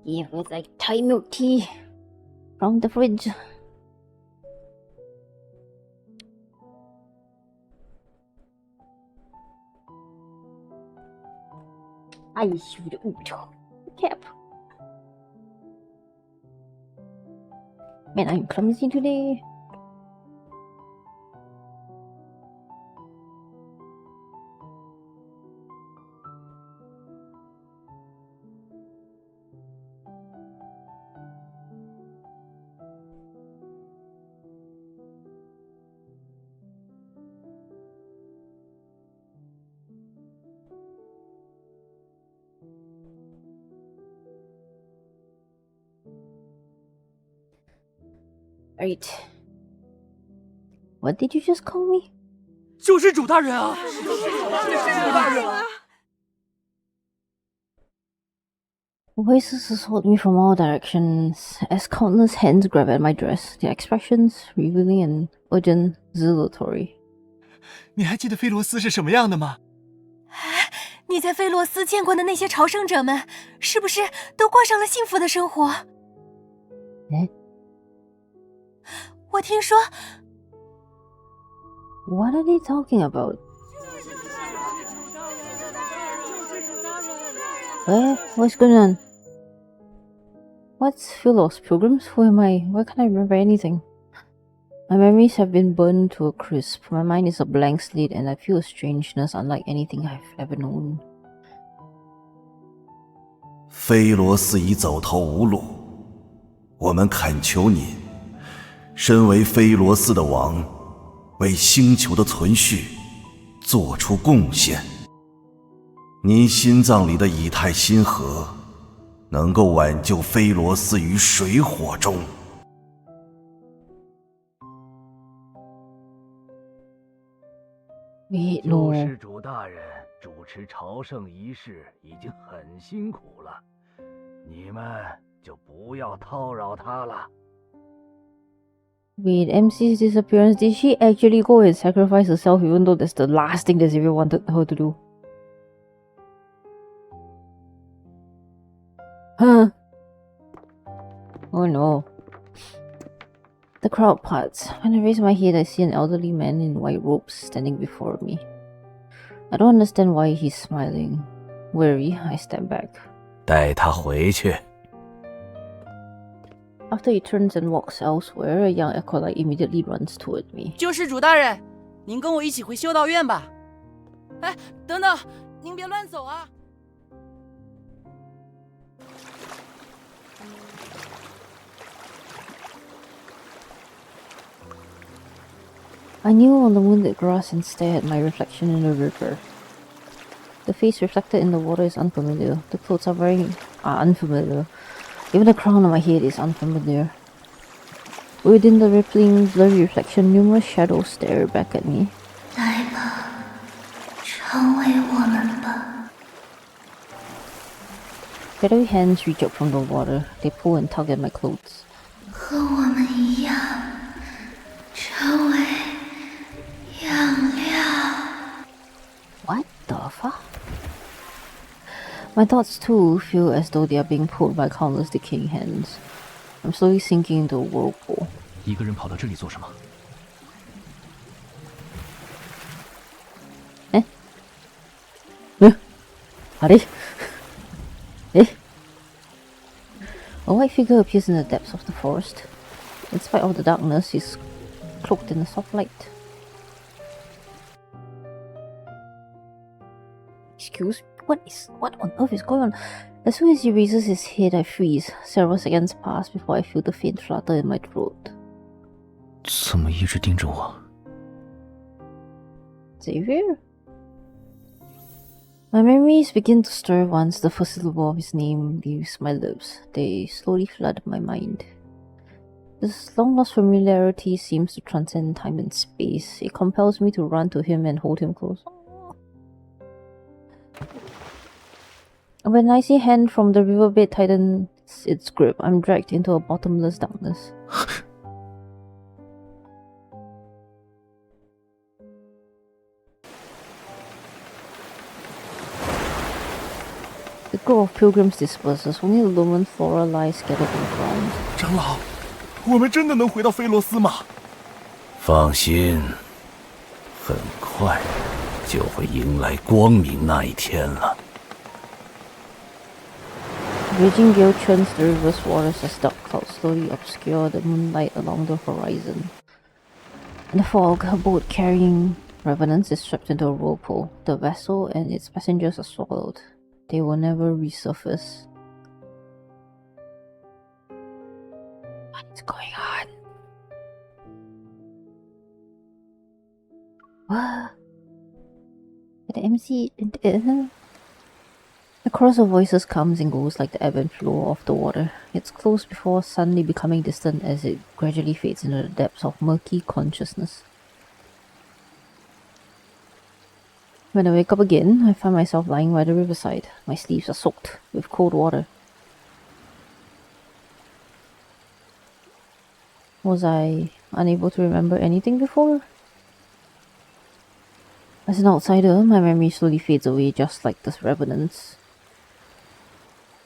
Yeah, with like Thai milk tea from the fridge. I should cap. Man, I'm clumsy today. Right. What did you just call me? 救世主大人啊！救世主大人啊！ Voices assault me from all directions as countless hands grab at my dress, their expressions revealing an urgent zealotry. 你还记得菲罗斯是什么样的吗？你在菲罗斯见过的那些朝圣者们，是不是都过上了幸福的生活？我听说。What are they talking about? What's going on? What's Philos? Pilgrims? Who am I? Why can't I remember anything? My memories have been burned to a crisp. My mind is a blank slate and I feel a strangeness unlike anything I've ever known. 菲罗斯已走投无路，我们恳求您，身为菲罗斯的王，为星球的存续做出贡献。您心脏里的以太星河，能够挽救菲罗斯于水火中。救世主大人主持朝圣仪式已经很辛苦了，你们就不要叨扰他了。Wait, MC's disappearance, did she actually go and sacrifice herself even though that's the last thing that Xavier wanted her to do? Huh? Oh no. The crowd parts. When I raise my head, I see an elderly man in white robes standing before me. I don't understand why he's smiling. Wary, I step back. 带他回去。 After he turns and walks elsewhere, a young acolyte immediately runs toward me. 救世主大人，您跟我一起回修道院吧。哎，等等，您别乱走啊！ I kneel on the wounded grass and stare at my reflection in the river. The face reflected in the water is unfamiliar. The clothes I'm wearing are unfamiliar. Even the crown on my head is unfamiliar. Within the rippling, blurry reflection, numerous shadows stare back at me. 来吧，成为我们吧。 Shadowy hands reach up from the water. They pull and tug at my clothes. 和我们一样，成为养料。 What the fuck? My thoughts too feel as though they are being pulled by countless decaying hands. I'm slowly sinking into a whirlpool. 一个人跑到这里做什么？ Howdy. Eh? A white figure appears in the depths of the forest. In spite of the darkness, he's cloaked in a soft light. Excuse me? What on earth is going on? As soon as he raises his head, I freeze. Several seconds pass before I feel the faint flutter in my throat. 怎么一直盯着我？ Xavier? My memories begin to stir once the first syllable of his name leaves my lips. They slowly flood my mind. This long-lost familiarity seems to transcend time and space. It compels me to run to him and hold him close. When an icy hand from the riverbed tightens its grip, I'm dragged into a bottomless darkness. The group of pilgrims disperses, only the lumen flora lies scattered on the ground. 长老，我们真的能回到菲罗斯吗？放心，很快就会迎来光明那一天了。 Raging gale churns the river's waters as dark clouds slowly obscure the moonlight along the horizon. In the fog, a boat carrying revenants is swept into a whirlpool. The vessel and its passengers are swallowed. They will never resurface. What is going on? What? The MC... The chorus of voices comes and goes like the ebb and flow of the water. It's close before suddenly becoming distant as it gradually fades into the depths of murky consciousness. When I wake up again, I find myself lying by the riverside. My sleeves are soaked with cold water. Was I unable to remember anything before? As an outsider, my memory slowly fades away just like the revenants.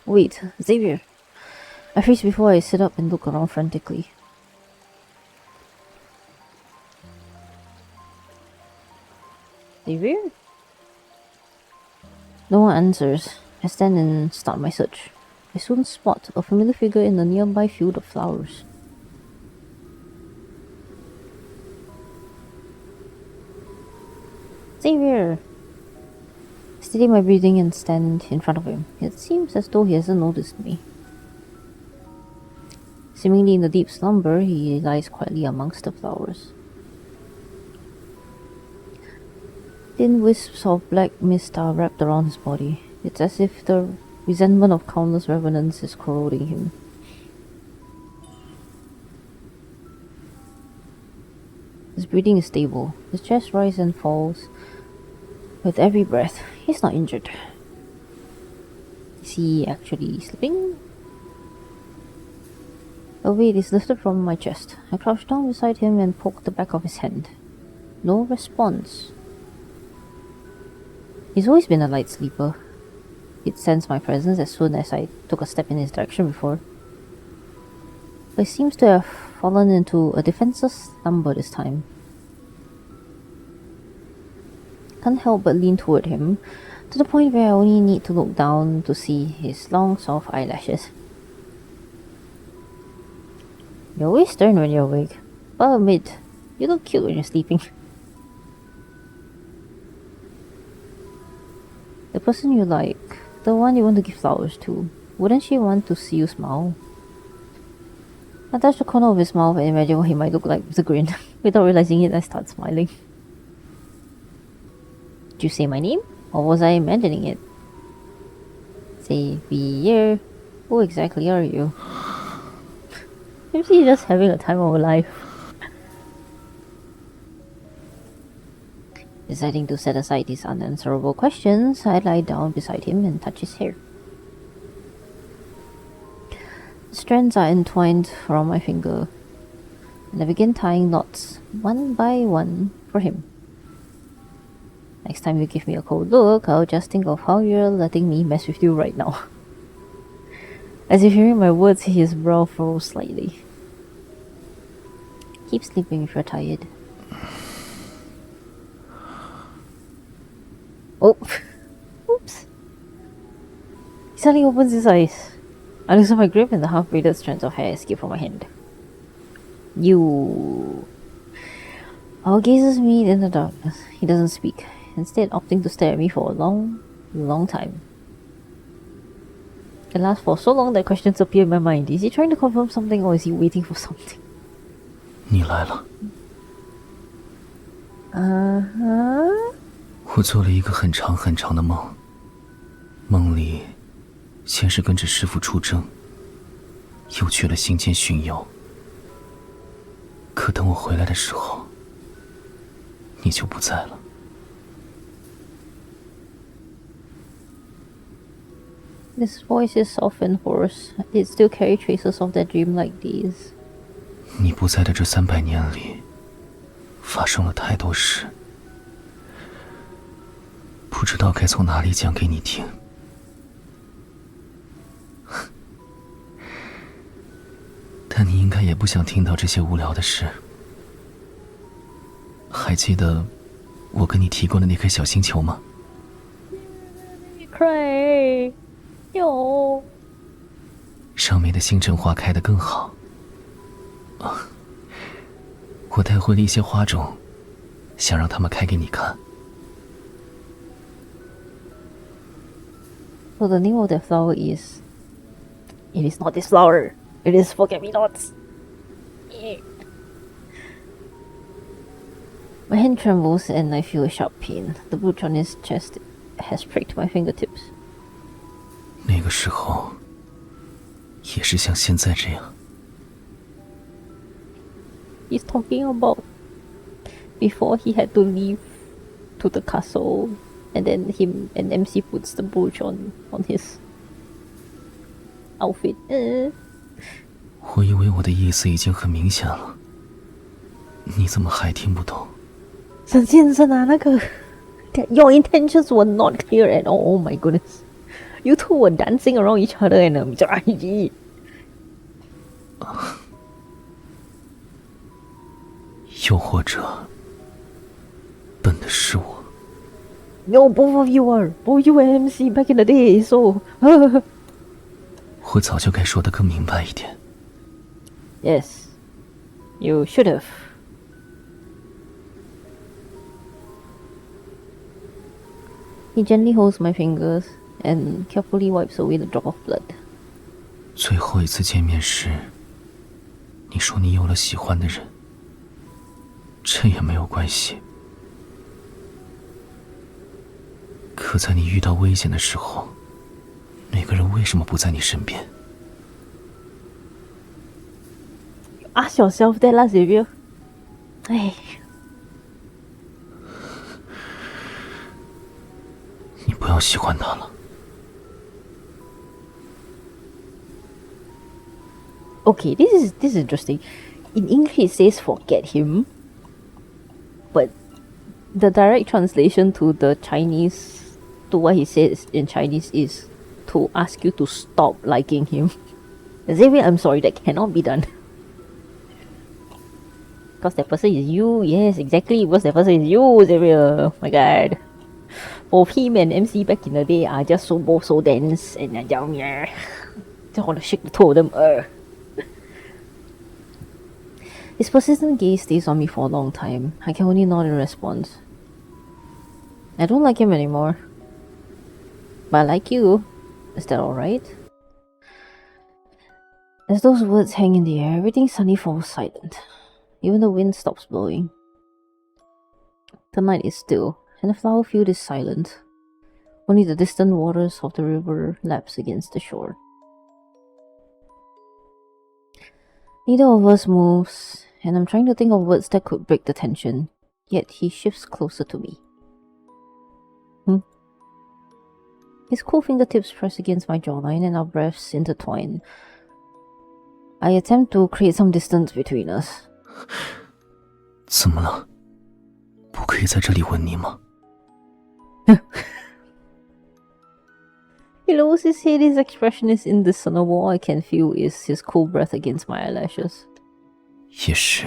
Wait, Xavier. I freeze before I sit up and look around frantically. Xavier? No one answers. I stand and start my search. I soon spot a familiar figure in a nearby field of flowers. Xavier! I steady my breathing and stand in front of him. It seems as though he hasn't noticed me. Seemingly in the deep slumber, he lies quietly amongst the flowers. Thin wisps of black mist are wrapped around his body. It's as if the resentment of countless revenants is corroding him. His breathing is stable. His chest rises and falls with every breath. He's not injured. Is he actually sleeping? A weight is lifted from my chest. I crouch down beside him and poke the back of his hand. No response. He's always been a light sleeper. He'd sensed my presence as soon as I took a step in his direction before. But he seems to have fallen into a defenseless slumber this time. Can't help but lean toward him, to the point where I only need to look down to see his long soft eyelashes. You're always stern when you're awake, but I'll admit, you look cute when you're sleeping. The person you like, the one you want to give flowers to, wouldn't she want to see you smile? I touch the corner of his mouth and imagine what he might look like with a grin. Without realizing it, I start smiling. Did you say my name? Or was I imagining it? Xavier, who exactly are you? Maybe he's just having a time of life. Deciding to set aside these unanswerable questions, I lie down beside him and touch his hair. The strands are entwined around my finger, and I begin tying knots, one by one, for him. Next time you give me a cold look, I'll just think of how you're letting me mess with you right now. As if hearing my words, his brow furrows slightly. Keep sleeping if you're tired. Oh, oops. He suddenly opens his eyes. I loosen my grip and the half-braided strands of hair escape from my hand. You. Our gazes meet in the darkness. He doesn't speak, instead opting to stare at me for a long, long time. It lasts for so long that questions appear in my mind. Is he trying to confirm something or is he waiting for something? 你来了。Uh-huh. 我做了一个很长很长的梦，梦里先是跟着师父出征，又去了星间巡游。可等我回来的时候，你就不在了。This voice is soft and hoarse. It still carries traces of that dreamlike days. 你不在的这300年里，发生了太多事，不知道该从哪里讲给你听。但你应该也不想听到这些无聊的事。还记得我跟你提过的那颗小星球吗？ Cry. Yo. 上面的星辰花开得更好。我带回了一些花种，想让它们开给你看。 So the name of that flower is... It is not this flower. It is forget-me-nots. My hand trembles and I feel a sharp pain. The brooch on his chest has pricked my fingertips. 那个时候，也是像现在这样。 He's talking about before he had to leave to the castle, and then him and MC puts the brooch on his outfit. 我以为我的意思已经很明显了，你怎么还听不懂？沈先生啊，那个 Your intentions were not clear at all. Oh my goodness. You two were dancing around each other and IG. 又或者，笨的是我。No, both of you are. Both you and MC back in the day, so... 我早就该说得更明白一点。Yes, you should have. He gently holds my fingers and carefully wipes away the drop of blood. 最后一次见面时，你说你有了喜欢的人，这也没有关系。可在你遇到危险的时候，那个人为什么不在你身边？ Ask yourself that, lah, Xavier. Ay. 你不要喜欢他了。 Okay, this is interesting. In English it says forget him, but the direct translation to the Chinese, to what he says in Chinese is to ask you to stop liking him. Xavier, I'm sorry, that cannot be done. Because that person is you, yes, exactly, because that person is you, Xavier. Oh my god. Both him and MC back in the day are just both so dense and just want to shake the two of them. His persistent gaze stays on me for a long time. I can only nod in response. I don't like him anymore. But I like you. Is that alright? As those words hang in the air, everything suddenly falls silent. Even the wind stops blowing. The night is still, and the flower field is silent. Only the distant waters of the river laps against the shore. Neither of us moves, and I'm trying to think of words that could break the tension, yet he shifts closer to me. His cool fingertips press against my jawline and our breaths intertwine. I attempt to create some distance between us. 怎么了？不可以在这里吻你吗？ He lowers his head, his expression is indiscernible. All I can feel is his cool breath against my eyelashes. 也是，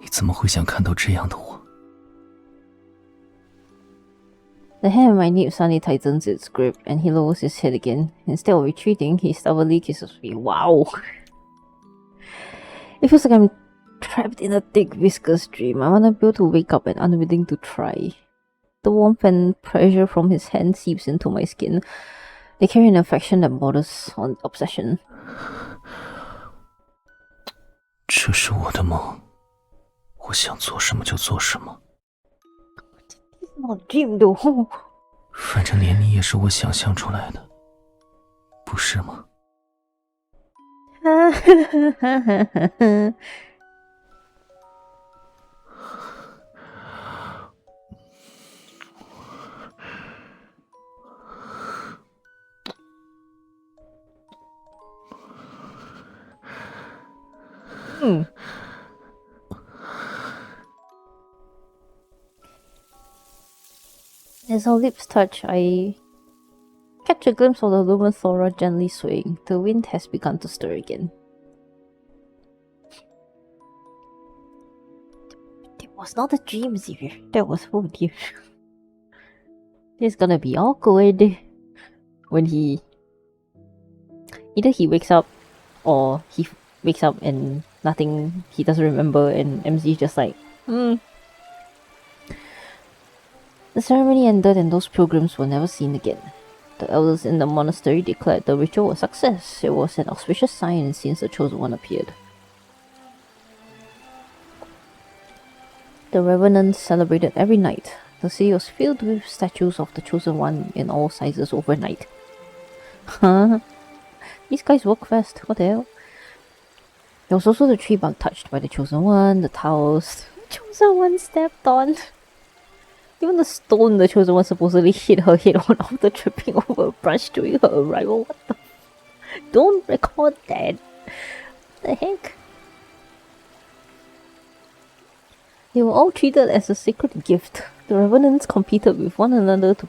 你怎么会想看到这样的我？ The hair on my nape suddenly tightens its grip, and he lowers his head again. Instead of retreating, he stubbornly kisses me. Wow! It feels like I'm trapped in a thick, viscous dream. I'm unable to wake up and unwilling to try. The warmth and pressure from his hand seeps into my skin. They carry an affection that borders on obsession. 这是我的梦，我想做什么就做什么。 Not dream though. 反正连你也是我想象出来的，不是吗？As our lips touch, I catch a glimpse of the lumen thora gently swaying. The wind has begun to stir again. It was not a dream, Xavier. That was, oh dear. It's gonna be awkward when either he wakes up or he wakes up and nothing, he doesn't remember, and MC is just like, The ceremony ended and those pilgrims were never seen again. The elders in the monastery declared the ritual a success. It was an auspicious sign since the Chosen One appeared. The revenants celebrated every night. The city was filled with statues of the Chosen One in all sizes overnight. Huh? These guys work fast. What the hell? There was also the tree bug touched by the Chosen One, the towels the Chosen One stepped on. Even the stone the Chosen One supposedly hit her head on after tripping over a branch during her arrival. What the Don't record that. What the heck? They were all treated as a sacred gift. The revenants competed with one another to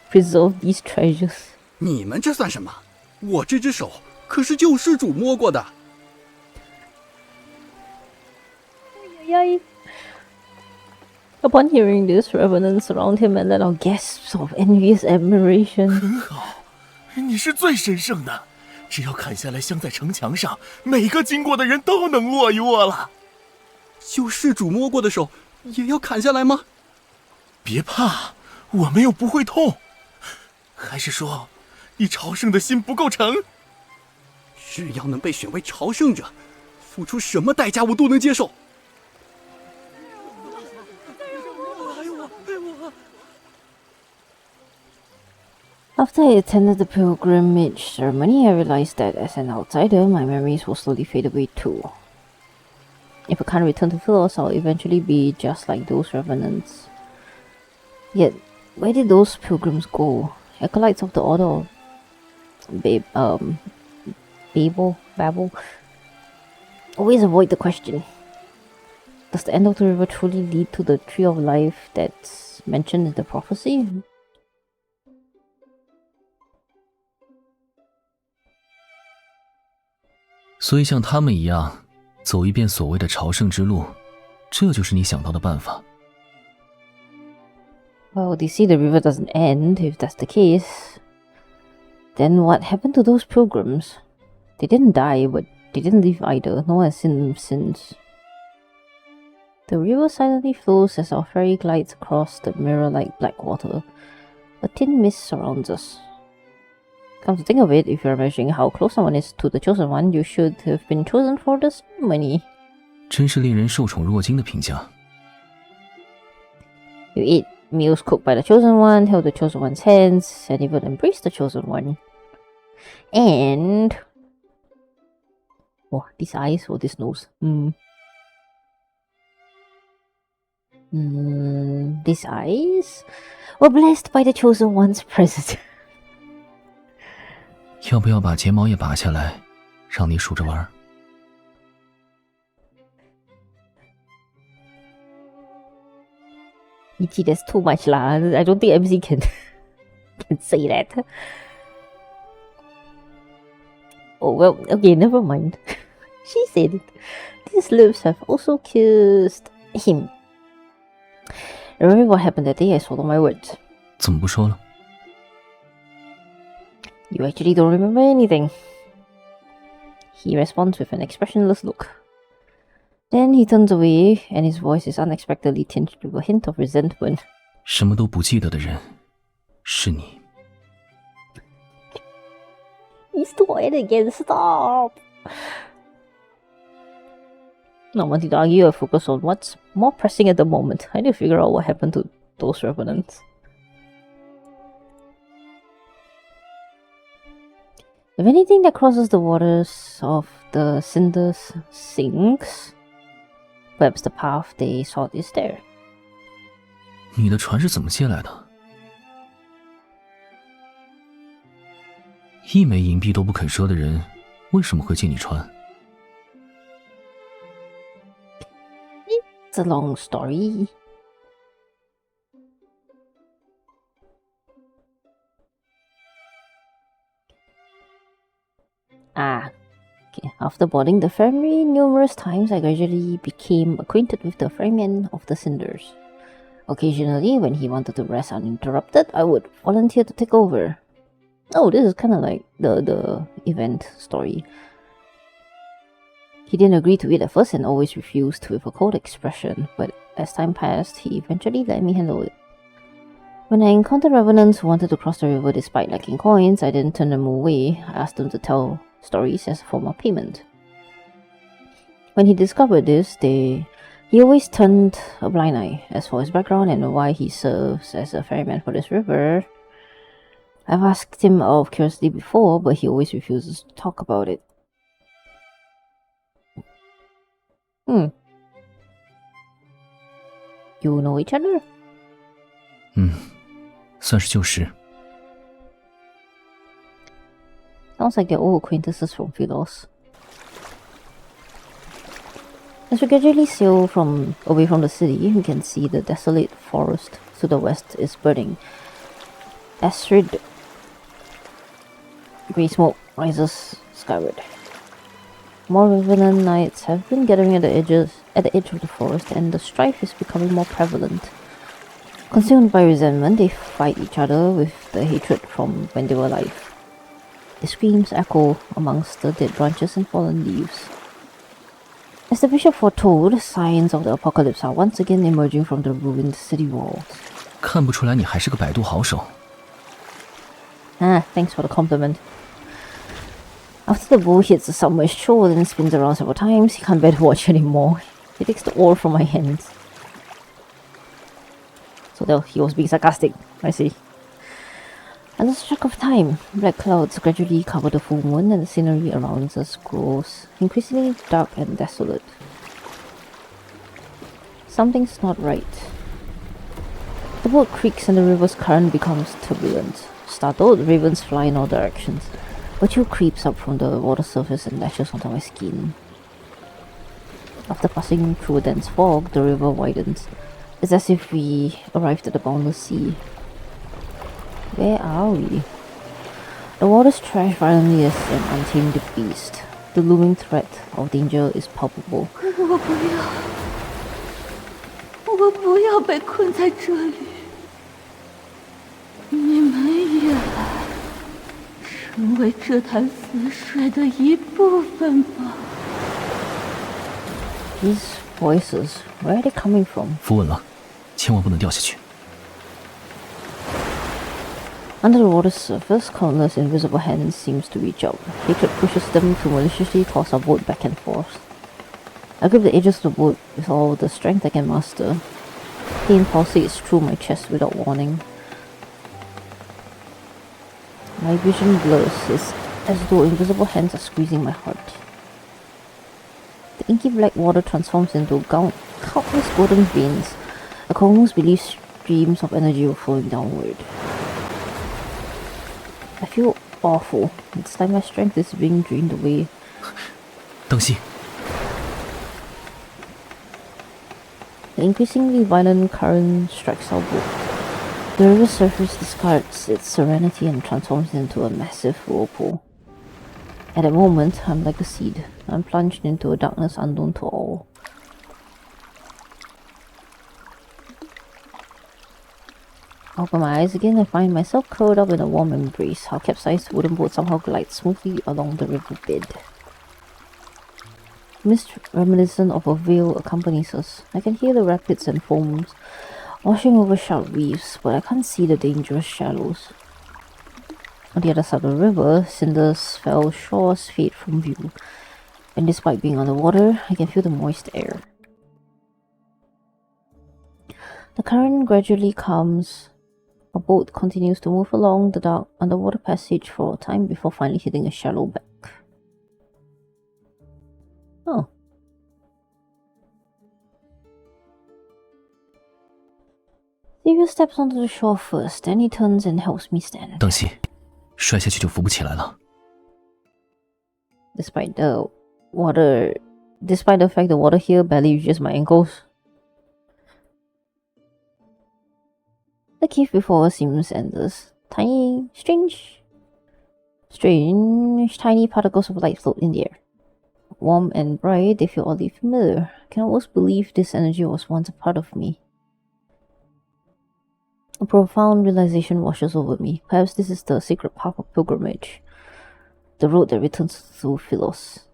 preserve these treasures. 你们这算什么？我这只手可是救世主摸过的。Yay. Upon hearing this, revenants surround him and let out gasps of envious admiration. 很好，你是最神圣的，只要砍下来镶在城墙上，每个经过的人都能握一握了。救世主摸过的手也要砍下来吗？别怕，我们又不会痛。还是说，你朝圣的心不够诚？只要能被选为朝圣者，付出什么代价我都能接受。 After I attended the pilgrimage ceremony, I realized that as an outsider, my memories will slowly fade away too. If I can't return to Philos, I'll eventually be just like those revenants. Yet, where did those pilgrims go? Acolytes of the Order of Babel? Always avoid the question. Does the end of the river truly lead to the tree of life that's mentioned in the prophecy? 所以像他们一样，走一遍所谓的朝圣之路，这就是你想到的办法。Well, they say the river doesn't end. If that's the case, then what happened to those pilgrims? They didn't die, but they didn't leave either. No one has seen them since. The river silently flows as our ferry glides across the mirror-like black water. A thin mist surrounds us. Come to think of it, if you're measuring how close someone is to the Chosen One, you should have been chosen for the ceremony. 真是令人受宠若惊的评价。 You eat meals cooked by the Chosen One, held the Chosen One's hands, and even embraced the Chosen One. And... oh, these eyes or this nose? These eyes were blessed by the Chosen One's presence. 要不要把睫毛也拔下来，让你数着玩？ I Ichi, that's too much lah. I don't think MC can say that. Oh well, okay, never mind. She said, these lips have also kissed him. Remember what happened that day? I swallowed my words. 怎么不说了？ You actually don't remember anything. He responds with an expressionless look. Then he turns away, and his voice is unexpectedly tinged with a hint of resentment. 什么都不记得的人，是你。 He's quiet again. Stop. Not wanting to argue, I focus on what's more pressing at the moment. I need to figure out what happened to those revenants. If anything that crosses the waters of the cinders sinks, perhaps the path they sought is there. 你的船是怎么借来的？一枚银币都不肯赊的人，为什么会借你船？ It's a long story. Okay. After boarding the ferry numerous times, I gradually became acquainted with the ferryman of the cinders. Occasionally, when he wanted to rest uninterrupted, I would volunteer to take over. Oh, this is kind of like the event story. He didn't agree to it at first and always refused with a cold expression, but as time passed, he eventually let me handle it. When I encountered revenants who wanted to cross the river despite lacking coins, I didn't turn them away. I asked them to tell stories as a form of payment. When he discovered this, he always turned a blind eye. As for his background and why he serves as a ferryman for this river, I've asked him out of curiosity before, but he always refuses to talk about it. You know each other? 算是旧识。 Sounds like they're old acquaintances from Philos. As we gradually sail away from the city, we can see the desolate forest to the west is burning. Acrid grey smoke rises skyward. More revenant knights have been gathering at the edge of the forest, and the strife is becoming more prevalent. Consumed by resentment, they fight each other with the hatred from when they were alive. The screams echo amongst the dead branches and fallen leaves. As the bishop foretold, signs of the apocalypse are once again emerging from the ruined city walls. 看不出来你还是个百度好手。 Thanks for the compliment. After the bull hits the submerged shoal and spins around several times, he can't bear to watch anymore. He takes the oar from my hands. So he was being sarcastic, I see. I lost track of time. Black clouds gradually cover the full moon, and the scenery around us grows increasingly dark and desolate. Something's not right. The boat creaks and the river's current becomes turbulent. Startled, ravens fly in all directions. A chill creeps up from the water surface and lashes onto my skin. After passing through a dense fog, the river widens. It's as if we arrived at the boundless sea. Where are we? The waters thrash violently as an untamed beast. The looming threat of danger is palpable. 我不要被困在这里。你们也来，成为这潭死水的一部分吧。 These voices, where are they coming from? 扶稳了，千万不能掉下去。 Under the water's surface, countless invisible hands seems to reach out. Hatred pushes them to maliciously toss our boat back and forth. I grip the edges of the boat with all the strength I can muster. Pain pulsates through my chest without warning. My vision blurs. It's as though invisible hands are squeezing my heart. The inky black water transforms into countless golden veins. I can almost believe streams of energy are flowing downward. I feel awful. It's like my strength is being drained away. 灯芯。The increasingly violent current strikes our boat. The river's surface discards its serenity and transforms into a massive whirlpool. At that moment, I'm like a seed. I'm plunged into a darkness unknown to all. I open my eyes again and find myself curled up in a warm embrace. Our capsized wooden boat somehow glides smoothly along the riverbed. Mist reminiscent of a veil accompanies us. I can hear the rapids and foams washing over sharp reefs, but I can't see the dangerous shallows. On the other side of the river, cinders fell shores fade from view, and despite being underwater, I can feel the moist air. The current gradually calms. Our boat continues to move along the dark underwater passage for a time before finally hitting a shallow back. Oh. Xavier steps onto the shore first, then he turns and helps me stand. 邓西，摔下去就扶不起来了。 Despite the fact the water here barely reaches my ankles. The cave before us seems endless. Strange, tiny particles of light float in the air. Warm and bright, they feel oddly familiar. I can almost believe this energy was once a part of me. A profound realization washes over me. Perhaps this is the secret path of pilgrimage. The road that returns to Philos.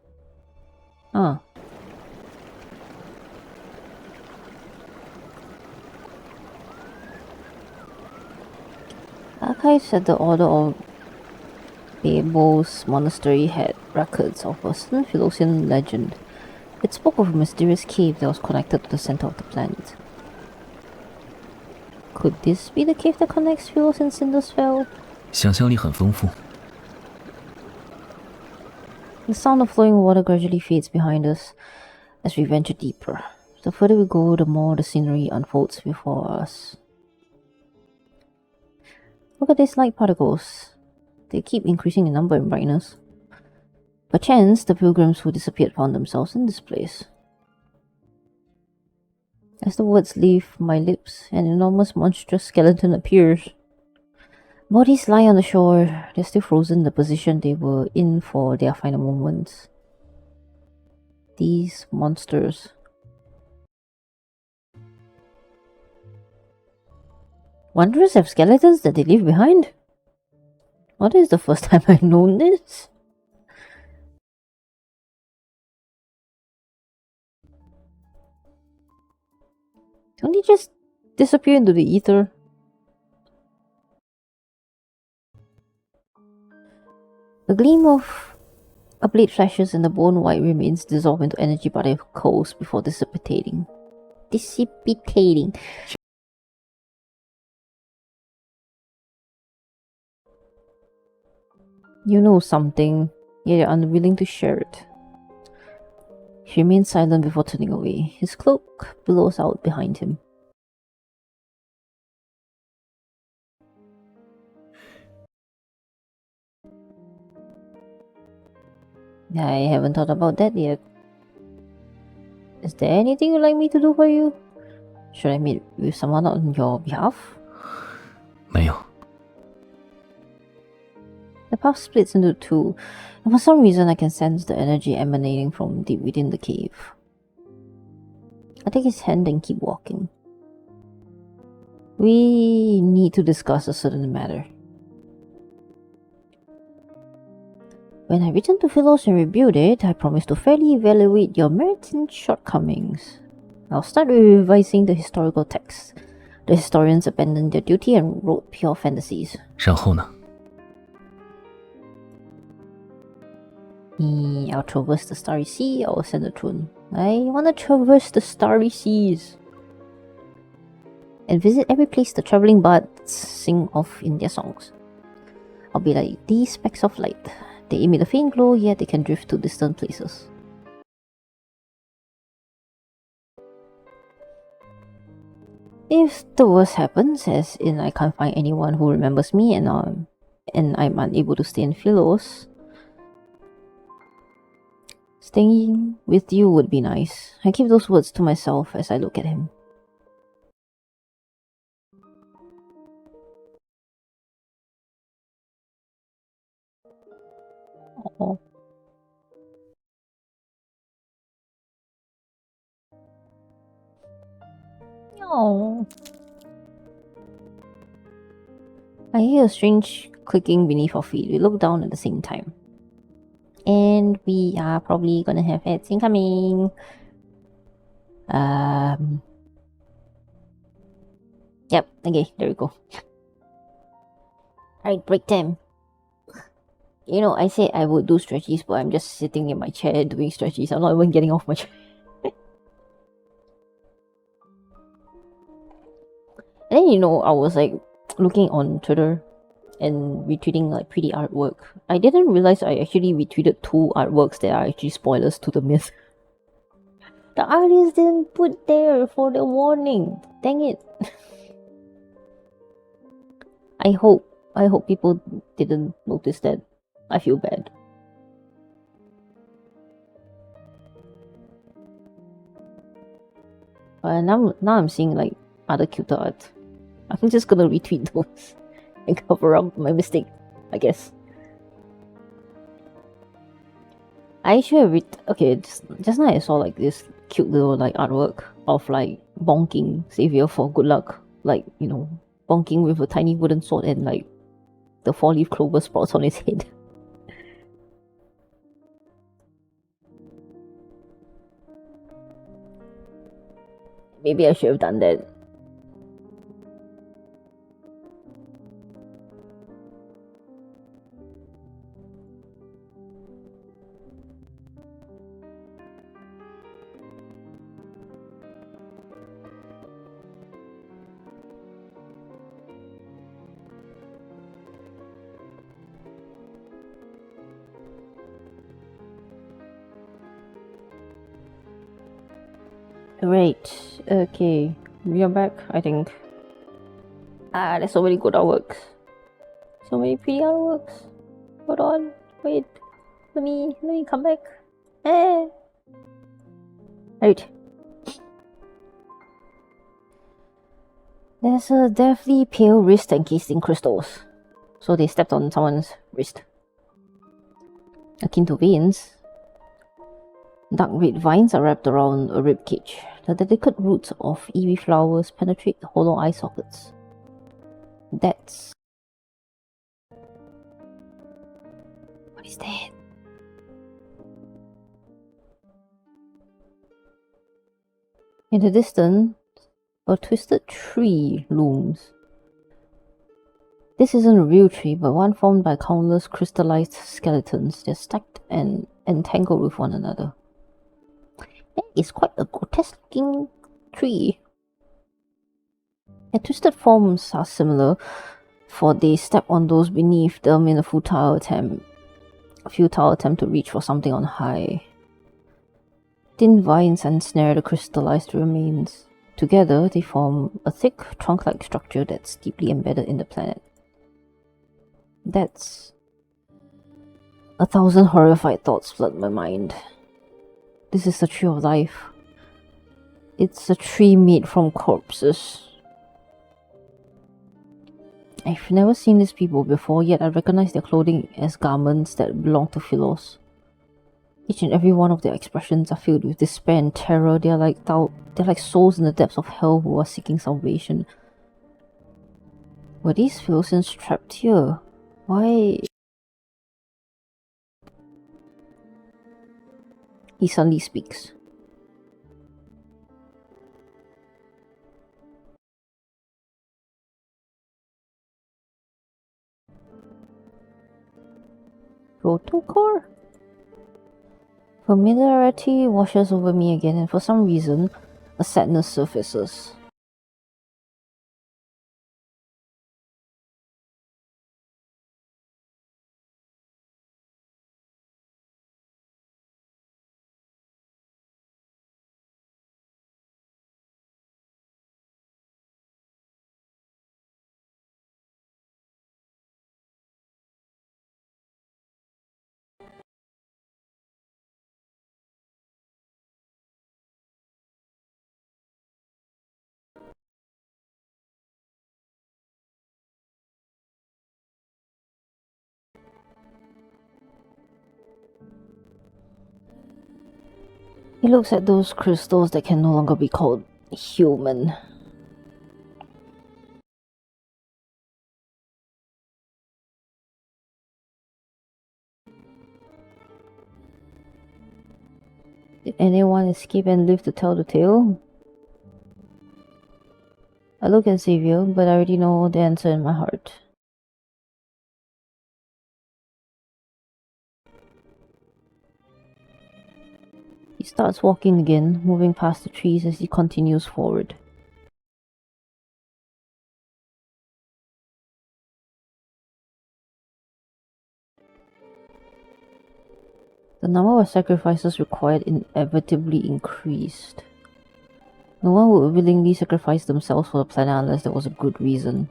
Ah. Archives at the Order of Babel's monastery had records of a certain Philosian legend. It spoke of a mysterious cave that was connected to the center of the planet. Could this be the cave that connects Philos and Cindersfell? 想象力很丰富。 The sound of flowing water gradually fades behind us as we venture deeper. The further we go, the more the scenery unfolds before us. Look at these light particles. They keep increasing in number and brightness. Perchance, the pilgrims who disappeared found themselves in this place. As the words leave my lips, an enormous monstrous skeleton appears. Bodies lie on the shore. They're still frozen in the position they were in for their final moments. These monsters. Wanderers have skeletons that they leave behind? Well, this is the first time I've known this. Don't they just disappear into the ether? A gleam of a blade flashes and the bone white remains dissolve into energy particles before dissipating. You know something, yet you're unwilling to share it. He remains silent before turning away. His cloak billows out behind him. I haven't thought about that yet. Is there anything you'd like me to do for you? Should I meet with someone on your behalf? 没有。 The path splits into two, and for some reason I can sense the energy emanating from deep within the cave. I take his hand and keep walking. We need to discuss a certain matter. When I return to Philos and rebuild it, I promise to fairly evaluate your merits and shortcomings. I'll start with revising the historical texts. The historians abandoned their duty and wrote pure fantasies. 然后呢？ I'll traverse the starry sea or ascend the throne. I want to traverse the starry seas and visit every place the traveling bards sing of in their songs. I'll be like these specks of light. They emit a faint glow, yet they can drift to distant places. If the worst happens, as in I can't find anyone who remembers me and I'm unable to stay in Philos, staying with you would be nice. I keep those words to myself as I look at him. Oh. Oh. I hear a strange clicking beneath our feet. We look down at the same time. And we are probably gonna have ads incoming. Yep, okay, there we go. Alright, break time. You know, I said I would do stretchies, but I'm just sitting in my chair doing stretchies. I'm not even getting off my chair. And then, you know, I was like looking on Twitter and retweeting like pretty artwork. I didn't realize I actually retweeted 2 artworks that are actually spoilers to the myth. The artist didn't put there for the warning. Dang it. I hope people didn't notice that. I feel bad. Now I'm seeing like other cuter art. I'm just gonna retweet those and cover up my mistake, I guess. I should have okay, just now I saw like this cute little like artwork of like bonking Xavier for good luck. Like, you know, bonking with a tiny wooden sword and like the 4-leaf clover sprouts on his head. Maybe I should have done that. Right, okay, we are back, I think. There's so many good artworks. So many pretty artworks. Hold on, wait. Let me come back. Right. There's a deathly pale wrist encased in crystals. So they stepped on someone's wrist. Akin to veins. Dark red vines are wrapped around a rib cage. The delicate roots of eerie flowers penetrate the hollow eye sockets. That's... What is that? In the distance, a twisted tree looms. This isn't a real tree, but one formed by countless crystallized skeletons. They're stacked and entangled with one another. That is quite a grotesque looking tree. The twisted forms are similar, for they step on those beneath them in a futile attempt to reach for something on high. Thin vines ensnare the crystallized remains. Together, they form a thick, trunk-like structure that's deeply embedded in the planet. That's... 1,000 horrified thoughts flood my mind. This is the tree of life. It's a tree made from corpses. I've never seen these people before, yet I recognize their clothing as garments that belong to Philos. Each and every one of their expressions are filled with despair and terror. They're like souls in the depths of hell who are seeking salvation. Were these Philosians trapped here? Why? He suddenly speaks. Protocol? Familiarity washes over me again, and for some reason, a sadness surfaces. He looks at those crystals that can no longer be called human. Did anyone escape and live to tell the tale? I look at Xavier, but I already know the answer in my heart. He starts walking again, moving past the trees as he continues forward. The number of sacrifices required inevitably increased. No one would willingly sacrifice themselves for the planet unless there was a good reason.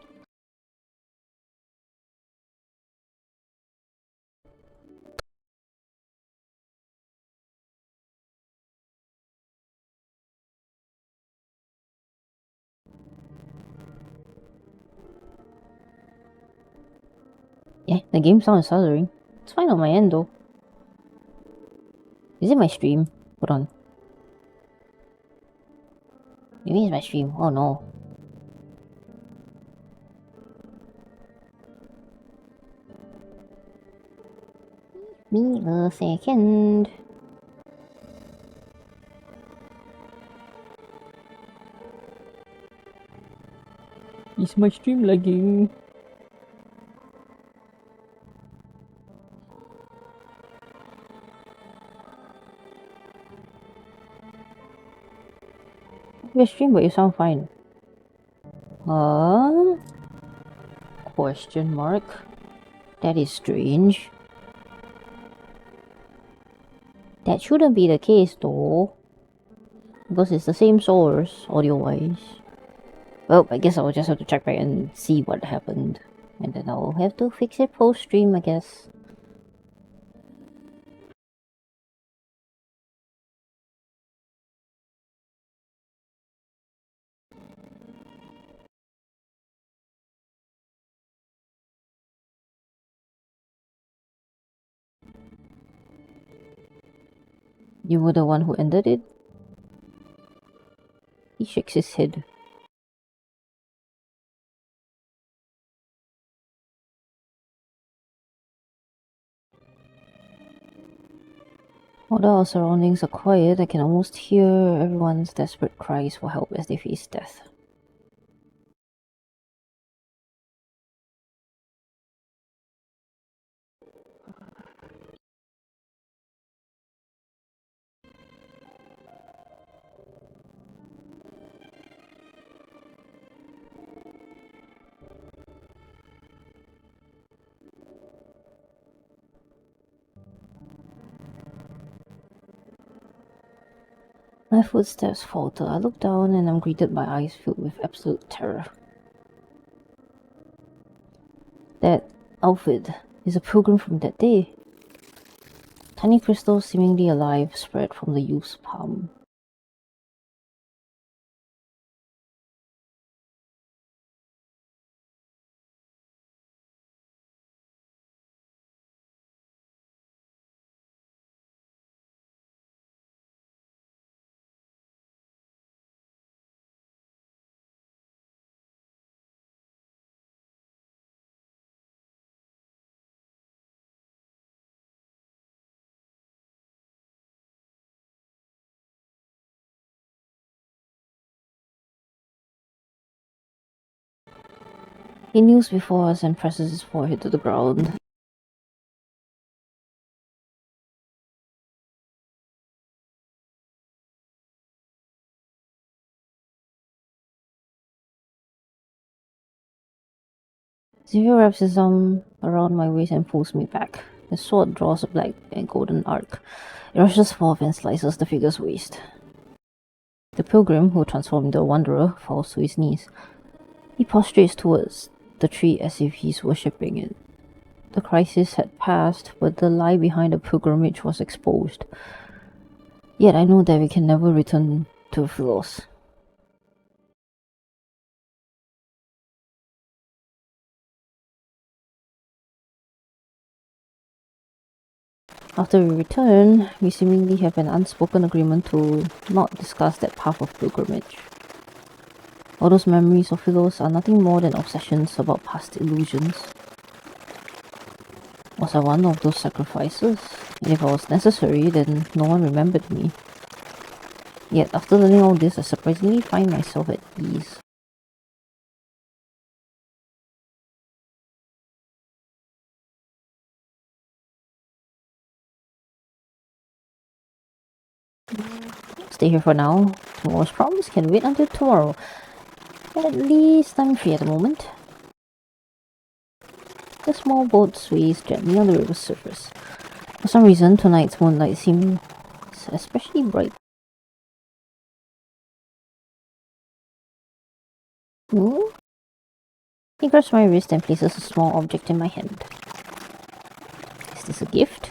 Yeah, the game sound is stuttering. It's fine on my end though. Is it my stream? Hold on. Maybe it's my stream. Oh no. Me a second. Is my stream lagging? Your stream, but you sound fine. Question mark. That is strange. That shouldn't be the case though. Because it's the same source, audio-wise. Well, I guess I'll just have to check back and see what happened. And then I'll have to fix it post-stream, I guess. You were the one who ended it? He shakes his head. Although our surroundings are quiet, I can almost hear everyone's desperate cries for help as they face death. My footsteps falter. I look down and I'm greeted by eyes filled with absolute terror. That outfit is a pilgrim from that day. Tiny crystals seemingly alive spread from the youth's palm. He kneels before us and presses his forehead to the ground. Xavier wraps his arm around my waist and pulls me back. His sword draws a black and golden arc. It rushes forth and slices the figure's waist. The pilgrim, who transformed into a wanderer, falls to his knees. He prostrates towards the tree as if he's worshipping it. The crisis had passed, but the lie behind the pilgrimage was exposed. Yet I know that we can never return to Philos. After we return, we seemingly have an unspoken agreement to not discuss that path of pilgrimage. All those memories of Philos are nothing more than obsessions about past illusions. Was I one of those sacrifices? And if I was necessary, then no one remembered me. Yet after learning all this, I surprisingly find myself at ease. Stay here for now. Tomorrow's problems can wait until tomorrow. At least I'm free at the moment. The small boat sways gently on the river's surface. For some reason, tonight's moonlight seems especially bright. He grabs my wrist and places a small object in my hand. Is this a gift?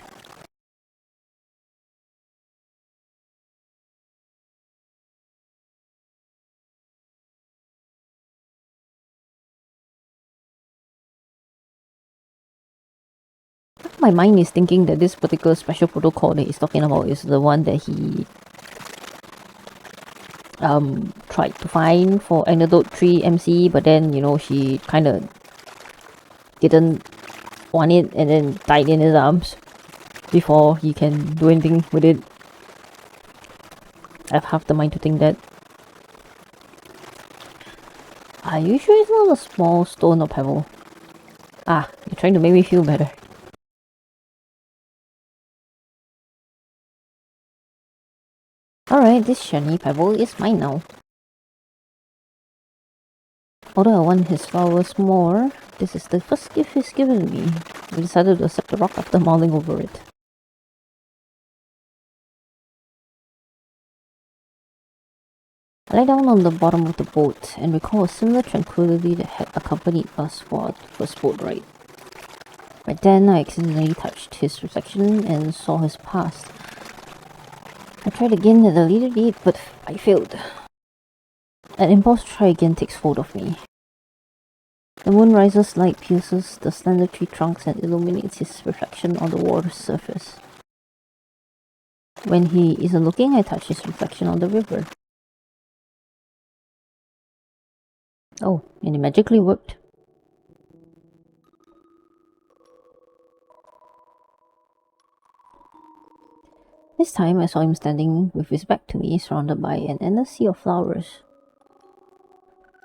My mind is thinking that this particular special protocol that he's talking about is the one that he tried to find for Anecdote 3 MC, but then, you know, she kind of didn't want it and then died in his arms before he can do anything with it. I have half the mind to think that. Are you sure it's not a small stone or pebble? Ah, you're trying to make me feel better. Alright, this shiny pebble is mine now. Although I want his flowers more, this is the first gift he's given me. I decided to accept the rock after mulling over it. I lay down on the bottom of the boat and recall a similar tranquility that had accompanied us for our first boat ride. Right then, I accidentally touched his reflection and saw his past. I tried again at a later date, but I failed. An impulse to try again takes hold of me. The moonriser's light pierces the slender tree trunks and illuminates his reflection on the water's surface. When he isn't looking, I touch his reflection on the river. Oh, and it magically worked. This time I saw him standing with his back to me, surrounded by an endless sea of flowers.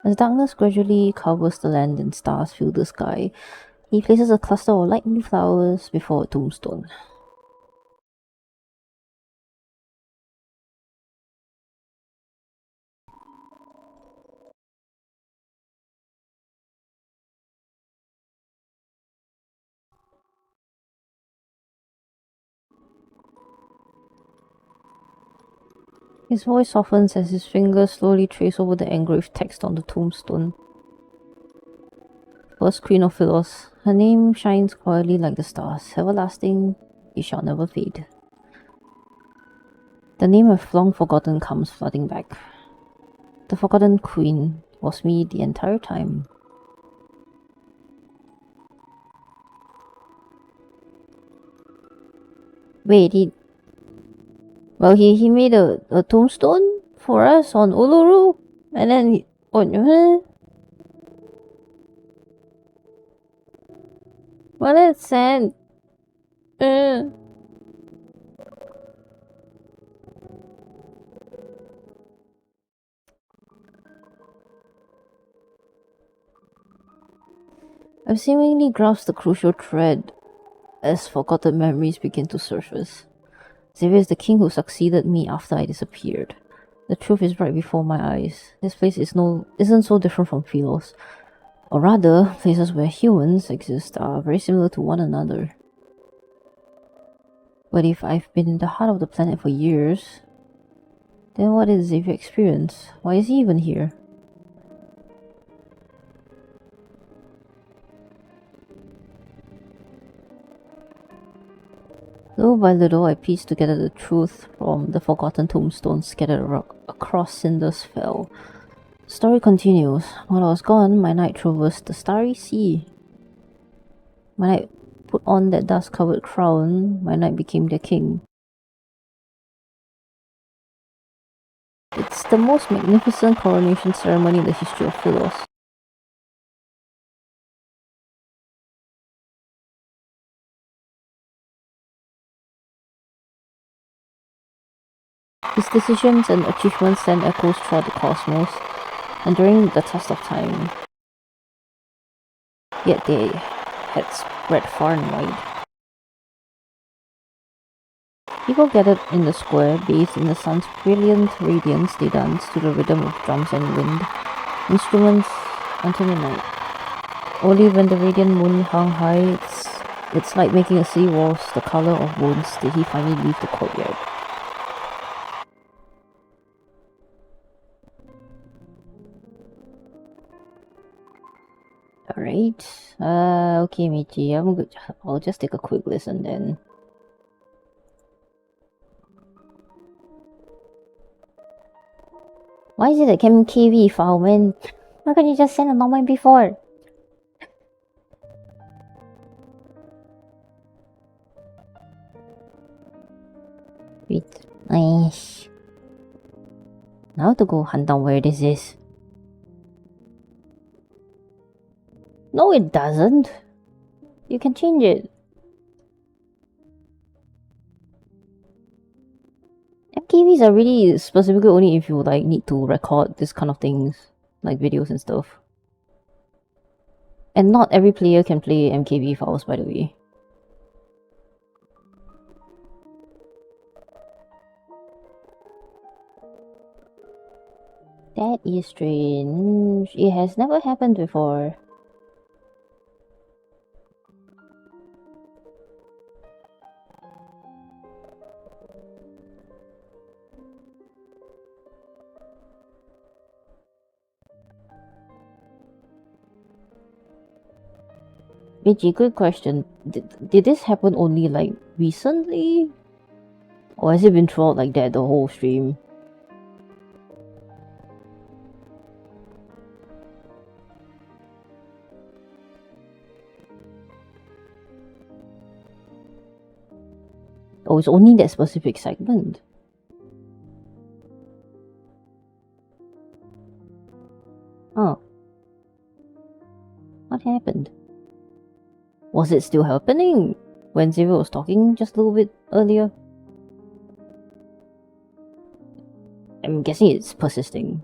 As darkness gradually covers the land and stars fill the sky, he places a cluster of light blue flowers before a tombstone. His voice softens as his fingers slowly trace over the engraved text on the tombstone. First Queen of Philos, her name shines quietly like the stars, everlasting, it shall never fade. The name I've long forgotten comes flooding back. The forgotten queen was me the entire time. Wait, he made a tombstone for us on Uluru, and then well, that's sad. I've seemingly grasped the crucial thread as forgotten memories begin to surface. Xavier is the king who succeeded me after I disappeared. The truth is right before my eyes. This place isn't so different from Philos. Or rather, places where humans exist are very similar to one another. But if I've been in the heart of the planet for years, then what did Xavier experience? Why is he even here? Little by little, I pieced together the truth from the forgotten tombstones scattered across Cinder's Fell. The story continues. While I was gone, my knight traversed the starry sea. My knight put on that dust-covered crown, my knight became their king. It's the most magnificent coronation ceremony in the history of Philos. His decisions and achievements send echoes throughout the cosmos, enduring the test of time. Yet they had spread far and wide. People gathered in the square, bathed in the sun's brilliant radiance. They danced to the rhythm of drums and wind instruments until midnight. Only when the radiant moon hung high, its light making a sea walls the color of bones, did he finally leave the courtyard. Alright. Okay, Michi, I'll just take a quick listen then. Why is it a KV file, man? Why can't you just send a normal before? Wait, nice. Now to go hunt down where this is. No, it doesn't. You can change it. MKVs are really specifically only if you like need to record this kind of things, like videos and stuff. And not every player can play MKV files, by the way. That is strange. It has never happened before. Michi, good question. Did this happen only like recently? Or has it been throughout like that the whole stream? Oh, it's only that specific segment. Oh. What happened? Was it still happening when Xavier was talking just a little bit earlier? I'm guessing it's persisting.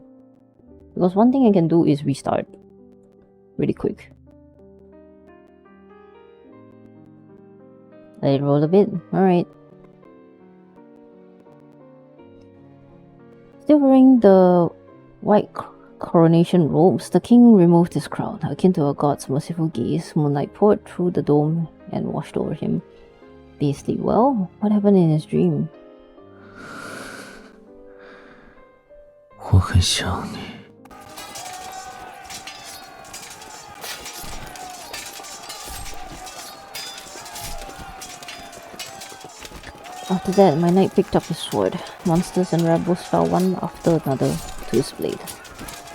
Because one thing I can do is restart really quick. Let it roll a bit. Alright. Still wearing the white coronation robes, the king removed his crown. Akin to a god's merciful gaze, moonlight poured through the dome and washed over him. Did he sleep well? What happened in his dream? 我很想你。 After that, my knight picked up his sword. Monsters and rebels fell one after another to his blade.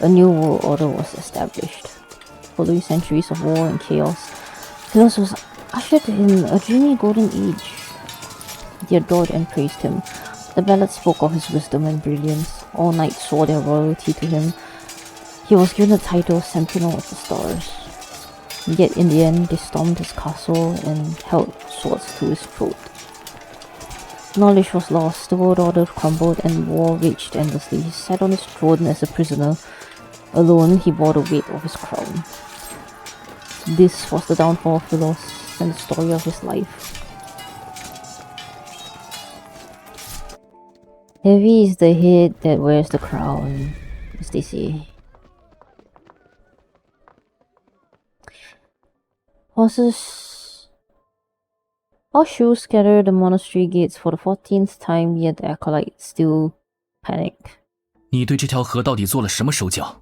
A new world order was established. Following centuries of war and chaos, Philos was ushered in a dreamy golden age. They adored and praised him. The ballad spoke of his wisdom and brilliance. All knights swore their loyalty to him. He was given the title Sentinel of the Stars. Yet in the end, they stormed his castle and held swords to his throat. Knowledge was lost, the world order crumbled, and war raged endlessly. He sat on his throne as a prisoner. Alone, he bore the weight of his crown. This was the downfall of Philos and the story of his life. Heavy is the head that wears the crown, as they say. Horseshoes scatter the monastery gates for the 14th time, yet the acolytes still panic. 你对这条河到底做了什么手脚？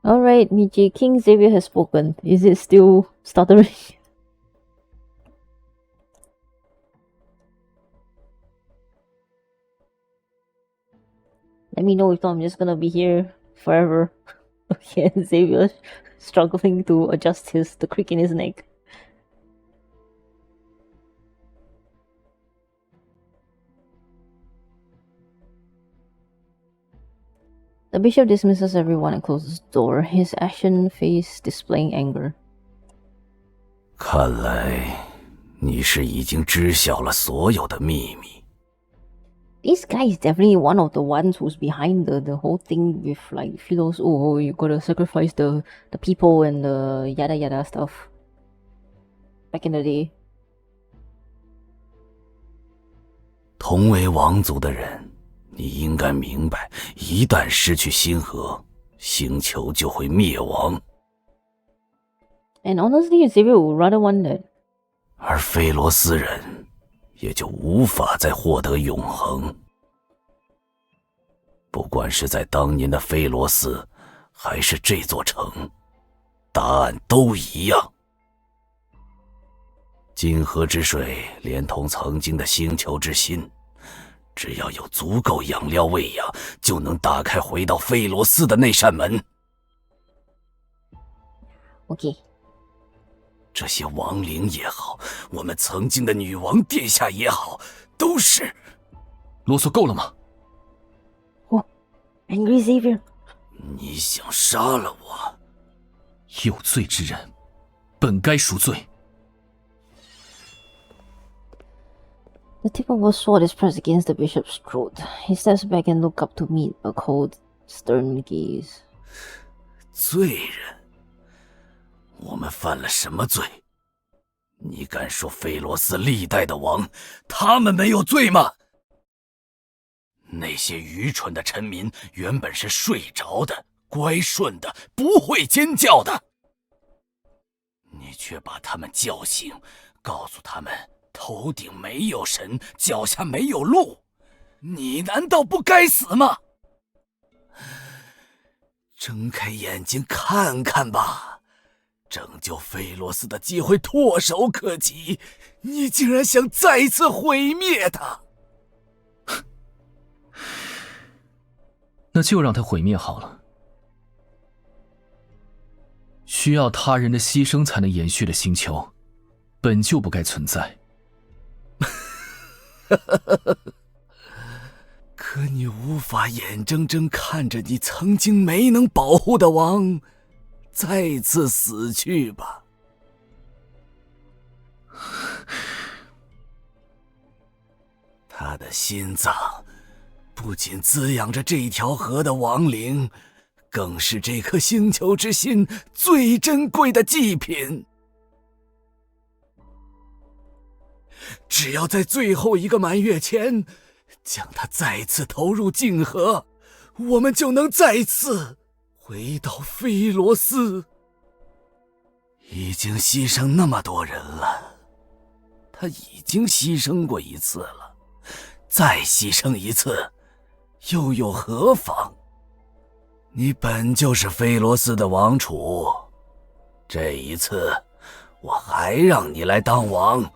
Alright, Michi, King Xavier has spoken. Is it still stuttering? Let me know if not, I'm just gonna be here forever. Okay, Xavier, struggling to adjust the crick in his neck. The bishop dismisses everyone and closes the door, his ashen face displaying anger. 看来你是已经知晓了所有的秘密。 This guy is definitely one of the ones who's behind the whole thing with like Philo's, oh, you gotta sacrifice the people and the yada yada stuff. Back in the day. 同为王族的人，你应该明白，一旦失去星河，星球就会灭亡。 And honestly, Xavier would rather want that. 而菲罗斯人也就无法再获得永恒。不管是在当年的菲罗斯，还是这座城，答案都一样。金河之水连同曾经的星球之心，只要有足够养料喂养，就能打开回到菲罗斯的那扇门。OK。 这些亡灵也好，我们曾经的女王殿下也好，都是……啰嗦够了吗？ Angry Xavier， 你想杀了我？有罪之人，本该赎罪。 The tip of a sword is pressed against the bishop's throat. He steps back and looks up to meet a cold, stern gaze. 罪人？我们犯了什么罪？你敢说菲罗斯历代的王，他们没有罪吗？那些愚蠢的臣民原本是睡着的、乖顺的，不会尖叫的，你却把他们叫醒，告诉他们头顶没有神，脚下没有路，你难道不该死吗？睁开眼睛看看吧，拯救菲罗斯的机会唾手可及，你竟然想再次毁灭他！那就让他毁灭好了。需要他人的牺牲才能延续的星球，本就不该存在。可你无法眼睁睁看着你曾经没能保护的王再次死去吧？他的心脏不仅滋养着这条河的亡灵，更是这颗星球之心最珍贵的祭品。只要在最后一个满月前，将它再次投入镜河，我们就能再次回到菲罗斯。已经牺牲那么多人了，他已经牺牲过一次了，再牺牲一次又有何妨？你本就是菲罗斯的王储，这一次我还让你来当王。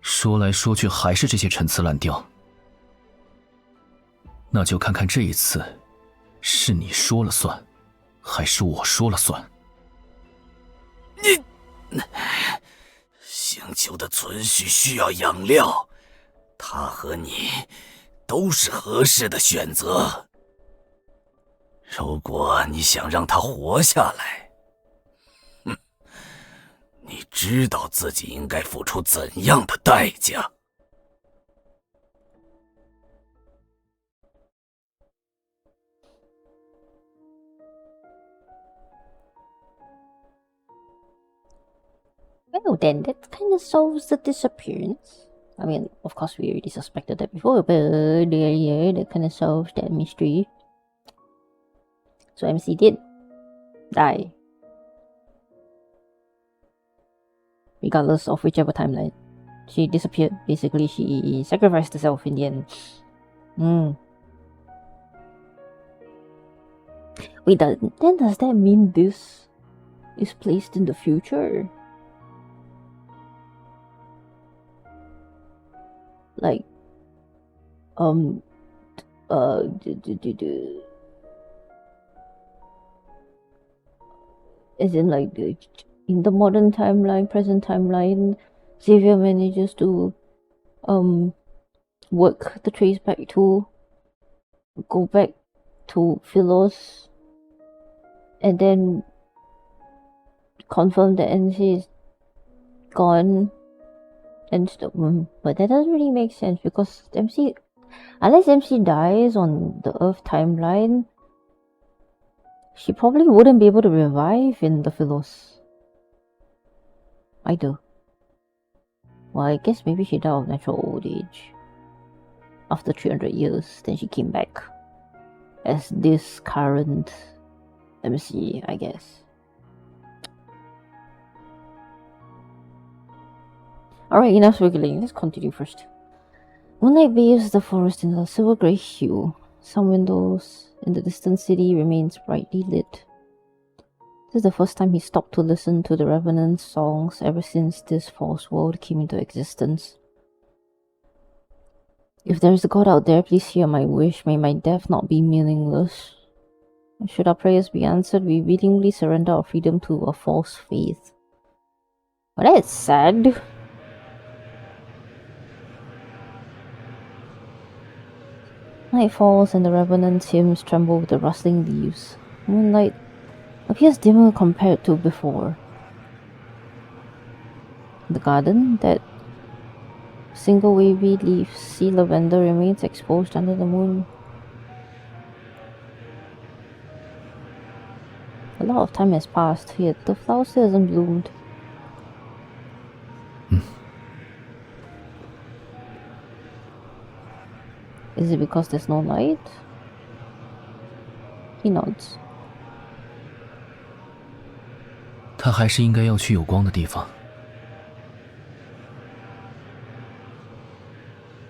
说来说去还是这些陈词滥调，那就看看这一次是你说了算，还是我说了算。你，星球的存续需要养料，他和你都是合适的选择。如果你想让他活下来，你知道自己应该付出怎样的代价。Well then, that kind of solves the disappearance. I mean, of course we already suspected that before, but yeah, that kind of solves that mystery. So MC did die. Regardless of whichever timeline. She disappeared. Basically, she sacrificed herself in the end. Wait, then does that mean this is placed in the future? Like, as in like in the modern timeline, present timeline, Xavier manages to work the trace back to go back to Philos and then confirm that NC is gone and stuff. But that doesn't really make sense because unless MC dies on the Earth timeline, she probably wouldn't be able to revive in the Philos either. Well, I guess maybe she died of natural old age after 300 years, then she came back as this current MC, I guess. Alright, enough speculating, let's continue first. Moonlight bathes the forest in a silver grey hue. Some windows in the distant city remains brightly lit. This is the first time he stopped to listen to the Revenant's songs ever since this false world came into existence. If there is a God out there, please hear my wish. May my death not be meaningless. Should our prayers be answered, we willingly surrender our freedom to a false faith. Well, that's sad. Night falls and the Revenant's hymns tremble with the rustling leaves. Moonlight appears dimmer compared to before. The garden, that single wavy leaf sea lavender, remains exposed under the moon. A lot of time has passed, yet the flower still hasn't bloomed. Is it because there's no light? He nods. 他还是应该要去有光的地方。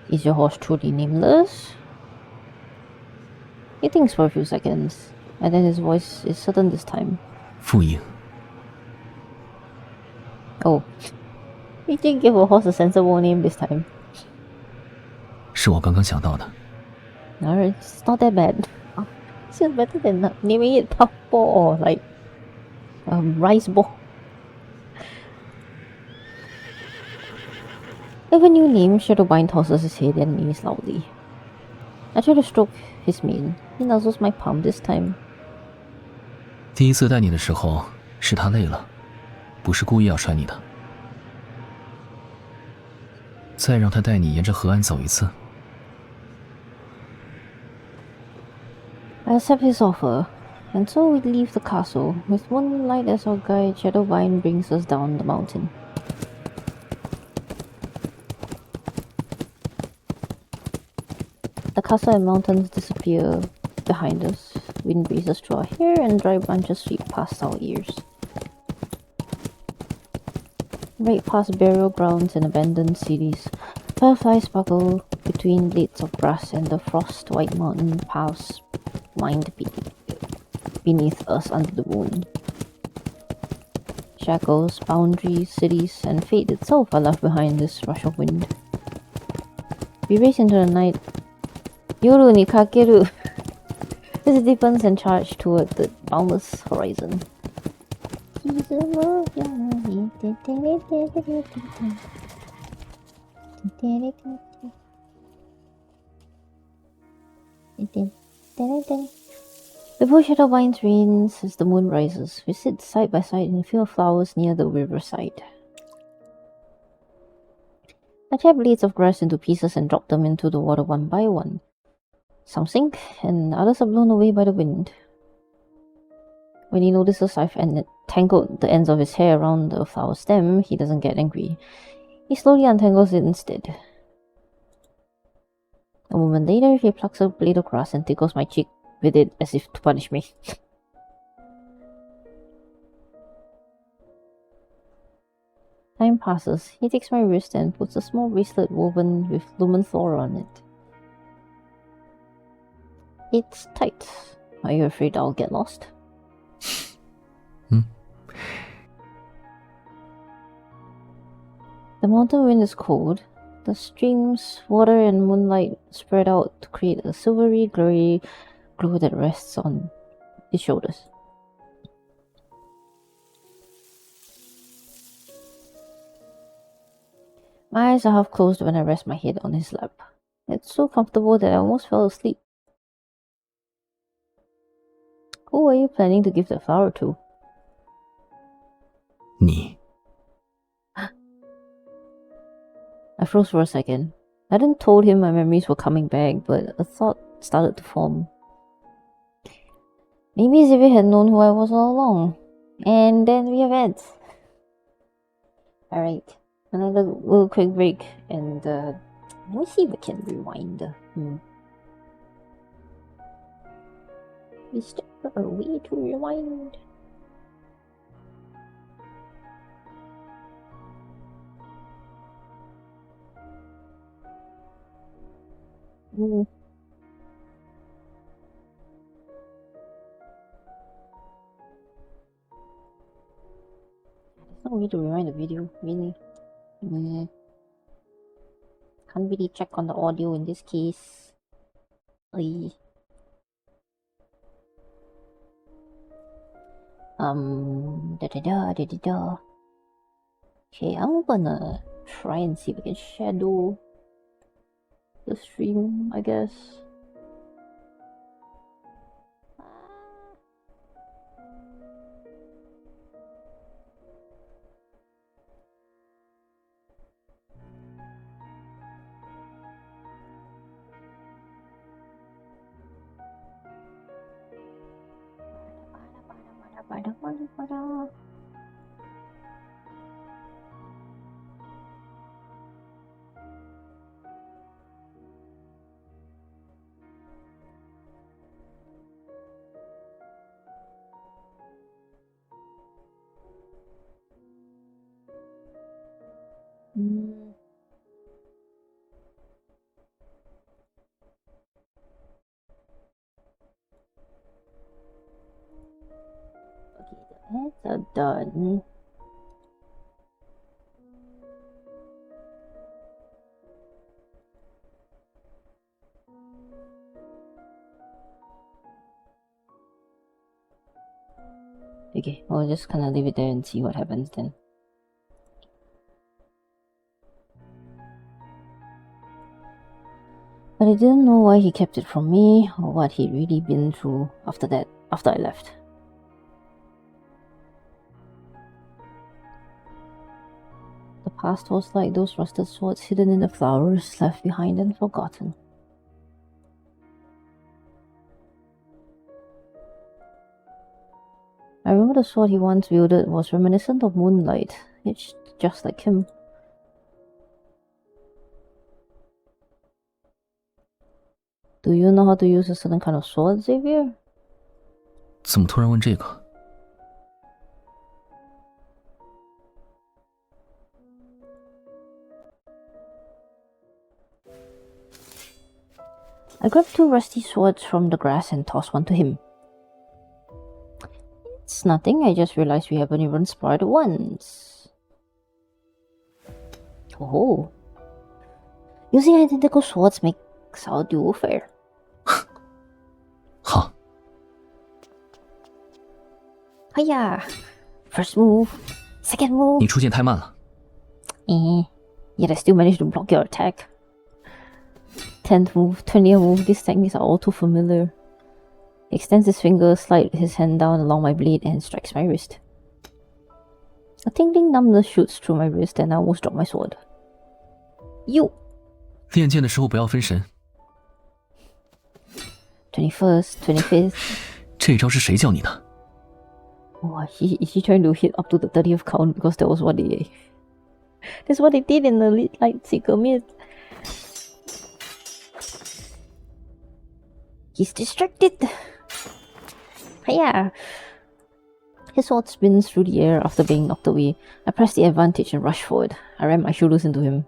Is your horse truly nameless? He thinks for a few seconds, and then his voice is certain this time. 傅莹。 Oh. He did give a horse a sensible name this time. 是我刚刚想到的。 Alright, it's not that bad. Still better than naming it puff ball or like rice ball. If a new name, Shadowbind tosses his head and knees loudly. I try to stroke his mane. He nuzzles my palm this time. 第一次带你的时候，是他累了，不是故意要摔你的。再让他带你沿着河岸走一次。 I accept his offer, and so we leave the castle. With moonlight as our guide, Shadowbind brings us down the mountain. The castle and mountains disappear behind us. Wind breezes through our hair and dry branches sweep past our ears. Right past burial grounds and abandoned cities, fireflies sparkle between blades of grass and the frost-white mountain paths wind beneath us under the moon. Shackles, boundaries, cities, and fate itself are left behind this rush of wind. We race into the night. Yoru ni kakeru. This deepens and charge toward the boundless horizon. Before Shadowbind's reigns, as the moon rises, we sit side by side in a field of flowers near the riverside. I tear blades of grass into pieces and drop them into the water one by one. Some sink, and others are blown away by the wind. When he notices I've tangled the ends of his hair around the flower stem, he doesn't get angry. He slowly untangles it instead. A moment later, he plucks a blade of grass and tickles my cheek with it as if to punish me. Time passes. He takes my wrist and puts a small bracelet woven with lumen flora on it. It's tight. Are you afraid I'll get lost? The mountain wind is cold. The streams, water, and moonlight spread out to create a silvery, glowy glow that rests on his shoulders. My eyes are half closed when I rest my head on his lap. It's so comfortable that I almost fell asleep. Who are you planning to give the flower to?你 I froze for a second. I hadn't told him my memories were coming back, but a thought started to form. Maybe Xavier had known who I was all along. And then we have it. Alright, another little quick break, and let me see if I can rewind. Is there a way to rewind? There's no way to rewind the video, really. Can't really check on the audio in this case. Da da da da da da. Okay, I'm gonna try and see if I can shadow the stream, I guess. Okay, the heads are done. Okay, I'll just kind of leave it there and see what happens then. But I didn't know why he kept it from me, or what he'd really been through after I left. The past was like those rusted swords hidden in the flowers, left behind and forgotten. I remember the sword he once wielded was reminiscent of Moonlight, it's just like him. Do you know how to use a certain kind of sword, Xavier? 怎么突然问这个？ I grabbed 2 rusty swords from the grass and tossed one to him. It's nothing, I just realized we haven't even sparred once. Oh. Using identical swords makes our duel fair. 好。 Hiya! First move, second move. 你出现太慢了。 Yet I still managed to block your attack. 10th move, 20th move, these techniques are all too familiar. He extends his finger, slides his hand down along my blade, and strikes my wrist. A tingling numbness shoots through my wrist, and I almost drop my sword. You! 练剑的时候不要分神。 21st, 25th. 这招是谁教你的？ Oh, is he trying to hit up to the 30th count because that's what they did in the Xavier Myth. He's distracted. Hiya! His sword spins through the air after being knocked away. I press the advantage and rush forward. I ram my shoulders into him.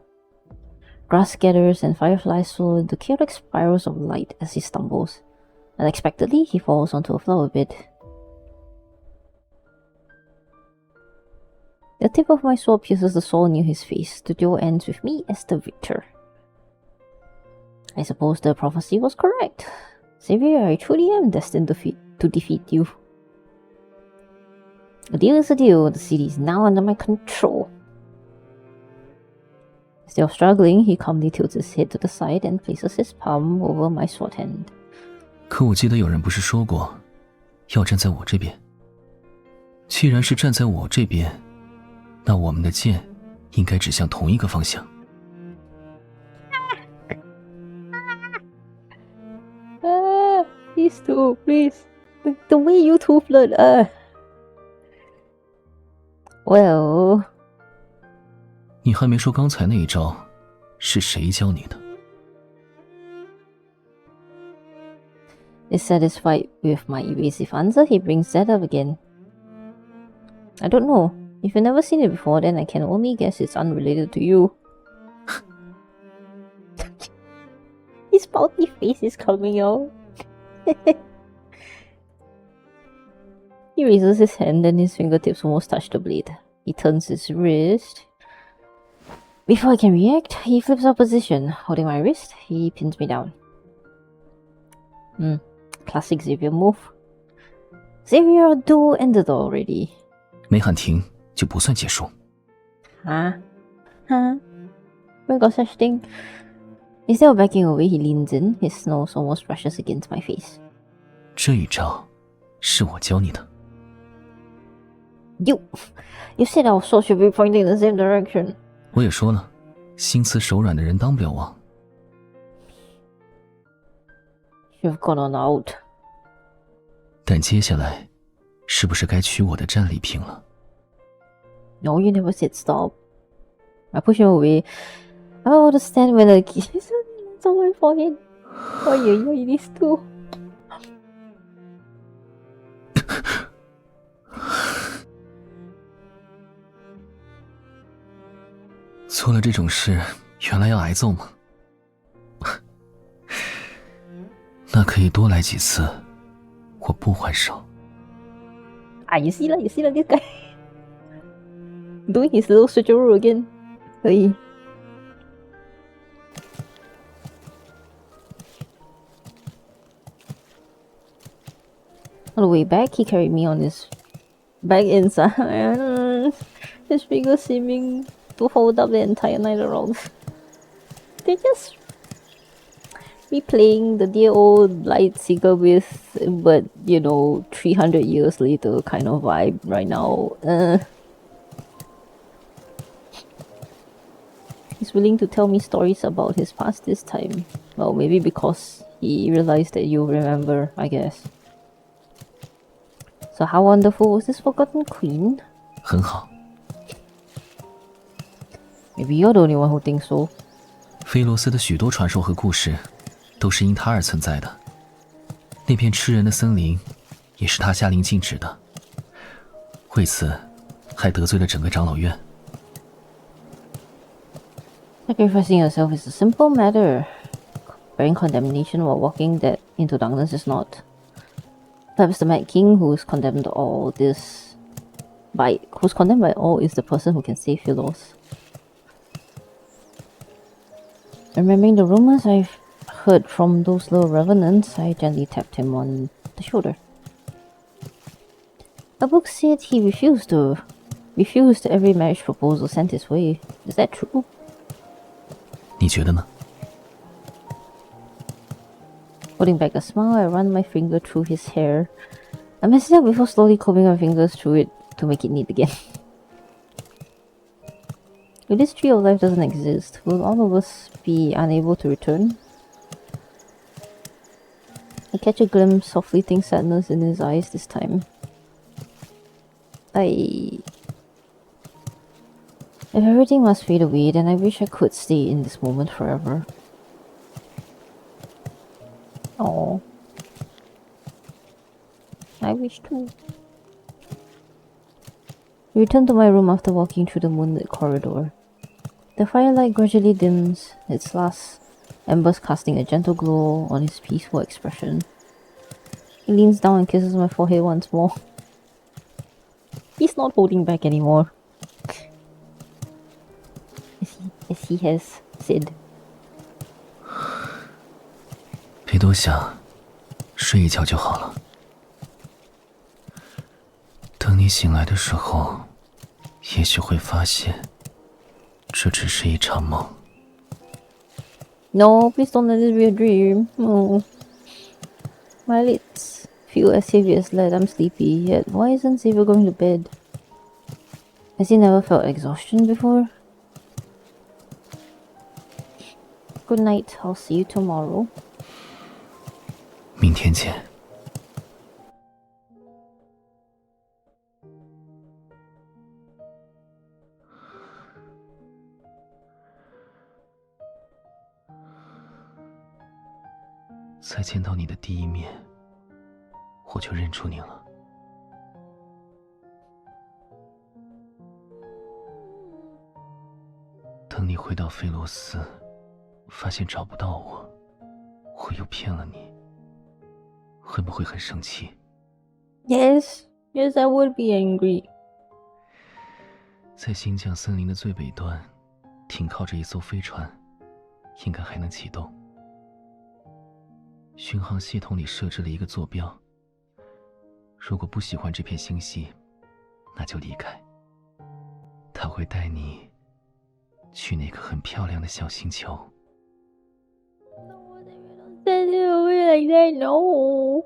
Grass scatters and fireflies follow the chaotic spirals of light as he stumbles. Unexpectedly, he falls onto a flower bed. The tip of my sword pierces the soil near his face. The duel ends with me as the victor. I suppose the prophecy was correct. Xavier, I truly am destined to defeat you. A deal is a deal. The city is now under my control. Instead of struggling, he calmly tilts his head to the side and places his palm over my sword hand. 可我记得有人不是说过，要站在我这边。既然是站在我这边，那我们的剑应该指向同一个方向。These two, please. The way you two flirt. Well. 你还没说刚才那一招是谁教你的？ Dissatisfied with my evasive answer, he brings that up again. I don't know. If you've never seen it before, then I can only guess it's unrelated to you. His pouty face is coming out. He raises his hand and his fingertips almost touch the blade. He turns his wrist. Before I can react, he flips our position. Holding my wrist, he pins me down. Classic Xavier move. Xavier, do ended already. 没喊停就不算结束。Huh? Where got such thing? Instead of backing away, he leans in. His nose almost brushes against my face. 这一招是我教你的。You said our sword should be pointing in the same direction. 我也说了，心慈手软的人当不了王。You've gone on out. 但接下来，是不是该取我的战利品了？ No, you never said stop. I push him away. I'm about to stand when the kiss lands on my forehead. Oh, these two. 做了这种事，原来要挨揍吗？那可以多来几次，我不还手。You see this guy doing his little switcheroo again. 可以。On the way back, he carried me on his back inside. His fingers seeming to hold up the entire night around. They're just replaying the dear old light seeker with, but 300 years later kind of vibe right now. He's willing to tell me stories about his past this time. Well, maybe because he realized that you'll remember, I guess. So how wonderful was this forgotten queen? 很好。 Maybe you're the only one who thinks so. 菲罗斯的许多传说和故事，都是因他而存在的。那片吃人的森林，也是他下令禁止的。为此，还得罪了整个长老院。 Sacrificing yourself is a simple matter. Bearing condemnation while walking that into darkness is not. Perhaps the Mad King who's condemned by all is the person who can save Philos. Remembering the rumors I've heard from those little revenants, I gently tapped him on the shoulder. A book said he refused every marriage proposal sent his way. Is that true? 你觉得呢？ Holding back a smile, I run my finger through his hair. I messed it up before slowly combing my fingers through it to make it neat again. If this tree of life doesn't exist, will all of us be unable to return? I catch a glimpse of fleeting sadness in his eyes this time. If everything must fade away, then I wish I could stay in this moment forever. Oh, I wish too. I return to my room after walking through the moonlit corridor. The firelight gradually dims, its last embers casting a gentle glow on his peaceful expression. He leans down and kisses my forehead once more. He's not holding back anymore. As he has said. 别多想，睡一觉就好了。等你醒来的时候，也许会发现，这只是一场梦。No, please don't let this be a dream. No. My lids feel as Xavier is led. I'm sleepy, yet why isn't Xavier going to bed? Has he never felt exhaustion before? Good night, I'll see you tomorrow. 明天见。才见到你的第一面，我就认出你了。等你回到菲罗斯，发现找不到我，我又骗了你，会不会很生气？ Yes, I would be angry. 在新疆森林的最北端，停靠着一艘飞船，应该还能启动。巡航系统里设置了一个坐标，如果不喜欢这片星系，那就离开。它会带你去那个很漂亮的小星球。Send it away like that, no.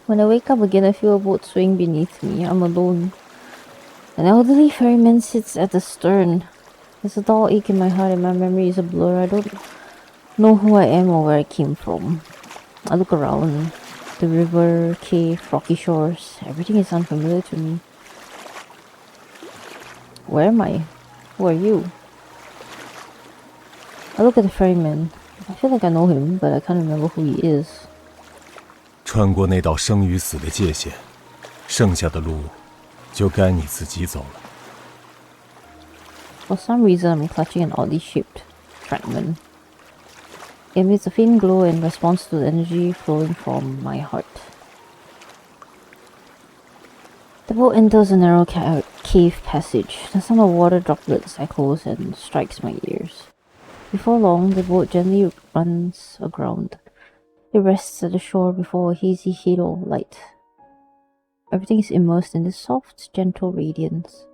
When I wake up again, I feel a boat swaying beneath me. I'm alone. An elderly ferryman sits at the stern. There's a dull ache in my heart and my memory is a blur. I don't know who I am or where I came from. I look around. The river, cave, rocky shores. Everything is unfamiliar to me. Where am I? Who are you? I look at the ferryman. I feel like I know him, but I can't remember who he is. 穿过那道生与死的界限，剩下的路就该你自己走了。 For some reason, I'm clutching an oddly shaped fragment. It emits a faint glow in response to the energy flowing from my heart. The boat enters a narrow cave passage. The sound of water droplets echoes and strikes my ears. Before long, the boat gently runs aground. It rests at the shore before a hazy halo of light. Everything is immersed in this soft, gentle radiance.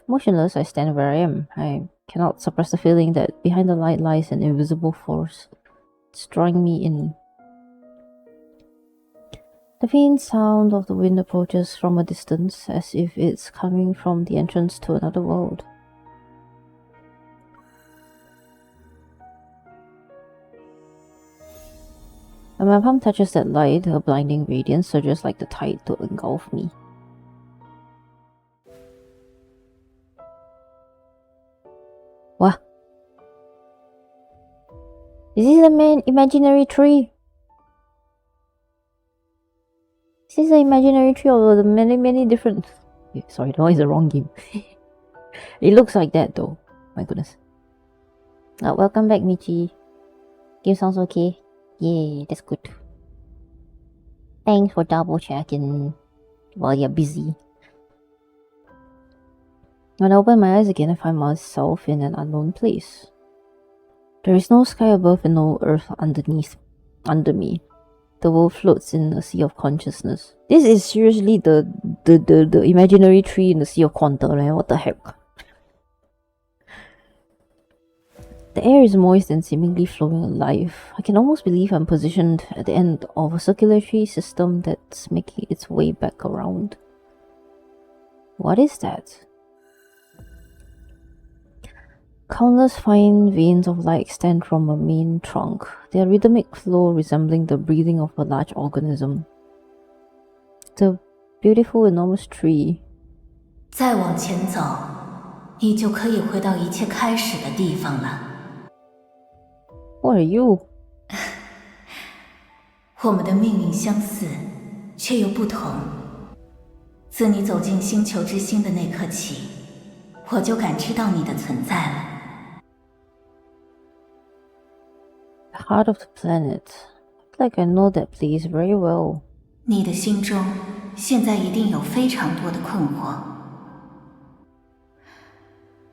Motionless, I stand where I am. I cannot suppress the feeling that behind the light lies an invisible force. It's drawing me in. The faint sound of the wind approaches from a distance, as if it's coming from the entrance to another world. When my palm touches that light, a blinding radiance surges like the tide to engulf me. What? Is this an imaginary tree? Is this an imaginary tree or the many different... Sorry, no, it's the wrong game. It looks like that though. My goodness. Welcome back, Michi. Game sounds okay. Yeah, that's good. Thanks for double checking while you're busy. When I open my eyes again, I find myself in an unknown place. There is no sky above and no earth under me. The world floats in a sea of consciousness. This is seriously the imaginary tree in the sea of Quanta, man. What the heck? The air is moist and seemingly flowing alive. I can almost believe I'm positioned at the end of a circulatory system that's making its way back around. What is that? Countless fine veins of light extend from a main trunk, their rhythmic flow resembling the breathing of a large organism. The beautiful, enormous tree. 再往前走，你就可以回到一切开始的地方了。 What are you? 我们的命运相似，却又不同。自你走进星球之心的那刻起，我就感知到你的存在了。 The heart of the planet. Like I know that place very well. 你的心中现在一定有非常多的困惑。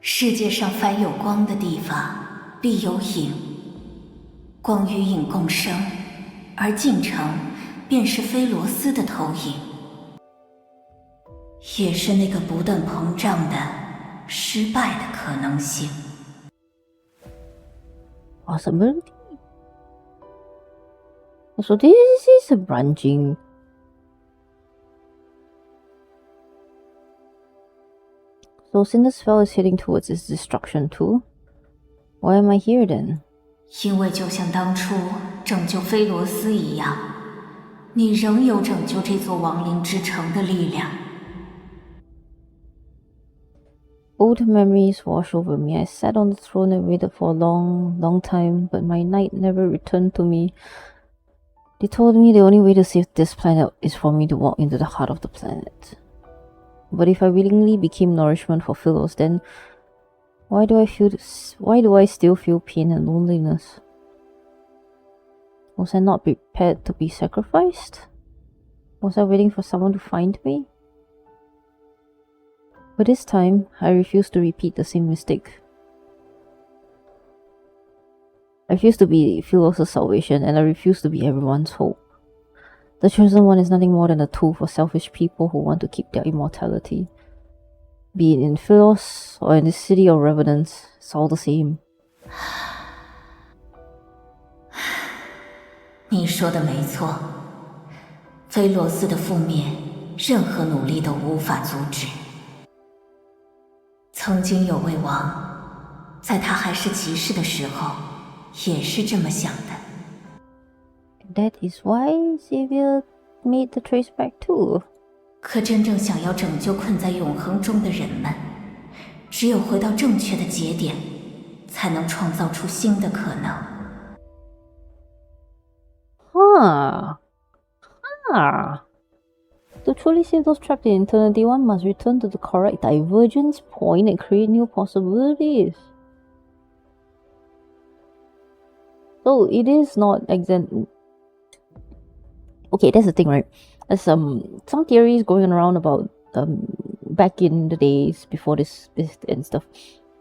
世界上凡有光的地方，必有影。光与影共生，而进程便是菲罗斯的投影。也是那个不断膨胀的失败的可能性。Possibility. So this is a branching. So Cinder's spell is heading towards its destruction too. Why am I here then? 因为就像当初拯救菲罗斯一样，你仍有拯救这座亡灵之城的力量。Old memories wash over me. I sat on the throne and waited for a long, long time, but my knight never returned to me. They told me the only way to save this planet is for me to walk into the heart of the planet. But if I willingly became nourishment for Philos, then why do I still feel pain and loneliness? Was I not prepared to be sacrificed? Was I waiting for someone to find me? But this time, I refuse to repeat the same mistake. I refuse to be Philos' salvation, and I refuse to be everyone's hope. The Chosen One is nothing more than a tool for selfish people who want to keep their immortality. Be it in Philos or in the city of Revenants, it's all the same. 你说的没错，菲罗斯的覆灭，任何努力都无法阻止。曾经有位王，在他还是骑士的时候，也是这么想的。That is why Xavier made the trace back too. 可真正想要拯救困在永恒中的人们，只有回到正确的节点，才能创造出新的可能。To truly save those trapped in eternity, one must return to the correct divergence point and create new possibilities. So it is not exactly. Okay, that's the thing, right? There's some theories going around about back in the days before this and stuff.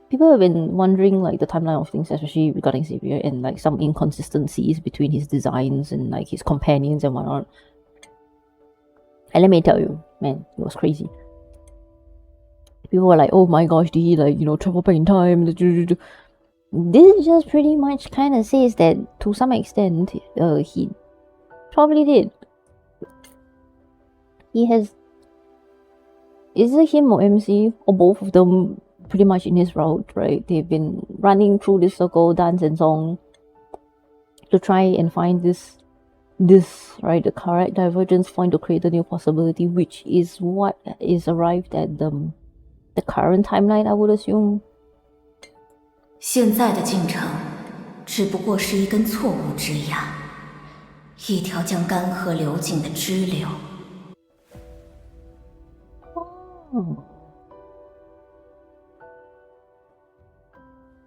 People have been wondering like the timeline of things, especially regarding Xavier, and like some inconsistencies between his designs and like his companions and whatnot. And let me tell you, man, it was crazy. People were like, "Oh my gosh, did he like travel back in time?" This just pretty much kind of says that to some extent, he probably did. He has either him or MC or both of them pretty much in his route, right? They've been running through this circle, dance and song, to try and find this right, the correct divergence point to create a new possibility, which is what is arrived at the current timeline, I would assume. 现在的进程只不过是一根错误枝桠，一条将干涸流尽的支流。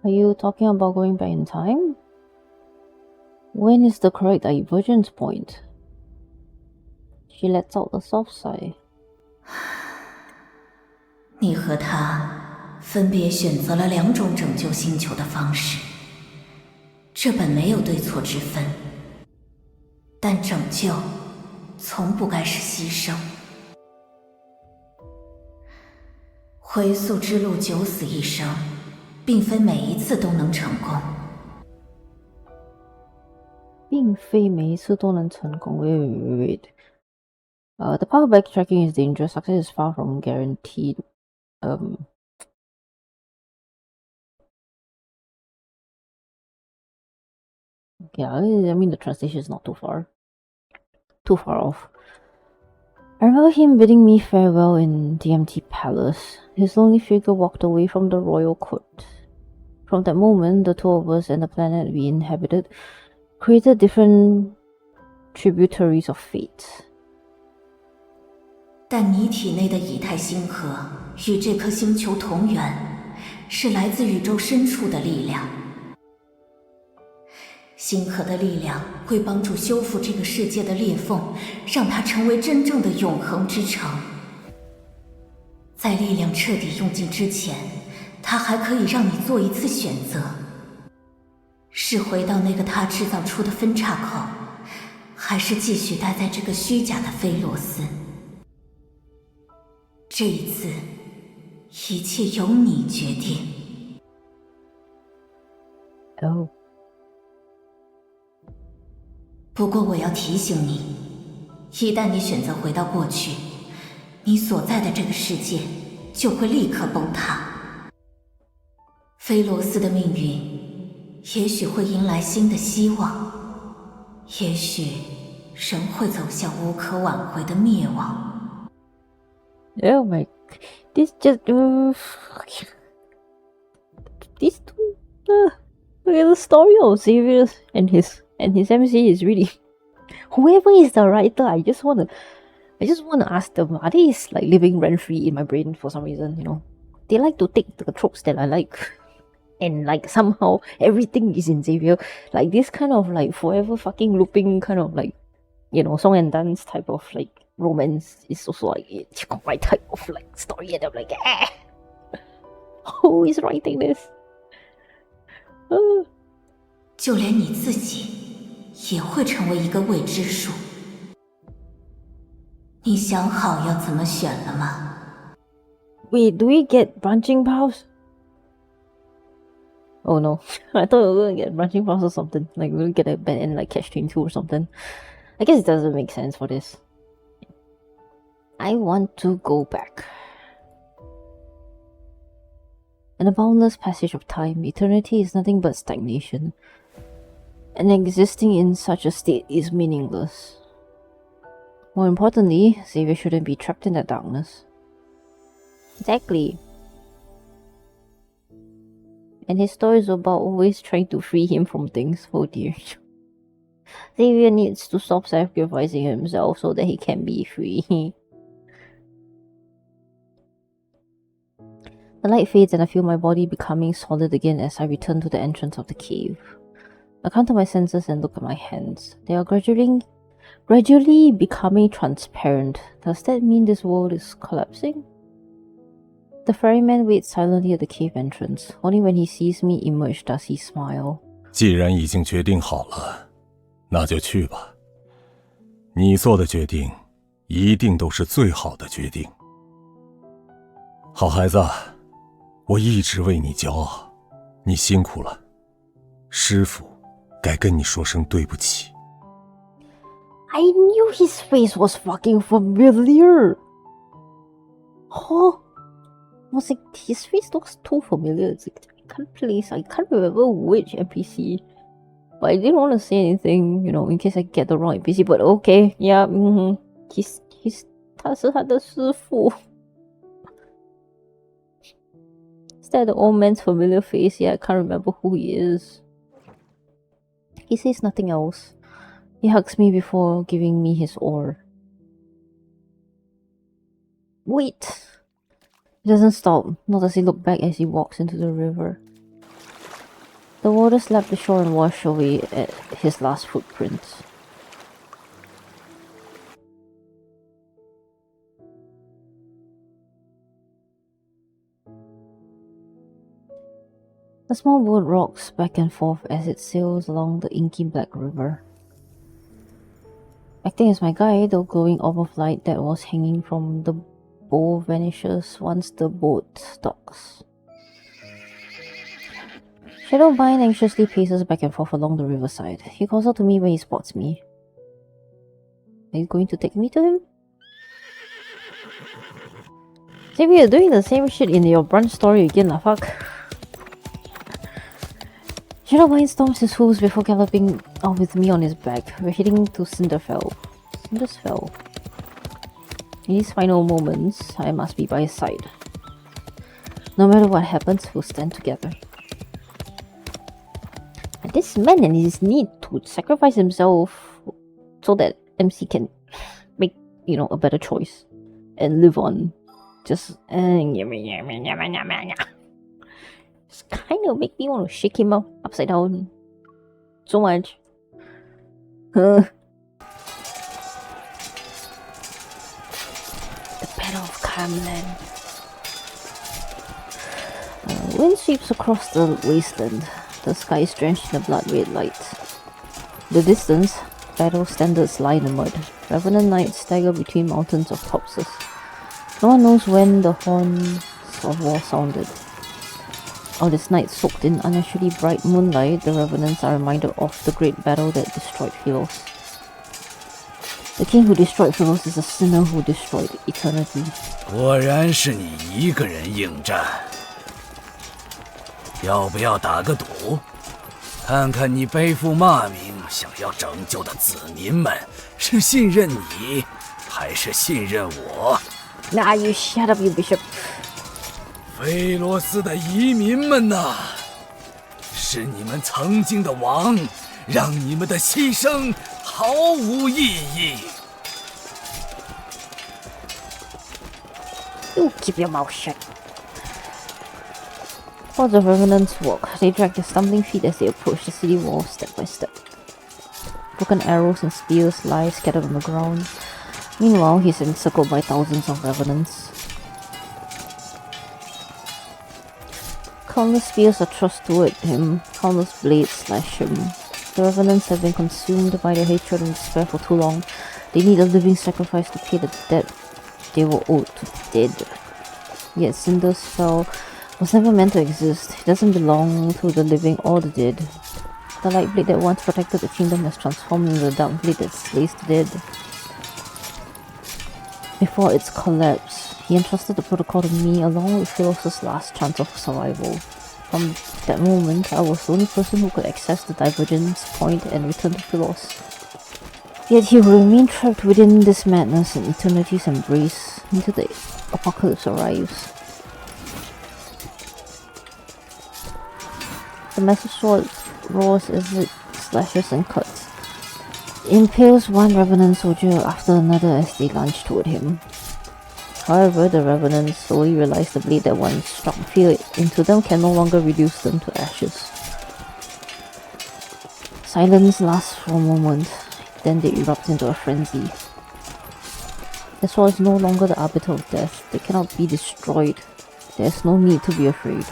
Are you talking about going back in time? When is the correct divergence point? She lets out a soft sigh. 你和他分别选择了两种拯救星球的方式，这本没有对错之分，但拯救从不该是牺牲。回溯之路九死一生，并非每一次都能成功。并非每一次都能成功。Wait. The power backtracking is dangerous. Success is far from guaranteed. Yeah, I mean the translation is not too far off. I remember him bidding me farewell in the empty palace. His lonely figure walked away from the royal court. From that moment, the two of us and the planet we inhabited created different tributaries of fate. 但你体内的以太星河与这颗星球同源，是来自宇宙深处的力量。星河的力量会帮助修复这个世界的裂缝，让它成为真正的永恒之城。在力量彻底用尽之前，它还可以让你做一次选择，是回到那个它制造出的分岔口，还是继续待在这个虚假的菲罗斯。这一次，一切由你决定。哦。不过我要提醒你，一旦你选择回到过去，你所在的这个世界就会立刻崩塌。菲罗斯的命运也许会迎来新的希望，也许仍会走向无可挽回的灭亡。Oh my, this just these two. Look at the story of Xavier and his MC is really. Whoever is the writer, I just wanna ask them, are they like living rent free in my brain for some reason? You know, they like to take the tropes that I like, and like somehow everything is in Xavier. Like this kind of like forever fucking looping kind of like, you know, song and dance type of like romance is also like it's my type of like story, and I'm like, who is writing this? 就连你自己也会成为一个未知数。你想好要怎么选了吗？ Wait, do we get branching paths? Oh no, I thought we were gonna get branching paths or something. Like we'll get a bad end like Catch-22 or something. I guess it doesn't make sense for this. I want to go back. In a boundless passage of time, eternity is nothing but stagnation. And existing in such a state is meaningless. More importantly, Xavier shouldn't be trapped in that darkness. Exactly. And his story is about always trying to free him from things. Oh dear. Xavier needs to stop sacrificing himself so that he can be free. The light fades and I feel my body becoming solid again as I return to the entrance of the cave. I counter my senses and look at my hands. They are gradually becoming transparent. Does that mean this world is collapsing? The ferryman waits silently at the cave entrance. Only when he sees me emerge does he smile. 既然已经决定好了，那就去吧。你做的决定，一定都是最好的决定。好孩子，我一直为你骄傲，你辛苦了。师父该跟你说声对不起。I knew his face was fucking familiar. Huh? I was like, his face looks too familiar. It's like, I can't remember which NPC. But I didn't want to say anything, you know, in case I get the wrong NPC. But okay, yeah, he's 他是他的师父。Is that the old man's familiar face? Yeah, I can't remember who he is. He says nothing else. He hugs me before giving me his oar. Wait! He doesn't stop, nor does he look back as he walks into the river. The water slapped the shore and washed away at his last footprints. The small boat rocks back and forth as it sails along the inky black river. Acting as my guide, the glowing orb of light that was hanging from the bow vanishes once the boat docks. Shadowbind anxiously paces back and forth along the riverside. He calls out to me when he spots me. Are you going to take me to him? Xavier, you're doing the same shit in your brunch story again, lah fuck. Shadowbind stomps his hooves before galloping off with me on his back. We're heading to Cinderfell. Cindersfell. In these final moments, I must be by his side. No matter what happens, we'll stand together. And this man and his need to sacrifice himself so that MC can make, you know, a better choice and live on. Just kind of make me want to shake him up upside down so much. The Battle of Camland. Wind sweeps across the wasteland. The sky is drenched in a blood-red light. In the distance, battle standards lie in the mud. Revenant knights stagger between mountains of corpses. No one knows when the horns of war sounded. On this night soaked in unnaturally bright moonlight, the revenants are reminded of the great battle that destroyed Philos. The king who destroyed Philos is a sinner who destroyed eternity. 果然是你一个人应战，要不要打个赌？看看你背负骂名，想要拯救的子民们是信任你，还是信任我？ Nah, you shut up, you bishop. 菲罗斯的移民们呐，是你们曾经的王，让你们的牺牲毫无意义。 You keep your mouth shut. While the revenants walk, they drag their stumbling feet as they approach the city walls step by step. Broken arrows and spears lie scattered on the ground. Meanwhile, he's encircled by thousands of revenants. Countless spears are thrust toward him, countless blades slash him. The revenants have been consumed by their hatred and despair for too long. They need a living sacrifice to pay the debt they were owed to the dead. Yet Cinder's spell was never meant to exist. It doesn't belong to the living or the dead. The light blade that once protected the kingdom has transformed into the dark blade that slays the dead. Before its collapse, he entrusted the protocol to me along with Philos' last chance of survival. From that moment, I was the only person who could access the divergence point and return to Philos. Yet he will remain trapped within this madness and eternity's embrace until the apocalypse arrives. The massive sword roars as it slashes and cuts. It impales one revenant soldier after another as they lunge toward him. However, the revenants slowly realize the blade that once struck fear into them can no longer reduce them to ashes. Silence lasts for a moment, then they erupt into a frenzy. The sword is no longer the arbiter of death. They cannot be destroyed. There is no need to be afraid.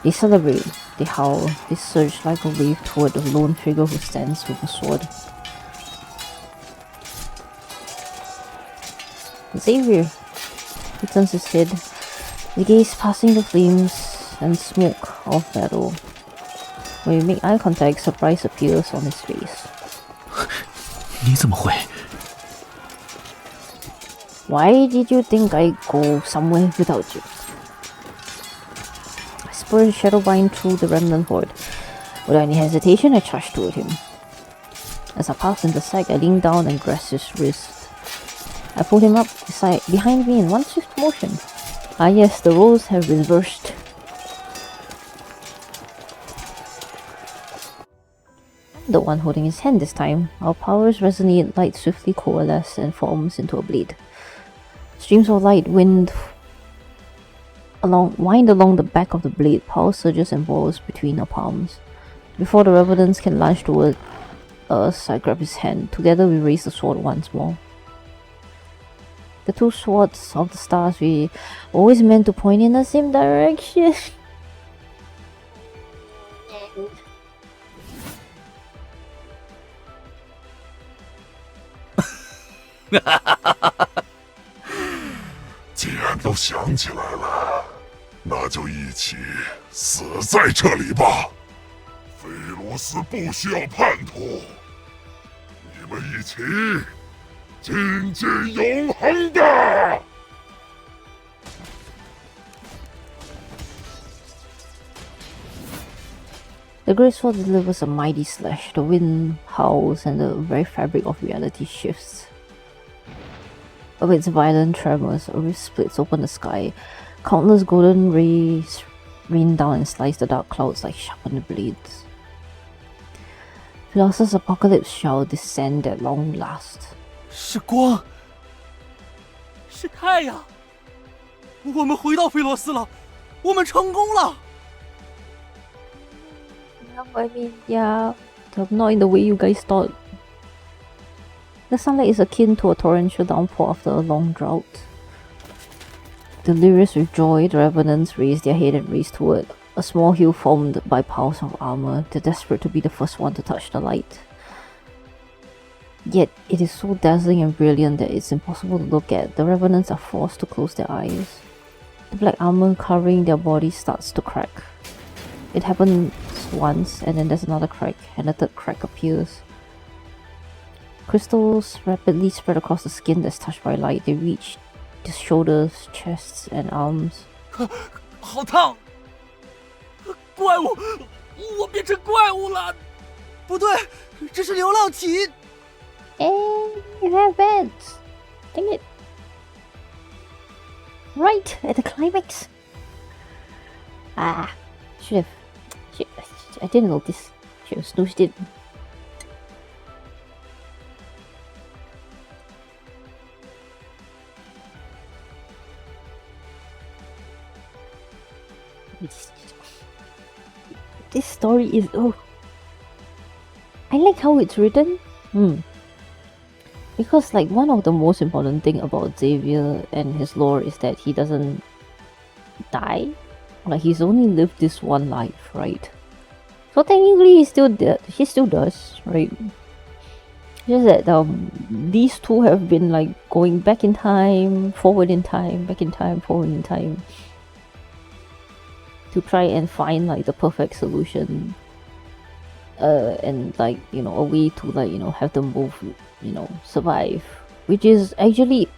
They celebrate, they howl, they surge like a wave toward the lone figure who stands with a sword. Xavier! He turns his head, the gaze passing the flames and smoke of battle. When we make eye contact, surprise appears on his face. 你怎么会？ Why did you think I'd go somewhere without you? I spurred Shadowbind through the remnant horde. Without any hesitation, I charged toward him. As I passed in the sack, I leaned down and grasped his wrist. I pulled him up behind me in one swift motion. Ah yes, the roles have reversed. I'm the one holding his hand this time. Our powers resonate, light swiftly coalesce and forms into a blade. Streams of light wind wind along the back of the blade, power surges and boils between our palms. Before the revenants can launch toward us, I grab his hand. Together we raise the sword once more. The two swords of the stars we always meant to point in the same direction. And 既然都想起来了，那就一起死在这里吧。菲罗斯不需要叛徒，你们一起觐见永恒的。The great sword delivers a mighty slash. The wind howls and the very fabric of reality shifts. Amidst violent tremors, a rift splits open the sky. Countless golden rays rain down and slice the dark clouds like sharpened blades. Philos' apocalypse shall descend at long last. 是光，是太阳。我们回到菲罗斯了，我们成功了。 I mean, yeah, not in the way you guys thought. The sunlight is akin to a torrential downpour after a long drought. Delirious with joy, the revenants raise their head and race toward a small hill formed by piles of armor. They're desperate to be the first one to touch the light. Yet it is so dazzling and brilliant that it's impossible to look at. The revenants are forced to close their eyes. The black armor covering their bodies starts to crack. It happens once, and then there's another crack, and a third crack appears. Crystals rapidly spread across the skin that's touched by light. They reach the shoulders, chests, and arms. 好烫！怪物，我变成怪物了！不对，这是流浪体。And you have it. Dang it. Right at the climax. Ah, should have. I didn't notice. Should have snoozed it. This story is I like how it's written. Because like one of the most important thing about Xavier and his lore is that he doesn't die. Like he's only lived this one life, right? So technically he still does, right? Just that these two have been like going back in time, forward in time, back in time, forward in time, to try and find like the perfect solution, and like, you know, a way to like, you know, have them both, you know, survive, which is actually,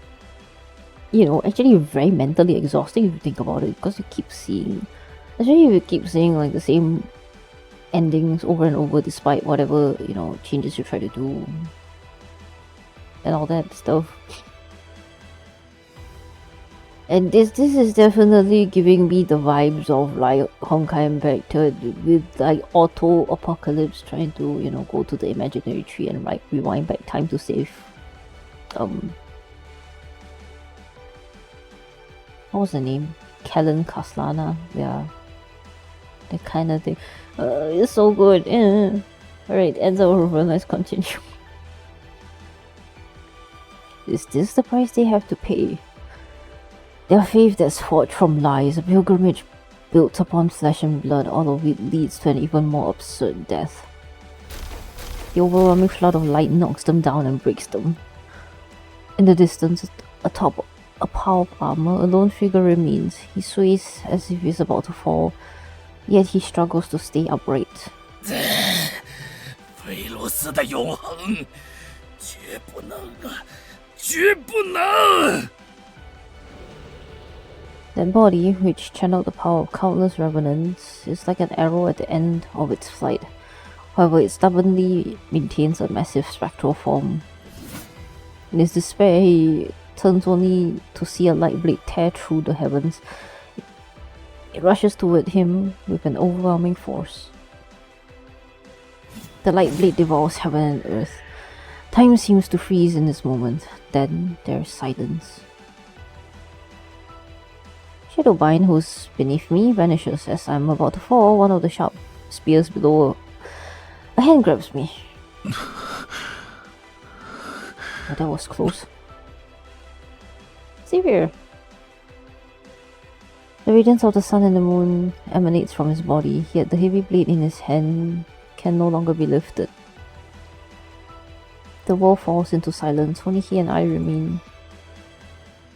you know, actually very mentally exhausting if you think about it, because you keep seeing, especially if you keep seeing like the same endings over and over despite whatever, you know, changes you try to do and all that stuff. And this is definitely giving me the vibes of like Honkai Impact with like Auto Apocalypse trying to, you know, go to the imaginary tree and like rewind back time to save what was the name? Kellen Kaslana, yeah. That kind of thing. It's so good. Alright, ends over, let's continue. Is this the price they have to pay? Their faith that's forged from lies, a pilgrimage built upon flesh and blood, all of it leads to an even more absurd death. The overwhelming flood of light knocks them down and breaks them. In the distance, atop a pile of armor, a lone figure remains. He sways as if he's about to fall, yet he struggles to stay upright. 菲罗斯的永恒，绝不能啊，绝不能！ That body, which channeled the power of countless revenants, is like an arrow at the end of its flight. However, it stubbornly maintains a massive spectral form. In his despair, he turns only to see a light blade tear through the heavens. It rushes toward him with an overwhelming force. The light blade devours heaven and earth. Time seems to freeze in this moment. Then there is silence. Shadowbind, who's beneath me, vanishes as I'm about to fall. One of the sharp spears below a hand grabs me. Oh, that was close. Xavier! The radiance of the sun and the moon emanates from his body, yet the heavy blade in his hand can no longer be lifted. The world falls into silence, only he and I remain.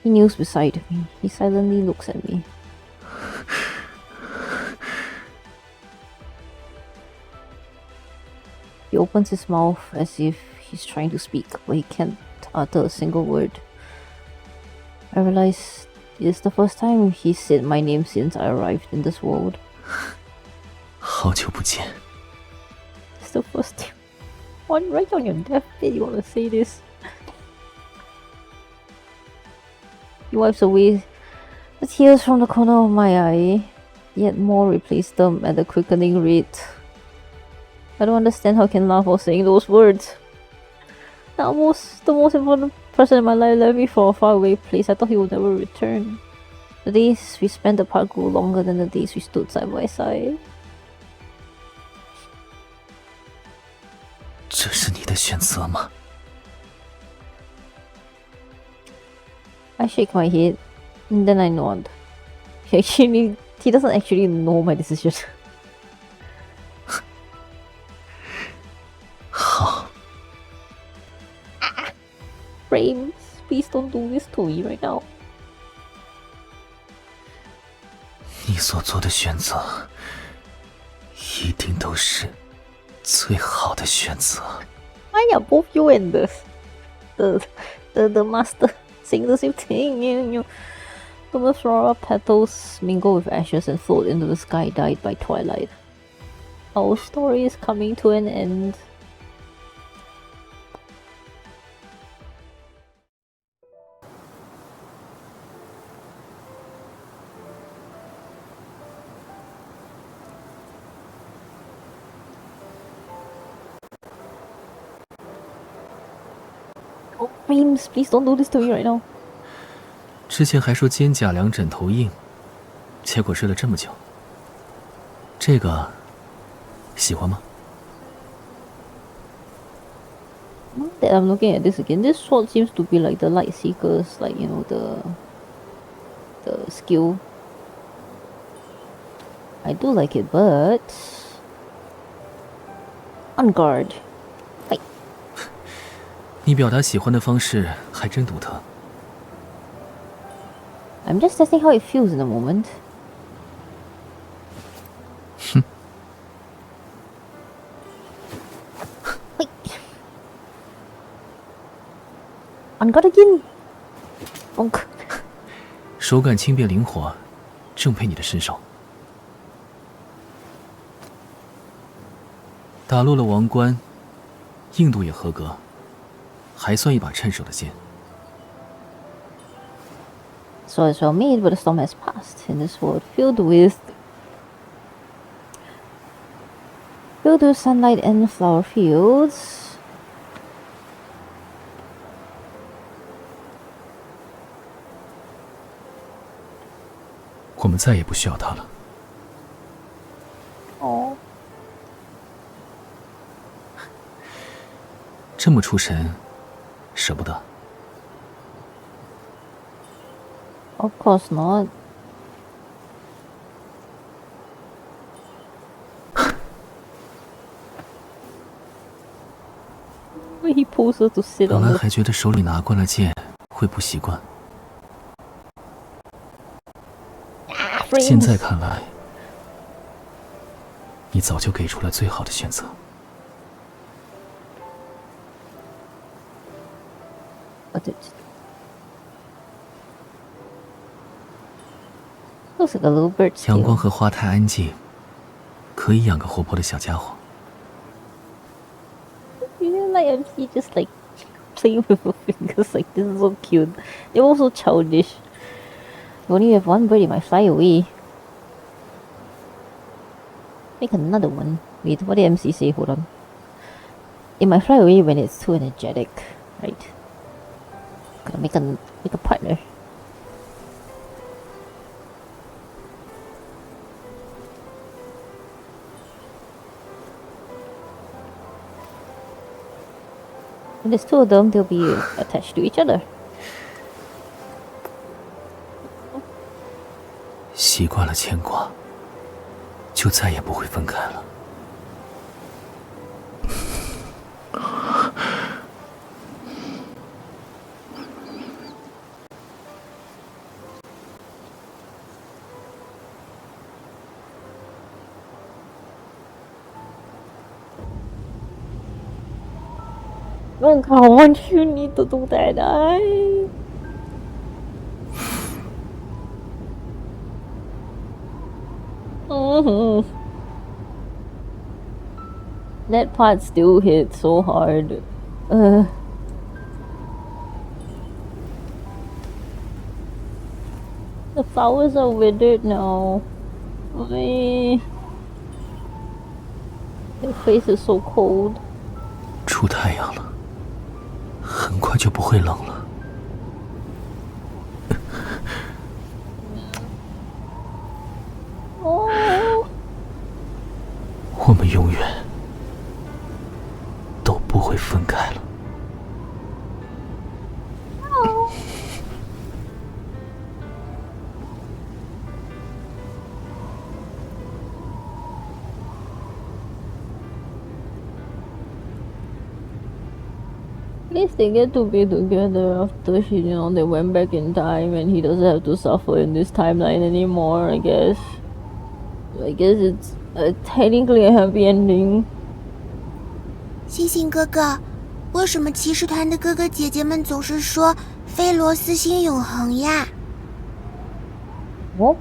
He kneels beside me. He silently looks at me. He opens his mouth as if he's trying to speak, but he can't utter a single word. I realize it is the first time he's said my name since I arrived in this world. 好久不见. It's the first time. Right on your deathbed, you want to say this? He wipes away the tears from the corner of my eye, yet more replace them at a quickening rate. I don't understand how I can laugh while saying those words. The most important person in my life left me for a faraway place. I thought he would never return. The days we spent apart grew longer than the days we stood side by side. 这是你的选择吗？ I shake my head, and then I nod. He doesn't actually know my decision. 好。Frames, please don't do this to me right now. 你所做的选择，一定都是最好的选择。Why are both you and the master saying the same thing? The flora petals mingle with ashes and float into the sky, dyed by twilight. Our story is coming to an end. Oh, Reams, please don't do this to me right now. 之前还说肩胛凉枕头硬，结果睡了这么久。这个喜欢吗？ Now that I'm looking at this again, this sword seems to be like the light seekers, like the skill. I do like it, but on guard. 你表达喜欢的方式还真独特。I'm just testing how it feels in the moment. 哼。On guard again. Bonk. 手感轻便灵活，正配你的身手。打落了王冠，硬度也合格。还算一把趁手的剑。So it's well made, but the storm has passed in this world filled with sunlight and flower fields. “我们再也不需要它了。” Oh. 这么出神。舍不得。Of course not. He pulls her to sit 本 on 来还觉得手里拿惯了剑会不习惯，现在看来，你早就给出了最好的选择。Looks like a little bird. 阳光和花太安静，可以养个活泼的小家伙。You know, like MC just like playing with her fingers like this is so cute. They're also childish. If only you have one bird, it might fly away. Make another one. Wait, what did MC say? Hold on. It might fly away when it's too energetic, right? Gotta make a partner. When there's two of them, they'll be attached to each other. 习惯了牵挂，就再也不会分开了。Oh, come on, you need to do that. That part still hit so hard. The flowers are withered now. Their face is so cold. 出太阳了，很快就不会冷了。Oh. 我们永远都不会分开了。Oh. At least they get to be together after they went back in time and he doesn't have to suffer in this timeline anymore, I guess. I guess it's technically a happy ending. 星星哥哥，为什么骑士团的哥哥姐姐们总是说菲罗斯星永恒呀？哦？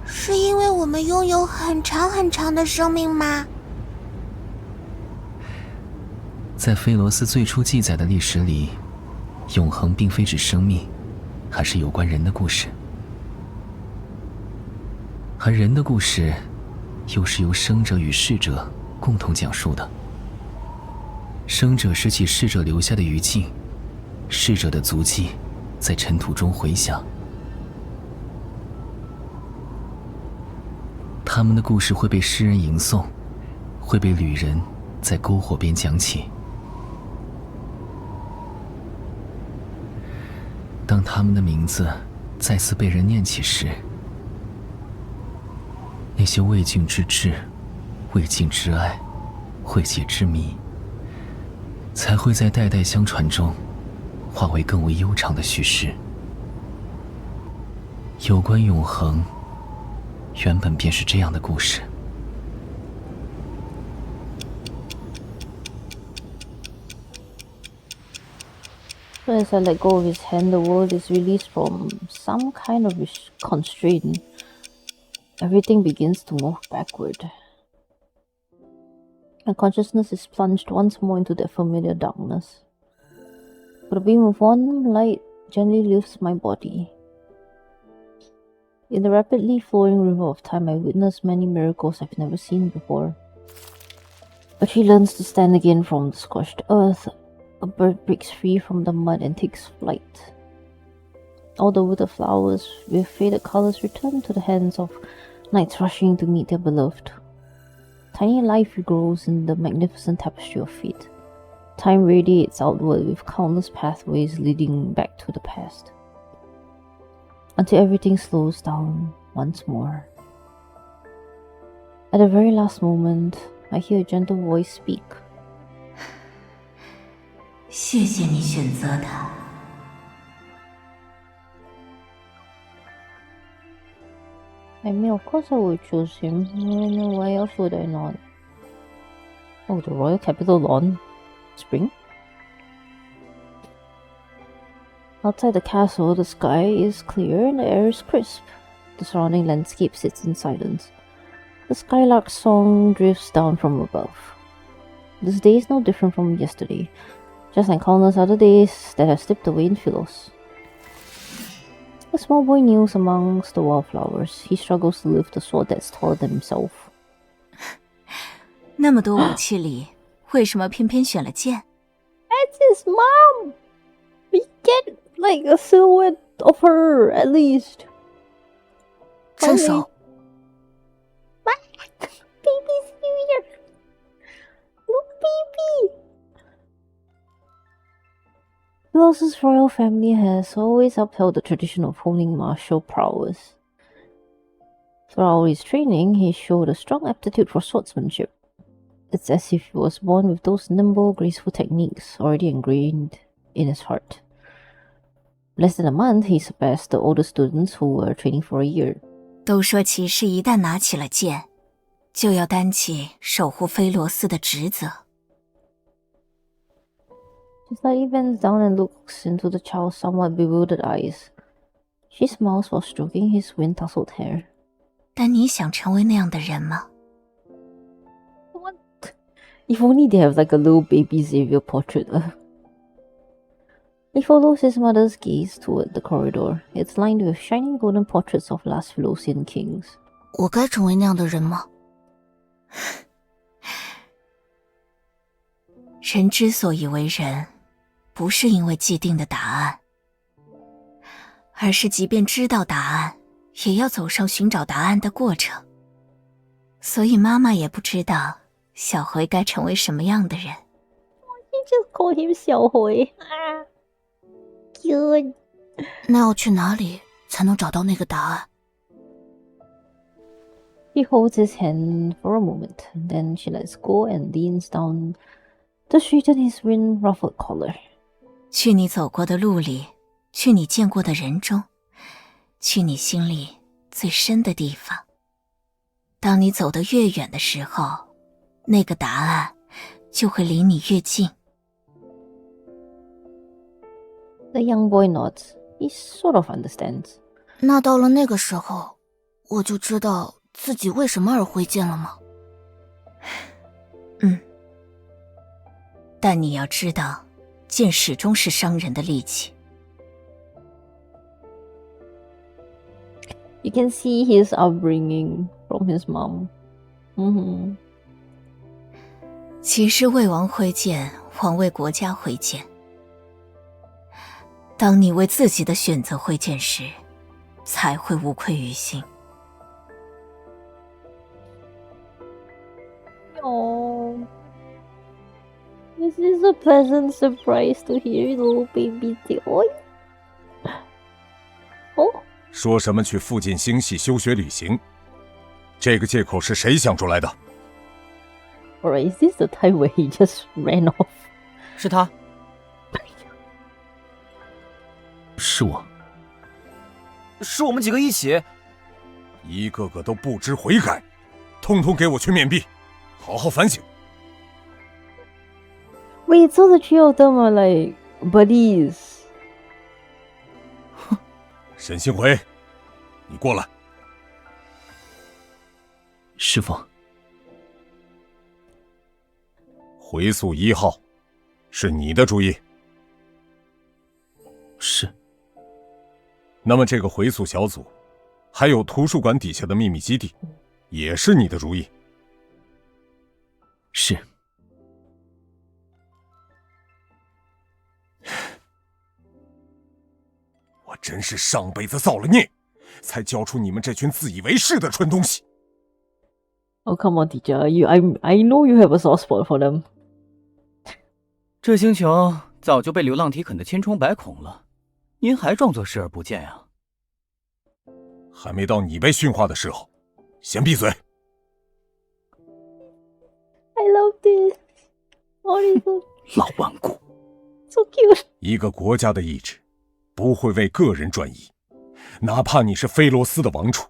是因为我们拥有很长很长的生命吗？在菲罗斯最初记载的历史里，永恒并非指生命，还是有关人的故事。而人的故事，又是由生者与逝者共同讲述的。生者拾起逝者留下的余烬，逝者的足迹在尘土中回响。他们的故事会被诗人吟诵，会被旅人在篝火边讲起。当他们的名字再次被人念起时，那些未尽之志、未尽之爱、未解之谜，才会在代代相传中化为更为悠长的叙事。有关永恒，原本便是这样的故事。So as I let go of his hand, the world is released from some kind of constraint. Everything begins to move backward. My consciousness is plunged once more into that familiar darkness. But a beam of warm light gently lifts my body. In the rapidly flowing river of time, I witness many miracles I've never seen before. A tree learns to stand again from the scorched earth. A bird breaks free from the mud and takes flight. All the withered flowers with faded colors return to the hands of knights rushing to meet their beloved. Tiny life grows in the magnificent tapestry of fate. Time radiates outward with countless pathways leading back to the past. Until everything slows down once more. At the very last moment, I hear a gentle voice speak. 谢谢你选择他。I mean, of course I would choose him. Why else would I not? Oh, the Royal Capital Lawn. Spring? Outside the castle, the sky is clear and the air is crisp. The surrounding landscape sits in silence. The skylark's song drifts down from above. This day is no different from yesterday, just like countless other days that have slipped away in Philos. A small boy kneels amongst the wildflowers. He struggles to lift a sword that's taller than himself. 那么多武器里，为什么偏偏选了剑？ That's his mom! We get like a silhouette of her at least. 伸手。Baby's here! Look, baby! Philos' royal family has always upheld the tradition of holding martial prowess. Throughout his training, he showed a strong aptitude for swordsmanship. It's as if he was born with those nimble, graceful techniques already ingrained in his heart. Less than a month, he surpassed the older students who were training for a year. 都说骑士一旦拿起了剑，就要担起守护菲罗斯的职责。His lady bends down and looks into the child's somewhat bewildered eyes. She smiles while stroking his wind-tousled hair. 但你想成为那样的人吗？ If only they have like a little baby Xavier portrait. He follows his mother's gaze toward the corridor. It's lined with shining golden portraits of last Philosian kings. 我该成为那样的人吗？人之所以为人，不是因为既定的答案，而是即便知道答案，也要走上寻找答案的过程。所以妈妈也不知道小回该成为什么样的人。You just call him 小回。Cute. 那要去哪里才能找到那个答案？ He holds his hand for a moment, then she lets go and leans down to straighten his wind-ruffled collar. 去你走过的路里，去你见过的人中，去你心里最深的地方。当你走得越远的时候，那个答案就会离你越近。The young boy nods. He sort of understands. 那到了那个时候，我就知道自己为什么而挥剑了吗？但你要知道，剑始终是伤人的利器。You can see his upbringing from his mom. 其实为王挥剑，皇为国家挥剑。当你为自己的选择挥剑时，才会无愧于心。Oh, this is a pleasant surprise to hear little baby Joy. Oh, 说什么去附近星系休学旅行？这个借口是谁想出来的？ or is this the time where he just ran off? 是他。是我。是我们几个一起。一个个都不知悔改，通通给我去面壁，好好反省。Wait, so the three of them are like buddies? 沈星辉，你过来。师父。回溯1号，是你的主意。是。那么这个回溯小组，还有图书馆底下的秘密基地，也是你的主意。是。我真是上辈子造了孽，才教出你们这群自以为是的蠢东西。Oh come on, teacher! I know you have a soft spot for them. 这星球早就被流浪体啃得千疮百孔了，您还装作视而不见啊？还没到你被驯化的时候，先闭嘴。I love this. Oh, 老顽固。So cute. 一个国家的意志不会为个人转移，哪怕你是菲罗斯的王储。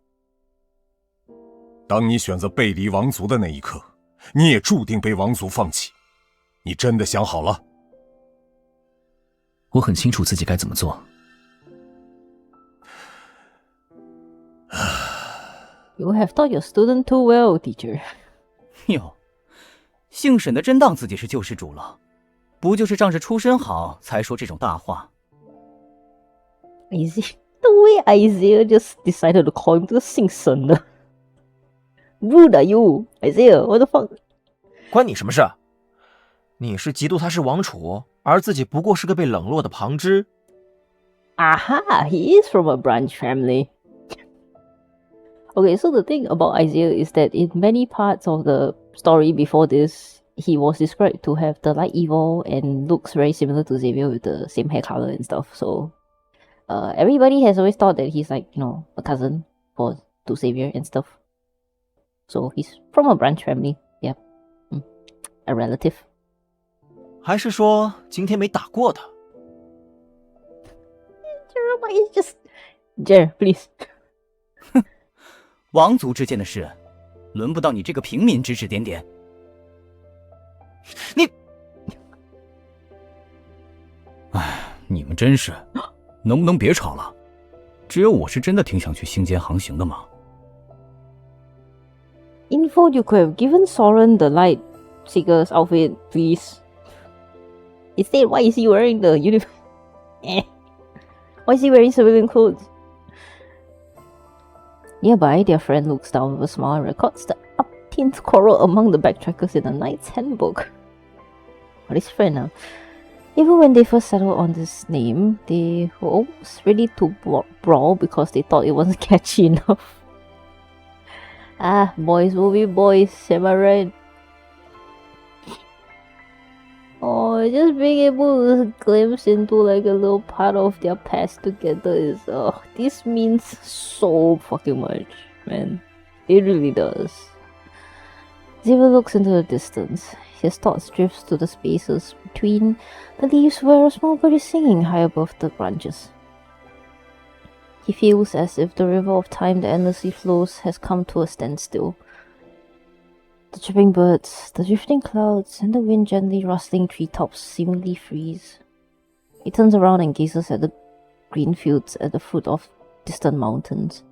当你选择背离王族的那一刻，你也注定被王族放弃。你真的想好了？我很清楚自己该怎么做。You have taught your student too well, teacher. 哟，姓沈的真当自己是救世主了，不就是仗着出身好才说这种大话？ The way Isaiah just decided to call him 这个姓沈的。Rude are you, Isaiah? What the fuck? 关你什么事？你是嫉妒他是王储，而自己不过是个被冷落的旁支。Aha! He is from a branch family. Okay, so the thing about Isaiah is that in many parts of the story before this, he was described to have the light evil and looks very similar to Xavier with the same hair color and stuff. So, everybody has always thought that he's like, a cousin to Xavier and stuff. So he's from a branch family. Yeah, a relative. 还是说今天没打过他 Jeremiah is just... Jer, please. 王族之间的事，轮不到你这个平民指指点点。你，哎，你们真是，能不能别吵了？只有我是真的挺想去星间航行的嘛。Info, you could have given Soren the light seeker's outfit, please. Instead, why is he wearing the uniform? Why is he wearing civilian clothes? Nearby, their friend looks down with a smile and records the upteenth quarrel among the backtrackers in the Knight's Handbook. What is friend now? Even when they first settled on this name, they were almost ready to brawl because they thought it wasn't catchy enough. Ah, boys will be boys, am I right? Oh, just being able to glimpse into like a little part of their past together is, this means so fucking much, man. It really does. Xavier looks into the distance. His thoughts drift to the spaces between the leaves where a small bird is singing high above the branches. He feels as if the river of time that endlessly flows has come to a standstill. The chirping birds, the drifting clouds, and the wind gently rustling treetops seemingly freeze. He turns around and gazes at the green fields at the foot of distant mountains.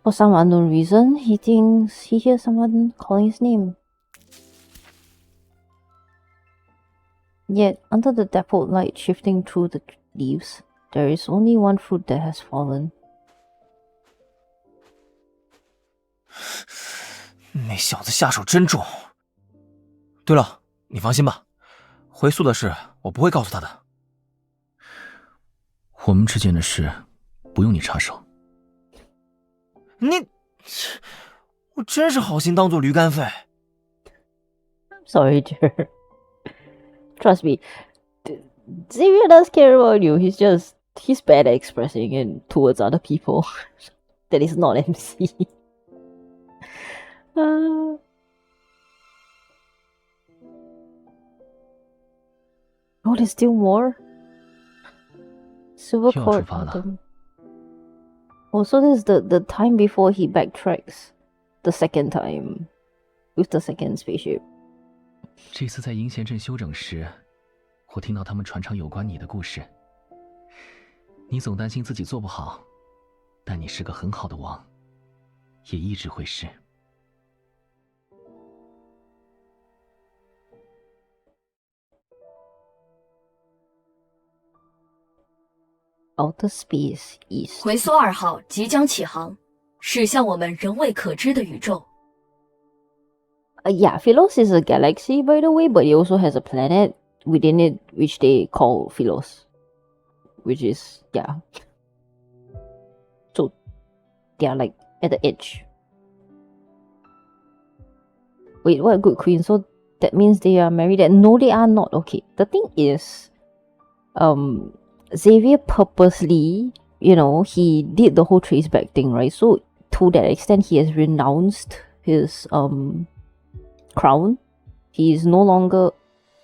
For some unknown reason, he thinks he hears someone calling his name. Yet, under the dappled light shifting through the leaves, there is only one fruit that has fallen. 那小子下手真重。对了，你放心吧，回溯的事我不会告诉他的。我们之间的事，不用你插手。你，我真是好心当做驴肝肺。Sorry, dear. Trust me, Xavier does care about you. He's bad at expressing it towards other people. That is not MC. Oh, there's still more? Silver Court. Oh, so this is the time before he backtracks. The second time. With the second spaceship. 这次在银贤镇休整时，我听到他们传唱有关你的故事。你总担心自己做不好，但你是个很好的王，也一直会是。Outer Space East。回溯2号即将起航，驶向我们仍未可知的宇宙。Yeah, Philos is a galaxy, by the way, but it also has a planet within it, which they call Philos. Which is, yeah. So, they are like at the edge. Wait, what a good queen. So, that means they are married? No, they are not. Okay, the thing is, Xavier purposely, he did the whole trace back thing, right? So, to that extent, he has renounced his, crown. He is no longer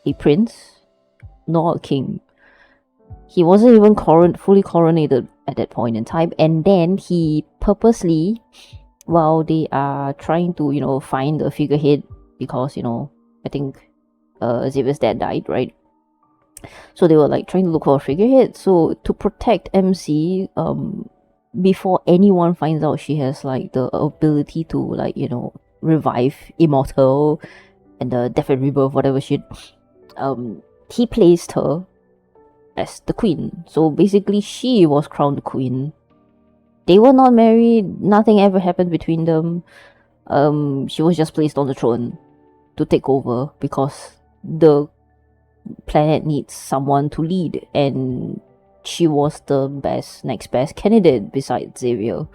a prince, nor a king. He wasn't even fully coronated at that point in time. And then he purposely, while they are trying to, find a figurehead, because, I think Xavier's dad died, right? So they were like trying to look for a figurehead. So to protect MC, before anyone finds out she has like the ability to revive immortal and the death and rebirth, whatever shit, he placed her as the queen. So basically she was crowned queen. They were not married, nothing ever happened between them. She was just placed on the throne to take over because the planet needs someone to lead, and she was the next best candidate besides Xavier,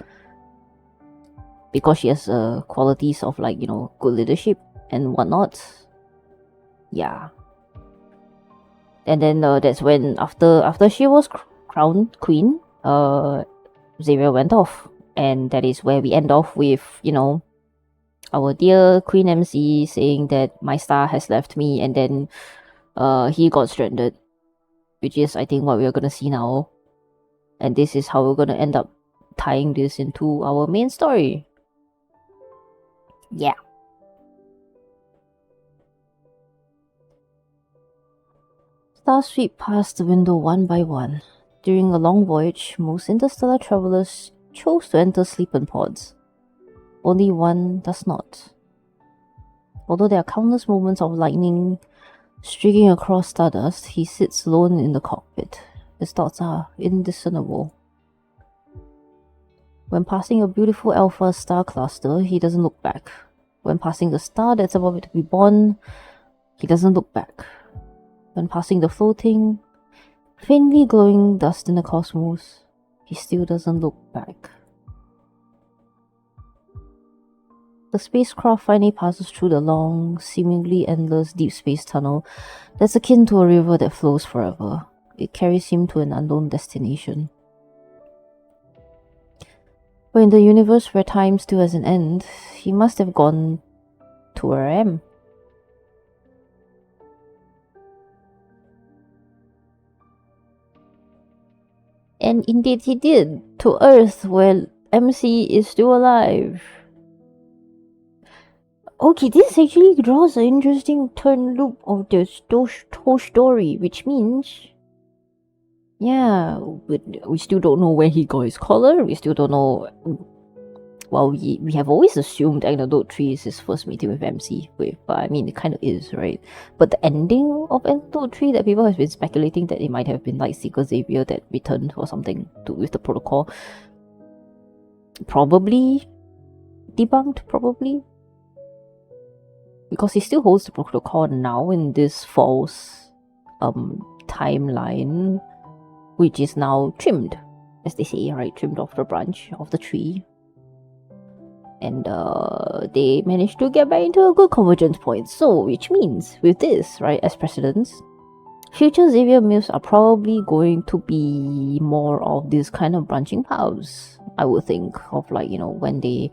because she has qualities of good leadership and whatnot. Yeah. And then that's when after she was crowned queen, Xavier went off, and that is where we end off with our dear Queen MC saying that my star has left me, and then he got stranded, which is I think what we're gonna see now, and this is how we're gonna end up tying this into our main story. Yeah. Stars sweep past the window one by one. During a long voyage, most interstellar travelers chose to enter sleep-in pods. Only one does not. Although there are countless moments of lightning streaking across stardust, he sits alone in the cockpit. His thoughts are indiscernible. When passing a beautiful alpha star cluster, he doesn't look back. When passing a star that's about to be born, he doesn't look back. When passing the floating, faintly glowing dust in the cosmos, he still doesn't look back. The spacecraft finally passes through the long, seemingly endless deep space tunnel that's akin to a river that flows forever. It carries him to an unknown destination. But in the universe where time still has an end, he must have gone to where I am. And indeed he did, to Earth where MC is still alive. Okay, this actually draws an interesting turn loop of the whole story, which means, yeah, we still don't know where he got his collar, we still don't know. Well, we have always assumed Anecdote 3 is his first meeting with MC, but I mean, it kind of is, right? But the ending of Anecdote 3 that people have been speculating that it might have been like Seeker Xavier that returned or something with the protocol, probably debunked, probably. Because he still holds the protocol now in this false timeline, which is now trimmed, as they say, right? Trimmed off the branch of the tree. And they managed to get back into a good convergence point. So, which means, with this, right, as precedents, future Xavier Myths are probably going to be more of this kind of branching paths, I would think, of like, you know, when they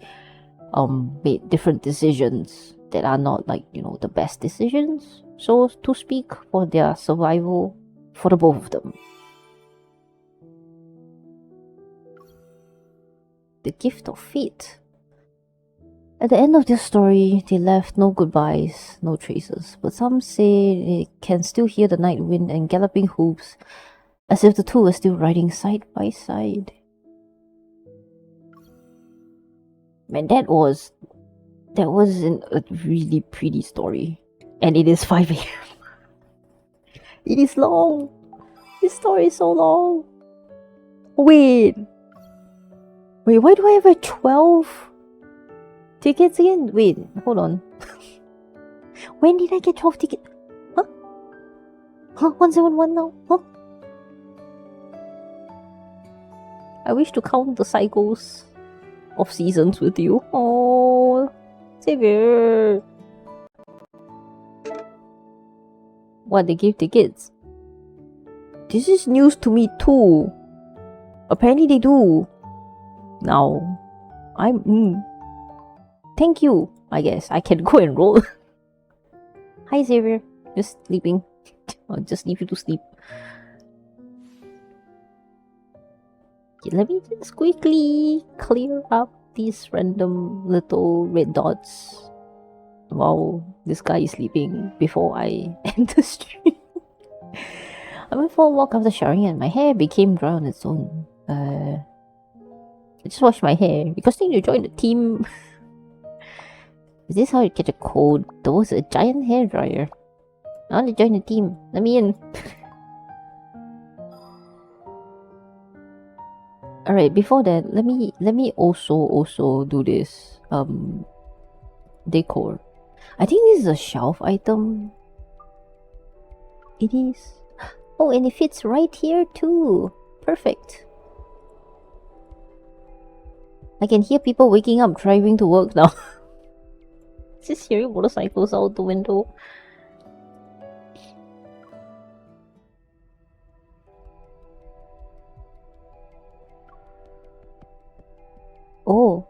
made different decisions that are not like, you know, the best decisions, so to speak, for their survival for the both of them. The gift of fate. At the end of this story, they left no goodbyes, no traces, but some say they can still hear the night wind and galloping hooves, as if the two were still riding side by side. Man, that was a really pretty story. And it is 5 AM. It is long. This story is so long. Wait, why do I have a 12 tickets again? Wait, hold on. When did I get 12 tickets? Huh? 171 now? Huh? I wish to count the cycles of seasons with you. Oh, Xavier. What, they give tickets? This is news to me too. Apparently they do. Now, thank you, I guess. I can go and roll. Hi Xavier. Just sleeping. I'll just leave you to sleep. Okay, let me just quickly clear up these random little red dots while this guy is sleeping before I end the stream. I went for a walk after showering and my hair became dry on its own. I just washed my hair because I need to join the team. Is this how you get a cold? There was a giant hairdryer. I want to join the team. Let me in. Alright, before that, let me also do this. Decor. I think this is a shelf item. It is. Oh, and it fits right here too. Perfect. I can hear people waking up driving to work now. Just hearing motorcycles out the window. Oh.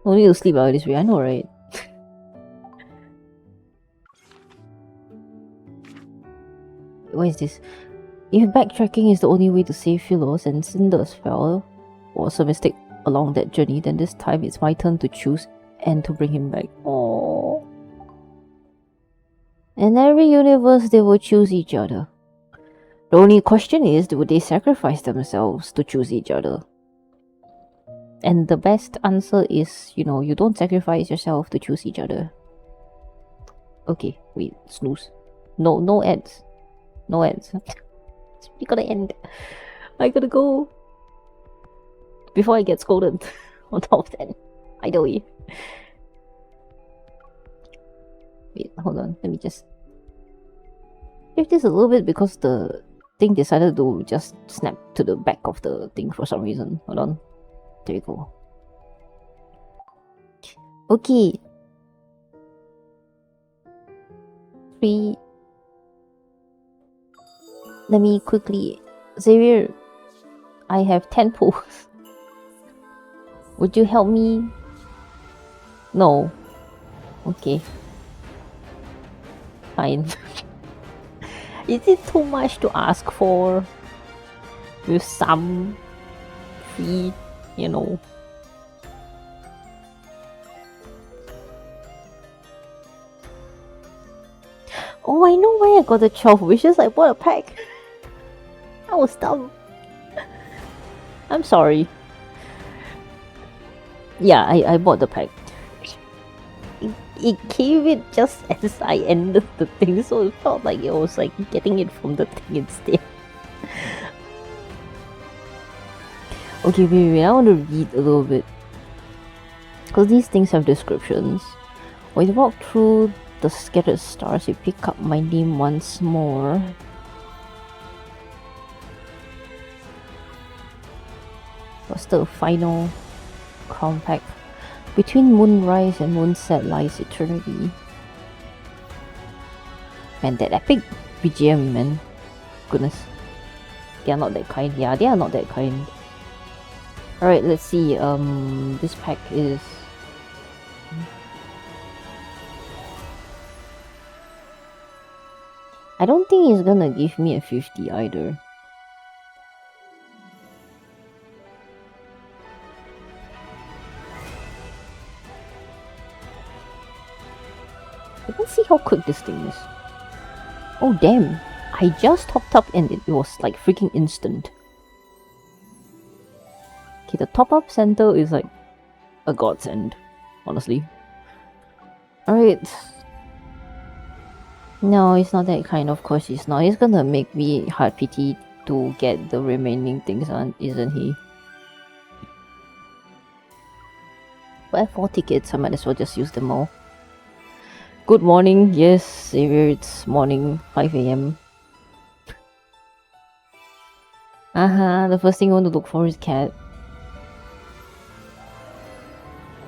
No need to sleep out this way, I know, right? What is this? If backtracking is the only way to save Philos and Cinders fell was a mistake along that journey, then this time it's my turn to choose and to bring him back. Oh. In every universe they will choose each other. The only question is, would they sacrifice themselves to choose each other? And the best answer is, you know, you don't sacrifice yourself to choose each other. Okay, wait, snooze. No ads. No ads. It's really gonna end. I gotta go. Before I get scolded on top of that. Idly. Wait, hold on. Let me just shift this a little bit because the thing decided to just snap to the back of the thing for some reason. Hold on. There we go. Okay. 3. Let me quickly... Xavier, I have 10 pulls. Would you help me? No. Okay. Fine. Is it too much to ask for? With some free, you know. Oh, I know why I got the 12 wishes. I bought a pack. I was dumb. I'm sorry. Yeah, I bought the pack. It came in just as I ended the thing, so it felt like it was like getting it from the thing instead. Okay, wait, I want to read a little bit. Because these things have descriptions. When you walk through the scattered stars, you pick up my name once more. What's the final crown pack? Between moonrise and moonset lies eternity. Man, that epic BGM, man. Goodness. They are not that kind. Yeah, they are not that kind. Alright, let's see. This pack is... I don't think he's gonna give me a 50 either. Let's see how quick this thing is. Oh damn, I just topped up and it was like freaking instant. Okay, the top up center is like a godsend, honestly. Alright. No, it's not that kind, of course it's not. He's gonna make me hard pity to get the remaining things on, isn't he? But I have 4 tickets, I might as well just use them all. Good morning, yes, Xavier, it's morning, 5 AM. The first thing I want to look for is cat.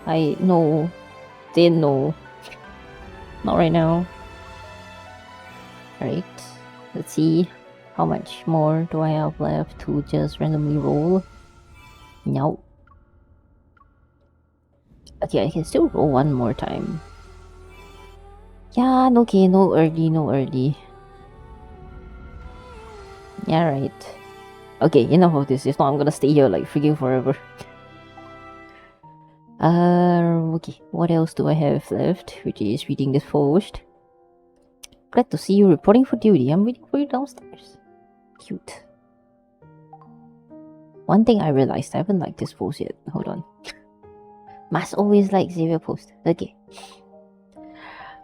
I know. Didn't know. Not right now. Alright, let's see. How much more do I have left to just randomly roll? No. Okay, I can still roll one more time. Yeah, okay, no early. Yeah, right. Okay, enough of this. If not, I'm gonna stay here like freaking forever. Okay, what else do I have left? Which is reading this post. Glad to see you reporting for duty. I'm waiting for you downstairs. Cute. One thing I realized, I haven't liked this post yet. Hold on. Must always like Xavier post. Okay.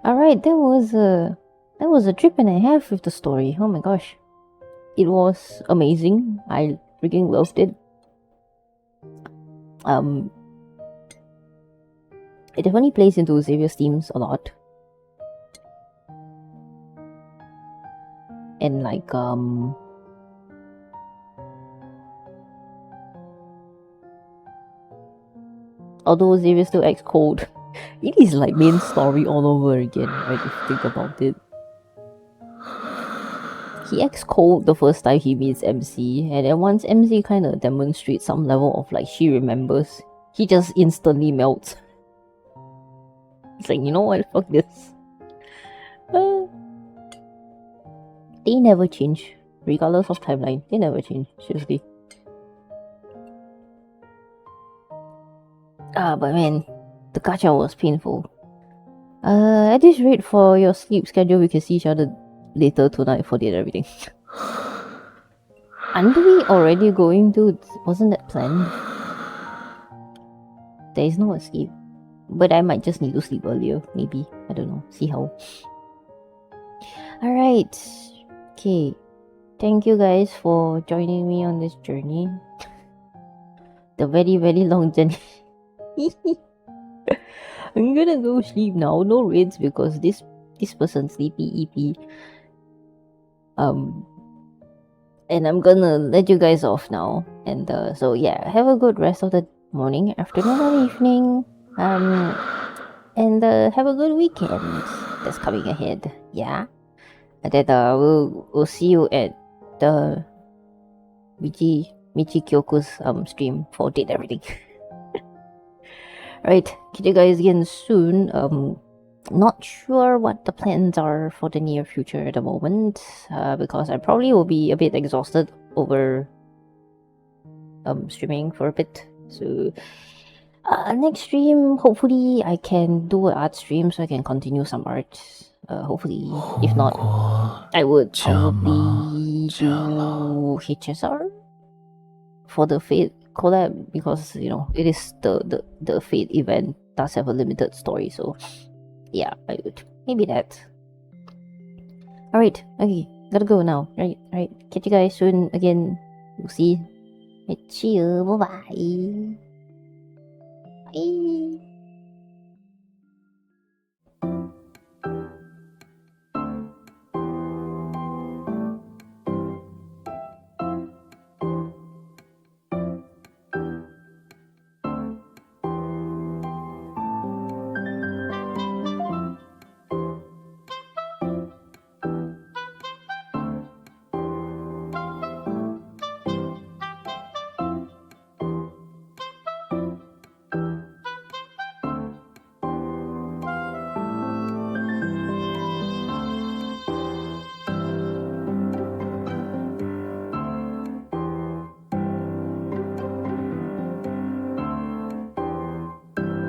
Alright, that was a trip and a half with the story. Oh my gosh. It was amazing. I freaking loved it. It definitely plays into Xavier's themes a lot. And like although Xavier still acts cold, it is like main story all over again, right, if you think about it. He acts cold the first time he meets MC, and then once MC kind of demonstrates some level of like she remembers, he just instantly melts. It's like, you know what, fuck this. They never change, regardless of timeline. They never change, seriously. But man, the gacha was painful. At this rate, for your sleep schedule, we can see each other later tonight for date everything. Aren't we already going to? Wasn't that planned? There is no escape. But I might just need to sleep earlier, maybe. I don't know. See how. Alright. Okay. Thank you guys for joining me on this journey. The very, very long journey. I'm gonna go sleep now. No raids because this person's sleepy EP. And I'm gonna let you guys off now. And so yeah, have a good rest of the morning, afternoon, or evening. And have a good weekend that's coming ahead. Yeah. And then we'll see you at the Michi Kyoko's stream for date everything. Alright, catch you guys again soon. Not sure what the plans are for the near future at the moment, because I probably will be a bit exhausted over streaming for a bit. So next stream, hopefully I can do an art stream so I can continue some art. Hopefully, if not, I would probably do HSR for the Fate collab, because you know it is the Fate event does have a limited story. So yeah, I would maybe that. All right, okay, gotta go now. Right, catch you guys soon again. We'll see. See you. Bye bye. Bye.